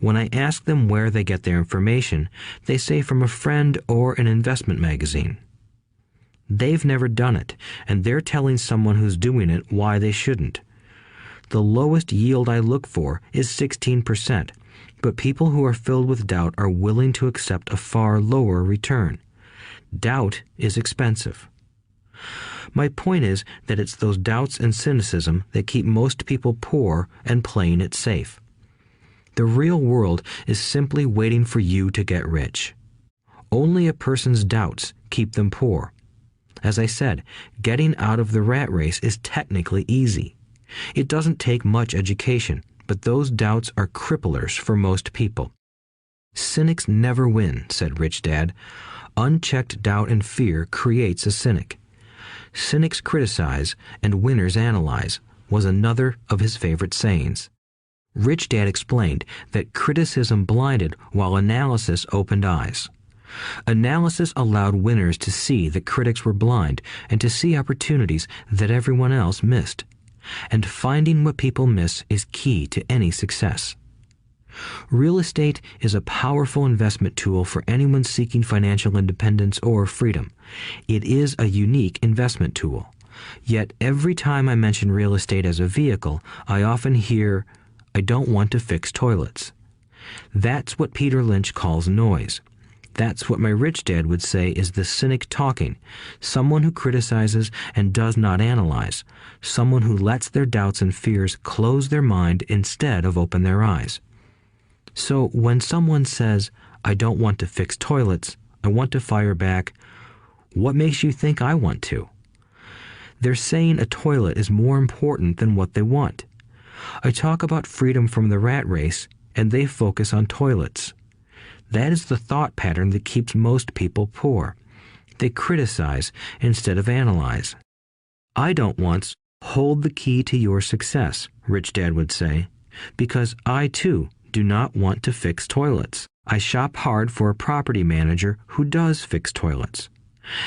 When I ask them where they get their information, they say from a friend or an investment magazine. They've never done it, and they're telling someone who's doing it why they shouldn't. The lowest yield I look for is 16%, but people who are filled with doubt are willing to accept a far lower return. Doubt is expensive. My point is that it's those doubts and cynicism that keep most people poor and playing it safe. The real world is simply waiting for you to get rich. Only a person's doubts keep them poor. As I said, getting out of the rat race is technically easy. It doesn't take much education, but those doubts are cripplers for most people. Cynics never win, said Rich Dad. Unchecked doubt and fear creates a cynic. Cynics criticize and winners analyze was another of his favorite sayings. Rich Dad explained that criticism blinded while analysis opened eyes. Analysis allowed winners to see that critics were blind and to see opportunities that everyone else missed. And finding what people miss is key to any success. Real estate is a powerful investment tool for anyone seeking financial independence or freedom. It is a unique investment tool. Yet every time I mention real estate as a vehicle, I often hear, "I don't want to fix toilets." That's what Peter Lynch calls noise. That's what my rich dad would say is the cynic talking, someone who criticizes and does not analyze, someone who lets their doubts and fears close their mind instead of open their eyes. So when someone says, "I don't want to fix toilets," I want to fire back, "What makes you think I want to?" They're saying a toilet is more important than what they want. I talk about freedom from the rat race, and they focus on toilets. That is the thought pattern that keeps most people poor. They criticize instead of analyze. I don't once hold the key to your success, Rich Dad would say, because I too do not want to fix toilets. I shop hard for a property manager who does fix toilets.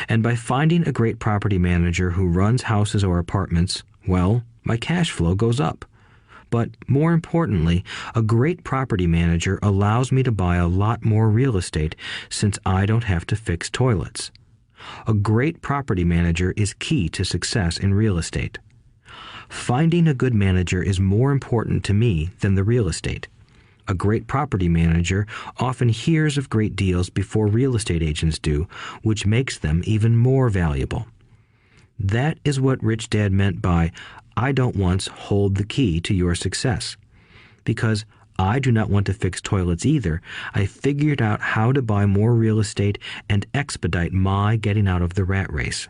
And by finding a great property manager who runs houses or apartments, well, my cash flow goes up. But more importantly, a great property manager allows me to buy a lot more real estate since I don't have to fix toilets. A great property manager is key to success in real estate. Finding a good manager is more important to me than the real estate. A great property manager often hears of great deals before real estate agents do, which makes them even more valuable. That is what Rich Dad meant by, I don't once hold the key to your success. Because I do not want to fix toilets either, I figured out how to buy more real estate and expedite my getting out of the rat race.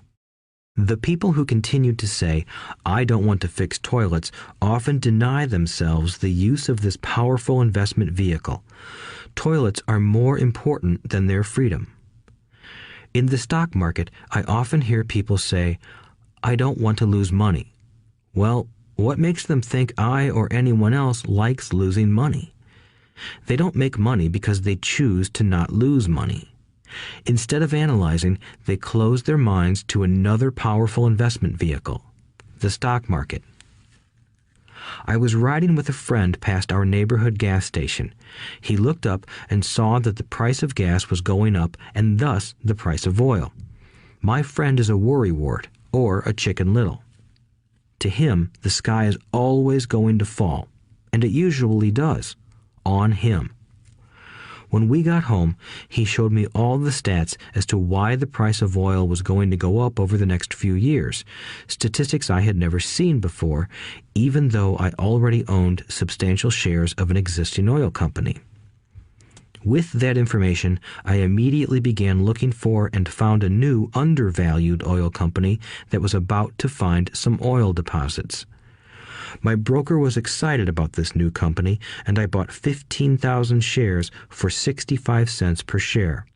The people who continue to say, I don't want to fix toilets, often deny themselves the use of this powerful investment vehicle. Toilets are more important than their freedom. In the stock market, I often hear people say, I don't want to lose money. Well, what makes them think I or anyone else likes losing money? They don't make money because they choose to not lose money. Instead of analyzing, they close their minds to another powerful investment vehicle, the stock market. I was riding with a friend past our neighborhood gas station. He looked up and saw that the price of gas was going up and thus the price of oil. My friend is a worrywart, or a Chicken Little. To him, the sky is always going to fall, and it usually does, on him. When we got home, he showed me all the stats as to why the price of oil was going to go up over the next few years, statistics I had never seen before, even though I already owned substantial shares of an existing oil company. With that information, I immediately began looking for and found a new undervalued oil company that was about to find some oil deposits. My broker was excited about this new company, and I bought 15,000 shares for 65 cents per share.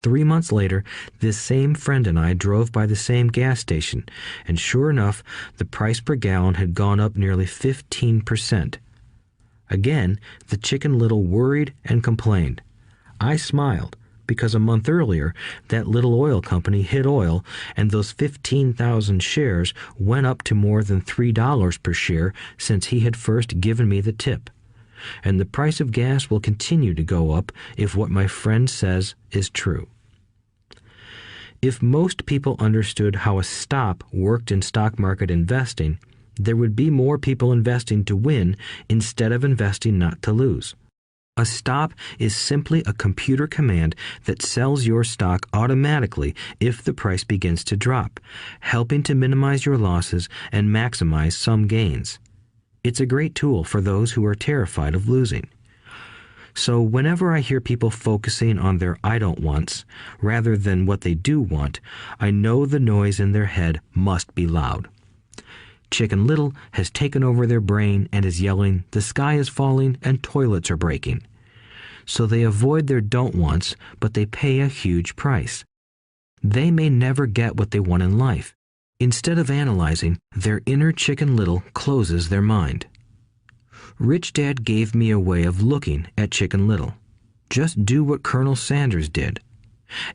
3 months later, this same friend and I drove by the same gas station, and sure enough, the price per gallon had gone up nearly 15%. Again, the Chicken Little worried and complained. I smiled, because a month earlier, that little oil company hit oil, and those 15,000 shares went up to more than $3 per share since he had first given me the tip. And the price of gas will continue to go up if what my friend says is true. If most people understood how a stop worked in stock market investing, there would be more people investing to win instead of investing not to lose. A stop is simply a computer command that sells your stock automatically if the price begins to drop, helping to minimize your losses and maximize some gains. It's a great tool for those who are terrified of losing. So whenever I hear people focusing on their I don't wants rather than what they do want, I know the noise in their head must be loud. Chicken Little has taken over their brain and is yelling, the sky is falling and toilets are breaking. So they avoid their don't wants, but they pay a huge price. They may never get what they want in life. Instead of analyzing, their inner Chicken Little closes their mind. Rich Dad gave me a way of looking at Chicken Little. Just do what Colonel Sanders did.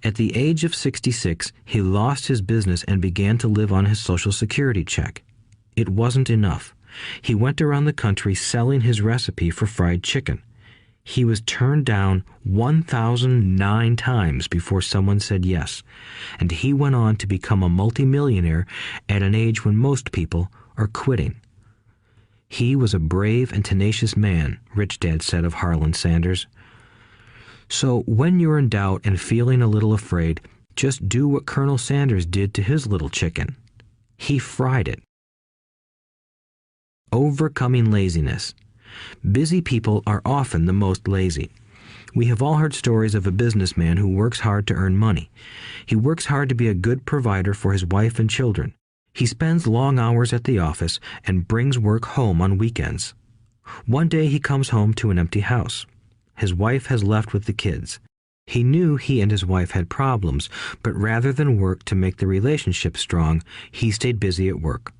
At the age of 66, he lost his business and began to live on his Social Security check. It wasn't enough. He went around the country selling his recipe for fried chicken. He was turned down 1,009 times before someone said yes, and he went on to become a multimillionaire at an age when most people are quitting. He was a brave and tenacious man, Rich Dad said of Harlan Sanders. So when you're in doubt and feeling a little afraid, just do what Colonel Sanders did to his little chicken. He fried it. Overcoming laziness. Busy people are often the most lazy. We have all heard stories of a businessman who works hard to earn money. He works hard to be a good provider for his wife and children. He spends long hours at the office and brings work home on weekends. One day he comes home to an empty house. His wife has left with the kids. He knew he and his wife had problems, but rather than work to make the relationship strong, he stayed busy at work.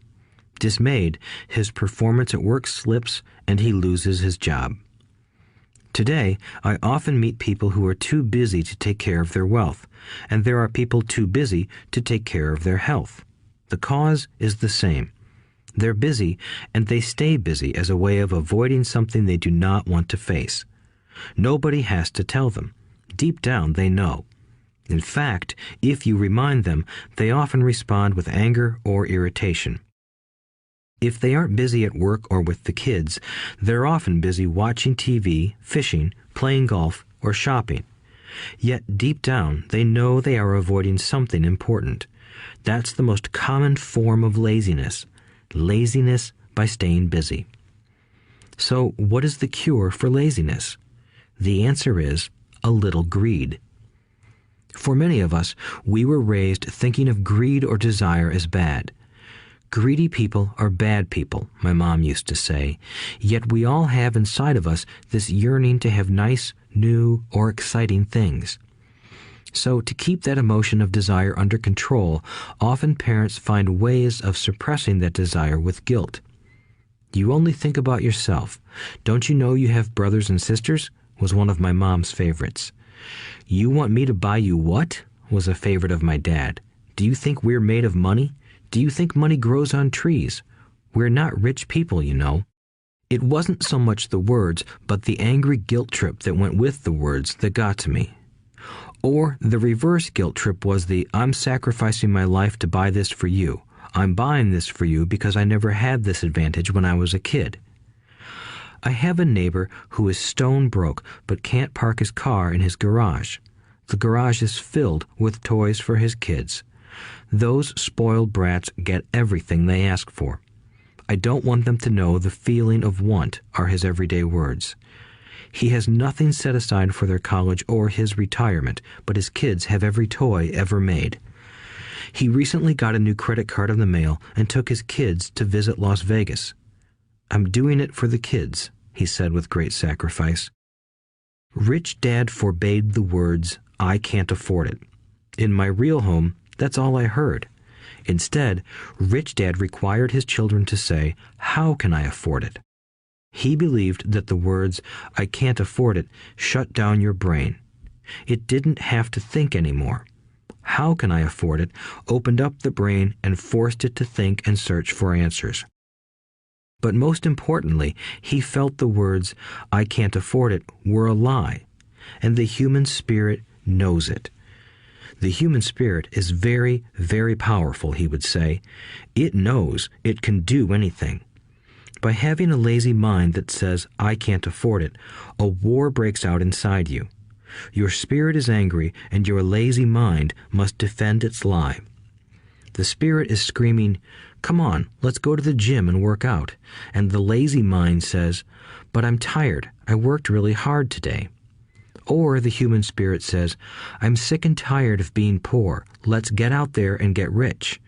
Dismayed, his performance at work slips and he loses his job. Today, I often meet people who are too busy to take care of their wealth, and there are people too busy to take care of their health. The cause is the same. They're busy, and they stay busy as a way of avoiding something they do not want to face. Nobody has to tell them. Deep down, they know. In fact, if you remind them, they often respond with anger or irritation. If they aren't busy at work or with the kids, they're often busy watching TV, fishing, playing golf, or shopping. Yet deep down, they know they are avoiding something important. That's the most common form of laziness. Laziness by staying busy. So, what is the cure for laziness? The answer is a little greed. For many of us, we were raised thinking of greed or desire as bad. Greedy people are bad people, my mom used to say, yet we all have inside of us this yearning to have nice, new, or exciting things. So to keep that emotion of desire under control, often parents find ways of suppressing that desire with guilt. You only think about yourself. Don't you know you have brothers and sisters? Was one of my mom's favorites. You want me to buy you what? Was a favorite of my dad. Do you think we're made of money? Do you think money grows on trees? We're not rich people, you know. It wasn't so much the words, but the angry guilt trip that went with the words that got to me. Or the reverse guilt trip was the I'm sacrificing my life to buy this for you. I'm buying this for you because I never had this advantage when I was a kid. I have a neighbor who is stone broke but can't park his car in his garage. The garage is filled with toys for his kids. Those spoiled brats get everything they ask for. I don't want them to know the feeling of want are his everyday words. He has nothing set aside for their college or his retirement, but his kids have every toy ever made. He recently got a new credit card in the mail and took his kids to visit Las Vegas. I'm doing it for the kids, he said with great sacrifice. Rich Dad forbade the words, I can't afford it. In my real home, that's all I heard. Instead, Rich Dad required his children to say, how can I afford it? He believed that the words, I can't afford it, shut down your brain. It didn't have to think anymore. How can I afford it opened up the brain and forced it to think and search for answers. But most importantly, he felt the words, I can't afford it, were a lie, and the human spirit knows it. The human spirit is very, very powerful, he would say. It knows it can do anything. By having a lazy mind that says, I can't afford it, a war breaks out inside you. Your spirit is angry, and your lazy mind must defend its lie. The spirit is screaming, come on, let's go to the gym and work out. And the lazy mind says, but I'm tired. I worked really hard today. Or the human spirit says, I'm sick and tired of being poor. Let's get out there and get rich.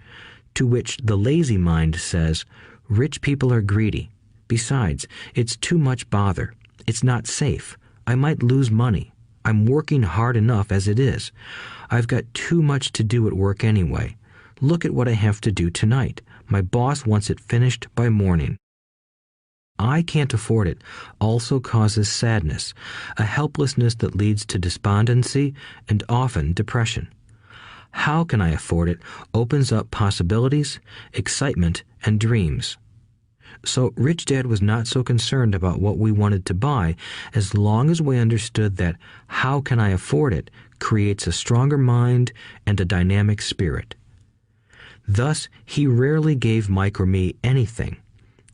To which the lazy mind says, rich people are greedy. Besides, it's too much bother. It's not safe. I might lose money. I'm working hard enough as it is. I've got too much to do at work anyway. Look at what I have to do tonight. My boss wants it finished by morning. I can't afford it also causes sadness, a helplessness that leads to despondency and often depression. How can I afford it opens up possibilities, excitement, and dreams. So Rich Dad was not so concerned about what we wanted to buy as long as we understood that how can I afford it creates a stronger mind and a dynamic spirit. Thus, he rarely gave Mike or me anything.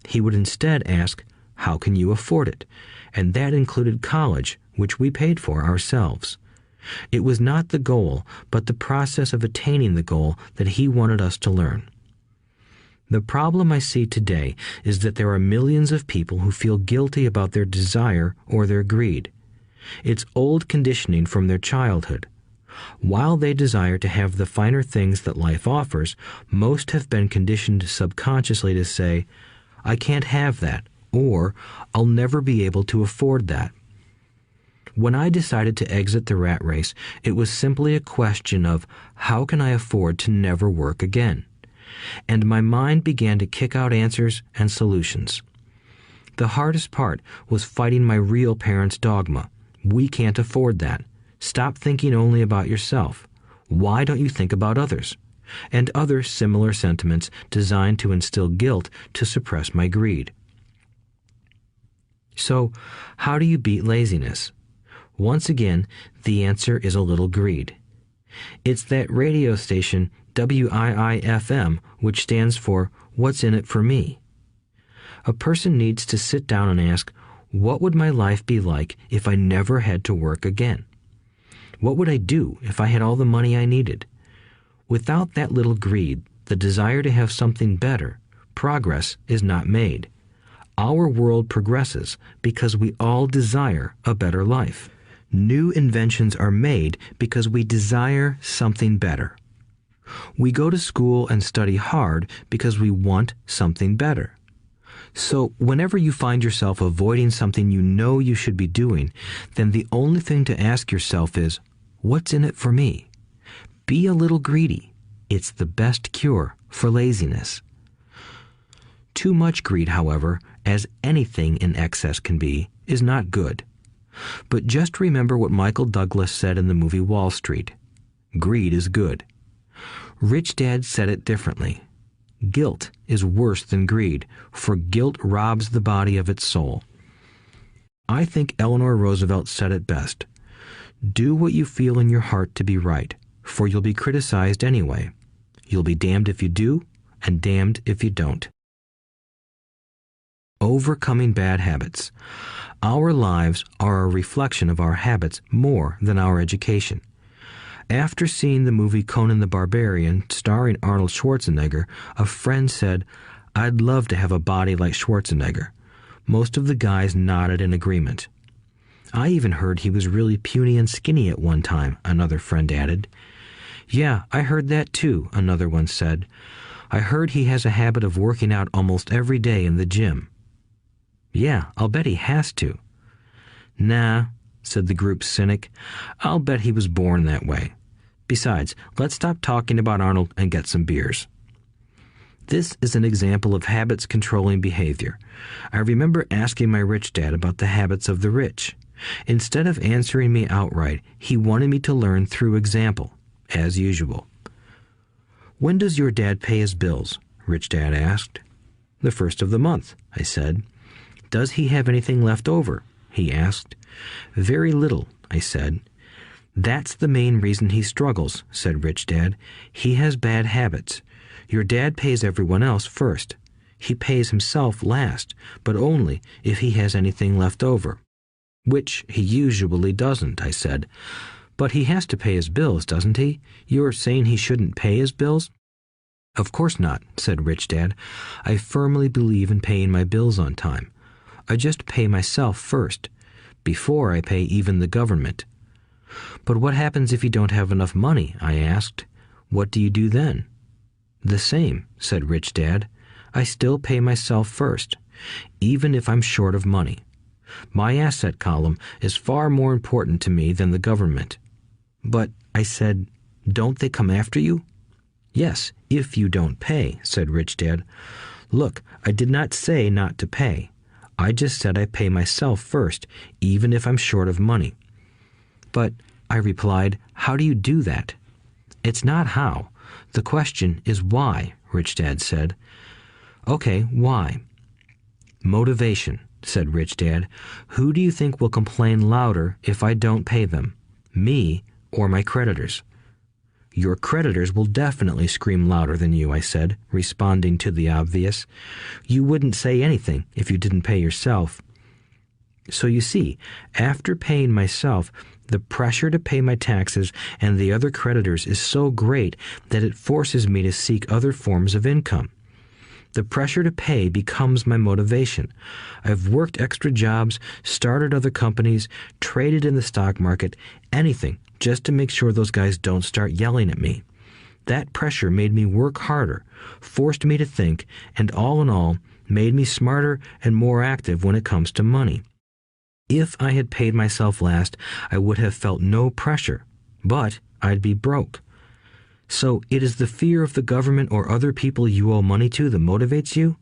He would instead ask, how can you afford it? And that included college, which we paid for ourselves. It was not the goal, but the process of attaining the goal that he wanted us to learn. The problem I see today is that there are millions of people who feel guilty about their desire or their greed. It's old conditioning from their childhood. While they desire to have the finer things that life offers, most have been conditioned subconsciously to say, I can't have that, or I'll never be able to afford that. When I decided to exit the rat race, it was simply a question of how can I afford to never work again? And my mind began to kick out answers and solutions. The hardest part was fighting my real parents' dogma. We can't afford that. Stop thinking only about yourself. Why don't you think about others? And other similar sentiments designed to instill guilt to suppress my greed. So, how do you beat laziness? Once again, the answer is a little greed. It's that radio station WIIFM, which stands for What's in it for me? A person needs to sit down and ask, what would my life be like if I never had to work again? What would I do if I had all the money I needed? Without that little greed, the desire to have something better, progress is not made. Our world progresses because we all desire a better life. New inventions are made because we desire something better. We go to school and study hard because we want something better. So whenever you find yourself avoiding something you know you should be doing, then the only thing to ask yourself is, what's in it for me? Be a little greedy. It's the best cure for laziness. Too much greed, however, as anything in excess can be, is not good. But just remember what Michael Douglas said in the movie Wall Street. Greed is good. Rich Dad said it differently. Guilt is worse than greed, for guilt robs the body of its soul. I think Eleanor Roosevelt said it best. Do what you feel in your heart to be right, for you'll be criticized anyway. You'll be damned if you do, and damned if you don't. Overcoming bad habits. Our lives are a reflection of our habits more than our education. After seeing the movie Conan the Barbarian, starring Arnold Schwarzenegger, a friend said, "I'd love to have a body like Schwarzenegger." Most of the guys nodded in agreement. "I even heard he was really puny and skinny at one time," another friend added. "Yeah, I heard that too," another one said. "I heard he has a habit of working out almost every day in the gym." "Yeah, I'll bet he has to." "Nah," said the group's cynic. "I'll bet he was born that way. Besides, let's stop talking about Arnold and get some beers." This is an example of habits controlling behavior. I remember asking my rich dad about the habits of the rich. Instead of answering me outright, he wanted me to learn through example, as usual. "When does your dad pay his bills?" Rich Dad asked. "The first of the month," I said. "Does he have anything left over?" he asked. "Very little," I said. "That's the main reason he struggles," said Rich Dad. "He has bad habits. Your dad pays everyone else first. He pays himself last, but only if he has anything left over." "Which he usually doesn't," I said. "But he has to pay his bills, doesn't he? You're saying he shouldn't pay his bills?" "Of course not," said Rich Dad. "I firmly believe in paying my bills on time. I just pay myself first, before I pay even the government." "But what happens if you don't have enough money?" I asked. "What do you do then?" "The same," said Rich Dad. "I still pay myself first, even if I'm short of money. My asset column is far more important to me than the government." "But," I said, "don't they come after you?" "Yes, if you don't pay," said Rich Dad. "Look, I did not say not to pay. I just said I pay myself first, even if I'm short of money." "But," I replied, "how do you do that?" "It's not how. The question is why," Rich Dad said. "Okay, why?" "Motivation," said Rich Dad. "Who do you think will complain louder if I don't pay them? Me or my creditors?" "Your creditors will definitely scream louder than you," I said, responding to the obvious. "You wouldn't say anything if you didn't pay yourself." So you see, after paying myself, the pressure to pay my taxes and the other creditors is so great that it forces me to seek other forms of income. The pressure to pay becomes my motivation. I've worked extra jobs, started other companies, traded in the stock market, anything, just to make sure those guys don't start yelling at me. That pressure made me work harder, forced me to think, and all in all, made me smarter and more active when it comes to money. If I had paid myself last, I would have felt no pressure, but I'd be broke. So it is the fear of the government or other people you owe money to that motivates you?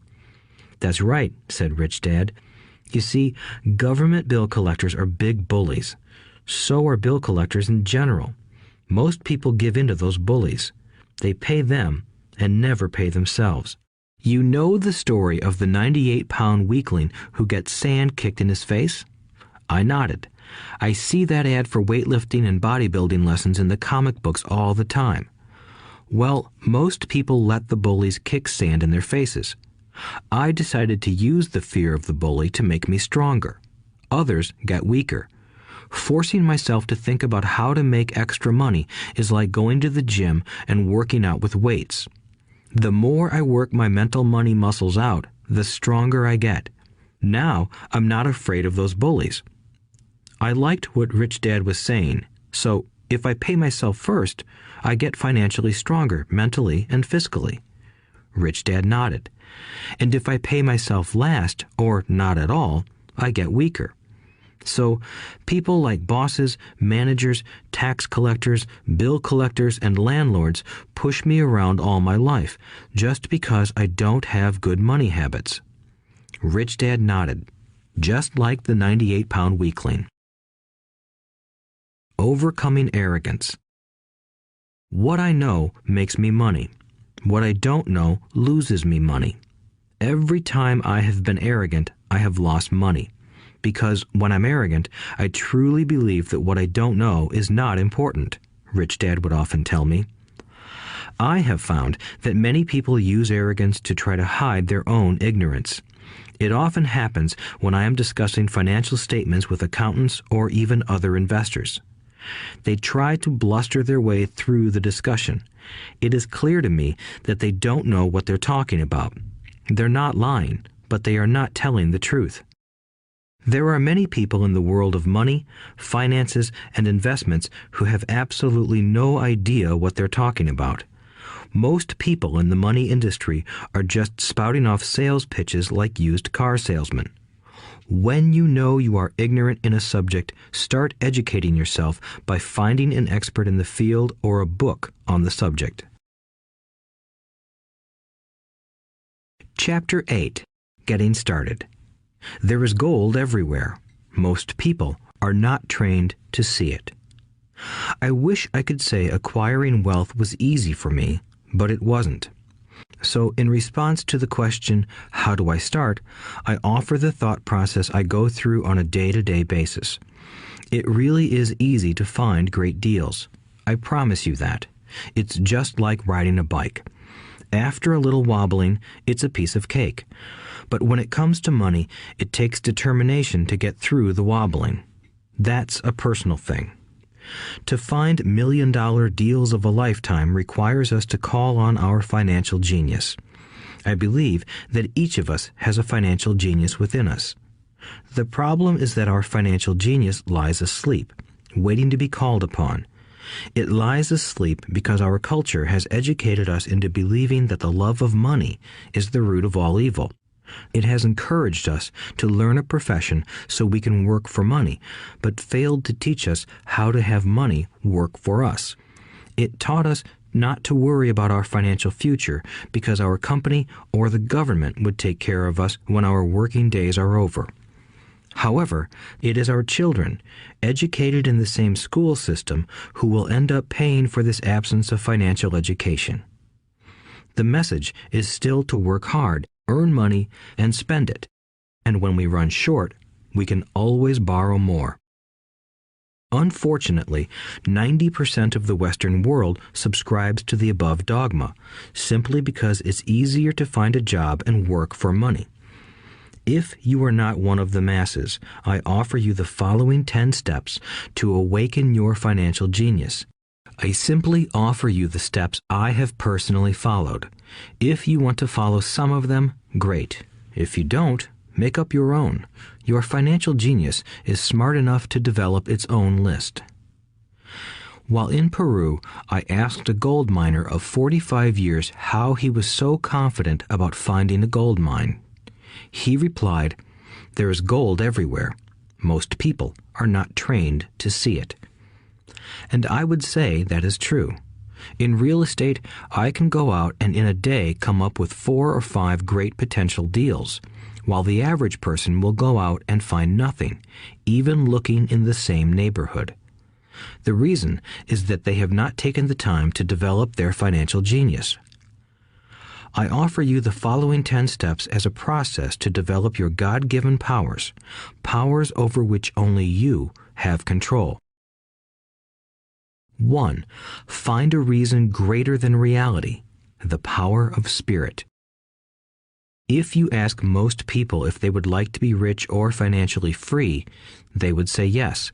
"That's right," said Rich Dad. You see, government bill collectors are big bullies. So are bill collectors in general. Most people give in to those bullies. They pay them and never pay themselves. You know the story of the 98-pound weakling who gets sand kicked in his face? I nodded. I see that ad for weightlifting and bodybuilding lessons in the comic books all the time. Well, most people let the bullies kick sand in their faces. I decided to use the fear of the bully to make me stronger. Others got weaker. Forcing myself to think about how to make extra money is like going to the gym and working out with weights. The more I work my mental money muscles out, the stronger I get. Now, I'm not afraid of those bullies. I liked what Rich Dad was saying, so if I pay myself first, I get financially stronger mentally and fiscally. Rich Dad nodded. And if I pay myself last, or not at all, I get weaker. So people like bosses, managers, tax collectors, bill collectors, and landlords push me around all my life just because I don't have good money habits. Rich Dad nodded, just like the 98-pound weakling. Overcoming arrogance. What I know makes me money. What I don't know loses me money. Every time I have been arrogant, I have lost money. Because when I'm arrogant, I truly believe that what I don't know is not important, Rich Dad would often tell me. I have found that many people use arrogance to try to hide their own ignorance. It often happens when I am discussing financial statements with accountants or even other investors. They try to bluster their way through the discussion. It is clear to me that they don't know what they're talking about. They're not lying, but they are not telling the truth. There are many people in the world of money, finances, and investments who have absolutely no idea what they're talking about. Most people in the money industry are just spouting off sales pitches like used car salesmen. When you know you are ignorant in a subject, start educating yourself by finding an expert in the field or a book on the subject. Chapter 8. Getting Started. There is gold everywhere. Most people are not trained to see it. I wish I could say acquiring wealth was easy for me, but it wasn't. So in response to the question, how do I start, I offer the thought process I go through on a day-to-day basis. It really is easy to find great deals. I promise you that. It's just like riding a bike. After a little wobbling, it's a piece of cake. But when it comes to money, it takes determination to get through the wobbling. That's a personal thing. To find million-dollar deals of a lifetime requires us to call on our financial genius. I believe that each of us has a financial genius within us. The problem is that our financial genius lies asleep, waiting to be called upon. It lies asleep because our culture has educated us into believing that the love of money is the root of all evil. It has encouraged us to learn a profession so we can work for money, but failed to teach us how to have money work for us. It taught us not to worry about our financial future because our company or the government would take care of us when our working days are over. However, it is our children, educated in the same school system, who will end up paying for this absence of financial education. The message is still to work hard, earn money, and spend it. And when we run short, we can always borrow more. Unfortunately, 90% of the Western world subscribes to the above dogma, simply because it's easier to find a job and work for money. If you are not one of the masses, I offer you the following 10 steps to awaken your financial genius. I simply offer you the steps I have personally followed. If you want to follow some of them, great. If you don't, make up your own. Your financial genius is smart enough to develop its own list. While in Peru, I asked a gold miner of 45 years how he was so confident about finding a gold mine. He replied, "There is gold everywhere. Most people are not trained to see it." And I would say that is true. In real estate, I can go out and in a day come up with 4 or 5 great potential deals. while the average person will go out and find nothing, even looking in the same neighborhood. The reason is that they have not taken the time to develop their financial genius. I offer you the following 10 steps as a process to develop your God-given powers, powers over which only you have control. 1. Find a reason greater than reality, the power of spirit. If you ask most people if they would like to be rich or financially free, they would say yes.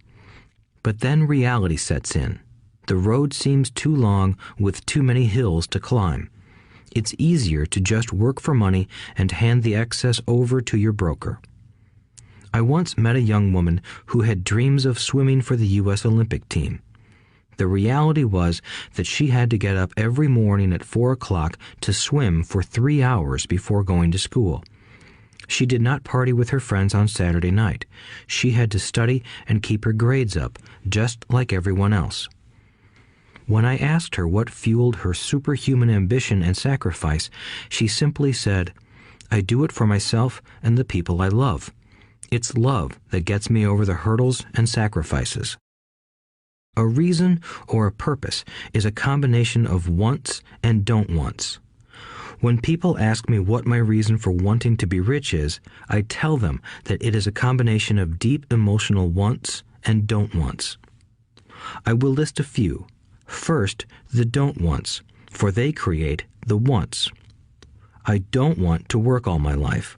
But then reality sets in. The road seems too long with too many hills to climb. It's easier to just work for money and hand the excess over to your broker. I once met a young woman who had dreams of swimming for the U.S. Olympic team. The reality was that she had to get up every morning at 4 o'clock to swim for 3 hours before going to school. She did not party with her friends on Saturday night. She had to study and keep her grades up, just like everyone else. When I asked her what fueled her superhuman ambition and sacrifice, she simply said, "I do it for myself and the people I love. It's love that gets me over the hurdles and sacrifices." A reason or a purpose is a combination of wants and don't wants. When people ask me what my reason for wanting to be rich is, I tell them that it is a combination of deep emotional wants and don't wants. I will list a few. First, the don't wants, for they create the wants. I don't want to work all my life.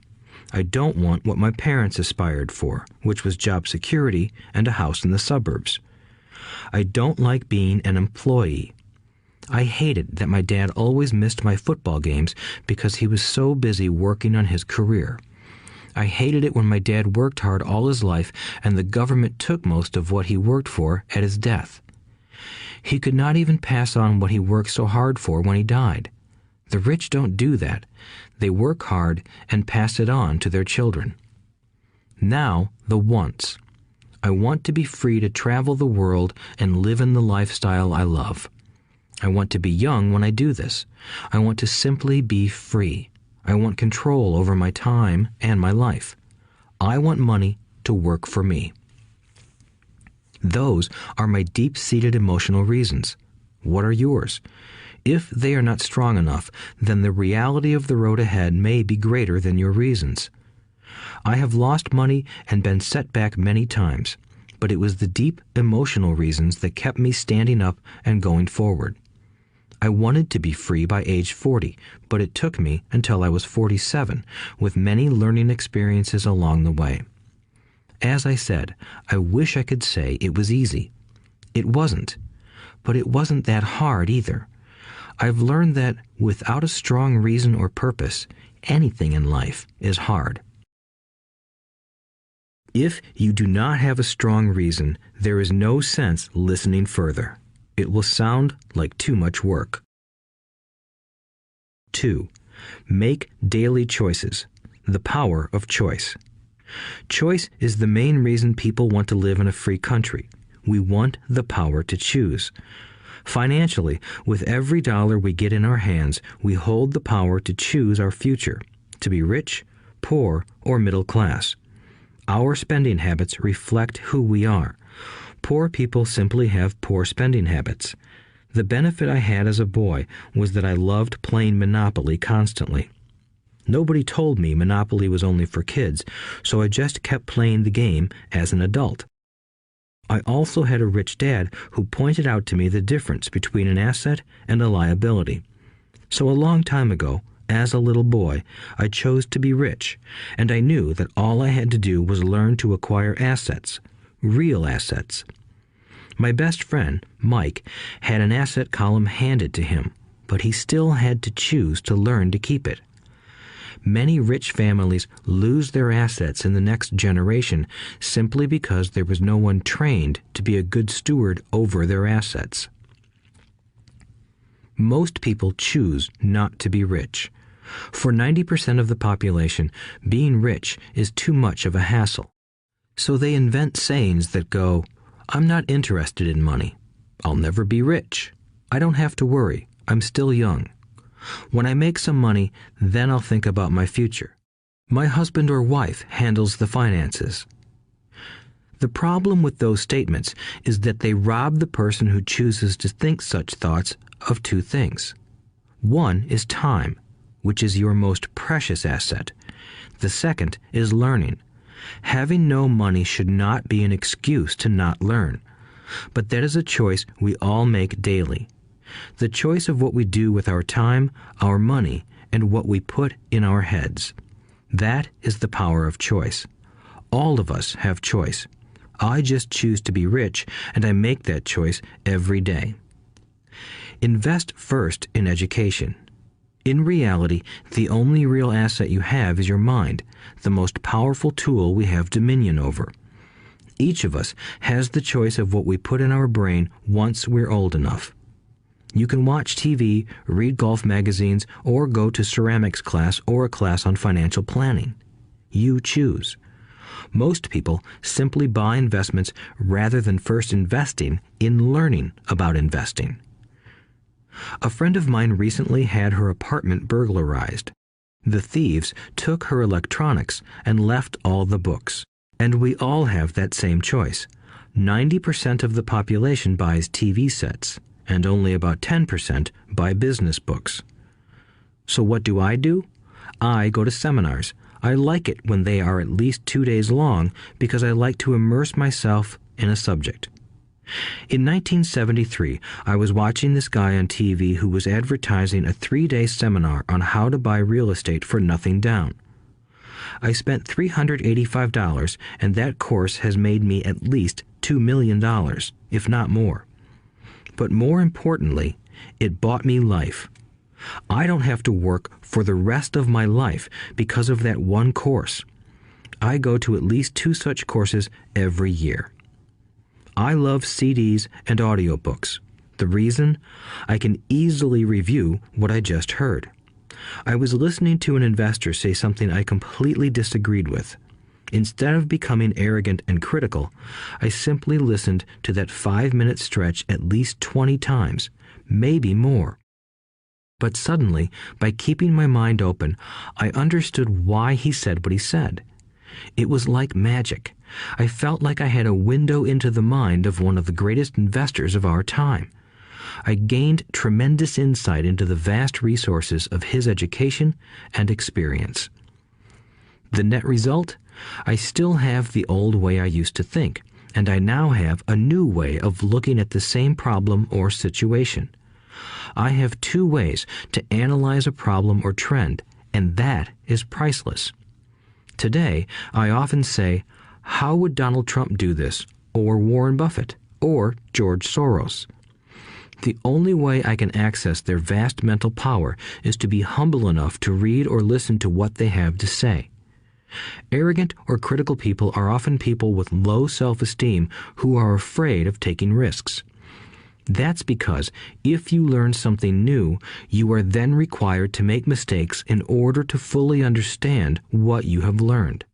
I don't want what my parents aspired for, which was job security and a house in the suburbs. I don't like being an employee. I hated that my dad always missed my football games because he was so busy working on his career. I hated it when my dad worked hard all his life and the government took most of what he worked for at his death. He could not even pass on what he worked so hard for when he died. The rich don't do that. They work hard and pass it on to their children. Now, the wants. I want to be free to travel the world and live in the lifestyle I love. I want to be young when I do this. I want to simply be free. I want control over my time and my life. I want money to work for me. Those are my deep-seated emotional reasons. What are yours? If they are not strong enough, then the reality of the road ahead may be greater than your reasons. I have lost money and been set back many times, but it was the deep emotional reasons that kept me standing up and going forward. I wanted to be free by age 40, but it took me until I was 47, with many learning experiences along the way. As I said, I wish I could say it was easy. It wasn't, but it wasn't that hard either. I've learned that without a strong reason or purpose, anything in life is hard. If you do not have a strong reason, there is no sense listening further. It will sound like too much work. 2. Make daily choices. The power of choice. Choice is the main reason people want to live in a free country. We want the power to choose. Financially, with every dollar we get in our hands, we hold the power to choose our future, to be rich, poor, or middle class. Our spending habits reflect who we are. Poor people simply have poor spending habits. The benefit I had as a boy was that I loved playing Monopoly constantly. Nobody told me Monopoly was only for kids, so I just kept playing the game as an adult. I also had a rich dad who pointed out to me the difference between an asset and a liability. So a long time ago, as a little boy, I chose to be rich, and I knew that all I had to do was learn to acquire assets, real assets. My best friend, Mike, had an asset column handed to him, but he still had to choose to learn to keep it. Many rich families lose their assets in the next generation simply because there was no one trained to be a good steward over their assets. Most people choose not to be rich. For 90% of the population, being rich is too much of a hassle. So they invent sayings that go, "I'm not interested in money. I'll never be rich. I don't have to worry. I'm still young. When I make some money, then I'll think about my future." My husband or wife handles the finances. The problem with those statements is that they rob the person who chooses to think such thoughts of two things. One is time, which is your most precious asset. The second is learning. Having no money should not be an excuse to not learn, but that is a choice we all make daily. The choice of what we do with our time, our money, and what we put in our heads. That is the power of choice. All of us have choice. I just choose to be rich, and I make that choice every day. Invest first in education. In reality, the only real asset you have is your mind, the most powerful tool we have dominion over. Each of us has the choice of what we put in our brain once we're old enough. You can watch TV, read golf magazines, or go to ceramics class or a class on financial planning. You choose. Most people simply buy investments rather than first investing in learning about investing. A friend of mine recently had her apartment burglarized. The thieves took her electronics and left all the books. And we all have that same choice. 90% of the population buys TV sets, and only about 10% buy business books. So what do? I go to seminars. I like it when they are at least 2 days long because I like to immerse myself in a subject. In 1973, I was watching this guy on TV who was advertising a 3-day seminar on how to buy real estate for nothing down. I spent $385, and that course has made me at least $2 million, if not more. But more importantly, it bought me life. I don't have to work for the rest of my life because of that one course. I go to at least 2 such courses every year. I love CDs and audiobooks. The reason? I can easily review what I just heard. I was listening to an investor say something I completely disagreed with. Instead of becoming arrogant and critical, I simply listened to that 5-minute stretch at least 20 times, maybe more. But suddenly, by keeping my mind open, I understood why he said what he said. It was like magic. I felt like I had a window into the mind of one of the greatest investors of our time. I gained tremendous insight into the vast resources of his education and experience. The net result? I still have the old way I used to think, and I now have a new way of looking at the same problem or situation. I have 2 ways to analyze a problem or trend, and that is priceless. Today, I often say, how would Donald Trump do this, or Warren Buffett, or George Soros? The only way I can access their vast mental power is to be humble enough to read or listen to what they have to say. Arrogant or critical people are often people with low self-esteem who are afraid of taking risks. That's because if you learn something new, you are then required to make mistakes in order to fully understand what you have learned.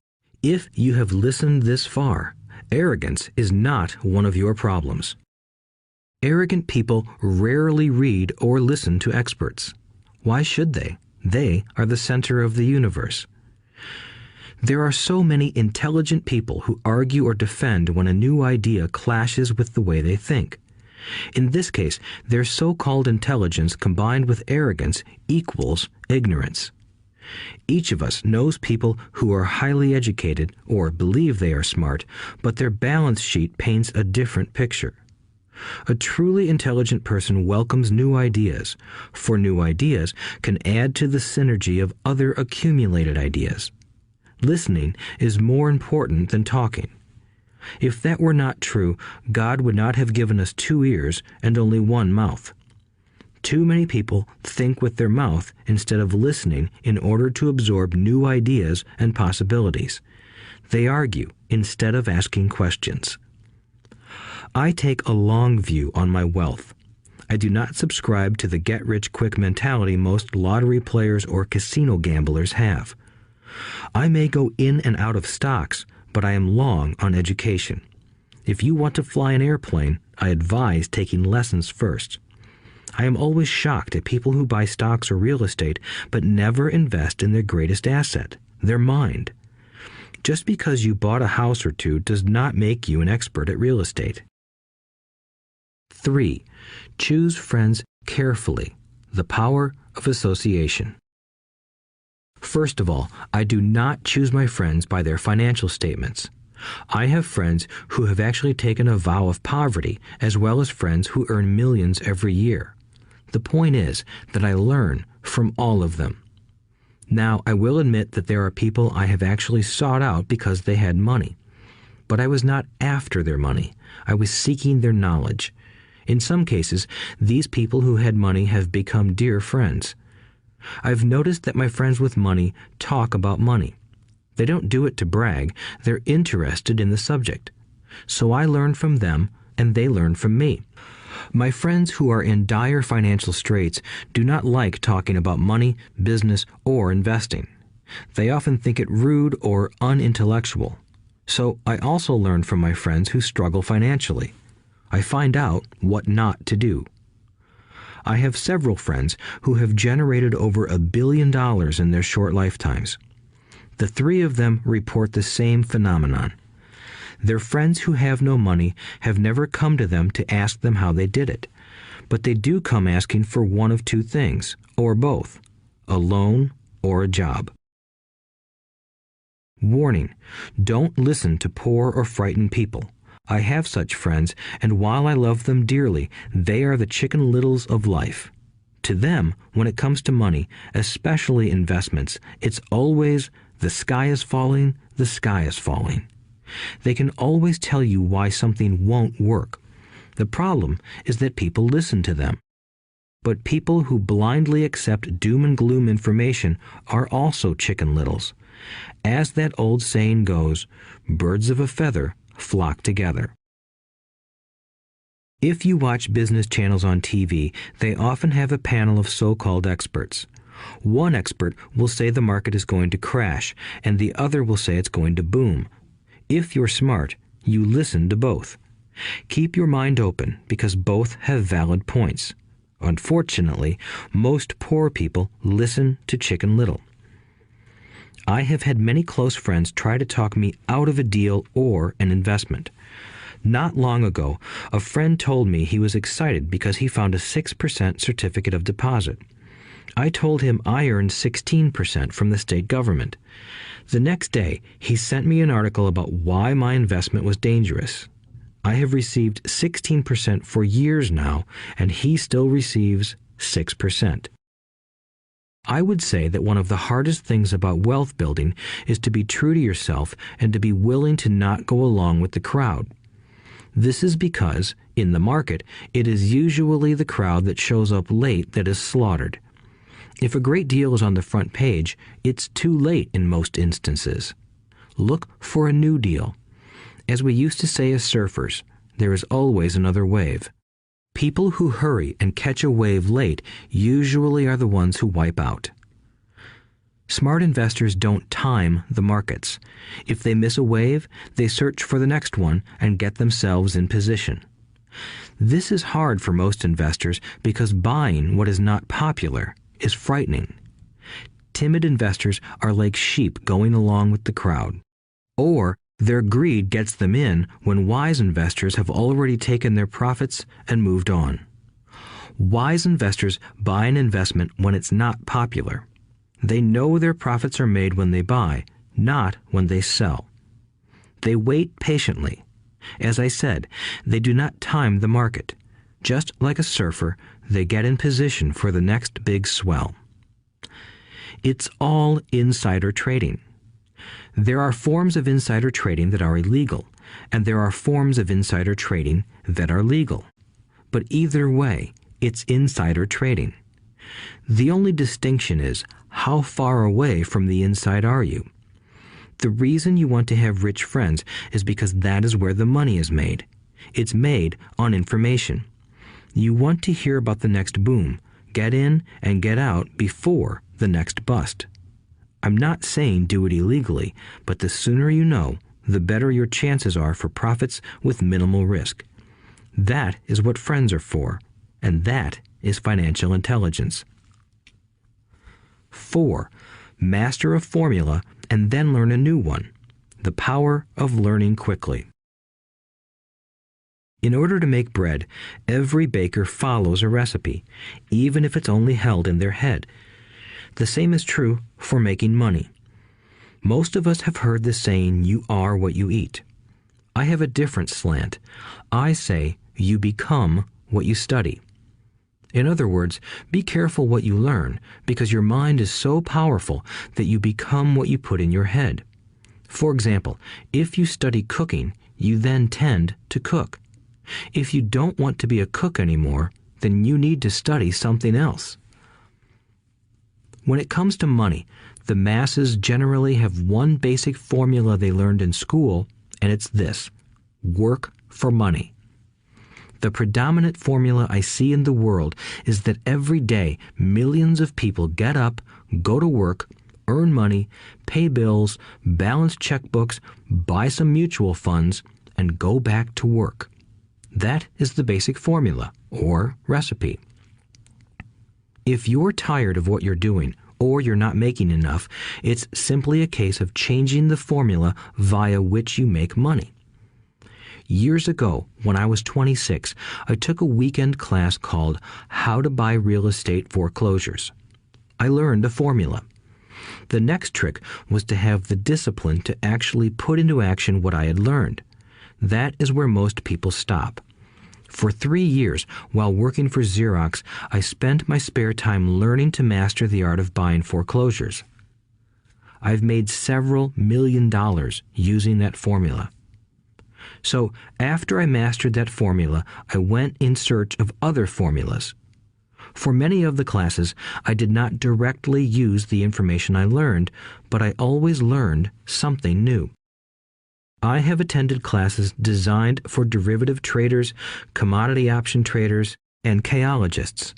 If you have listened this far, arrogance is not one of your problems. Arrogant people rarely read or listen to experts. Why should they? They are the center of the universe. There are so many intelligent people who argue or defend when a new idea clashes with the way they think. In this case, their so-called intelligence combined with arrogance equals ignorance. Each of us knows people who are highly educated or believe they are smart, but their balance sheet paints a different picture. A truly intelligent person welcomes new ideas, for new ideas can add to the synergy of other accumulated ideas. Listening is more important than talking. If that were not true, God would not have given us 2 ears and only 1 mouth. Too many people think with their mouth instead of listening in order to absorb new ideas and possibilities. They argue instead of asking questions. I take a long view on my wealth. I do not subscribe to the get-rich-quick mentality most lottery players or casino gamblers have. I may go in and out of stocks, but I am long on education. If you want to fly an airplane, I advise taking lessons first. I am always shocked at people who buy stocks or real estate but never invest in their greatest asset, their mind. Just because you bought a house or two does not make you an expert at real estate. 3. Choose friends carefully. The power of association. First of all, I do not choose my friends by their financial statements. I have friends who have actually taken a vow of poverty, as well as friends who earn millions every year. The point is that I learn from all of them. Now, I will admit that there are people I have actually sought out because they had money. But I was not after their money. I was seeking their knowledge. In some cases, these people who had money have become dear friends. I've noticed that my friends with money talk about money. They don't do it to brag. They're interested in the subject. So I learn from them, and they learn from me. My friends who are in dire financial straits do not like talking about money, business, or investing. They often think it rude or unintellectual. So I also learn from my friends who struggle financially. I find out what not to do. I have several friends who have generated over $1 billion in their short lifetimes. The 3 of them report the same phenomenon. Their friends who have no money have never come to them to ask them how they did it, but they do come asking for one of 2 things, or both, a loan or a job. Warning: don't listen to poor or frightened people. I have such friends, and while I love them dearly, they are the Chicken Littles of life. To them, when it comes to money, especially investments, it's always the sky is falling, the sky is falling. They can always tell you why something won't work. The problem is that people listen to them. But people who blindly accept doom and gloom information are also Chicken Littles. As that old saying goes, birds of a feather flock together. If you watch business channels on TV, they often have a panel of so-called experts. One expert will say the market is going to crash, and the other will say it's going to boom. If you're smart, you listen to both. Keep your mind open because both have valid points. Unfortunately, most poor people listen to Chicken Little. I have had many close friends try to talk me out of a deal or an investment. Not long ago, a friend told me he was excited because he found a 6% certificate of deposit. I told him I earned 16% from the state government. The next day, he sent me an article about why my investment was dangerous. I have received 16% for years now, and he still receives 6%. I would say that one of the hardest things about wealth building is to be true to yourself and to be willing to not go along with the crowd. This is because, in the market, it is usually the crowd that shows up late that is slaughtered. If a great deal is on the front page, it's too late in most instances. Look for a new deal. As we used to say as surfers, there is always another wave. People who hurry and catch a wave late usually are the ones who wipe out. Smart investors don't time the markets. If they miss a wave, they search for the next one and get themselves in position. This is hard for most investors because buying what is not popular is frightening. Timid investors are like sheep going along with the crowd. Or their greed gets them in when wise investors have already taken their profits and moved on. Wise investors buy an investment when it's not popular. They know their profits are made when they buy, not when they sell. They wait patiently. As I said, they do not time the market. Just like a surfer, they get in position for the next big swell. It's all insider trading. There are forms of insider trading that are illegal, and there are forms of insider trading that are legal. But either way, it's insider trading. The only distinction is, how far away from the inside are you? The reason you want to have rich friends is because that is where the money is made. It's made on information. You want to hear about the next boom, get in and get out before the next bust. I'm not saying do it illegally, but the sooner you know, the better your chances are for profits with minimal risk. That is what friends are for, and that is financial intelligence. 4. Master a formula and then learn a new one. The power of learning quickly. In order to make bread, every baker follows a recipe, even if it's only held in their head. The same is true for making money. Most of us have heard the saying, "You are what you eat." I have a different slant. I say, "You become what you study." In other words, be careful what you learn, because your mind is so powerful that you become what you put in your head. For example, if you study cooking, you then tend to cook. If you don't want to be a cook anymore, then you need to study something else. When it comes to money, the masses generally have one basic formula they learned in school, and it's this: work for money. The predominant formula I see in the world is that every day millions of people get up, go to work, earn money, pay bills, balance checkbooks, buy some mutual funds, and go back to work. That is the basic formula, or recipe. If you're tired of what you're doing, or you're not making enough, it's simply a case of changing the formula via which you make money. Years ago, when I was 26, I took a weekend class called How to Buy Real Estate Foreclosures. I learned a formula. The next trick was to have the discipline to actually put into action what I had learned. That is where most people stop. For 3 years, while working for Xerox, I spent my spare time learning to master the art of buying foreclosures. I've made several $1 million using that formula. So after I mastered that formula, I went in search of other formulas. For many of the classes, I did not directly use the information I learned, but I always learned something new. I have attended classes designed for derivative traders, commodity option traders, and chaologists.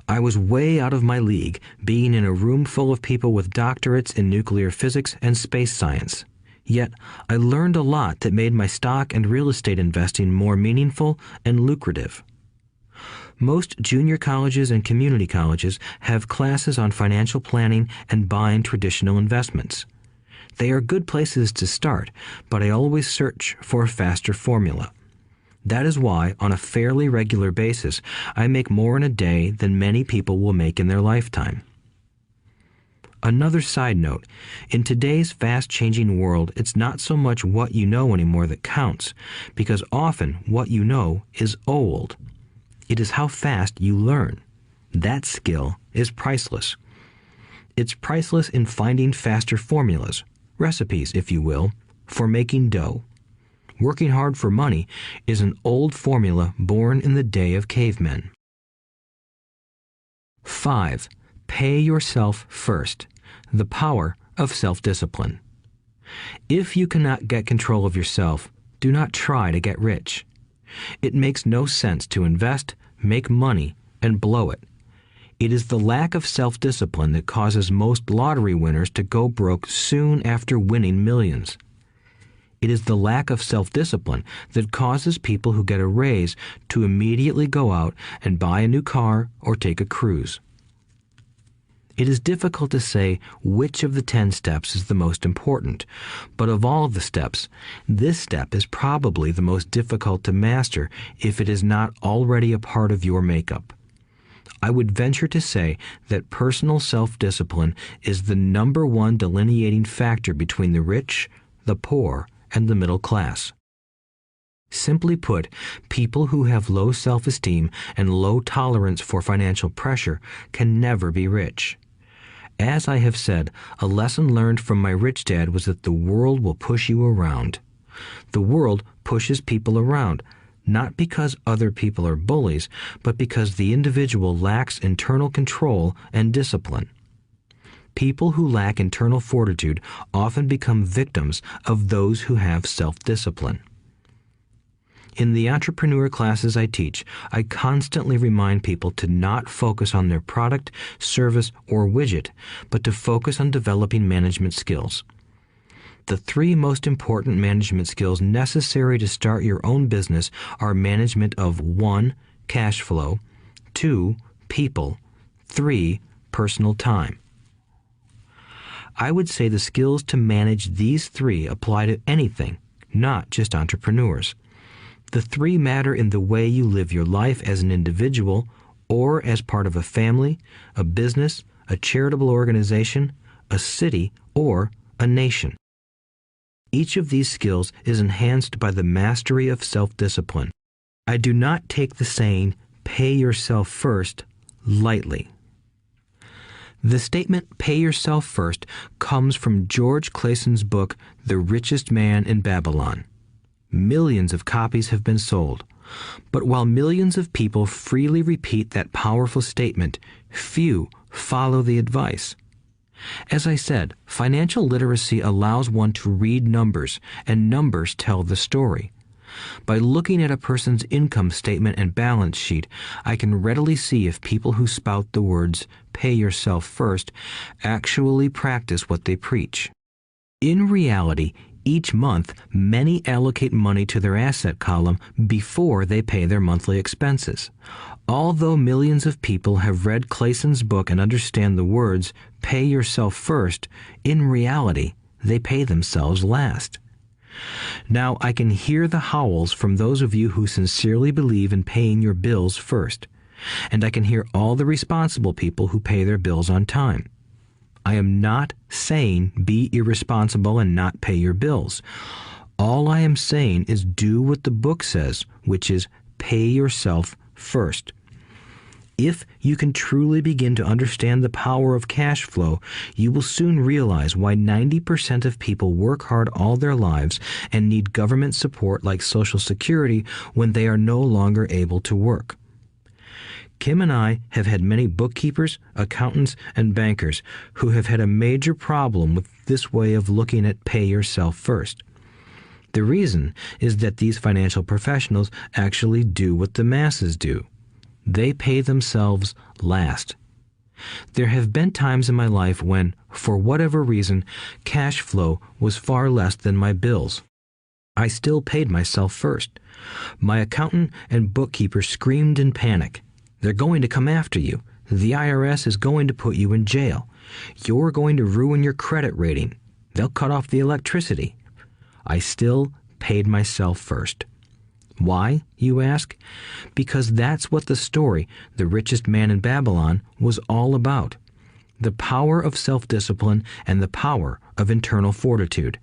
I was way out of my league, being in a room full of people with doctorates in nuclear physics and space science. Yet, I learned a lot that made my stock and real estate investing more meaningful and lucrative. Most junior colleges and community colleges have classes on financial planning and buying traditional investments. They are good places to start, but I always search for a faster formula. That is why, on a fairly regular basis, I make more in a day than many people will make in their lifetime. Another side note, in today's fast-changing world, it's not so much what you know anymore that counts, because often what you know is old. It is how fast you learn. That skill is priceless. It's priceless in finding faster formulas, recipes, if you will, for making dough. Working hard for money is an old formula born in the day of cavemen. 5. Pay yourself first. The power of self-discipline. If you cannot get control of yourself, do not try to get rich. It makes no sense to invest, make money, and blow it. It is the lack of self-discipline that causes most lottery winners to go broke soon after winning millions. It is the lack of self-discipline that causes people who get a raise to immediately go out and buy a new car or take a cruise. It is difficult to say which of the 10 steps is the most important, but of all the steps, this step is probably the most difficult to master if it is not already a part of your makeup. I would venture to say that personal self-discipline is the number one delineating factor between the rich, the poor, and the middle class. Simply put, people who have low self-esteem and low tolerance for financial pressure can never be rich. As I have said, a lesson learned from my rich dad was that the world will push you around. The world pushes people around, not because other people are bullies, but because the individual lacks internal control and discipline. People who lack internal fortitude often become victims of those who have self-discipline. In the entrepreneur classes I teach, I constantly remind people to not focus on their product, service, or widget, but to focus on developing management skills. The 3 most important management skills necessary to start your own business are management of 1. Cash flow, 2. People, 3. Personal time. I would say the skills to manage these three apply to anything, not just entrepreneurs. The three matter in the way you live your life as an individual or as part of a family, a business, a charitable organization, a city, or a nation. Each of these skills is enhanced by the mastery of self-discipline. I do not take the saying, "pay yourself first," lightly. The statement, "pay yourself first," comes from George Clayson's book, The Richest Man in Babylon. Millions of copies have been sold. But while millions of people freely repeat that powerful statement, few follow the advice. As I said, financial literacy allows one to read numbers, and numbers tell the story. By looking at a person's income statement and balance sheet, I can readily see if people who spout the words, "pay yourself first," actually practice what they preach. In reality, each month, many allocate money to their asset column before they pay their monthly expenses. Although millions of people have read Clayson's book and understand the words, "pay yourself first," in reality, they pay themselves last. Now, I can hear the howls from those of you who sincerely believe in paying your bills first, and I can hear all the responsible people who pay their bills on time. I am not saying be irresponsible and not pay your bills. All I am saying is do what the book says, which is pay yourself first. If you can truly begin to understand the power of cash flow, you will soon realize why 90% of people work hard all their lives and need government support like Social Security when they are no longer able to work. Kim and I have had many bookkeepers, accountants, and bankers who have had a major problem with this way of looking at pay yourself first. The reason is that these financial professionals actually do what the masses do. They pay themselves last. There have been times in my life when, for whatever reason, cash flow was far less than my bills. I still paid myself first. My accountant and bookkeeper screamed in panic. "They're going to come after you. The IRS is going to put you in jail. You're going to ruin your credit rating. They'll cut off the electricity." I still paid myself first. Why, you ask? Because that's what the story, The Richest Man in Babylon, was all about. The power of self-discipline and the power of internal fortitude.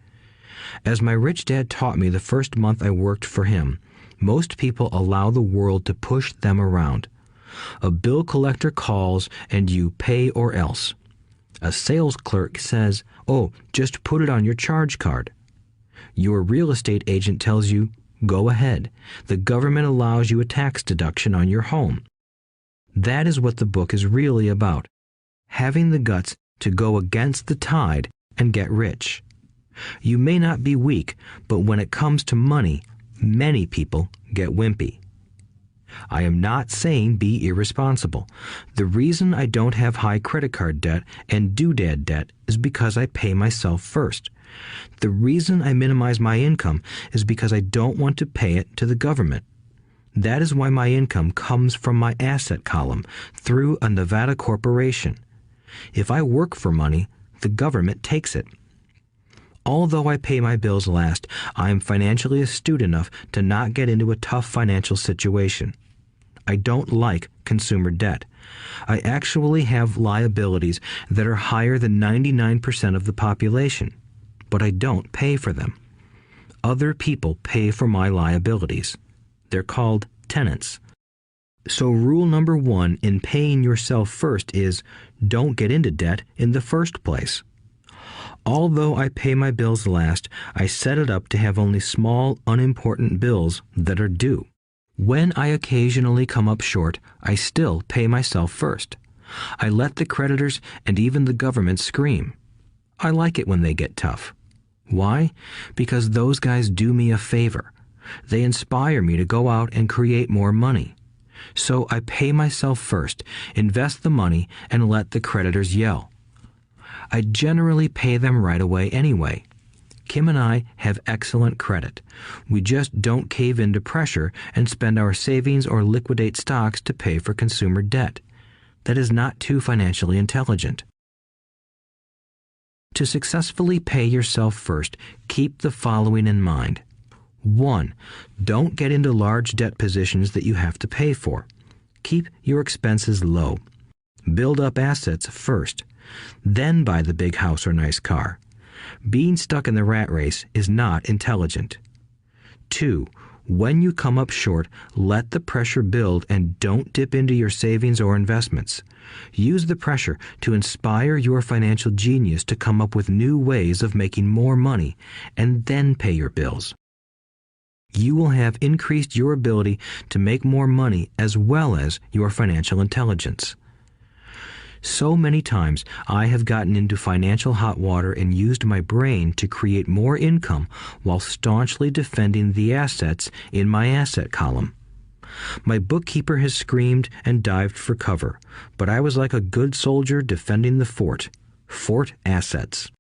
As my rich dad taught me the first month I worked for him, most people allow the world to push them around. A bill collector calls and you pay or else. A sales clerk says, "Oh, just put it on your charge card." Your real estate agent tells you, "Go ahead. The government allows you a tax deduction on your home." That is what the book is really about. Having the guts to go against the tide and get rich. You may not be weak, but when it comes to money, many people get wimpy. I am not saying be irresponsible. The reason I don't have high credit card debt and doodad debt is because I pay myself first. The reason I minimize my income is because I don't want to pay it to the government. That is why my income comes from my asset column through a Nevada corporation. If I work for money, the government takes it. Although I pay my bills last, I am financially astute enough to not get into a tough financial situation. I don't like consumer debt. I actually have liabilities that are higher than 99% of the population, but I don't pay for them. Other people pay for my liabilities. They're called tenants. So rule number 1 in paying yourself first is don't get into debt in the first place. Although I pay my bills last, I set it up to have only small, unimportant bills that are due. When I occasionally come up short, I still pay myself first. I let the creditors and even the government scream. I like it when they get tough. Why? Because those guys do me a favor. They inspire me to go out and create more money. So I pay myself first, invest the money, and let the creditors yell. I generally pay them right away anyway. Kim and I have excellent credit. We just don't cave into pressure and spend our savings or liquidate stocks to pay for consumer debt. That is not too financially intelligent. To successfully pay yourself first, keep the following in mind. 1. Don't get into large debt positions that you have to pay for. Keep your expenses low. Build up assets first. Then buy the big house or nice car. Being stuck in the rat race is not intelligent. 2. When you come up short, let the pressure build and don't dip into your savings or investments. Use the pressure to inspire your financial genius to come up with new ways of making more money and then pay your bills. You will have increased your ability to make more money as well as your financial intelligence. So many times I have gotten into financial hot water and used my brain to create more income while staunchly defending the assets in my asset column. My bookkeeper has screamed and dived for cover, but I was like a good soldier defending the fort. Fort assets.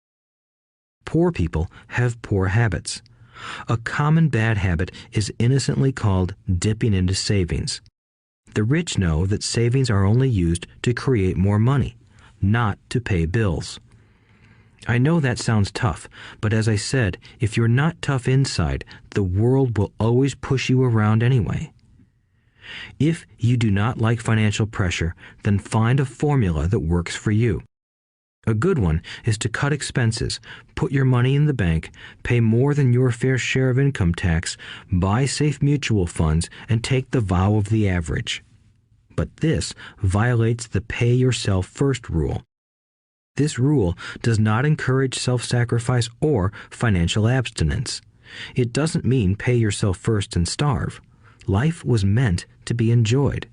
Poor people have poor habits. A common bad habit is innocently called dipping into savings. The rich know that savings are only used to create more money, not to pay bills. I know that sounds tough, but as I said, if you're not tough inside, the world will always push you around anyway. If you do not like financial pressure, then find a formula that works for you. A good one is to cut expenses, put your money in the bank, pay more than your fair share of income tax, buy safe mutual funds, and take the vow of the average. But this violates the pay yourself first rule. This rule does not encourage self-sacrifice or financial abstinence. It doesn't mean pay yourself first and starve. Life was meant to be enjoyed.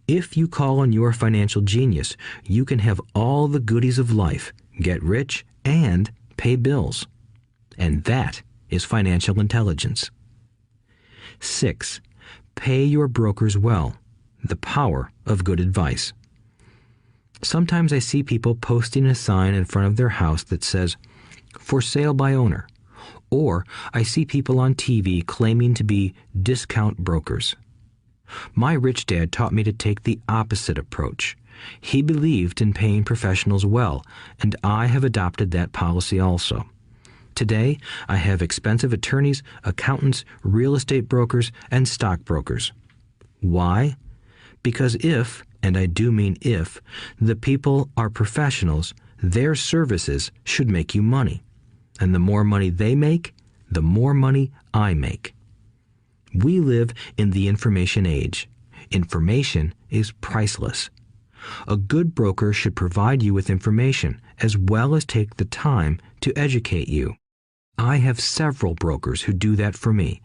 If you call on your financial genius, you can have all the goodies of life, get rich, and pay bills. And that is financial intelligence. 6. Pay your brokers well. The power of good advice. Sometimes I see people posting a sign in front of their house that says, "For sale by owner." Or I see people on TV claiming to be discount brokers. My rich dad taught me to take the opposite approach. He believed in paying professionals well, and I have adopted that policy also. Today, I have expensive attorneys, accountants, real estate brokers, and stockbrokers. Why? Because if, and I do mean if, the people are professionals, their services should make you money. And the more money they make, the more money I make. We live in the information age. Information is priceless. A good broker should provide you with information as well as take the time to educate you. I have several brokers who do that for me.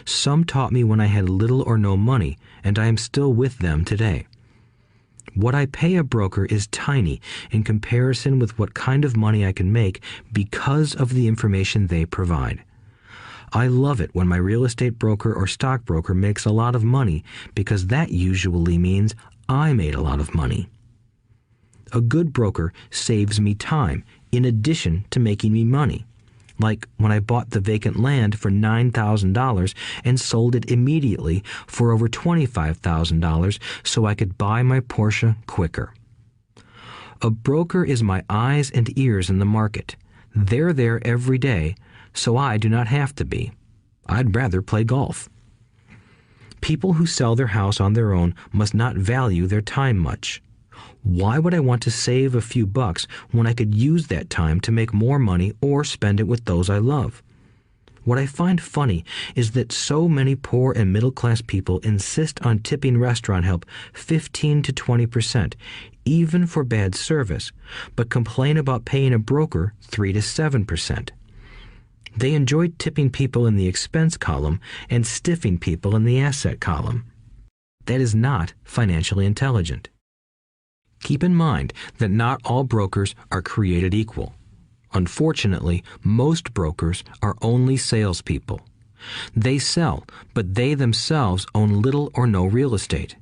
Some taught me when I had little or no money, and I am still with them today. What I pay a broker is tiny in comparison with what kind of money I can make because of the information they provide. I love it when my real estate broker or stockbroker makes a lot of money because that usually means I made a lot of money. A good broker saves me time in addition to making me money. Like when I bought the vacant land for $9,000 and sold it immediately for over $25,000 so I could buy my Porsche quicker. A broker is my eyes and ears in the market. They're there every day, so I do not have to be. I'd rather play golf. People who sell their house on their own must not value their time much. Why would I want to save a few bucks when I could use that time to make more money or spend it with those I love? What I find funny is that so many poor and middle-class people insist on tipping restaurant help 15 to 20%, even for bad service, but complain about paying a broker 3 to 7%. They enjoy tipping people in the expense column and stiffing people in the asset column. That is not financially intelligent. Keep in mind that not all brokers are created equal. Unfortunately, most brokers are only salespeople. They sell, but they themselves own little or no real estate.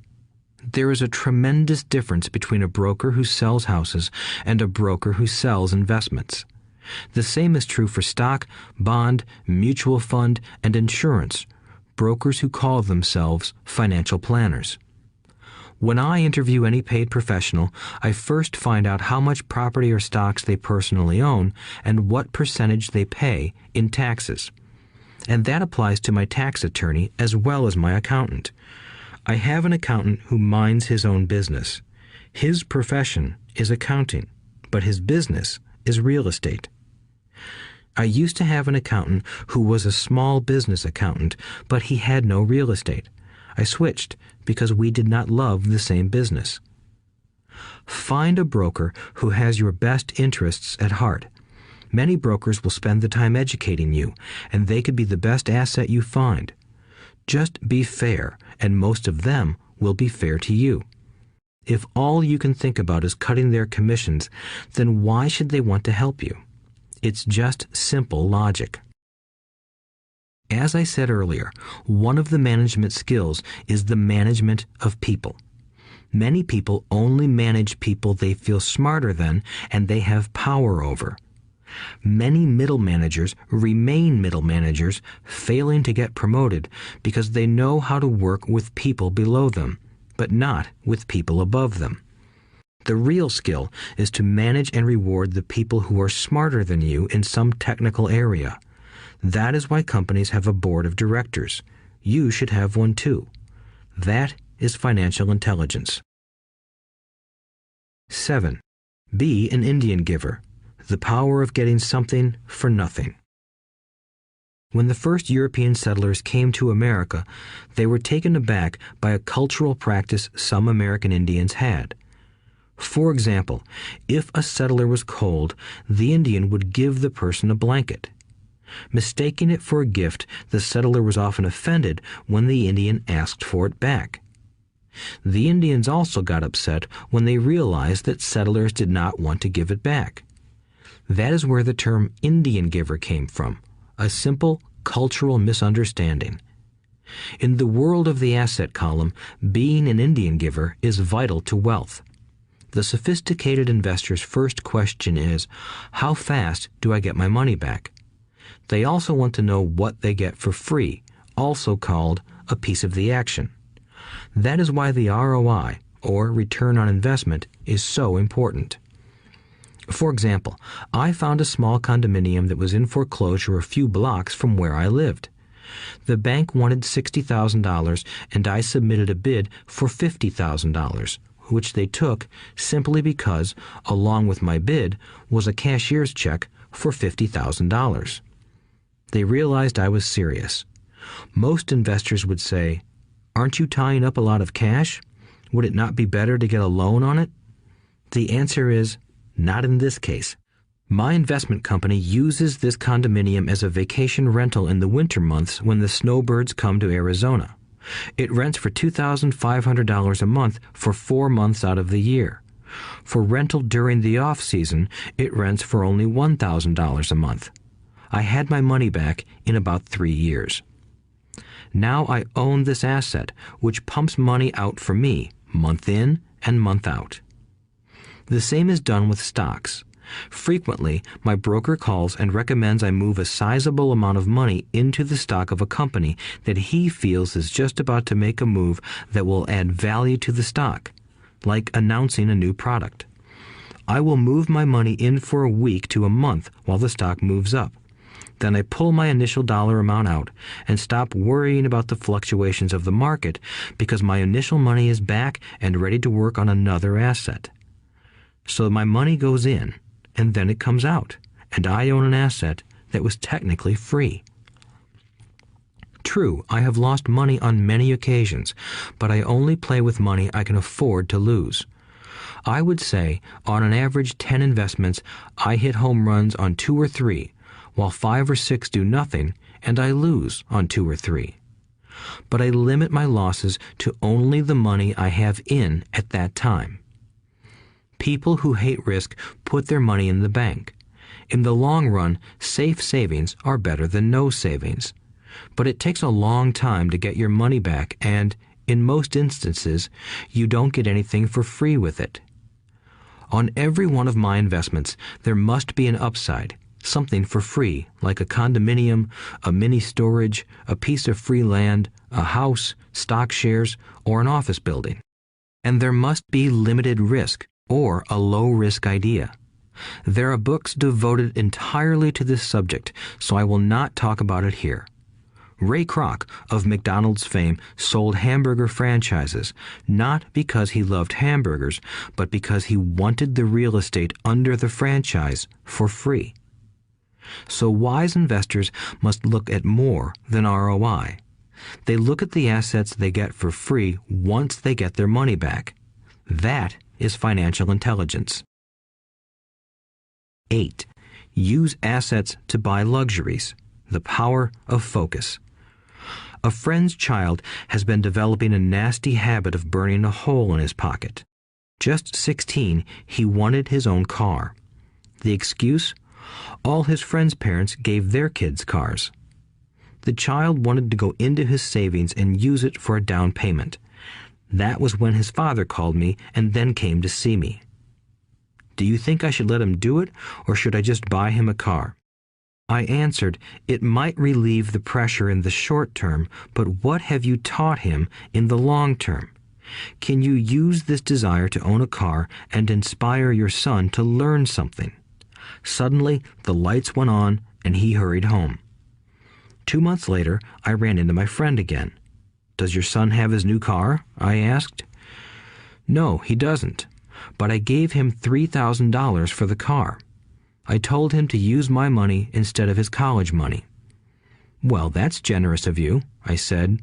There is a tremendous difference between a broker who sells houses and a broker who sells investments. The same is true for stock, bond, mutual fund, and insurance, brokers who call themselves financial planners. When I interview any paid professional, I first find out how much property or stocks they personally own and what percentage they pay in taxes. And that applies to my tax attorney as well as my accountant. I have an accountant who minds his own business. His profession is accounting, but his business is real estate. I used to have an accountant who was a small business accountant, but he had no real estate. I switched because we did not love the same business. Find a broker who has your best interests at heart. Many brokers will spend the time educating you, and they could be the best asset you find. Just be fair, and most of them will be fair to you. If all you can think about is cutting their commissions, then why should they want to help you? It's just simple logic. As I said earlier, one of the management skills is the management of people. Many people only manage people they feel smarter than and they have power over. Many middle managers remain middle managers, failing to get promoted because they know how to work with people below them, but not with people above them. The real skill is to manage and reward the people who are smarter than you in some technical area. That is why companies have a board of directors. You should have one too. That is financial intelligence. 7. Be an Indian giver. The power of getting something for nothing. When the first European settlers came to America, they were taken aback by a cultural practice some American Indians had. For example, if a settler was cold, the Indian would give the person a blanket. Mistaking it for a gift, the settler was often offended when the Indian asked for it back. The Indians also got upset when they realized that settlers did not want to give it back. That is where the term Indian giver came from, a simple cultural misunderstanding. In the world of the asset column, being an Indian giver is vital to wealth. The sophisticated investor's first question is, how fast do I get my money back? They also want to know what they get for free, also called a piece of the action. That is why the ROI, or return on investment, is so important. For example, I found a small condominium that was in foreclosure a few blocks from where I lived. The bank wanted $60,000 and I submitted a bid for $50,000, which they took simply because, along with my bid, was a cashier's check for $50,000. They realized I was serious. Most investors would say, "Aren't you tying up a lot of cash? Would it not be better to get a loan on it?" The answer is, not in this case. My investment company uses this condominium as a vacation rental in the winter months when the snowbirds come to Arizona. It rents for $2,500 a month for 4 months out of the year. For rental during the off-season, it rents for only $1,000 a month. I had my money back in about 3 years. Now I own this asset, which pumps money out for me, month in and month out. The same is done with stocks. Frequently, my broker calls and recommends I move a sizable amount of money into the stock of a company that he feels is just about to make a move that will add value to the stock, like announcing a new product. I will move my money in for a week to a month while the stock moves up. Then I pull my initial dollar amount out and stop worrying about the fluctuations of the market because my initial money is back and ready to work on another asset. So my money goes in, and then it comes out, and I own an asset that was technically free. True, I have lost money on many occasions, but I only play with money I can afford to lose. I would say, on an average 10 investments, I hit home runs on 2 or 3, while 5 or 6 do nothing, and I lose on 2 or 3. But I limit my losses to only the money I have in at that time. People who hate risk put their money in the bank. In the long run, safe savings are better than no savings. But it takes a long time to get your money back, and, in most instances, you don't get anything for free with it. On every one of my investments, there must be an upside, something for free, like a condominium, a mini storage, a piece of free land, a house, stock shares, or an office building. And there must be limited risk or a low-risk idea. There are books devoted entirely to this subject, so I will not talk about it here. Ray Kroc of McDonald's fame sold hamburger franchises, not because he loved hamburgers, but because he wanted the real estate under the franchise for free. So wise investors must look at more than ROI. They look at the assets they get for free once they get their money back. That is financial intelligence. 8. Use assets to buy luxuries. The power of focus. A friend's child has been developing a nasty habit of burning a hole in his pocket. Just 16, he wanted his own car. The excuse? All his friends' parents gave their kids cars. The child wanted to go into his savings and use it for a down payment. That was when his father called me and then came to see me. Do you think I should let him do it, or should I just buy him a car? I answered, it might relieve the pressure in the short term, but what have you taught him in the long term? Can you use this desire to own a car and inspire your son to learn something? Suddenly, the lights went on and he hurried home. 2 months later, I ran into my friend again. Does your son have his new car? I asked. No, he doesn't, but I gave him $3,000 for the car. I told him to use my money instead of his college money. Well, that's generous of you, I said.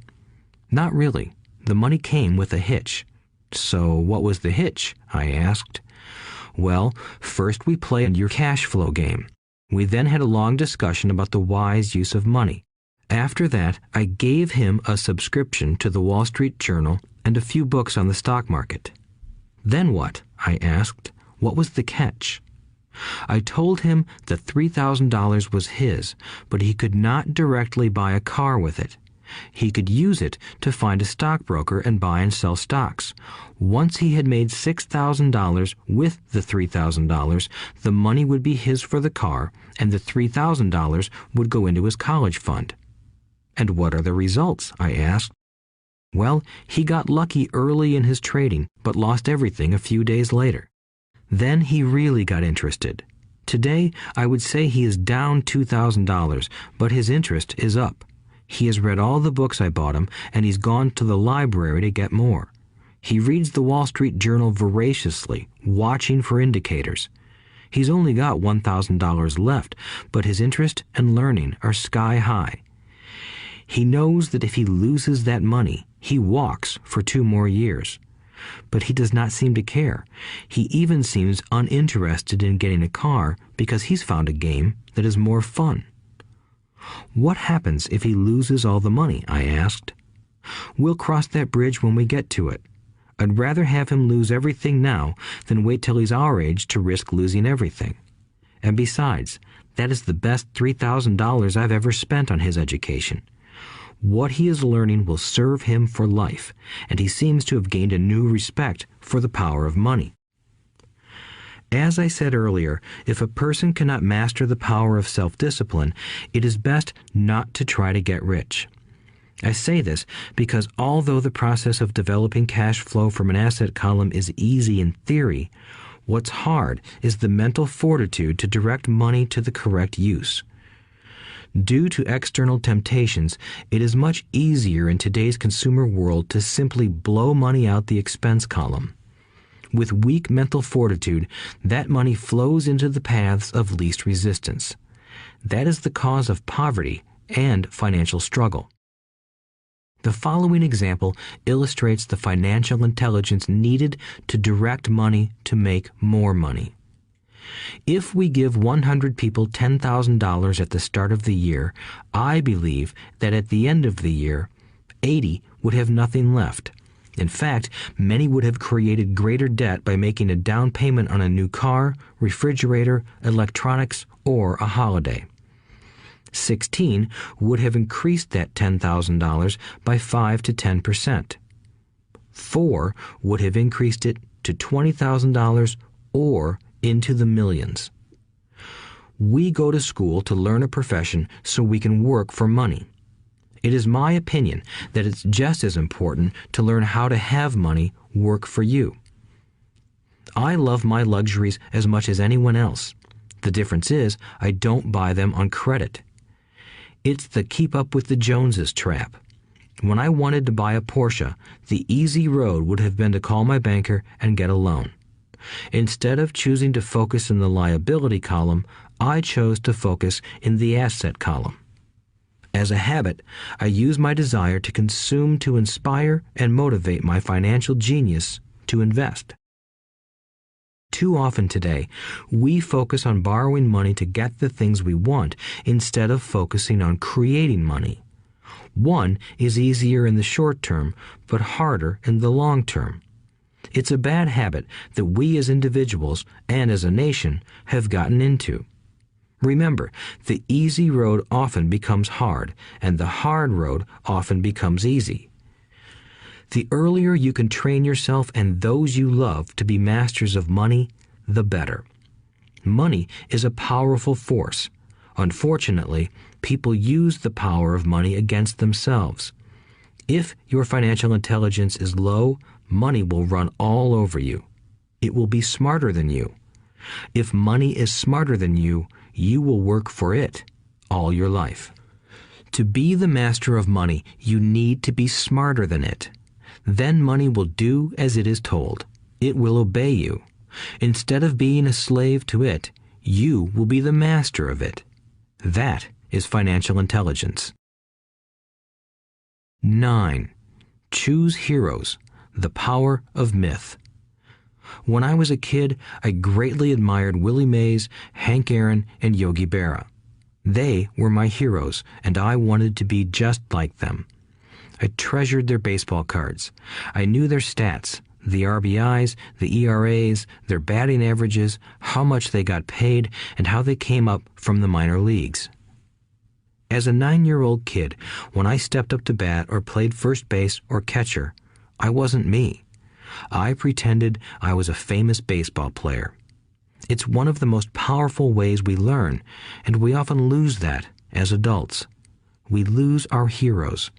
Not really. The money came with a hitch. So what was the hitch? I asked. Well, first we played your cash flow game. We then had a long discussion about the wise use of money. After that, I gave him a subscription to the Wall Street Journal and a few books on the stock market. Then what? I asked. What was the catch? I told him that $3,000 was his, but he could not directly buy a car with it. He could use it to find a stockbroker and buy and sell stocks. Once he had made $6,000 with the $3,000, the money would be his for the car, and the $3,000 would go into his college fund. And what are the results? I asked. Well, he got lucky early in his trading, but lost everything a few days later. Then he really got interested. Today, I would say he is down $2,000, but his interest is up. He has read all the books I bought him, and he's gone to the library to get more. He reads the Wall Street Journal voraciously, watching for indicators. He's only got $1,000 left, but his interest and learning are sky high. He knows that if he loses that money, he walks for 2 more years. But he does not seem to care. He even seems uninterested in getting a car because he's found a game that is more fun. What happens if he loses all the money? I asked. We'll cross that bridge when we get to it. I'd rather have him lose everything now than wait till he's our age to risk losing everything. And besides, that is the best $3,000 I've ever spent on his education. What he is learning will serve him for life, and he seems to have gained a new respect for the power of money. As I said earlier, if a person cannot master the power of self-discipline, it is best not to try to get rich. I say this because although the process of developing cash flow from an asset column is easy in theory, what's hard is the mental fortitude to direct money to the correct use. Due to external temptations, it is much easier in today's consumer world to simply blow money out the expense column. With weak mental fortitude, that money flows into the paths of least resistance. That is the cause of poverty and financial struggle. The following example illustrates the financial intelligence needed to direct money to make more money. If we give 100 people $10,000 at the start of the year, I believe that at the end of the year, 80 would have nothing left. In fact, many would have created greater debt by making a down payment on a new car, refrigerator, electronics, or a holiday. 16 would have increased that $10,000 by 5 to 10%. 4 would have increased it to $20,000 or into the millions. We go to school to learn a profession so we can work for money. It is my opinion that it's just as important to learn how to have money work for you. I love my luxuries as much as anyone else. The difference is I don't buy them on credit. It's the keep up with the Joneses trap. When I wanted to buy a Porsche, the easy road would have been to call my banker and get a loan. Instead of choosing to focus in the liability column, I chose to focus in the asset column. As a habit, I use my desire to consume to inspire and motivate my financial genius to invest. Too often today, we focus on borrowing money to get the things we want instead of focusing on creating money. One is easier in the short term, but harder in the long term. It's a bad habit that we as individuals and as a nation have gotten into. Remember, the easy road often becomes hard, and the hard road often becomes easy. The earlier you can train yourself and those you love to be masters of money, the better. Money is a powerful force. Unfortunately, people use the power of money against themselves. If your financial intelligence is low, money will run all over you. It will be smarter than you. If money is smarter than you, you will work for it all your life. To be the master of money, you need to be smarter than it. Then money will do as it is told. It will obey you. Instead of being a slave to it, you will be the master of it. That is financial intelligence. 9. Choose heroes. The power of myth. When I was a kid, I greatly admired Willie Mays, Hank Aaron, and Yogi Berra. They were my heroes, and I wanted to be just like them. I treasured their baseball cards. I knew their stats, the RBIs, the ERAs, their batting averages, how much they got paid, and how they came up from the minor leagues. As a 9-year-old kid, when I stepped up to bat or played first base or catcher, I wasn't me. I pretended I was a famous baseball player. It's one of the most powerful ways we learn, and we often lose that as adults. We lose our heroes.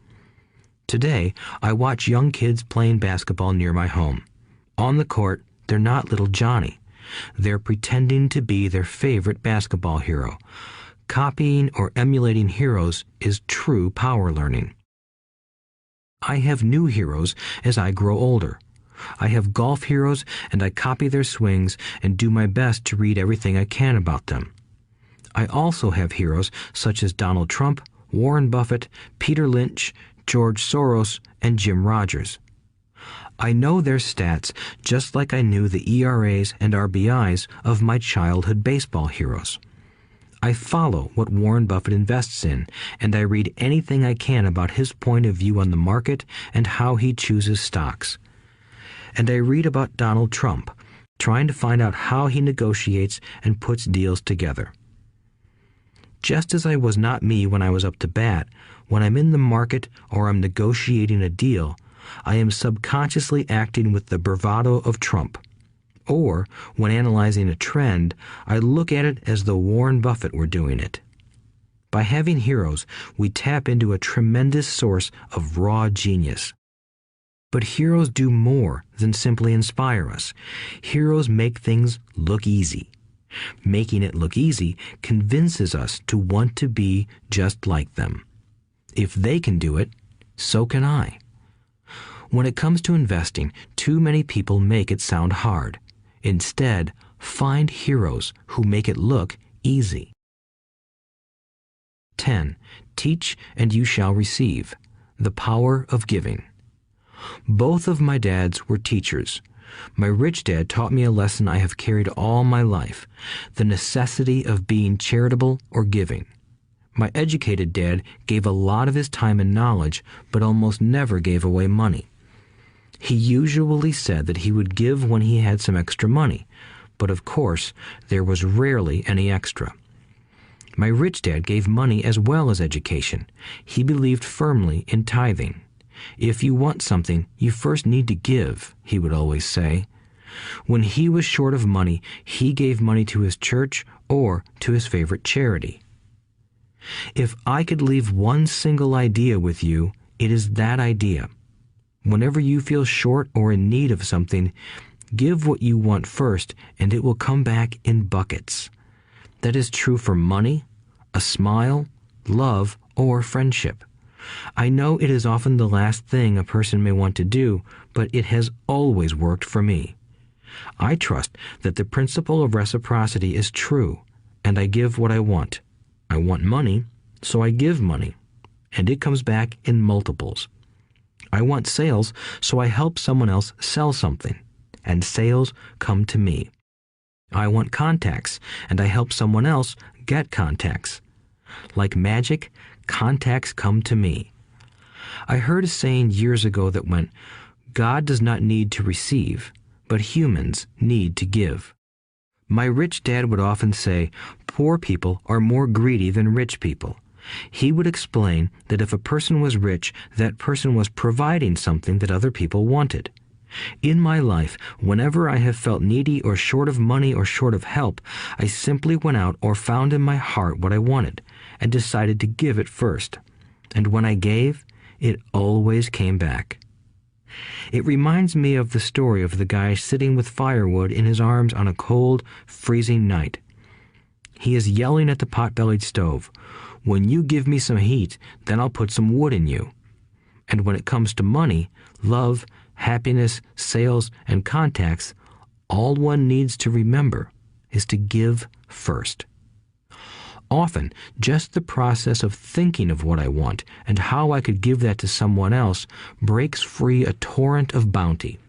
Today, I watch young kids playing basketball near my home. On the court, they're not little Johnny. They're pretending to be their favorite basketball hero. Copying or emulating heroes is true power learning. I have new heroes as I grow older. I have golf heroes, and I copy their swings and do my best to read everything I can about them. I also have heroes such as Donald Trump, Warren Buffett, Peter Lynch, George Soros, and Jim Rogers. I know their stats just like I knew the ERAs and RBIs of my childhood baseball heroes. I follow what Warren Buffett invests in, and I read anything I can about his point of view on the market and how he chooses stocks. And I read about Donald Trump, trying to find out how he negotiates and puts deals together. Just as I was not me when I was up to bat, when I'm in the market or I'm negotiating a deal, I am subconsciously acting with the bravado of Trump. Or, when analyzing a trend, I look at it as though Warren Buffett were doing it. By having heroes, we tap into a tremendous source of raw genius. But heroes do more than simply inspire us. Heroes make things look easy. Making it look easy convinces us to want to be just like them. If they can do it, so can I. When it comes to investing, too many people make it sound hard. Instead, find heroes who make it look easy. 10. Teach and you shall receive. The power of giving. Both of my dads were teachers. My rich dad taught me a lesson I have carried all my life, the necessity of being charitable or giving. My educated dad gave a lot of his time and knowledge, but almost never gave away money. He usually said that he would give when he had some extra money, but of course, there was rarely any extra. My rich dad gave money as well as education. He believed firmly in tithing. If you want something, you first need to give, he would always say. When he was short of money, he gave money to his church or to his favorite charity. If I could leave one single idea with you, it is that idea. Whenever you feel short or in need of something, give what you want first, and it will come back in buckets. That is true for money, a smile, love, or friendship. I know it is often the last thing a person may want to do, but it has always worked for me. I trust that the principle of reciprocity is true, and I give what I want. I want money, so I give money, and it comes back in multiples. I want sales, so I help someone else sell something, and sales come to me. I want contacts, and I help someone else get contacts. Like magic, contacts come to me. I heard a saying years ago that went, "God does not need to receive, but humans need to give." My rich dad would often say, poor people are more greedy than rich people. He would explain that if a person was rich, that person was providing something that other people wanted. In my life, whenever I have felt needy or short of money or short of help, I simply went out or found in my heart what I wanted and decided to give it first. And when I gave, it always came back. It reminds me of the story of the guy sitting with firewood in his arms on a cold, freezing night. He is yelling at the pot-bellied stove, "When you give me some heat, then I'll put some wood in you." And when it comes to money, love, happiness, sales, and contacts, all one needs to remember is to give first. Often, just the process of thinking of what I want and how I could give that to someone else breaks free a torrent of bounty.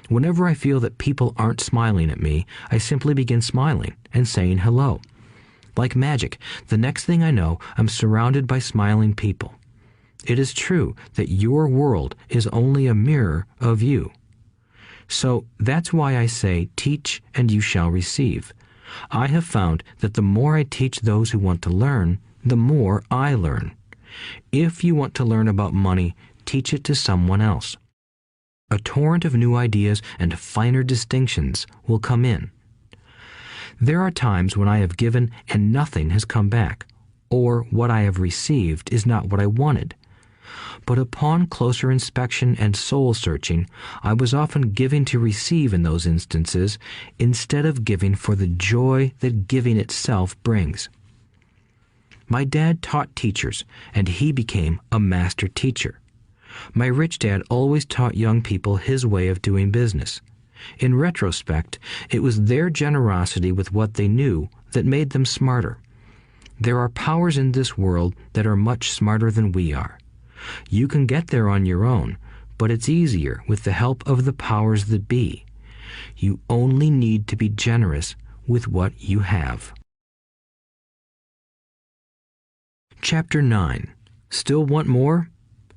Whenever I feel that people aren't smiling at me, I simply begin smiling and saying hello. Like magic, the next thing I know, I'm surrounded by smiling people. It is true that your world is only a mirror of you. So that's why I say, teach and you shall receive. I have found that the more I teach those who want to learn, the more I learn. If you want to learn about money, teach it to someone else. A torrent of new ideas and finer distinctions will come in. There are times when I have given and nothing has come back, or what I have received is not what I wanted. But upon closer inspection and soul-searching, I was often giving to receive in those instances instead of giving for the joy that giving itself brings. My dad taught teachers, and he became a master teacher. My rich dad always taught young people his way of doing business. In retrospect, it was their generosity with what they knew that made them smarter. There are powers in this world that are much smarter than we are. You can get there on your own, but it's easier with the help of the powers that be. You only need to be generous with what you have. Chapter 9. Still want more?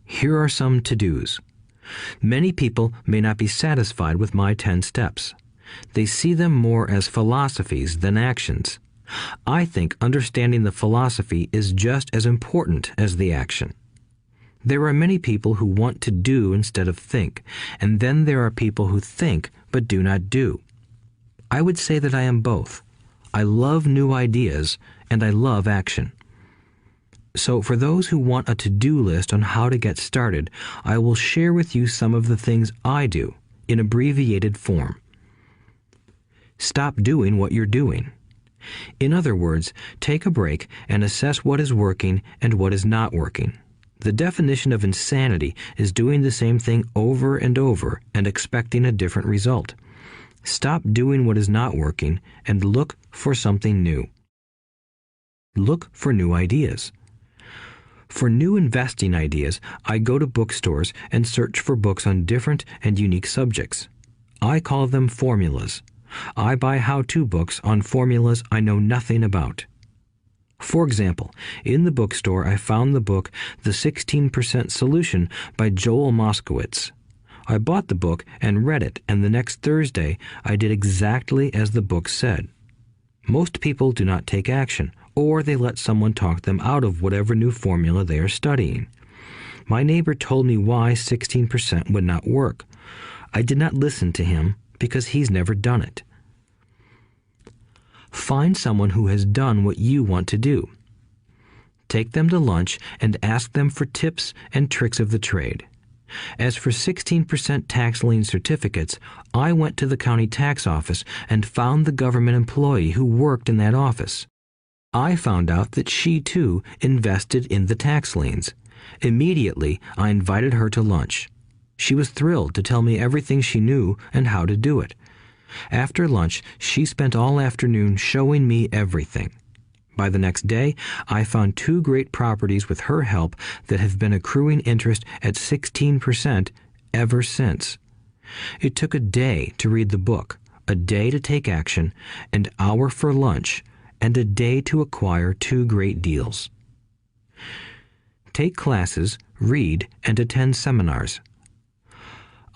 Here are some to-dos. Many people may not be satisfied with my 10 steps. They see them more as philosophies than actions. I think understanding the philosophy is just as important as the action. There are many people who want to do instead of think, and then there are people who think but do not do. I would say that I am both. I love new ideas, and I love action. So for those who want a to-do list on how to get started, I will share with you some of the things I do in abbreviated form. Stop doing what you're doing. In other words, take a break and assess what is working and what is not working. The definition of insanity is doing the same thing over and over and expecting a different result. Stop doing what is not working and look for something new. Look for new ideas. For new investing ideas, I go to bookstores and search for books on different and unique subjects. I call them formulas. I buy how-to books on formulas I know nothing about. For example, in the bookstore I found the book The 16% Solution by Joel Moskowitz. I bought the book and read it, and the next Thursday I did exactly as the book said. Most people do not take action, or they let someone talk them out of whatever new formula they are studying. My neighbor told me why 16% would not work. I did not listen to him because he's never done it. Find someone who has done what you want to do. take them to lunch, and ask them for tips and tricks of the trade. As for 16% tax lien certificates, I went to the county tax office and found the government employee who worked in that office. I found out that she, too, invested in the tax liens. Immediately, I invited her to lunch. She was thrilled to tell me everything she knew and how to do it. After lunch, she spent all afternoon showing me everything. By the next day, I found 2 great properties with her help that have been accruing interest at 16% ever since. It took a day to read the book, a day to take action, an hour for lunch, and a day to acquire 2 great deals. Take classes, read, and attend seminars.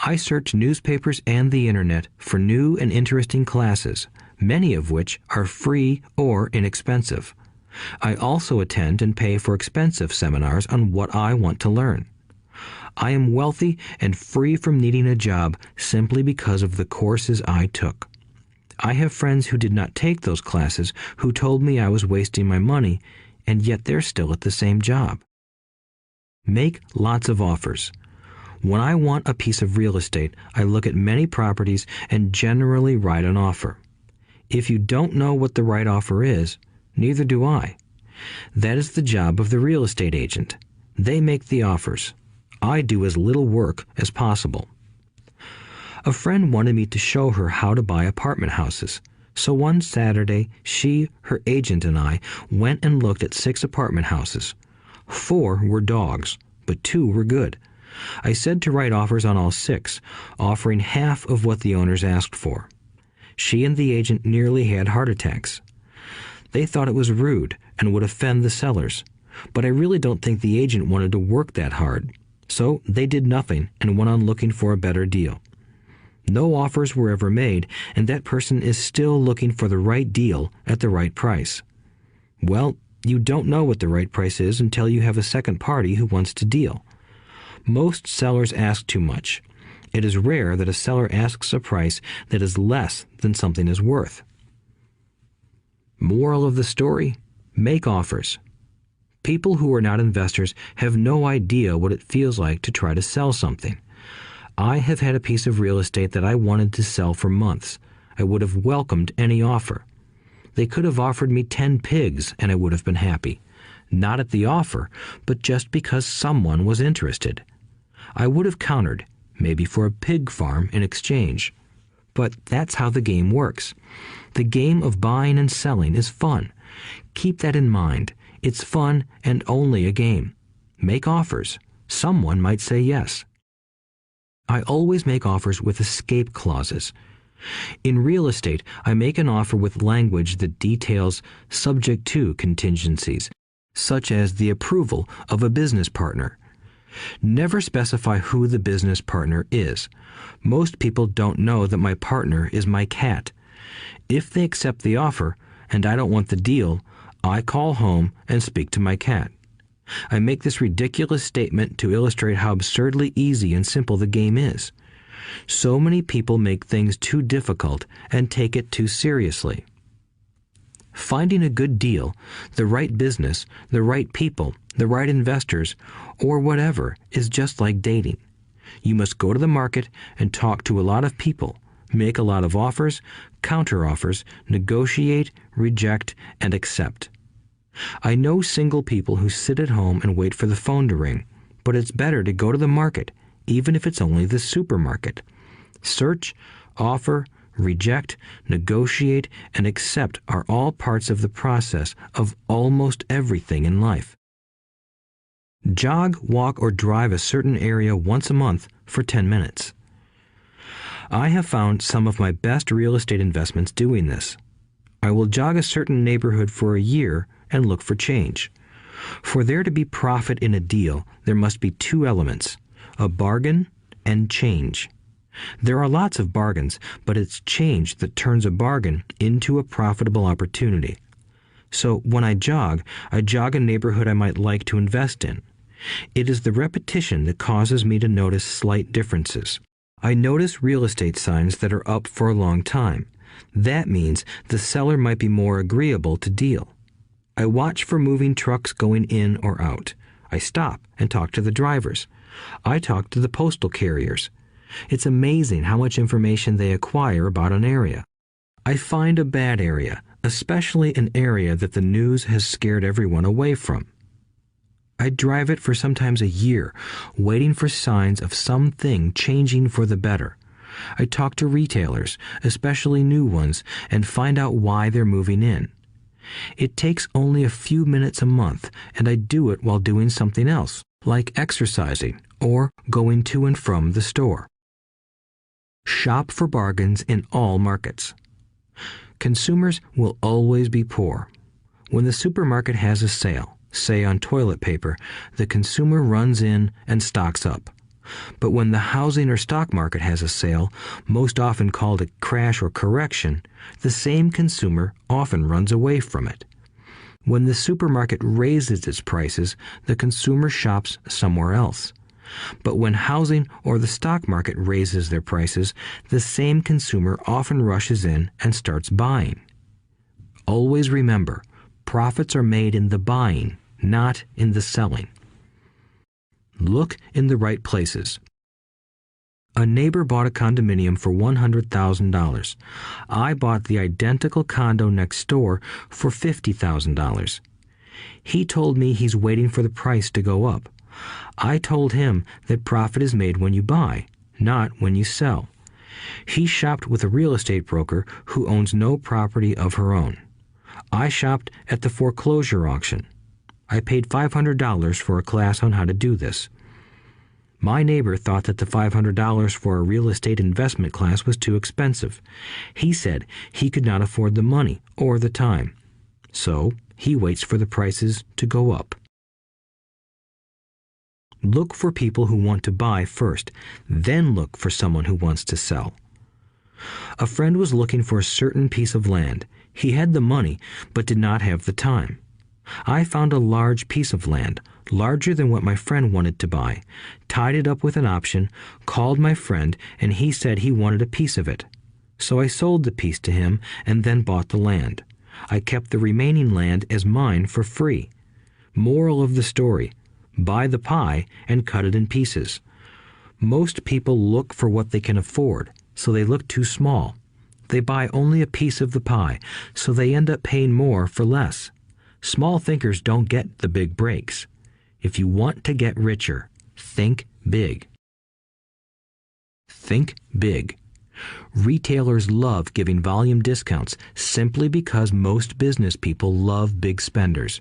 I search newspapers and the internet for new and interesting classes, many of which are free or inexpensive. I also attend and pay for expensive seminars on what I want to learn. I am wealthy and free from needing a job simply because of the courses I took. I have friends who did not take those classes who told me I was wasting my money, and yet they're still at the same job. Make lots of offers. When I want a piece of real estate, I look at many properties and generally write an offer. If you don't know what the right offer is, neither do I. That is the job of the real estate agent. They make the offers. I do as little work as possible. A friend wanted me to show her how to buy apartment houses. So one Saturday, she, her agent, and I went and looked at 6 apartment houses. 4 were dogs, but 2 were good. I said to write offers on all 6, offering half of what the owners asked for. She and the agent nearly had heart attacks. They thought it was rude and would offend the sellers, but I really don't think the agent wanted to work that hard. So they did nothing and went on looking for a better deal. No offers were ever made, and that person is still looking for the right deal at the right price. Well, you don't know what the right price is until you have a second party who wants to deal. Most sellers ask too much. It is rare that a seller asks a price that is less than something is worth. Moral of the story: make offers. People who are not investors have no idea what it feels like to try to sell something. I have had a piece of real estate that I wanted to sell for months. I would have welcomed any offer. They could have offered me 10 pigs and I would have been happy. Not at the offer, but just because someone was interested. I would have countered, maybe for a pig farm in exchange. But that's how the game works. The game of buying and selling is fun. Keep that in mind. It's fun and only a game. Make offers. Someone might say yes. I always make offers with escape clauses. In real estate, I make an offer with language that details subject to contingencies, such as the approval of a business partner. Never specify who the business partner is. Most people don't know that my partner is my cat. If they accept the offer and I don't want the deal, I call home and speak to my cat. I make this ridiculous statement to illustrate how absurdly easy and simple the game is. So many people make things too difficult and take it too seriously. Finding a good deal, the right business, the right people, the right investors, or whatever is just like dating. You must go to the market and talk to a lot of people, make a lot of offers, counter-offers, negotiate, reject, and accept. I know single people who sit at home and wait for the phone to ring, but it's better to go to the market, even if it's only the supermarket. Search, offer, reject, negotiate, and accept are all parts of the process of almost everything in life. Jog, walk, or drive a certain area once a month for 10 minutes. I have found some of my best real estate investments doing this. I will jog a certain neighborhood for a year and look for change. For there to be profit in a deal, there must be 2 elements, a bargain and change. There are lots of bargains, but it's change that turns a bargain into a profitable opportunity. So when I jog a neighborhood I might like to invest in. It is the repetition that causes me to notice slight differences. I notice real estate signs that are up for a long time. That means the seller might be more agreeable to deal. I watch for moving trucks going in or out. I stop and talk to the drivers. I talk to the postal carriers. It's amazing how much information they acquire about an area. I find a bad area, especially an area that the news has scared everyone away from. I drive it for sometimes a year, waiting for signs of something changing for the better. I talk to retailers, especially new ones, and find out why they're moving in. It takes only a few minutes a month, and I do it while doing something else, like exercising or going to and from the store. Shop for bargains in all markets. Consumers will always be poor. When the supermarket has a sale, say on toilet paper, the consumer runs in and stocks up. But when the housing or stock market has a sale, most often called a crash or correction, the same consumer often runs away from it. When the supermarket raises its prices, the consumer shops somewhere else. But when housing or the stock market raises their prices, the same consumer often rushes in and starts buying. Always remember, profits are made in the buying, not in the selling. Look in the right places. A neighbor bought a condominium for $100,000. I bought the identical condo next door for $50,000. He told me he's waiting for the price to go up. I told him that profit is made when you buy, not when you sell. He shopped with a real estate broker who owns no property of her own. I shopped at the foreclosure auction. I paid $500 for a class on how to do this. My neighbor thought that the $500 for a real estate investment class was too expensive. He said he could not afford the money or the time. So he waits for the prices to go up. Look for people who want to buy first, then look for someone who wants to sell. A friend was looking for a certain piece of land. He had the money, but did not have the time. I found a large piece of land, larger than what my friend wanted to buy, tied it up with an option, called my friend, and he said he wanted a piece of it. So I sold the piece to him and then bought the land. I kept the remaining land as mine for free. Moral of the story: buy the pie and cut it in pieces. Most people look for what they can afford, so they look too small. They buy only a piece of the pie, so they end up paying more for less. Small thinkers don't get the big breaks. If you want to get richer, think big. Think big. Retailers love giving volume discounts simply because most business people love big spenders.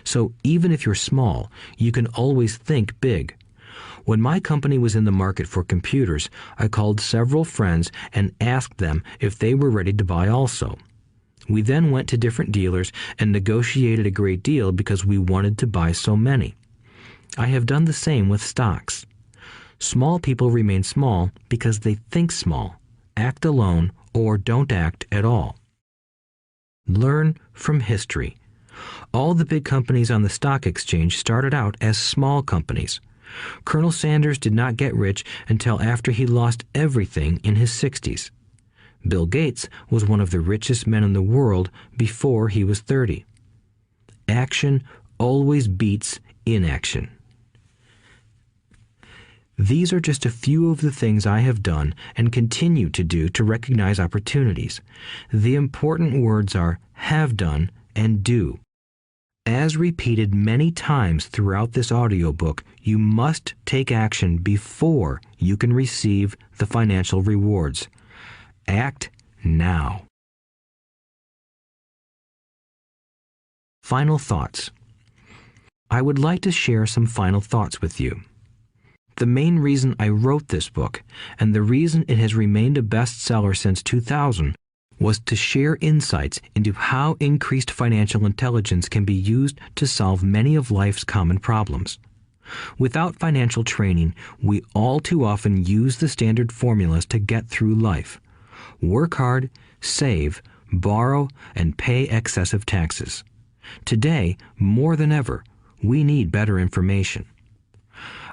So even if you're small, you can always think big. When my company was in the market for computers, I called several friends and asked them if they were ready to buy also. We then went to different dealers and negotiated a great deal because we wanted to buy so many. I have done the same with stocks. Small people remain small because they think small, act alone, or don't act at all. Learn from history. All the big companies on the stock exchange started out as small companies. Colonel Sanders did not get rich until after he lost everything in his 60s. Bill Gates was one of the richest men in the world before he was 30. Action always beats inaction. These are just a few of the things I have done and continue to do to recognize opportunities. The important words are have done and do. As repeated many times throughout this audiobook, you must take action before you can receive the financial rewards. Act now. Final thoughts. I would like to share some final thoughts with you. The main reason I wrote this book, and the reason it has remained a bestseller since 2000, was to share insights into how increased financial intelligence can be used to solve many of life's common problems. Without financial training, we all too often use the standard formulas to get through life. Work hard, save, borrow, and pay excessive taxes. Today, more than ever, we need better information.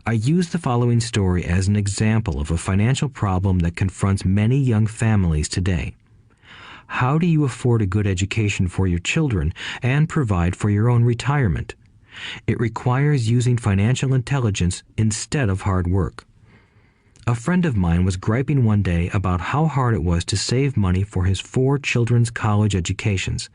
I use the following story as an example of a financial problem that confronts many young families today. How do you afford a good education for your children and provide for your own retirement? It requires using financial intelligence instead of hard work. A friend of mine was griping one day about how hard it was to save money for his 4 children's college educations.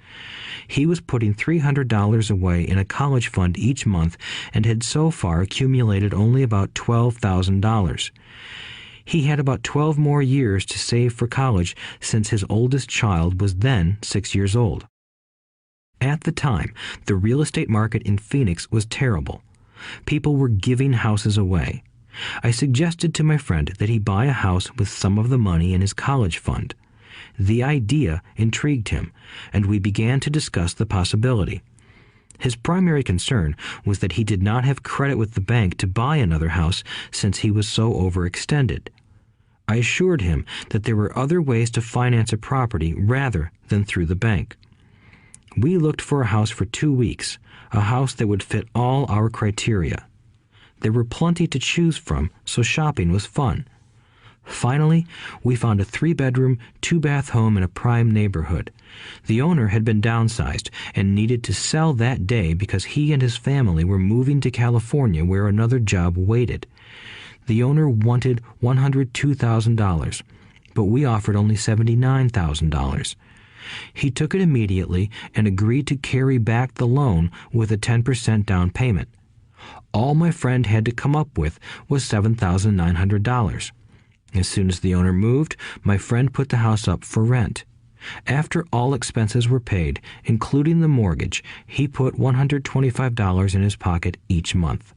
He was putting $300 away in a college fund each month and had so far accumulated only about $12,000. He had about 12 more years to save for college since his oldest child was then 6 years old. At the time, the real estate market in Phoenix was terrible. People were giving houses away. I suggested to my friend that he buy a house with some of the money in his college fund. The idea intrigued him, and we began to discuss the possibility. His primary concern was that he did not have credit with the bank to buy another house since he was so overextended. I assured him that there were other ways to finance a property rather than through the bank. We looked for a house for 2 weeks, a house that would fit all our criteria. There were plenty to choose from, so shopping was fun. Finally, we found a 3-bedroom, 2-bath home in a prime neighborhood. The owner had been downsized and needed to sell that day because he and his family were moving to California where another job waited. The owner wanted $102,000, but we offered only $79,000. He took it immediately and agreed to carry back the loan with a 10% down payment. All my friend had to come up with was $7,900. As soon as the owner moved, my friend put the house up for rent. After all expenses were paid, including the mortgage, he put $125 in his pocket each month.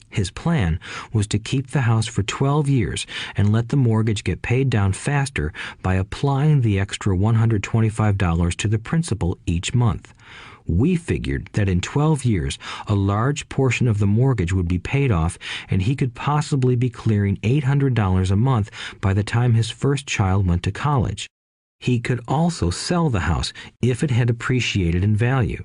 His plan was to keep the house for 12 years and let the mortgage get paid down faster by applying the extra $125 to the principal each month. We figured that in 12 years, a large portion of the mortgage would be paid off and he could possibly be clearing $800 a month by the time his first child went to college. He could also sell the house if it had appreciated in value.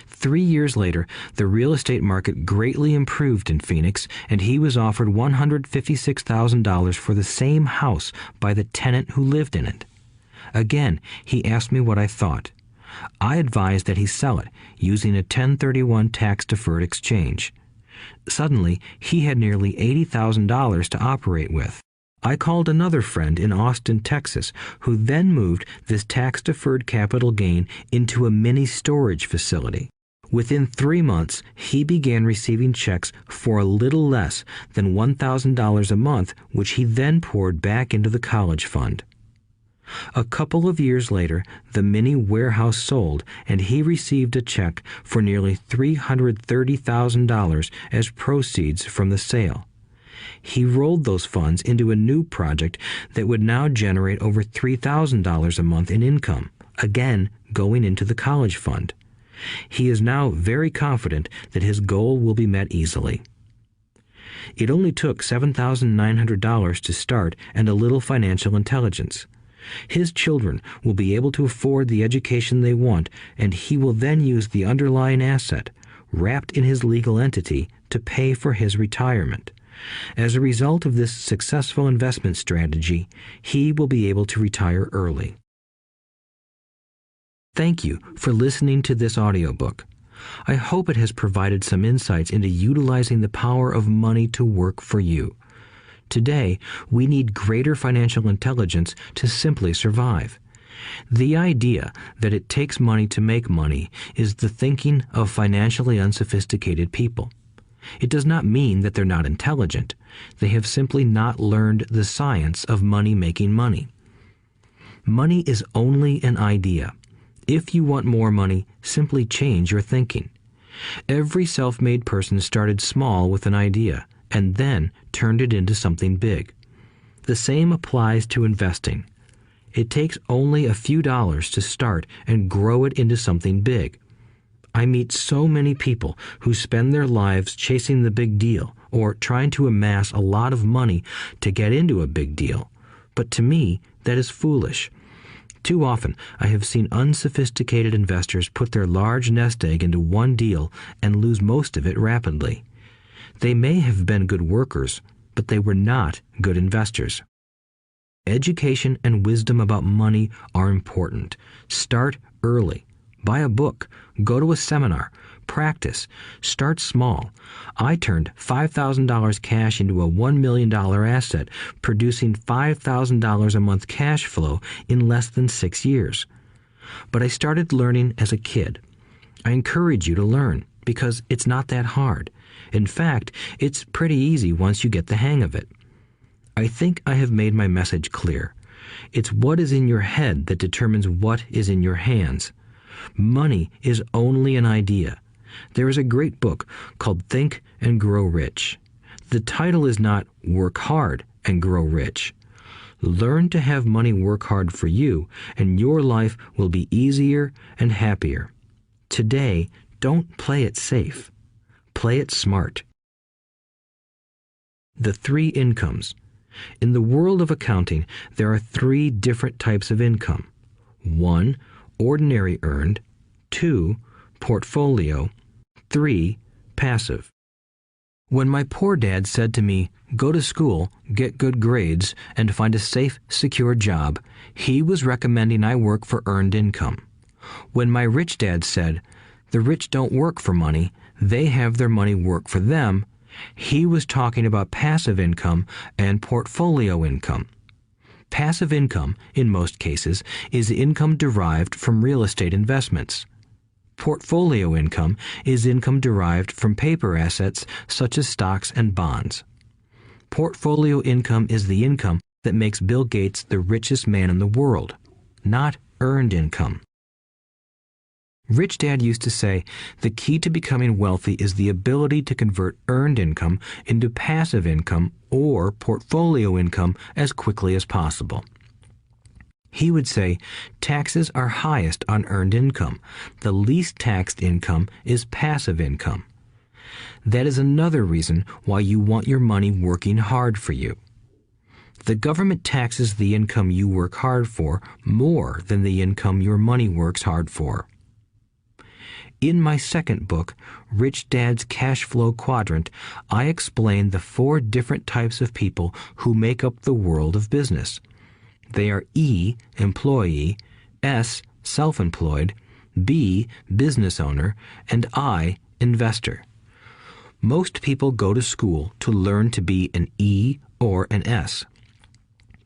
3 years later, the real estate market greatly improved in Phoenix, and he was offered $156,000 for the same house by the tenant who lived in it. Again, he asked me what I thought. I advised that he sell it, using a 1031 tax-deferred exchange. Suddenly, he had nearly $80,000 to operate with. I called another friend in Austin, Texas, who then moved this tax-deferred capital gain into a mini storage facility. Within 3 months, he began receiving checks for a little less than $1,000 a month, which he then poured back into the college fund. A couple of years later, the mini warehouse sold, and he received a check for nearly $330,000 as proceeds from the sale. He rolled those funds into a new project that would now generate over $3,000 a month in income, again going into the college fund. He is now very confident that his goal will be met easily. It only took $7,900 to start and a little financial intelligence. His children will be able to afford the education they want, and he will then use the underlying asset, wrapped in his legal entity, to pay for his retirement. As a result of this successful investment strategy, he will be able to retire early. Thank you for listening to this audiobook. I hope it has provided some insights into utilizing the power of money to work for you. Today, we need greater financial intelligence to simply survive. The idea that it takes money to make money is the thinking of financially unsophisticated people. It does not mean that they're not intelligent. They have simply not learned the science of money making money. Money is only an idea. If you want more money, simply change your thinking. Every self-made person started small with an idea and then turned it into something big. The same applies to investing. It takes only a few dollars to start and grow it into something big. I meet so many people who spend their lives chasing the big deal or trying to amass a lot of money to get into a big deal. But to me, that is foolish. Too often, I have seen unsophisticated investors put their large nest egg into one deal and lose most of it rapidly. They may have been good workers, but they were not good investors. Education and wisdom about money are important. Start early. Buy a book. Go to a seminar. Practice. Start small. I turned $5,000 cash into a $1 million asset, producing $5,000 a month cash flow in less than 6 years. But I started learning as a kid. I encourage you to learn because it's not that hard. In fact, it's pretty easy once you get the hang of it. I think I have made my message clear. It's what is in your head that determines what is in your hands. Money is only an idea. There is a great book called Think and Grow Rich. The title is not Work Hard and Grow Rich. Learn to have money work hard for you, and your life will be easier and happier. Today, don't play it safe. Play it smart. The 3 incomes. In the world of accounting, there are 3 different types of income. 1, ordinary earned. 2, portfolio. 3, passive. When my poor dad said to me, "Go to school, get good grades, and find a safe, secure job," he was recommending I work for earned income. When my rich dad said, "The rich don't work for money, they have their money work for them," he was talking about passive income and portfolio income. Passive income, in most cases, is income derived from real estate investments. Portfolio income is income derived from paper assets such as stocks and bonds. Portfolio income is the income that makes Bill Gates the richest man in the world, not earned income. Rich Dad used to say, the key to becoming wealthy is the ability to convert earned income into passive income or portfolio income as quickly as possible. He would say, taxes are highest on earned income. The least taxed income is passive income. That is another reason why you want your money working hard for you. The government taxes the income you work hard for more than the income your money works hard for. In my second book, Rich Dad's Cash Flow Quadrant, I explain the 4 different types of people who make up the world of business. They are E, employee, S, self-employed, B, business owner, and I, investor. Most people go to school to learn to be an E or an S.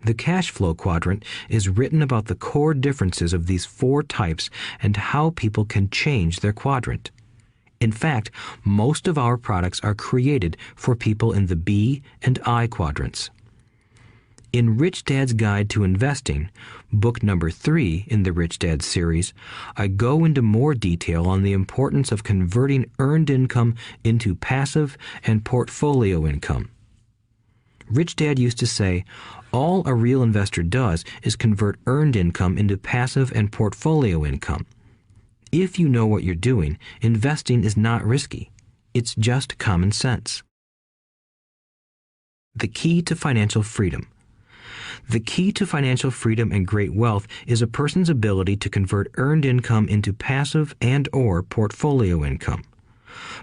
The cash flow quadrant is written about the core differences of these 4 types and how people can change their quadrant. In fact, most of our products are created for people in the B and I quadrants. In Rich Dad's Guide to Investing, book number 3 in the Rich Dad series, I go into more detail on the importance of converting earned income into passive and portfolio income. Rich Dad used to say, all a real investor does is convert earned income into passive and portfolio income. If you know what you're doing, investing is not risky. It's just common sense. The key to financial freedom. The key to financial freedom and great wealth is a person's ability to convert earned income into passive and/or portfolio income.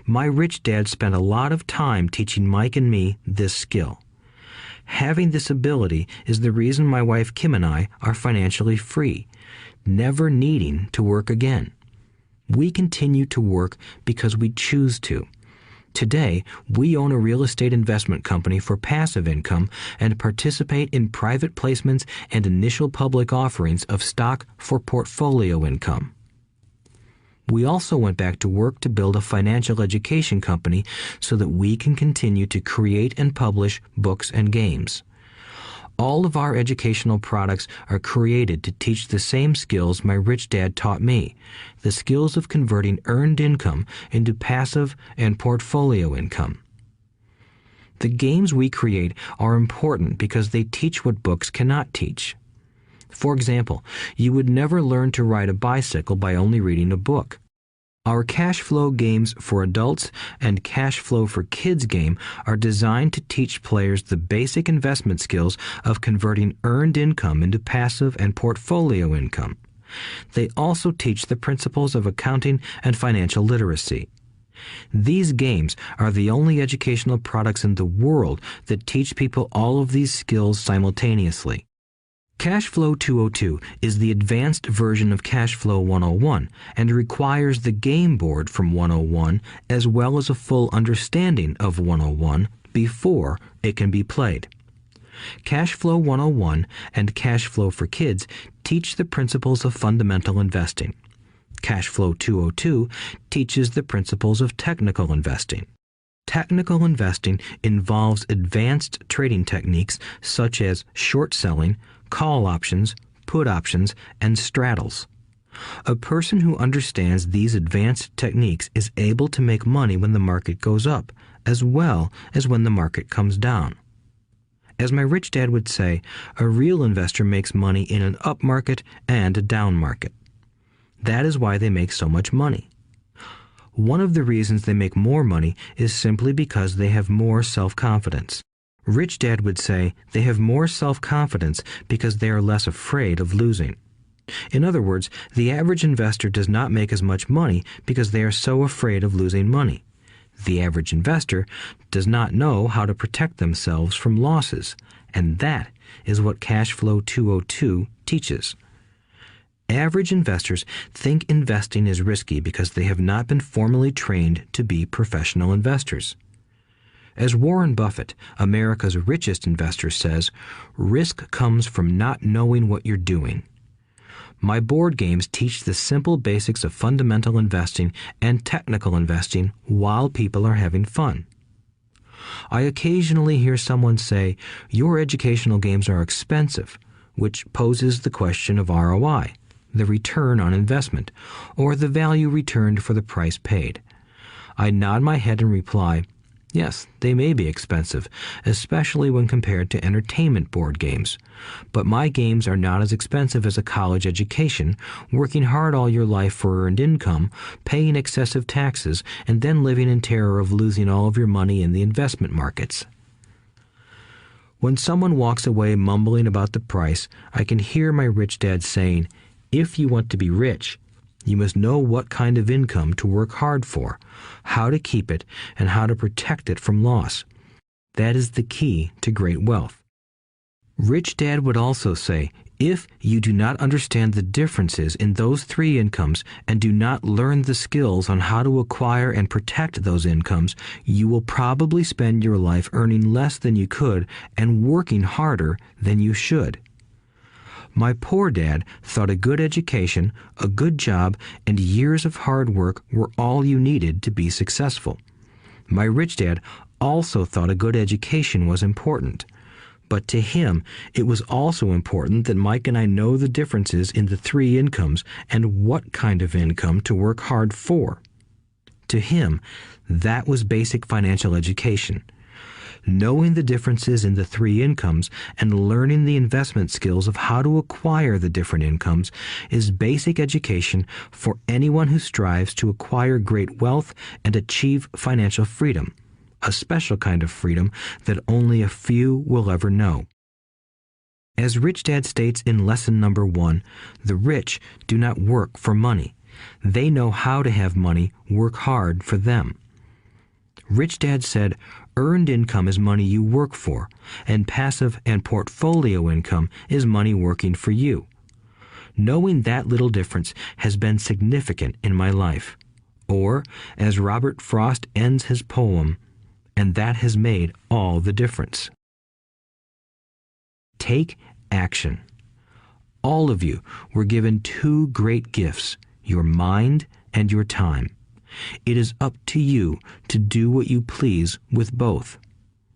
My rich dad spent a lot of time teaching Mike and me this skill. Having this ability is the reason my wife Kim and I are financially free, never needing to work again. We continue to work because we choose to. Today, we own a real estate investment company for passive income and participate in private placements and initial public offerings of stock for portfolio income. We also went back to work to build a financial education company so that we can continue to create and publish books and games. All of our educational products are created to teach the same skills my rich dad taught me, the skills of converting earned income into passive and portfolio income. The games we create are important because they teach what books cannot teach. For example, you would never learn to ride a bicycle by only reading a book. Our cash flow games for adults and cash flow for kids game are designed to teach players the basic investment skills of converting earned income into passive and portfolio income. They also teach the principles of accounting and financial literacy. These games are the only educational products in the world that teach people all of these skills simultaneously. Cash Flow 202 is the advanced version of Cash Flow 101 and requires the game board from 101 as well as a full understanding of 101 before it can be played. Cash Flow 101 and Cash Flow for Kids teach the principles of fundamental investing. Cash Flow 202 teaches the principles of technical investing. Technical investing involves advanced trading techniques such as short selling, call options, put options, and straddles. A person who understands these advanced techniques is able to make money when the market goes up, as well as when the market comes down. As my rich dad would say, a real investor makes money in an up market and a down market. That is why they make so much money. One of the reasons they make more money is simply because they have more self-confidence. Rich Dad would say they have more self-confidence because they are less afraid of losing. In other words, the average investor does not make as much money because they are so afraid of losing money. The average investor does not know how to protect themselves from losses, and that is what Cash Flow 202 teaches. Average investors think investing is risky because they have not been formally trained to be professional investors. As Warren Buffett, America's richest investor, says, risk comes from not knowing what you're doing. My board games teach the simple basics of fundamental investing and technical investing while people are having fun. I occasionally hear someone say, your educational games are expensive, which poses the question of ROI, the return on investment, or the value returned for the price paid. I nod my head and reply, yes, they may be expensive, especially when compared to entertainment board games. But my games are not as expensive as a college education, working hard all your life for earned income, paying excessive taxes, and then living in terror of losing all of your money in the investment markets. When someone walks away mumbling about the price, I can hear my rich dad saying, if you want to be rich, you must know what kind of income to work hard for, how to keep it, and how to protect it from loss. That is the key to great wealth. Rich Dad would also say, if you do not understand the differences in those three incomes and do not learn the skills on how to acquire and protect those incomes, you will probably spend your life earning less than you could and working harder than you should. My poor dad thought a good education, a good job, and years of hard work were all you needed to be successful. My rich dad also thought a good education was important. But to him, it was also important that Mike and I know the differences in the three incomes and what kind of income to work hard for. To him, that was basic financial education. Knowing the differences in the three incomes and learning the investment skills of how to acquire the different incomes is basic education for anyone who strives to acquire great wealth and achieve financial freedom, a special kind of freedom that only a few will ever know. As Rich Dad states in lesson number 1, the rich do not work for money. They know how to have money work hard for them. Rich Dad said, earned income is money you work for, and passive and portfolio income is money working for you. Knowing that little difference has been significant in my life. Or, as Robert Frost ends his poem, and that has made all the difference. Take action. All of you were given two great gifts, your mind and your time. It is up to you to do what you please with both.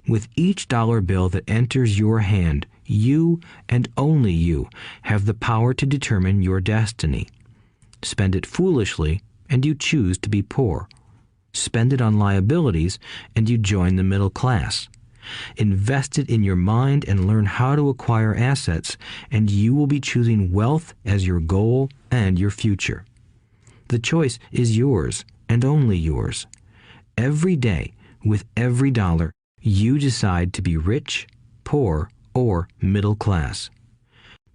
With each dollar bill that enters your hand, you and only you have the power to determine your destiny. Spend it foolishly, and you choose to be poor. Spend it on liabilities, and you join the middle class. Invest it in your mind and learn how to acquire assets, and you will be choosing wealth as your goal and your future. The choice is yours, and only yours. Every day, with every dollar, you decide to be rich, poor, or middle class.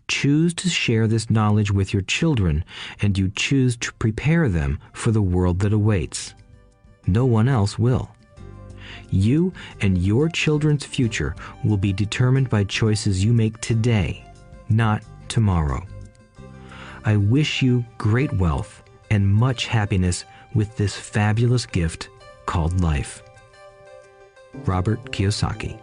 Choose to share this knowledge with your children, and you choose to prepare them for the world that awaits. No one else will. You and your children's future will be determined by choices you make today, not tomorrow. I wish you great wealth and much happiness with this fabulous gift called life. Robert Kiyosaki.